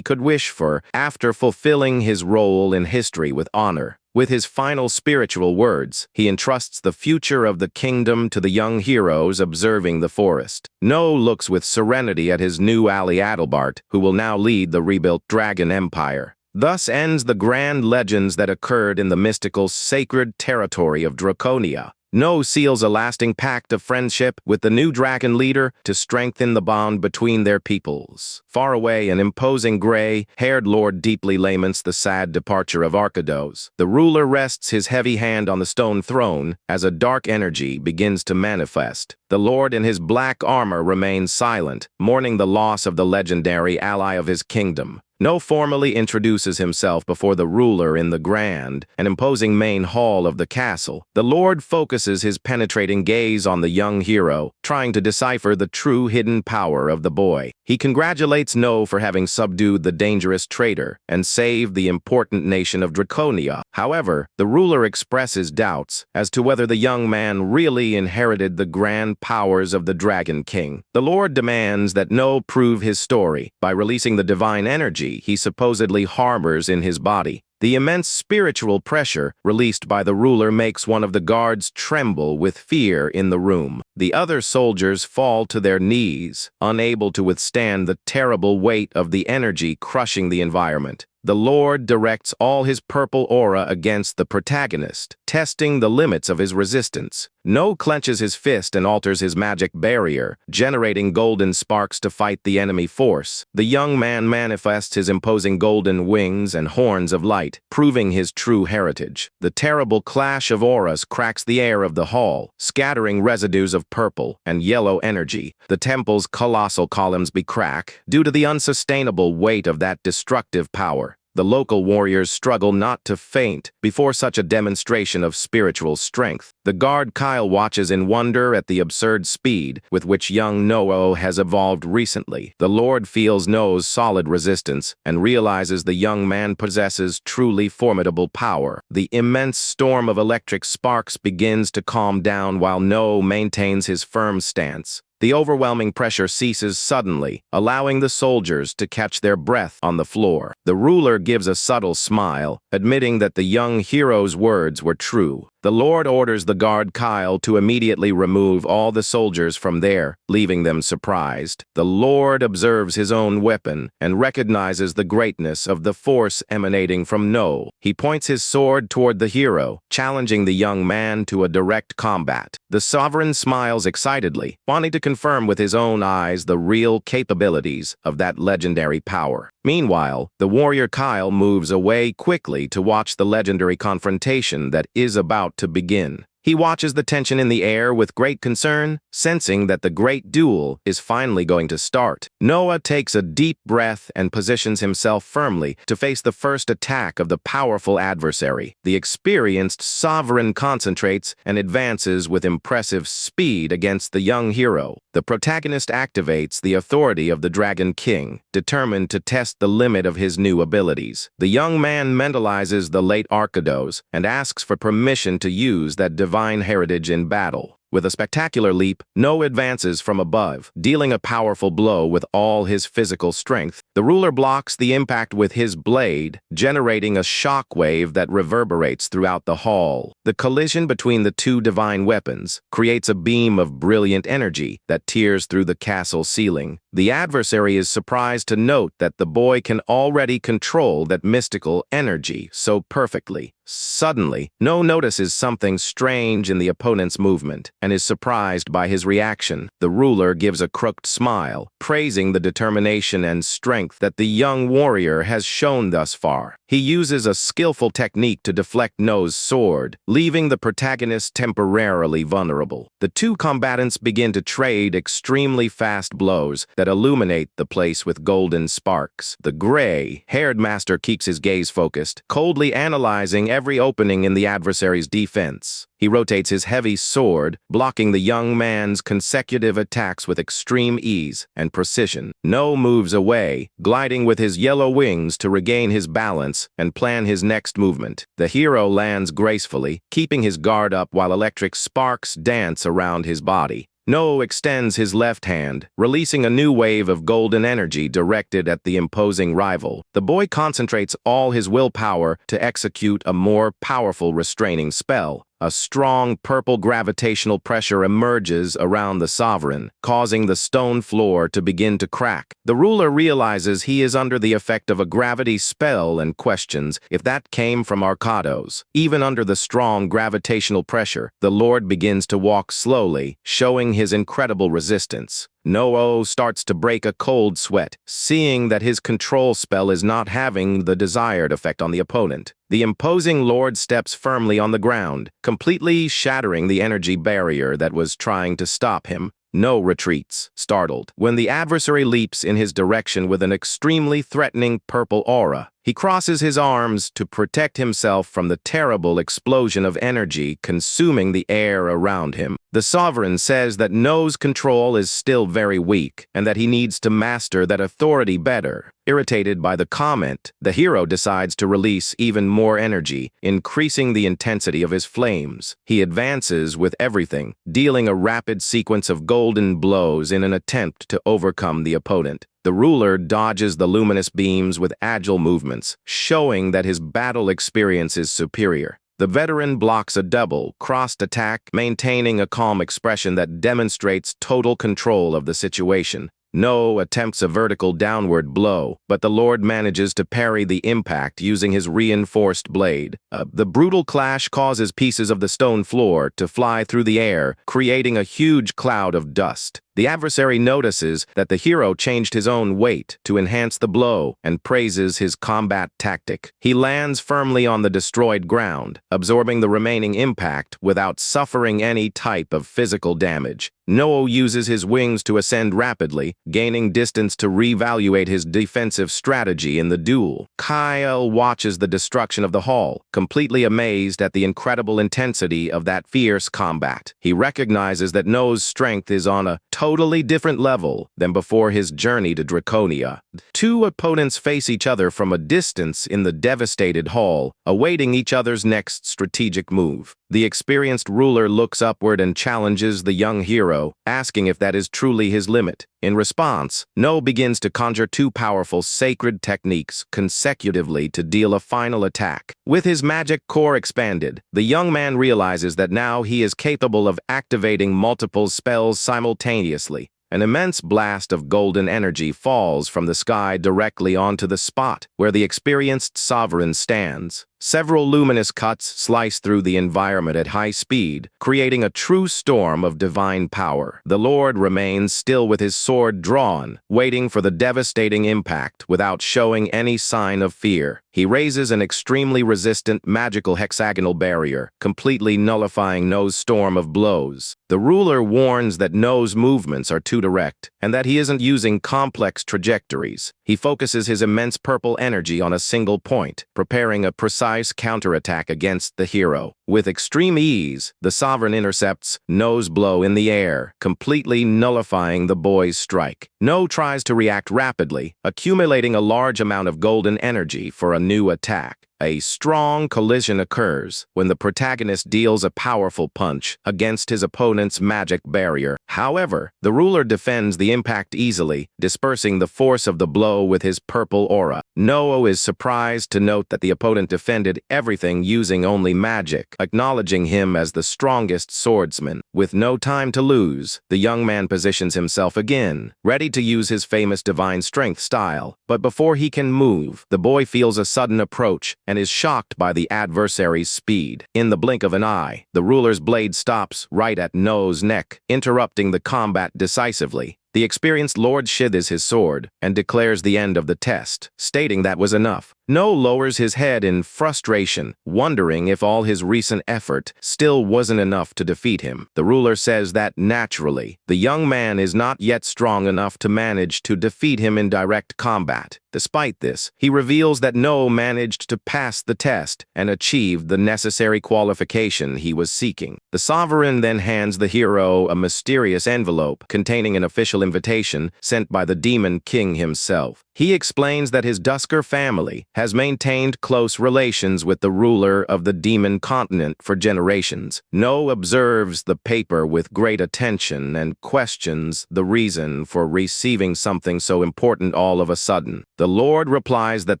could wish for after fulfilling his role in history with honor. With his final spiritual words, he entrusts the future of the kingdom to the young heroes observing the forest. No looks with serenity at his new ally Adalbert, who will now lead the rebuilt Dragon Empire. Thus ends the grand legends that occurred in the mystical sacred territory of Draconia. No seals a lasting pact of friendship with the new dragon leader to strengthen the bond between their peoples. Far away, an imposing gray-haired lord deeply laments the sad departure of Arcados. The ruler rests his heavy hand on the stone throne as a dark energy begins to manifest. The lord in his black armor remains silent, mourning the loss of the legendary ally of his kingdom. No formally introduces himself before the ruler in the grand and imposing main hall of the castle. The lord focuses his penetrating gaze on the young hero, trying to decipher the true hidden power of the boy. He congratulates No for having subdued the dangerous traitor and saved the important nation of Draconia. However, the ruler expresses doubts as to whether the young man really inherited the grand powers of the Dragon King. The lord demands that No prove his story by releasing the divine energy he supposedly harbors in his body. The immense spiritual pressure released by the ruler makes one of the guards tremble with fear in the room. The other soldiers fall to their knees, unable to withstand the terrible weight of the energy crushing the environment. The Lord directs all his purple aura against the protagonist, testing the limits of his resistance. No clenches his fist and alters his magic barrier, generating golden sparks to fight the enemy force. The young man manifests his imposing golden wings and horns of light, proving his true heritage. The terrible clash of auras cracks the air of the hall, scattering residues of purple and yellow energy. The temple's colossal columns crack due to the unsustainable weight of that destructive power. The local warriors struggle not to faint before such a demonstration of spiritual strength. The guard Kyle watches in wonder at the absurd speed with which young No has evolved recently. The Lord feels No's solid resistance and realizes the young man possesses truly formidable power. The immense storm of electric sparks begins to calm down while No maintains his firm stance. The overwhelming pressure ceases suddenly, allowing the soldiers to catch their breath on the floor. The ruler gives a subtle smile, admitting that the young hero's words were true. The Lord orders the guard Kyle to immediately remove all the soldiers from there, leaving them surprised. The Lord observes his own weapon and recognizes the greatness of the force emanating from No. He points his sword toward the hero, challenging the young man to a direct combat. The sovereign smiles excitedly, wanting to confirm with his own eyes the real capabilities of that legendary power. Meanwhile, the warrior Kyle moves away quickly to watch the legendary confrontation that is about to begin. He watches the tension in the air with great concern, sensing that the great duel is finally going to start. Noah takes a deep breath and positions himself firmly to face the first attack of the powerful adversary. The experienced sovereign concentrates and advances with impressive speed against the young hero. The protagonist activates the authority of the Dragon King, determined to test the limit of his new abilities. The young man mentalizes the late Arcados and asks for permission to use that divine heritage in battle. With a spectacular leap, No advances from above, dealing a powerful blow with all his physical strength. The ruler blocks the impact with his blade, generating a shockwave that reverberates throughout the hall. The collision between the two divine weapons creates a beam of brilliant energy that tears through the castle ceiling. The adversary is surprised to note that the boy can already control that mystical energy so perfectly. Suddenly, No notices something strange in the opponent's movement and is surprised by his reaction. The ruler gives a crooked smile, praising the determination and strength that the young warrior has shown thus far. He uses a skillful technique to deflect No's sword, leaving the protagonist temporarily vulnerable. The two combatants begin to trade extremely fast blows that illuminate the place with golden sparks. The gray-haired master keeps his gaze focused, coldly analyzing every opening in the adversary's defense. He rotates his heavy sword, blocking the young man's consecutive attacks with extreme ease and precision. No moves away, gliding with his yellow wings to regain his balance and plan his next movement. The hero lands gracefully, keeping his guard up while electric sparks dance around his body. No extends his left hand, releasing a new wave of golden energy directed at the imposing rival. The boy concentrates all his willpower to execute a more powerful restraining spell. A strong purple gravitational pressure emerges around the sovereign, causing the stone floor to begin to crack. The ruler realizes he is under the effect of a gravity spell and questions if that came from Arcados. Even under the strong gravitational pressure, the Lord begins to walk slowly, showing his incredible resistance. No starts to break a cold sweat, seeing that his control spell is not having the desired effect on the opponent. The imposing lord steps firmly on the ground, completely shattering the energy barrier that was trying to stop him. No retreats, startled, when the adversary leaps in his direction with an extremely threatening purple aura. He crosses his arms to protect himself from the terrible explosion of energy consuming the air around him. The sovereign says that No's control is still very weak and that he needs to master that authority better. Irritated by the comment, the hero decides to release even more energy, increasing the intensity of his flames. He advances with everything, dealing a rapid sequence of golden blows in an attempt to overcome the opponent. The ruler dodges the luminous beams with agile movements, showing that his battle experience is superior. The veteran blocks a double, crossed attack, maintaining a calm expression that demonstrates total control of the situation. No attempts a vertical downward blow, but the Lord manages to parry the impact using his reinforced blade. The brutal clash causes pieces of the stone floor to fly through the air, creating a huge cloud of dust. The adversary notices that the hero changed his own weight to enhance the blow and praises his combat tactic. He lands firmly on the destroyed ground, absorbing the remaining impact without suffering any type of physical damage. No uses his wings to ascend rapidly, gaining distance to reevaluate his defensive strategy in the duel. Kyle watches the destruction of the hall, completely amazed at the incredible intensity of that fierce combat. He recognizes that No's strength is on a totally different level than before his journey to Draconia. Two opponents face each other from a distance in the devastated hall, awaiting each other's next strategic move. The experienced ruler looks upward and challenges the young hero, asking if that is truly his limit. In response, No begins to conjure two powerful sacred techniques consecutively to deal a final attack. With his magic core expanded, the young man realizes that now he is capable of activating multiple spells simultaneously. An immense blast of golden energy falls from the sky directly onto the spot where the experienced sovereign stands. Several luminous cuts slice through the environment at high speed, creating a true storm of divine power. The Lord remains still with his sword drawn, waiting for the devastating impact without showing any sign of fear. He raises an extremely resistant magical hexagonal barrier, completely nullifying No's storm of blows. The ruler warns that No's movements are too direct and that he isn't using complex trajectories. He focuses his immense purple energy on a single point, preparing a precise counterattack against the hero. With extreme ease, the sovereign intercepts No's blow in the air, completely nullifying the boy's strike. No tries to react rapidly, accumulating a large amount of golden energy for a new attack. A strong collision occurs when the protagonist deals a powerful punch against his opponent's magic barrier. However, the ruler defends the impact easily, dispersing the force of the blow with his purple aura. No is surprised to note that the opponent defended everything using only magic, acknowledging him as the strongest swordsman. With no time to lose, the young man positions himself again, ready to use his famous divine strength style. But before he can move, the boy feels a sudden approach and is shocked by the adversary's speed. In the blink of an eye, the ruler's blade stops right at No's neck, interrupting the combat decisively. The experienced Lord sheathes his sword and declares the end of the test, stating that was enough. No lowers his head in frustration, wondering if all his recent effort still wasn't enough to defeat him. The ruler says that, naturally, the young man is not yet strong enough to manage to defeat him in direct combat. Despite this, he reveals that No managed to pass the test and achieved the necessary qualification he was seeking. The sovereign then hands the hero a mysterious envelope containing an official invitation sent by the Demon King himself. He explains that his Dusker family has maintained close relations with the ruler of the demon continent for generations. No observes the paper with great attention and questions the reason for receiving something so important all of a sudden. The Lord replies that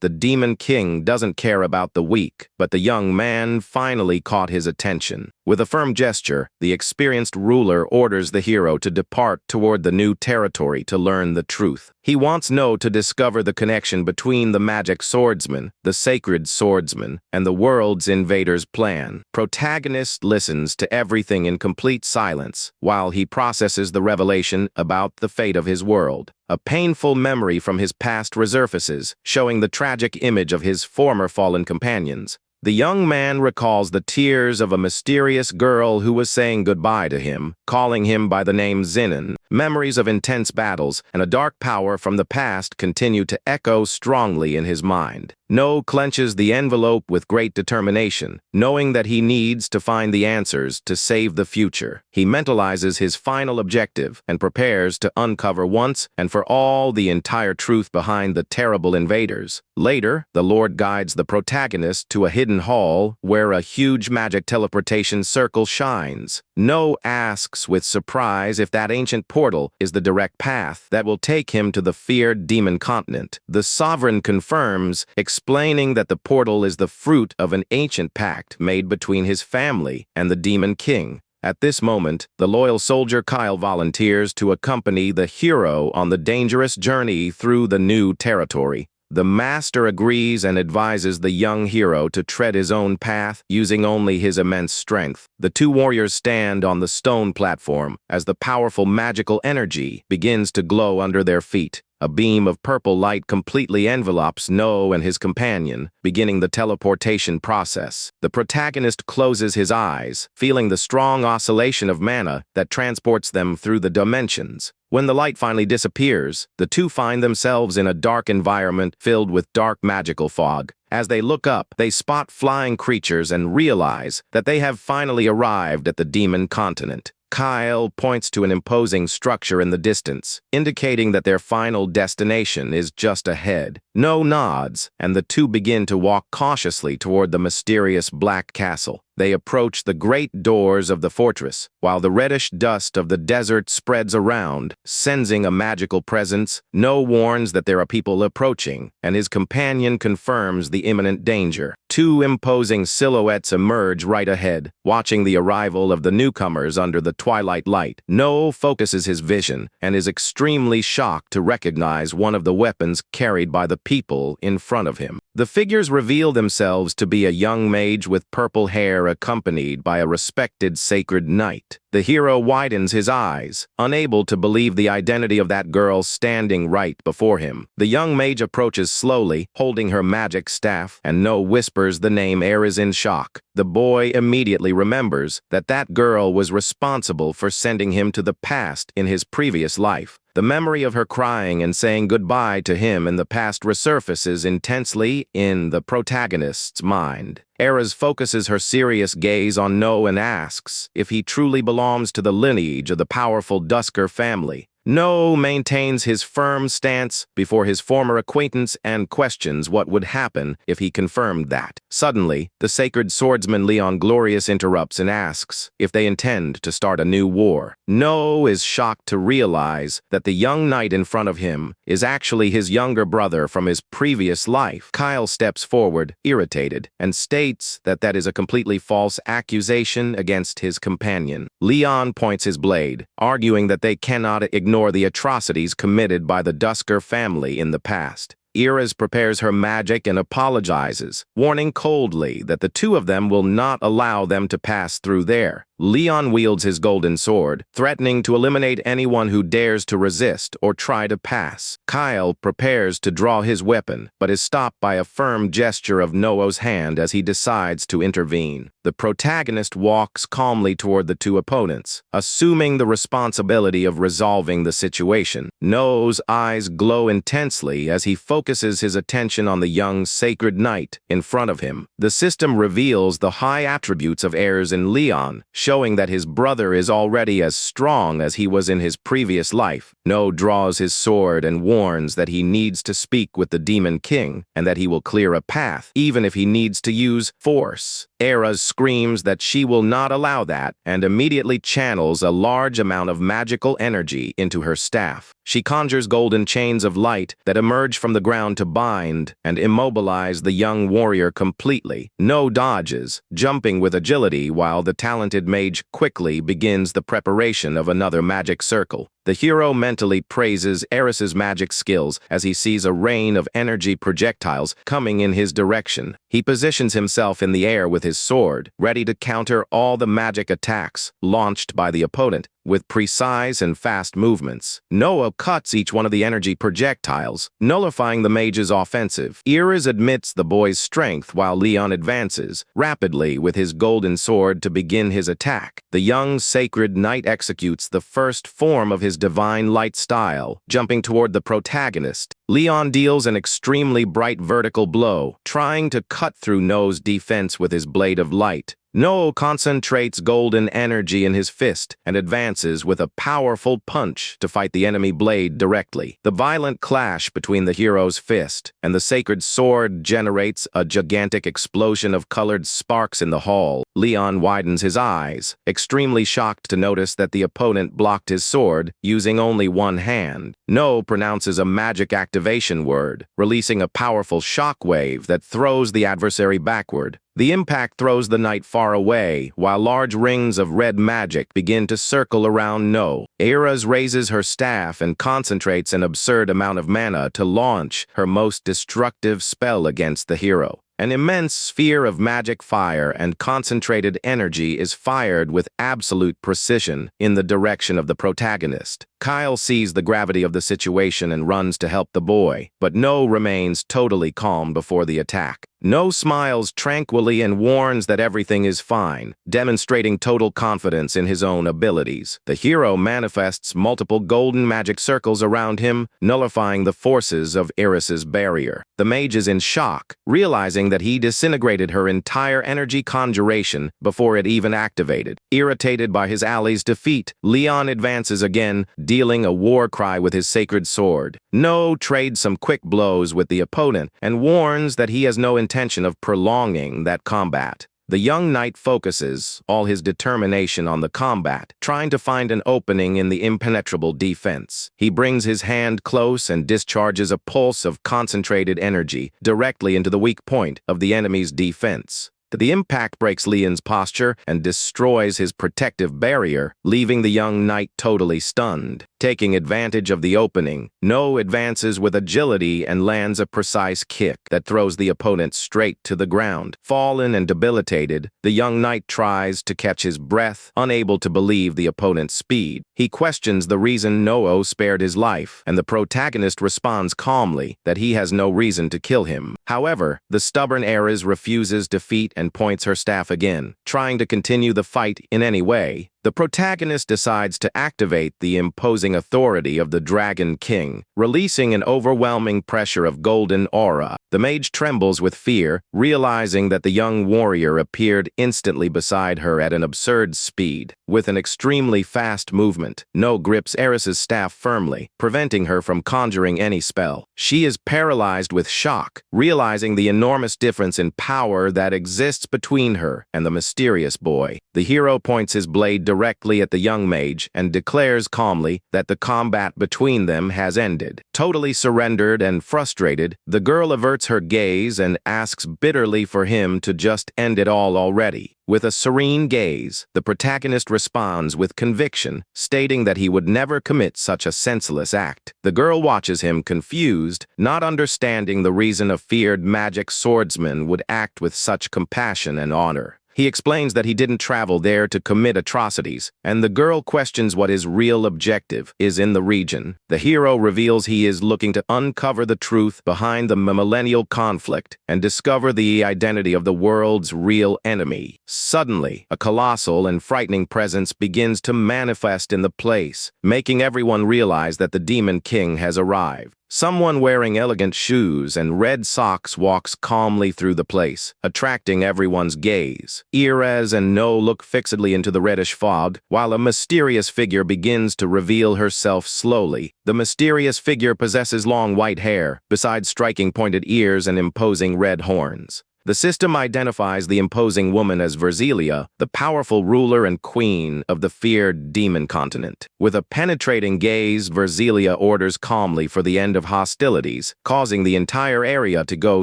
the Demon King doesn't care about the weak, but the young man finally caught his attention. With a firm gesture, the experienced ruler orders the hero to depart toward the new territory to learn the truth. He wants No to discover the connection between the Magic Swordsman, the Sacred Swordsman, and the world's invaders' plan. Protagonist listens to everything in complete silence while he processes the revelation about the fate of his world. A painful memory from his past resurfaces, showing the tragic image of his former fallen companions. The young man recalls the tears of a mysterious girl who was saying goodbye to him, calling him by the name Xinan. Memories of intense battles and a dark power from the past continue to echo strongly in his mind. No clenches the envelope with great determination, knowing that he needs to find the answers to save the future. He mentalizes his final objective and prepares to uncover once and for all the entire truth behind the terrible invaders. Later, the Lord guides the protagonist to a hidden hall where a huge magic teleportation circle shines. No asks with surprise if that ancient portal is the direct path that will take him to the feared demon continent. The sovereign confirms, explaining that the portal is the fruit of an ancient pact made between his family and the Demon King. At this moment, the loyal soldier Kyle volunteers to accompany the hero on the dangerous journey through the new territory. The master agrees and advises the young hero to tread his own path, using only his immense strength. The two warriors stand on the stone platform as the powerful magical energy begins to glow under their feet. A beam of purple light completely envelopes No and his companion, beginning the teleportation process. The protagonist closes his eyes, feeling the strong oscillation of mana that transports them through the dimensions. When the light finally disappears, the two find themselves in a dark environment filled with dark magical fog. As they look up, they spot flying creatures and realize that they have finally arrived at the demon continent. Kyle points to an imposing structure in the distance, indicating that their final destination is just ahead. No nods, and the two begin to walk cautiously toward the mysterious black castle. They approach the great doors of the fortress, while the reddish dust of the desert spreads around, sensing a magical presence. No warns that there are people approaching, and his companion confirms the imminent danger. Two imposing silhouettes emerge right ahead, watching the arrival of the newcomers under the twilight light. No focuses his vision, and is extremely shocked to recognize one of the weapons carried by the people in front of him. The figures reveal themselves to be a young mage with purple hair accompanied by a respected sacred knight. The hero widens his eyes, unable to believe the identity of that girl standing right before him. The young mage approaches slowly, holding her magic staff, and No whispers the name. Is in shock. The boy immediately remembers that that girl was responsible for sending him to the past in his previous life. The memory of her crying and saying goodbye to him in the past resurfaces intensely in the protagonist's mind. Eras focuses her serious gaze on No and asks if he truly belongs to the lineage of the powerful Dusker family. No maintains his firm stance before his former acquaintance and questions what would happen if he confirmed that. Suddenly, the sacred swordsman Leon Glorious interrupts and asks if they intend to start a new war. No is shocked to realize that the young knight in front of him is actually his younger brother from his previous life. Kyle steps forward, irritated, and states that that is a completely false accusation against his companion. Leon points his blade, arguing that they cannot ignore the atrocities committed by the Dusker family in the past. Iris prepares her magic and apologizes, warning coldly that the two of them will not allow them to pass through there. Leon wields his golden sword, threatening to eliminate anyone who dares to resist or try to pass. Kyle prepares to draw his weapon, but is stopped by a firm gesture of Noo's hand as he decides to intervene. The protagonist walks calmly toward the two opponents, assuming the responsibility of resolving the situation. Noo's eyes glow intensely as he focuses his attention on the young sacred knight in front of him. The system reveals the high attributes of heirs in Leon, showing that his brother is already as strong as he was in his previous life. No draws his sword and warns that he needs to speak with the Demon King and that he will clear a path, even if he needs to use force. Era screams that she will not allow that and immediately channels a large amount of magical energy into her staff. She conjures golden chains of light that emerge from the ground to bind and immobilize the young warrior completely. No dodges, jumping with agility while the talented mage quickly begins the preparation of another magic circle. The hero mentally praises Eris's magic skills as he sees a rain of energy projectiles coming in his direction. He positions himself in the air with his sword, ready to counter all the magic attacks launched by the opponent with precise and fast movements. Noah cuts each one of the energy projectiles, nullifying the mage's offensive. Iris admits the boy's strength while Leon advances rapidly with his golden sword to begin his attack. The young sacred knight executes the first form of his divine light style, jumping toward the protagonist. Leon deals an extremely bright vertical blow, trying to cut through No's defense with his blade of light. No concentrates golden energy in his fist and advances with a powerful punch to fight the enemy blade directly. The violent clash between the hero's fist and the sacred sword generates a gigantic explosion of colored sparks in the hall. Leon widens his eyes, extremely shocked to notice that the opponent blocked his sword using only one hand. No pronounces a magic activation word, releasing a powerful shockwave that throws the adversary backward. The impact throws the knight far away, while large rings of red magic begin to circle around No. Eras raises her staff and concentrates an absurd amount of mana to launch her most destructive spell against the hero. An immense sphere of magic fire and concentrated energy is fired with absolute precision in the direction of the protagonist. Kyle sees the gravity of the situation and runs to help the boy, but No remains totally calm before the attack. No smiles tranquilly and warns that everything is fine, demonstrating total confidence in his own abilities. The hero manifests multiple golden magic circles around him, nullifying the forces of Iris's barrier. The mage is in shock, realizing that he disintegrated her entire energy conjuration before it even activated. Irritated by his ally's defeat, Leon advances again, dealing a war cry with his sacred sword. No trades some quick blows with the opponent and warns that he has no intention of prolonging that combat. The young knight focuses all his determination on the combat, trying to find an opening in the impenetrable defense. He brings his hand close and discharges a pulse of concentrated energy directly into the weak point of the enemy's defense. The impact breaks Leon's posture and destroys his protective barrier, leaving the young knight totally stunned. Taking advantage of the opening, No advances with agility and lands a precise kick that throws the opponent straight to the ground. Fallen and debilitated, the young knight tries to catch his breath, unable to believe the opponent's speed. He questions the reason No spared his life, and the protagonist responds calmly that he has no reason to kill him. However, the stubborn Ares refuses defeat and points her staff again, trying to continue the fight in any way. The protagonist decides to activate the imposing authority of the Dragon King, releasing an overwhelming pressure of golden aura. The mage trembles with fear, realizing that the young warrior appeared instantly beside her at an absurd speed. With an extremely fast movement, No grips Eris's staff firmly, preventing her from conjuring any spell. She is paralyzed with shock, realizing the enormous difference in power that exists between her and the mysterious boy. The hero points his blade directly at the young mage and declares calmly that the combat between them has ended. Totally surrendered and frustrated, the girl averts her gaze and asks bitterly for him to just end it all already. With a serene gaze, the protagonist responds with conviction, stating that he would never commit such a senseless act. The girl watches him confused, not understanding the reason a feared magic swordsman would act with such compassion and honor. He explains that he didn't travel there to commit atrocities, and the girl questions what his real objective is in the region. The hero reveals he is looking to uncover the truth behind the millennial conflict and discover the identity of the world's real enemy. Suddenly, a colossal and frightening presence begins to manifest in the place, making everyone realize that the Demon King has arrived. Someone wearing elegant shoes and red socks walks calmly through the place, attracting everyone's gaze. Eris and No look fixedly into the reddish fog, while a mysterious figure begins to reveal herself slowly. The mysterious figure possesses long white hair, besides striking pointed ears and imposing red horns. The system identifies the imposing woman as Verzelia, the powerful ruler and queen of the feared demon continent. With a penetrating gaze, Verzelia orders calmly for the end of hostilities, causing the entire area to go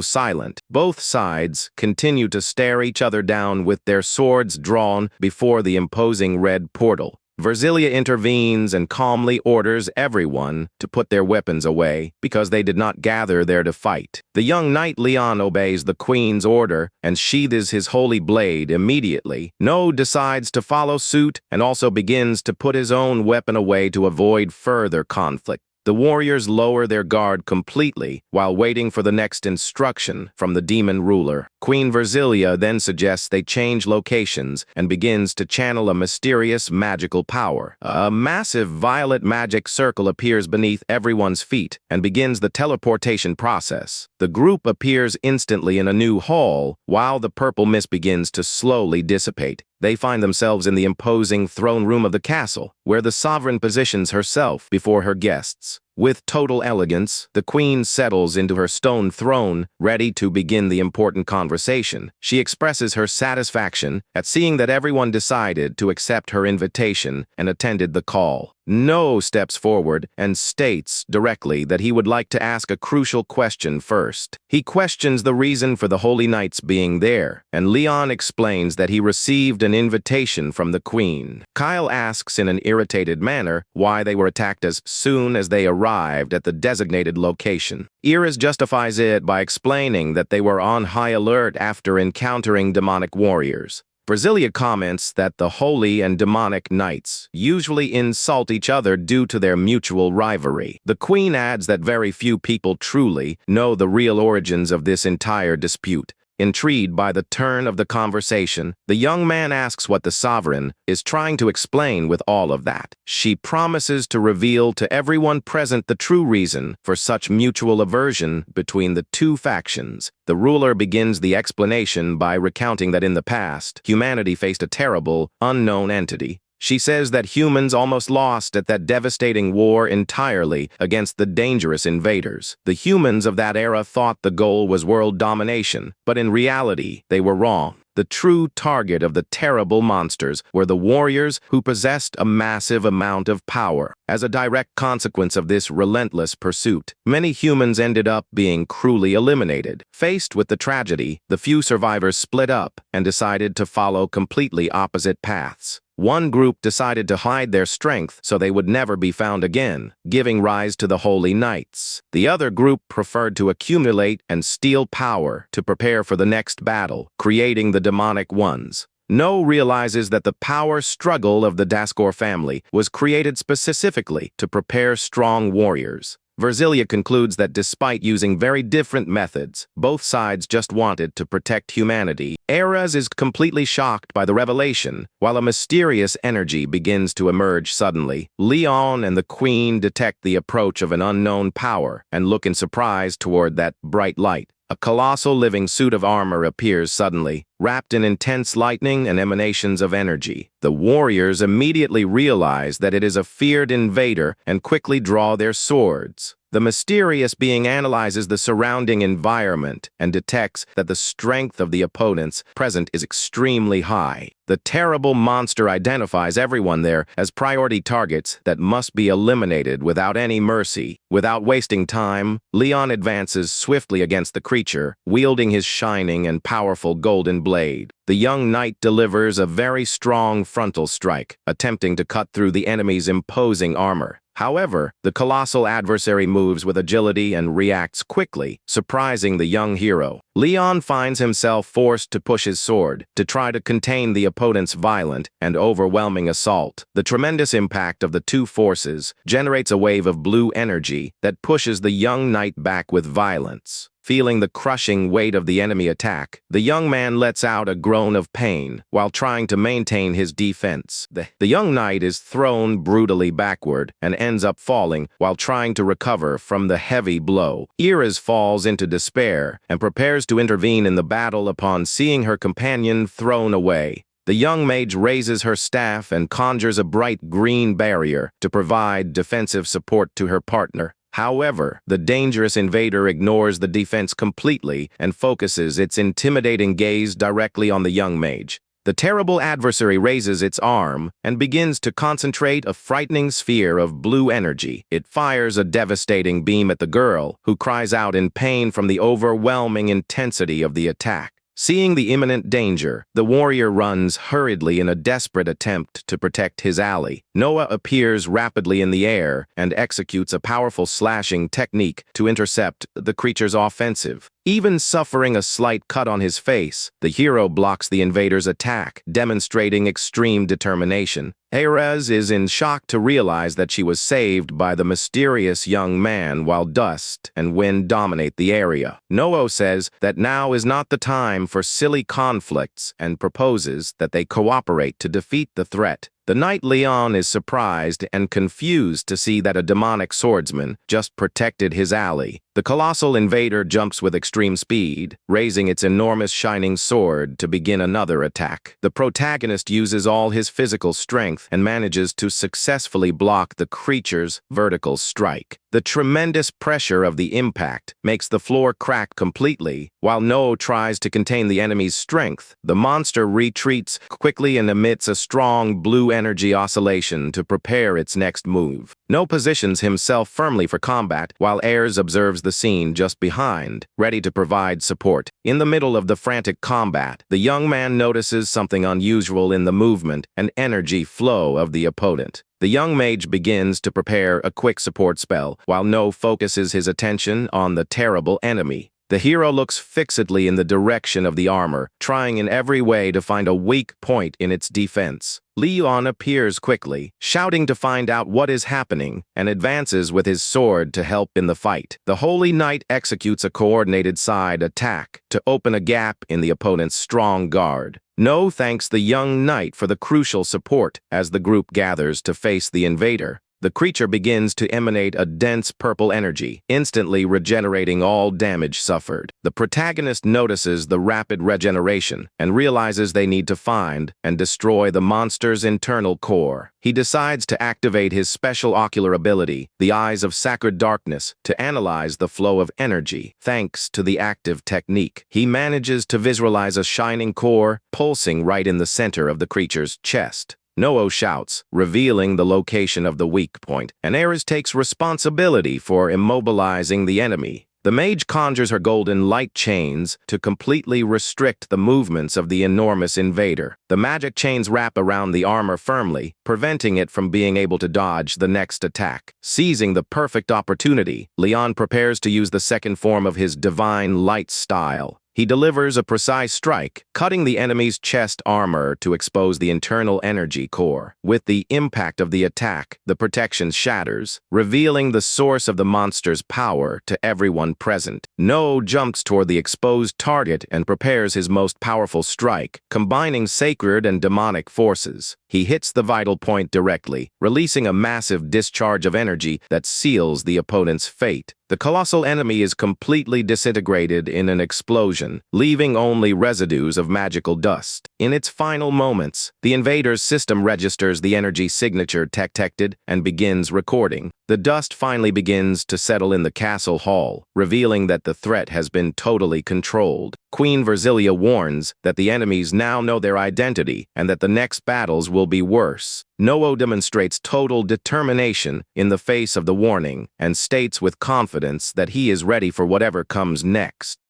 silent. Both sides continue to stare each other down with their swords drawn before the imposing red portal. Verzelia intervenes and calmly orders everyone to put their weapons away because they did not gather there to fight. The young knight Leon obeys the queen's order and sheathes his holy blade immediately. No decides to follow suit and also begins to put his own weapon away to avoid further conflict. The warriors lower their guard completely while waiting for the next instruction from the demon ruler. Queen Verzelia then suggests they change locations and begins to channel a mysterious magical power. A massive violet magic circle appears beneath everyone's feet and begins the teleportation process. The group appears instantly in a new hall while the purple mist begins to slowly dissipate. They find themselves in the imposing throne room of the castle, where the sovereign positions herself before her guests. With total elegance, the queen settles into her stone throne, ready to begin the important conversation. She expresses her satisfaction at seeing that everyone decided to accept her invitation and attended the call. No steps forward and states directly that he would like to ask a crucial question first. He questions the reason for the Holy Knights being there, and Leon explains that he received an invitation from the queen. Kyle asks in an irritated manner why they were attacked as soon as they arrived at the designated location. Iris justifies it by explaining that they were on high alert after encountering demonic warriors. Verzelia comments that the holy and demonic knights usually insult each other due to their mutual rivalry. The queen adds that very few people truly know the real origins of this entire dispute. Intrigued by the turn of the conversation, the young man asks what the sovereign is trying to explain with all of that. She promises to reveal to everyone present the true reason for such mutual aversion between the two factions. The ruler begins the explanation by recounting that in the past, humanity faced a terrible, unknown entity. She says that humans almost lost at that devastating war entirely against the dangerous invaders. The humans of that era thought the goal was world domination, but in reality, they were wrong. The true target of the terrible monsters were the warriors who possessed a massive amount of power. As a direct consequence of this relentless pursuit, many humans ended up being cruelly eliminated. Faced with the tragedy, the few survivors split up and decided to follow completely opposite paths. One group decided to hide their strength so they would never be found again, giving rise to the Holy Knights. The other group preferred to accumulate and steal power to prepare for the next battle, creating the demonic ones. No realizes that the power struggle of the Daskor family was created specifically to prepare strong warriors. Verzelia concludes that despite using very different methods, both sides just wanted to protect humanity. Eris is completely shocked by the revelation, while a mysterious energy begins to emerge suddenly. Leon and the Queen detect the approach of an unknown power and look in surprise toward that bright light. A colossal living suit of armor appears suddenly, wrapped in intense lightning and emanations of energy. The warriors immediately realize that it is a feared invader and quickly draw their swords. The mysterious being analyzes the surrounding environment and detects that the strength of the opponents present is extremely high. The terrible monster identifies everyone there as priority targets that must be eliminated without any mercy. Without wasting time, Leon advances swiftly against the creature, wielding his shining and powerful golden blade. The young knight delivers a very strong frontal strike, attempting to cut through the enemy's imposing armor. However, the colossal adversary moves with agility and reacts quickly, surprising the young hero. Leon finds himself forced to push his sword to try to contain the opponent's violent and overwhelming assault. The tremendous impact of the two forces generates a wave of blue energy that pushes the young knight back with violence. Feeling the crushing weight of the enemy attack, the young man lets out a groan of pain while trying to maintain his defense. The young knight is thrown brutally backward and ends up falling while trying to recover from the heavy blow. Iris falls into despair and prepares to intervene in the battle upon seeing her companion thrown away. The young mage raises her staff and conjures a bright green barrier to provide defensive support to her partner. However, the dangerous invader ignores the defense completely and focuses its intimidating gaze directly on the young mage. The terrible adversary raises its arm and begins to concentrate a frightening sphere of blue energy. It fires a devastating beam at the girl, who cries out in pain from the overwhelming intensity of the attack. Seeing the imminent danger, the warrior runs hurriedly in a desperate attempt to protect his ally. Noah appears rapidly in the air and executes a powerful slashing technique to intercept the creature's offensive. Even suffering a slight cut on his face, the hero blocks the invader's attack, demonstrating extreme determination. Iris is in shock to realize that she was saved by the mysterious young man while dust and wind dominate the area. Noah says that now is not the time for silly conflicts and proposes that they cooperate to defeat the threat. The knight Leon is surprised and confused to see that a demonic swordsman just protected his ally. The colossal invader jumps with extreme speed, raising its enormous shining sword to begin another attack. The protagonist uses all his physical strength and manages to successfully block the creature's vertical strike. The tremendous pressure of the impact makes the floor crack completely. While Noah tries to contain the enemy's strength, the monster retreats quickly and emits a strong blue energy oscillation to prepare its next move. Noah positions himself firmly for combat, while Ayers observes the scene just behind, ready to provide support. In the middle of the frantic combat, the young man notices something unusual in the movement and energy flow of the opponent. The young mage begins to prepare a quick support spell, while Noah focuses his attention on the terrible enemy. The hero looks fixedly in the direction of the armor, trying in every way to find a weak point in its defense. Leon appears quickly, shouting to find out what is happening, and advances with his sword to help in the fight. The Holy Knight executes a coordinated side attack to open a gap in the opponent's strong guard. Noah thanks the young knight for the crucial support as the group gathers to face the invader. The creature begins to emanate a dense purple energy, instantly regenerating all damage suffered. The protagonist notices the rapid regeneration and realizes they need to find and destroy the monster's internal core. He decides to activate his special ocular ability, the Eyes of Sacred Darkness, to analyze the flow of energy. Thanks to the active technique, he manages to visualize a shining core pulsing right in the center of the creature's chest. Noah shouts, revealing the location of the weak point, and Ares takes responsibility for immobilizing the enemy. The mage conjures her golden light chains to completely restrict the movements of the enormous invader. The magic chains wrap around the armor firmly, preventing it from being able to dodge the next attack. Seizing the perfect opportunity, Leon prepares to use the second form of his divine light style. He delivers a precise strike, cutting the enemy's chest armor to expose the internal energy core. With the impact of the attack, the protection shatters, revealing the source of the monster's power to everyone present. Noah jumps toward the exposed target and prepares his most powerful strike, combining sacred and demonic forces. He hits the vital point directly, releasing a massive discharge of energy that seals the opponent's fate. The colossal enemy is completely disintegrated in an explosion, leaving only residues of magical dust. In its final moments, the invader's system registers the energy signature detected and begins recording. The dust finally begins to settle in the castle hall, revealing that the threat has been totally controlled. Queen Verzilia warns that the enemies now know their identity and that the next battles will be worse. Noho demonstrates total determination in the face of the warning and states with confidence that he is ready for whatever comes next.